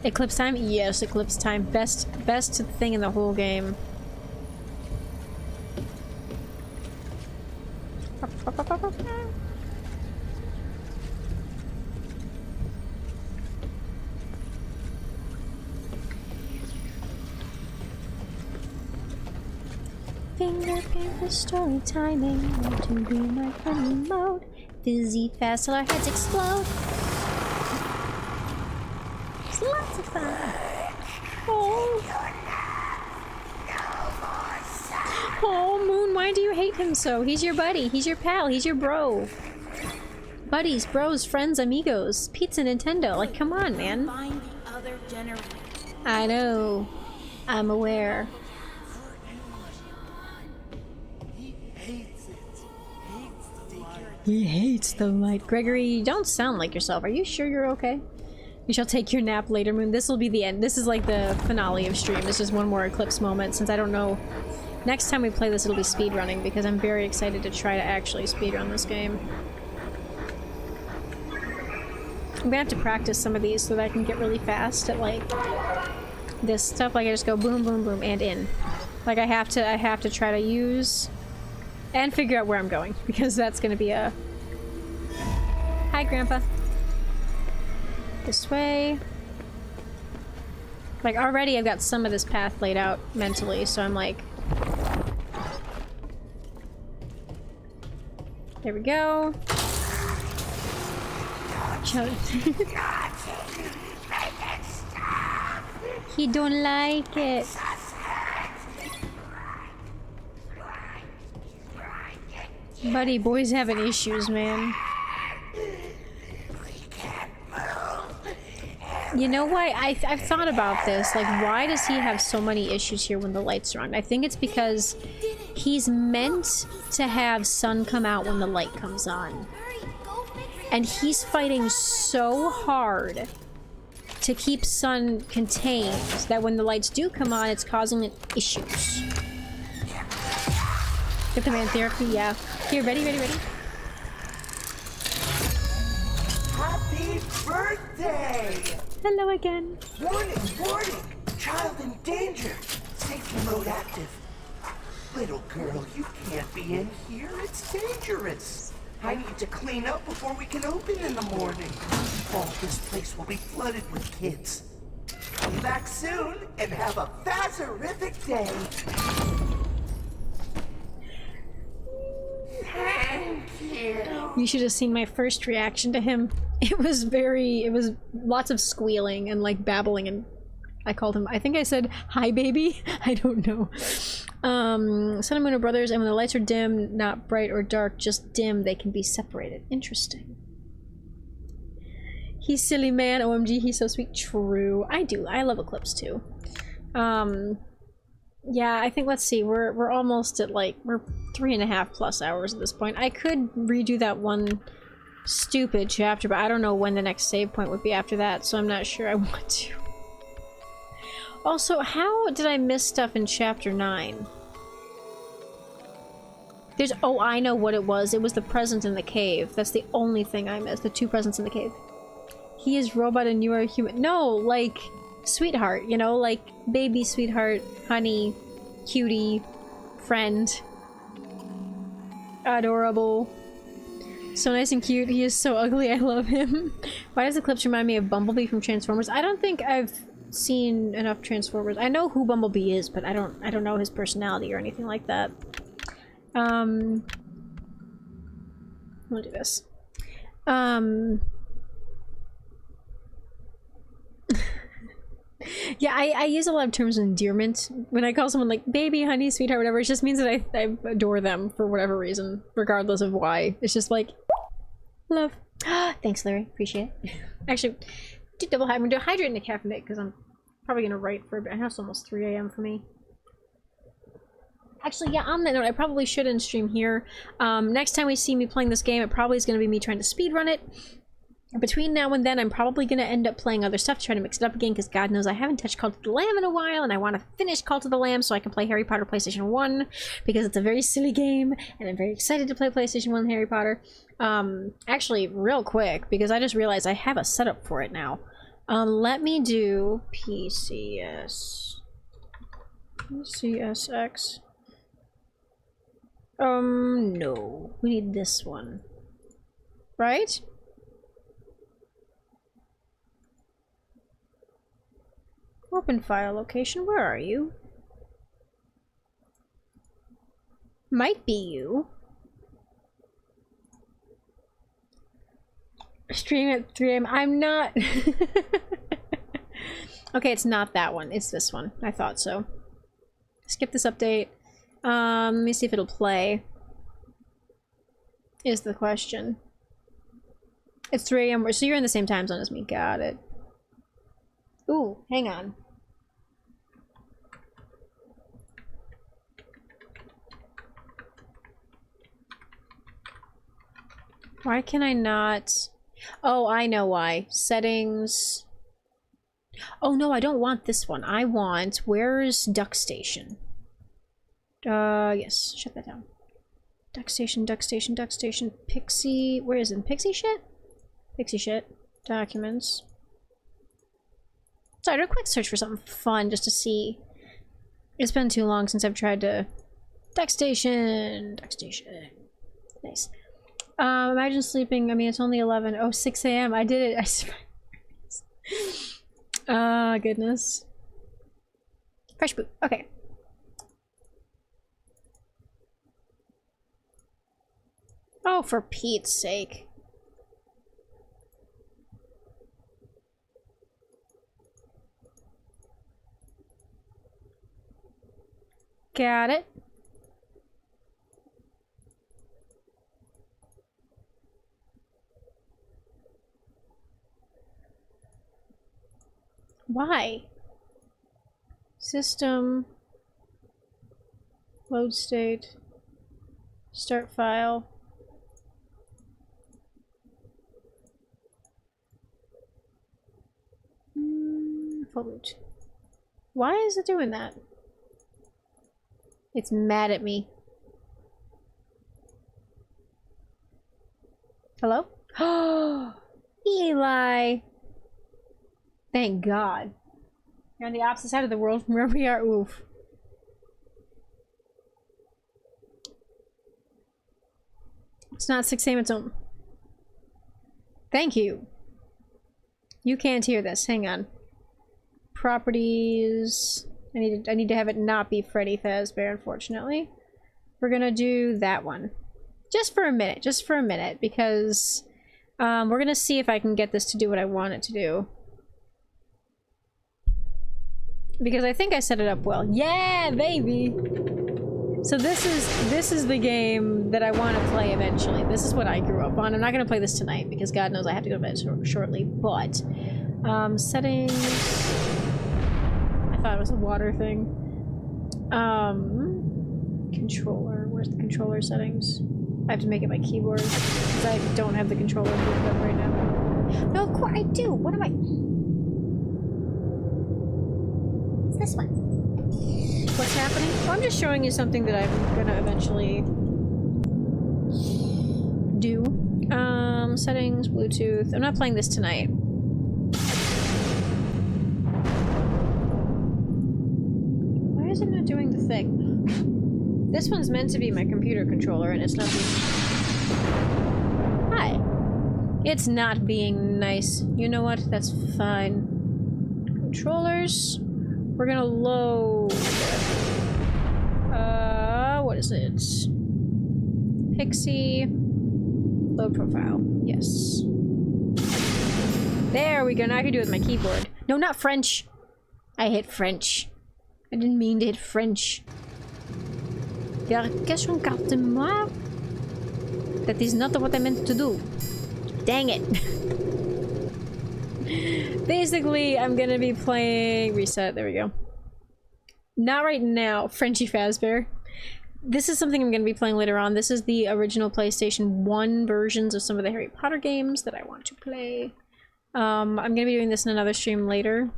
Eclipse time? Yes, Eclipse time. Best thing in the whole game. Fingerprint with story timing. Want to be in my funny mode. Dizzy fast till our heads explode. It's lots of fun. Oh, Moon, why do you hate him so? He's your buddy. He's your pal. He's your bro. Buddies, bros, friends, amigos. Pizza Nintendo. Like, come on, man. Find the other generator. I know. I'm aware. He hates the light. Gregory, you don't sound like yourself. Are you sure you're okay? You shall take your nap later, Moon. This will be the end. This is like the finale of stream. This is one more Eclipse moment, since I don't know. Next time we play this, it'll be speedrunning, because I'm very excited to try to actually speedrun this game. I'm gonna have to practice some of these so that I can get really fast at, like, this stuff. Like, I just go boom, boom, boom, and in. Like, I have to try to use and figure out where I'm going, because that's gonna be a... Hi, Grandpa. This way. Like, already I've got some of this path laid out mentally, so I'm like... There we go. He don't like it. Buddy, boys having issues, man. You know why? I've thought about this. Like, why does he have so many issues here when the lights are on? I think it's because he's meant to have sun come out when the light comes on. And he's fighting so hard to keep sun contained that when the lights do come on, it's causing issues. Get the man therapy, yeah. Here, ready? Happy birthday! Hello again. Warning! Child in danger! Safety mode active. Little girl, you can't be in here. It's dangerous. I need to clean up before we can open in the morning. Oh, this place will be flooded with kids. Come back soon and have a Fazerific day. Thank you. You should have seen my first reaction to him. It was lots of squealing and like babbling, and I called him, I think I said, "Hi, baby." I don't know. Sun and Moon are brothers, and when the lights are dim, not bright or dark, just dim, they can be separated. Interesting. He's silly man, OMG, he's so sweet. True. I love Eclipse too. Yeah, I think, let's see, we're almost at like, we're 3.5+ hours at this point. I could redo that one stupid chapter, but I don't know when the next save point would be after that, so I'm not sure I want to. Also, how did I miss stuff in chapter 9? Oh, I know what it was. It was the present in the cave. That's the only thing I missed. The 2 presents in the cave. He is robot and you are human. No, like, sweetheart, you know? Like, baby sweetheart, honey, cutie, friend. Adorable. So nice and cute. He is so ugly. I love him. Why does Eclipse remind me of Bumblebee from Transformers? I don't think I've seen enough Transformers. I know who Bumblebee is, but I don't know his personality or anything like that. I'm gonna do this. Yeah, I use a lot of terms of endearment. When I call someone like baby, honey, sweetheart, whatever, it just means that I adore them for whatever reason, regardless of why. It's just like, love. Thanks, Larry. Appreciate it. Actually, I'm gonna do hydrate and decaffeinate because I'm probably gonna write for a bit. I know it's almost 3 AM for me. Actually, yeah, on that note, I probably shouldn't stream here. Next time we see me playing this game, it probably is going to be me trying to speedrun it. Between now and then, I'm probably going to end up playing other stuff to try to mix it up again, because God knows I haven't touched Cult of the Lamb in a while, and I want to finish Cult of the Lamb so I can play Harry Potter PlayStation 1, because it's a very silly game, and I'm very excited to play PlayStation 1 Harry Potter. Actually, real quick, because I just realized I have a setup for it now. Let me do PCSX. No. We need this one. Right? Open file location, where are you? Might be you. Stream at 3 AM. I'm not. Okay, it's not that one. It's this one. I thought so. Skip this update. Let me see if it'll play. Is the question. It's 3 AM. So you're in the same time zone as me. Got it. Ooh, hang on. Why can I not? Oh, I know why. Settings. Oh no, I don't want this one. I want, where's Duck Station? Yes, shut that down. Duck Station, Pixie, where is it? Pixie shit? Pixie shit. Documents. So I did a quick search for something fun just to see. It's been too long since I've tried to... Duck Station. Nice. Imagine sleeping, I mean, it's only 11. Oh, 6 AM. I did it. Goodness. Fresh boot. Okay. Oh, for Pete's sake. Got it. Why? System. Load state. Start file. Full boot. Why is it doing that? It's mad at me. Hello? Oh, Eli! Thank God. You're on the opposite side of the world from where we are. Oof. It's not 6 a.m. It's home. Thank you. You can't hear this. Hang on. Properties. I need to have it not be Freddy Fazbear, unfortunately. We're gonna do that one. Just for a minute, because we're gonna see if I can get this to do what I want it to do. Because I think I set it up well. Yeah, baby! So this is the game that I want to play eventually. This is what I grew up on. I'm not gonna play this tonight because God knows I have to go to bed shortly, but settings. I thought it was a water thing. Controller. Where's the controller settings? I have to make it my keyboard because I don't have the controller hooked up right now. No, of course I do. What am I? It's this one. What's happening? Well, I'm just showing you something that I'm gonna eventually do. Settings, Bluetooth. I'm not playing this tonight. Why is it not doing the thing? This one's meant to be my computer controller and it's not being... Hi. It's not being nice. You know what? That's fine. Controllers. We're gonna load... what is it? Pixie. Load profile. Yes. There we go. Now I can do it with my keyboard. No, not French. I hit French. I didn't mean to hit French. Qu'est-ce qu'on carte moi? That is not what I meant to do. Dang it. Basically, I'm gonna be playing... Reset. There we go. Not right now. Frenchy Fazbear. This is something I'm going to be playing later on. This is the original PlayStation 1 versions of some of the Harry Potter games that I want to play. I'm going to be doing this in another stream later.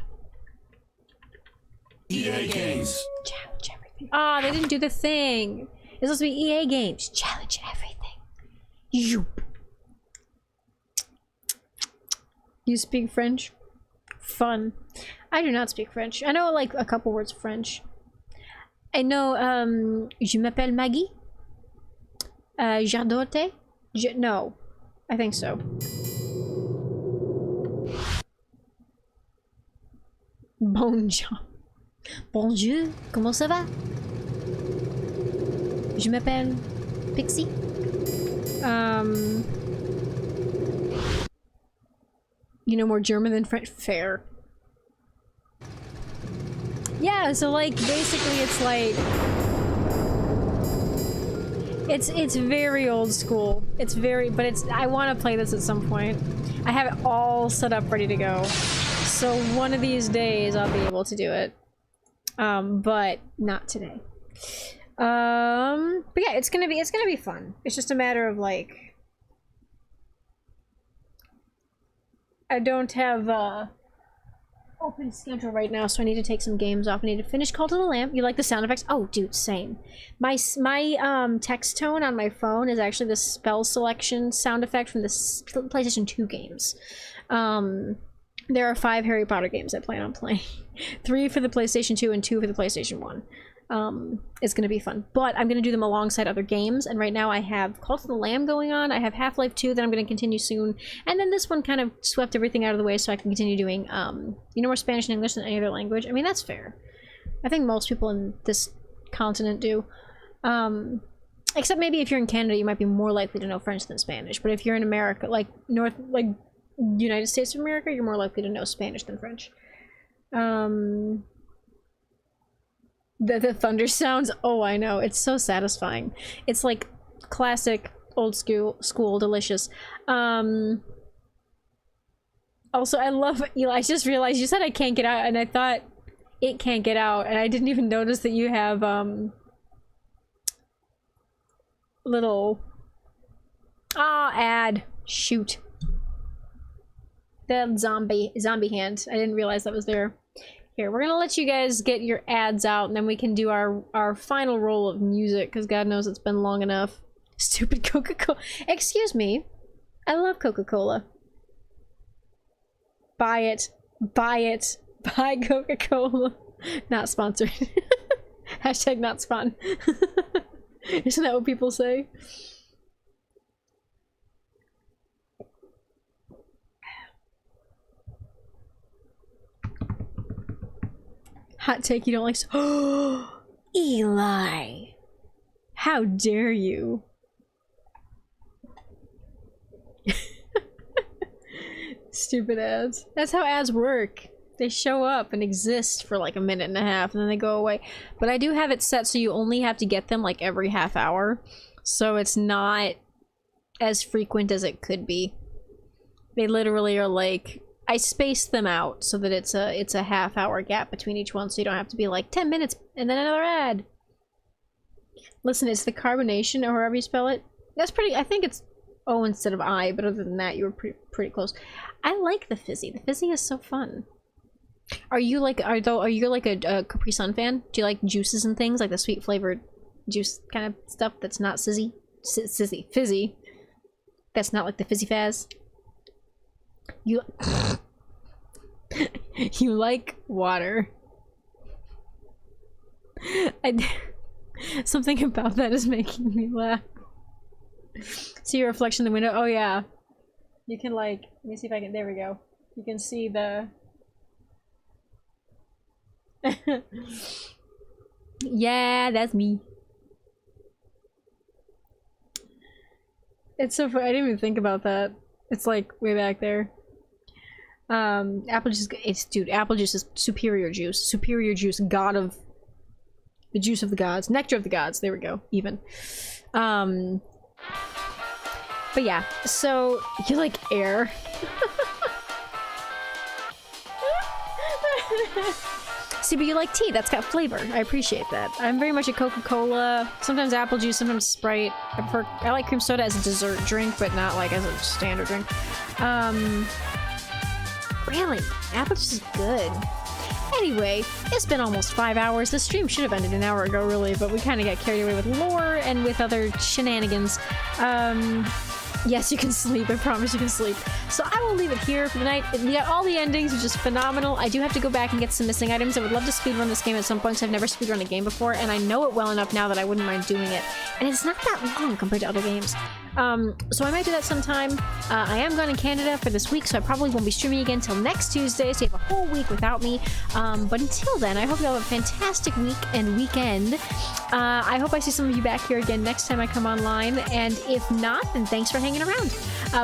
EA Games. Challenge everything. Ah, they didn't do the thing. It's supposed to be EA Games. Challenge everything. You speak French? Fun. I do not speak French. I know like a couple words of French. I know, je m'appelle Maggie. Jardote? No. I think so. Bonjour. Bonjour. Comment ça va? Je m'appelle Pixie. You know more German than French? Fair. Yeah, so like basically it's like it's very old school. It's very, but it's, I want to play this at some point. I have it all set up ready to go. So one of these days I'll be able to do it. But not today. But yeah, it's gonna be fun. It's just a matter of like I don't have open schedule right now, so I need to take some games off. I need to finish Call to the Lamp. You like the sound effects? Oh, dude, same. My text tone on my phone is actually the spell selection sound effect from the PlayStation 2 games. There are 5 Harry Potter games I plan on playing. 3 for the PlayStation 2 and 2 for the PlayStation 1. It's gonna be fun, but I'm gonna do them alongside other games, and right now I have Call to the Lamb going on, I have Half-Life 2 that I'm gonna continue soon, and then this one kind of swept everything out of the way so I can continue doing, you know, more Spanish and English than any other language. I mean, that's fair. I think most people in this continent do. Except maybe if you're in Canada, you might be more likely to know French than Spanish, but if you're in America, like United States of America, you're more likely to know Spanish than French. The thunder sounds, oh, I know, it's so satisfying. It's like classic old school delicious. Also, I love Eli. I just realized you said I can't get out, and I thought it can't get out, and I didn't even notice that you have little ad. Shoot. That zombie hand. I didn't realize that was there. Here, we're gonna let you guys get your ads out, and then we can do our final roll of music, because God knows it's been long enough. Stupid Coca-Cola. Excuse me. I love Coca-Cola. Buy it. Buy it. Buy Coca-Cola. Not sponsored. Hashtag not spawn. Isn't that what people say? Hot take, you don't like Eli! How dare you? Stupid ads. That's how ads work. They show up and exist for like a minute and a half and then they go away. But I do have it set so you only have to get them like every half hour. So it's not as frequent as it could be. They literally are like, I spaced them out so that it's a half hour gap between each one, so you don't have to be like 10 minutes and then another ad. Listen, it's the carbonation or however you spell it. That's pretty, I think it's O instead of I, but other than that you were pretty close. I like the fizzy. The fizzy is so fun. Are you like a Capri Sun fan? Do you like juices and things like the sweet flavored juice kind of stuff that's not fizzy? That's not like the fizzy fazz. You you like water. Something about that is making me laugh. See your reflection in the window? Oh yeah. You can like, let me see if I can, there we go. You can see the... Yeah, that's me. It's so funny, I didn't even think about that. It's like way back there. Apple juice, dude, apple juice is superior juice. Superior juice, god of... The juice of the gods. Nectar of the gods, there we go, even. But yeah, so you like air. See, but you like tea, that's got flavor. I appreciate that. I'm very much a Coca-Cola, sometimes apple juice, sometimes Sprite. I like cream soda as a dessert drink, but not like as a standard drink. Really, apple juice is good. Anyway, it's been almost 5 hours. The stream should have ended an hour ago, really, but we kind of got carried away with lore and with other shenanigans. Yes, you can sleep. I promise you can sleep. So I will leave it here for the night. Yeah, all the endings are just phenomenal. I do have to go back and get some missing items. I would love to speedrun this game at some point, so I've never speedrun a game before, and I know it well enough now that I wouldn't mind doing it. And it's not that long compared to other games. So I might do that sometime. I am going to Canada for this week, so I probably won't be streaming again until next Tuesday, so you have a whole week without me. But until then, I hope you all have a fantastic week and weekend. I hope I see some of you back here again next time I come online, and if not, then thanks for hanging around.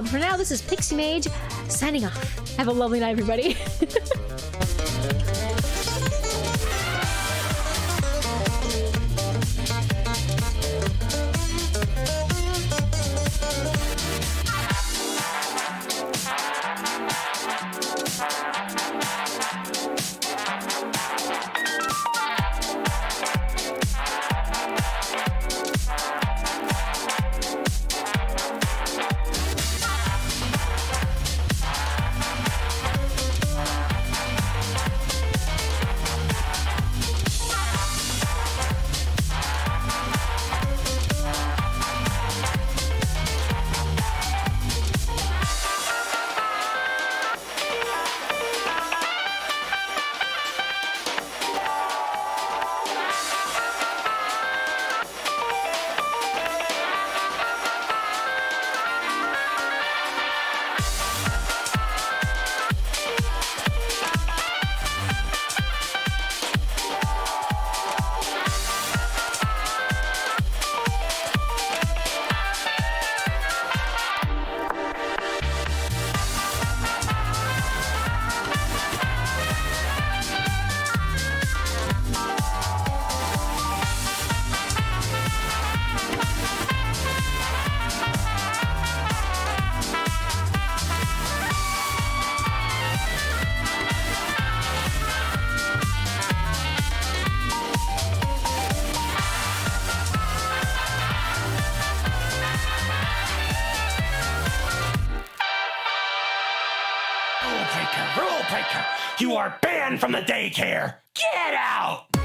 For now, this is Pixie Mage, signing off. Have a lovely night, everybody. rule breaker. You are banned from the daycare. Get out!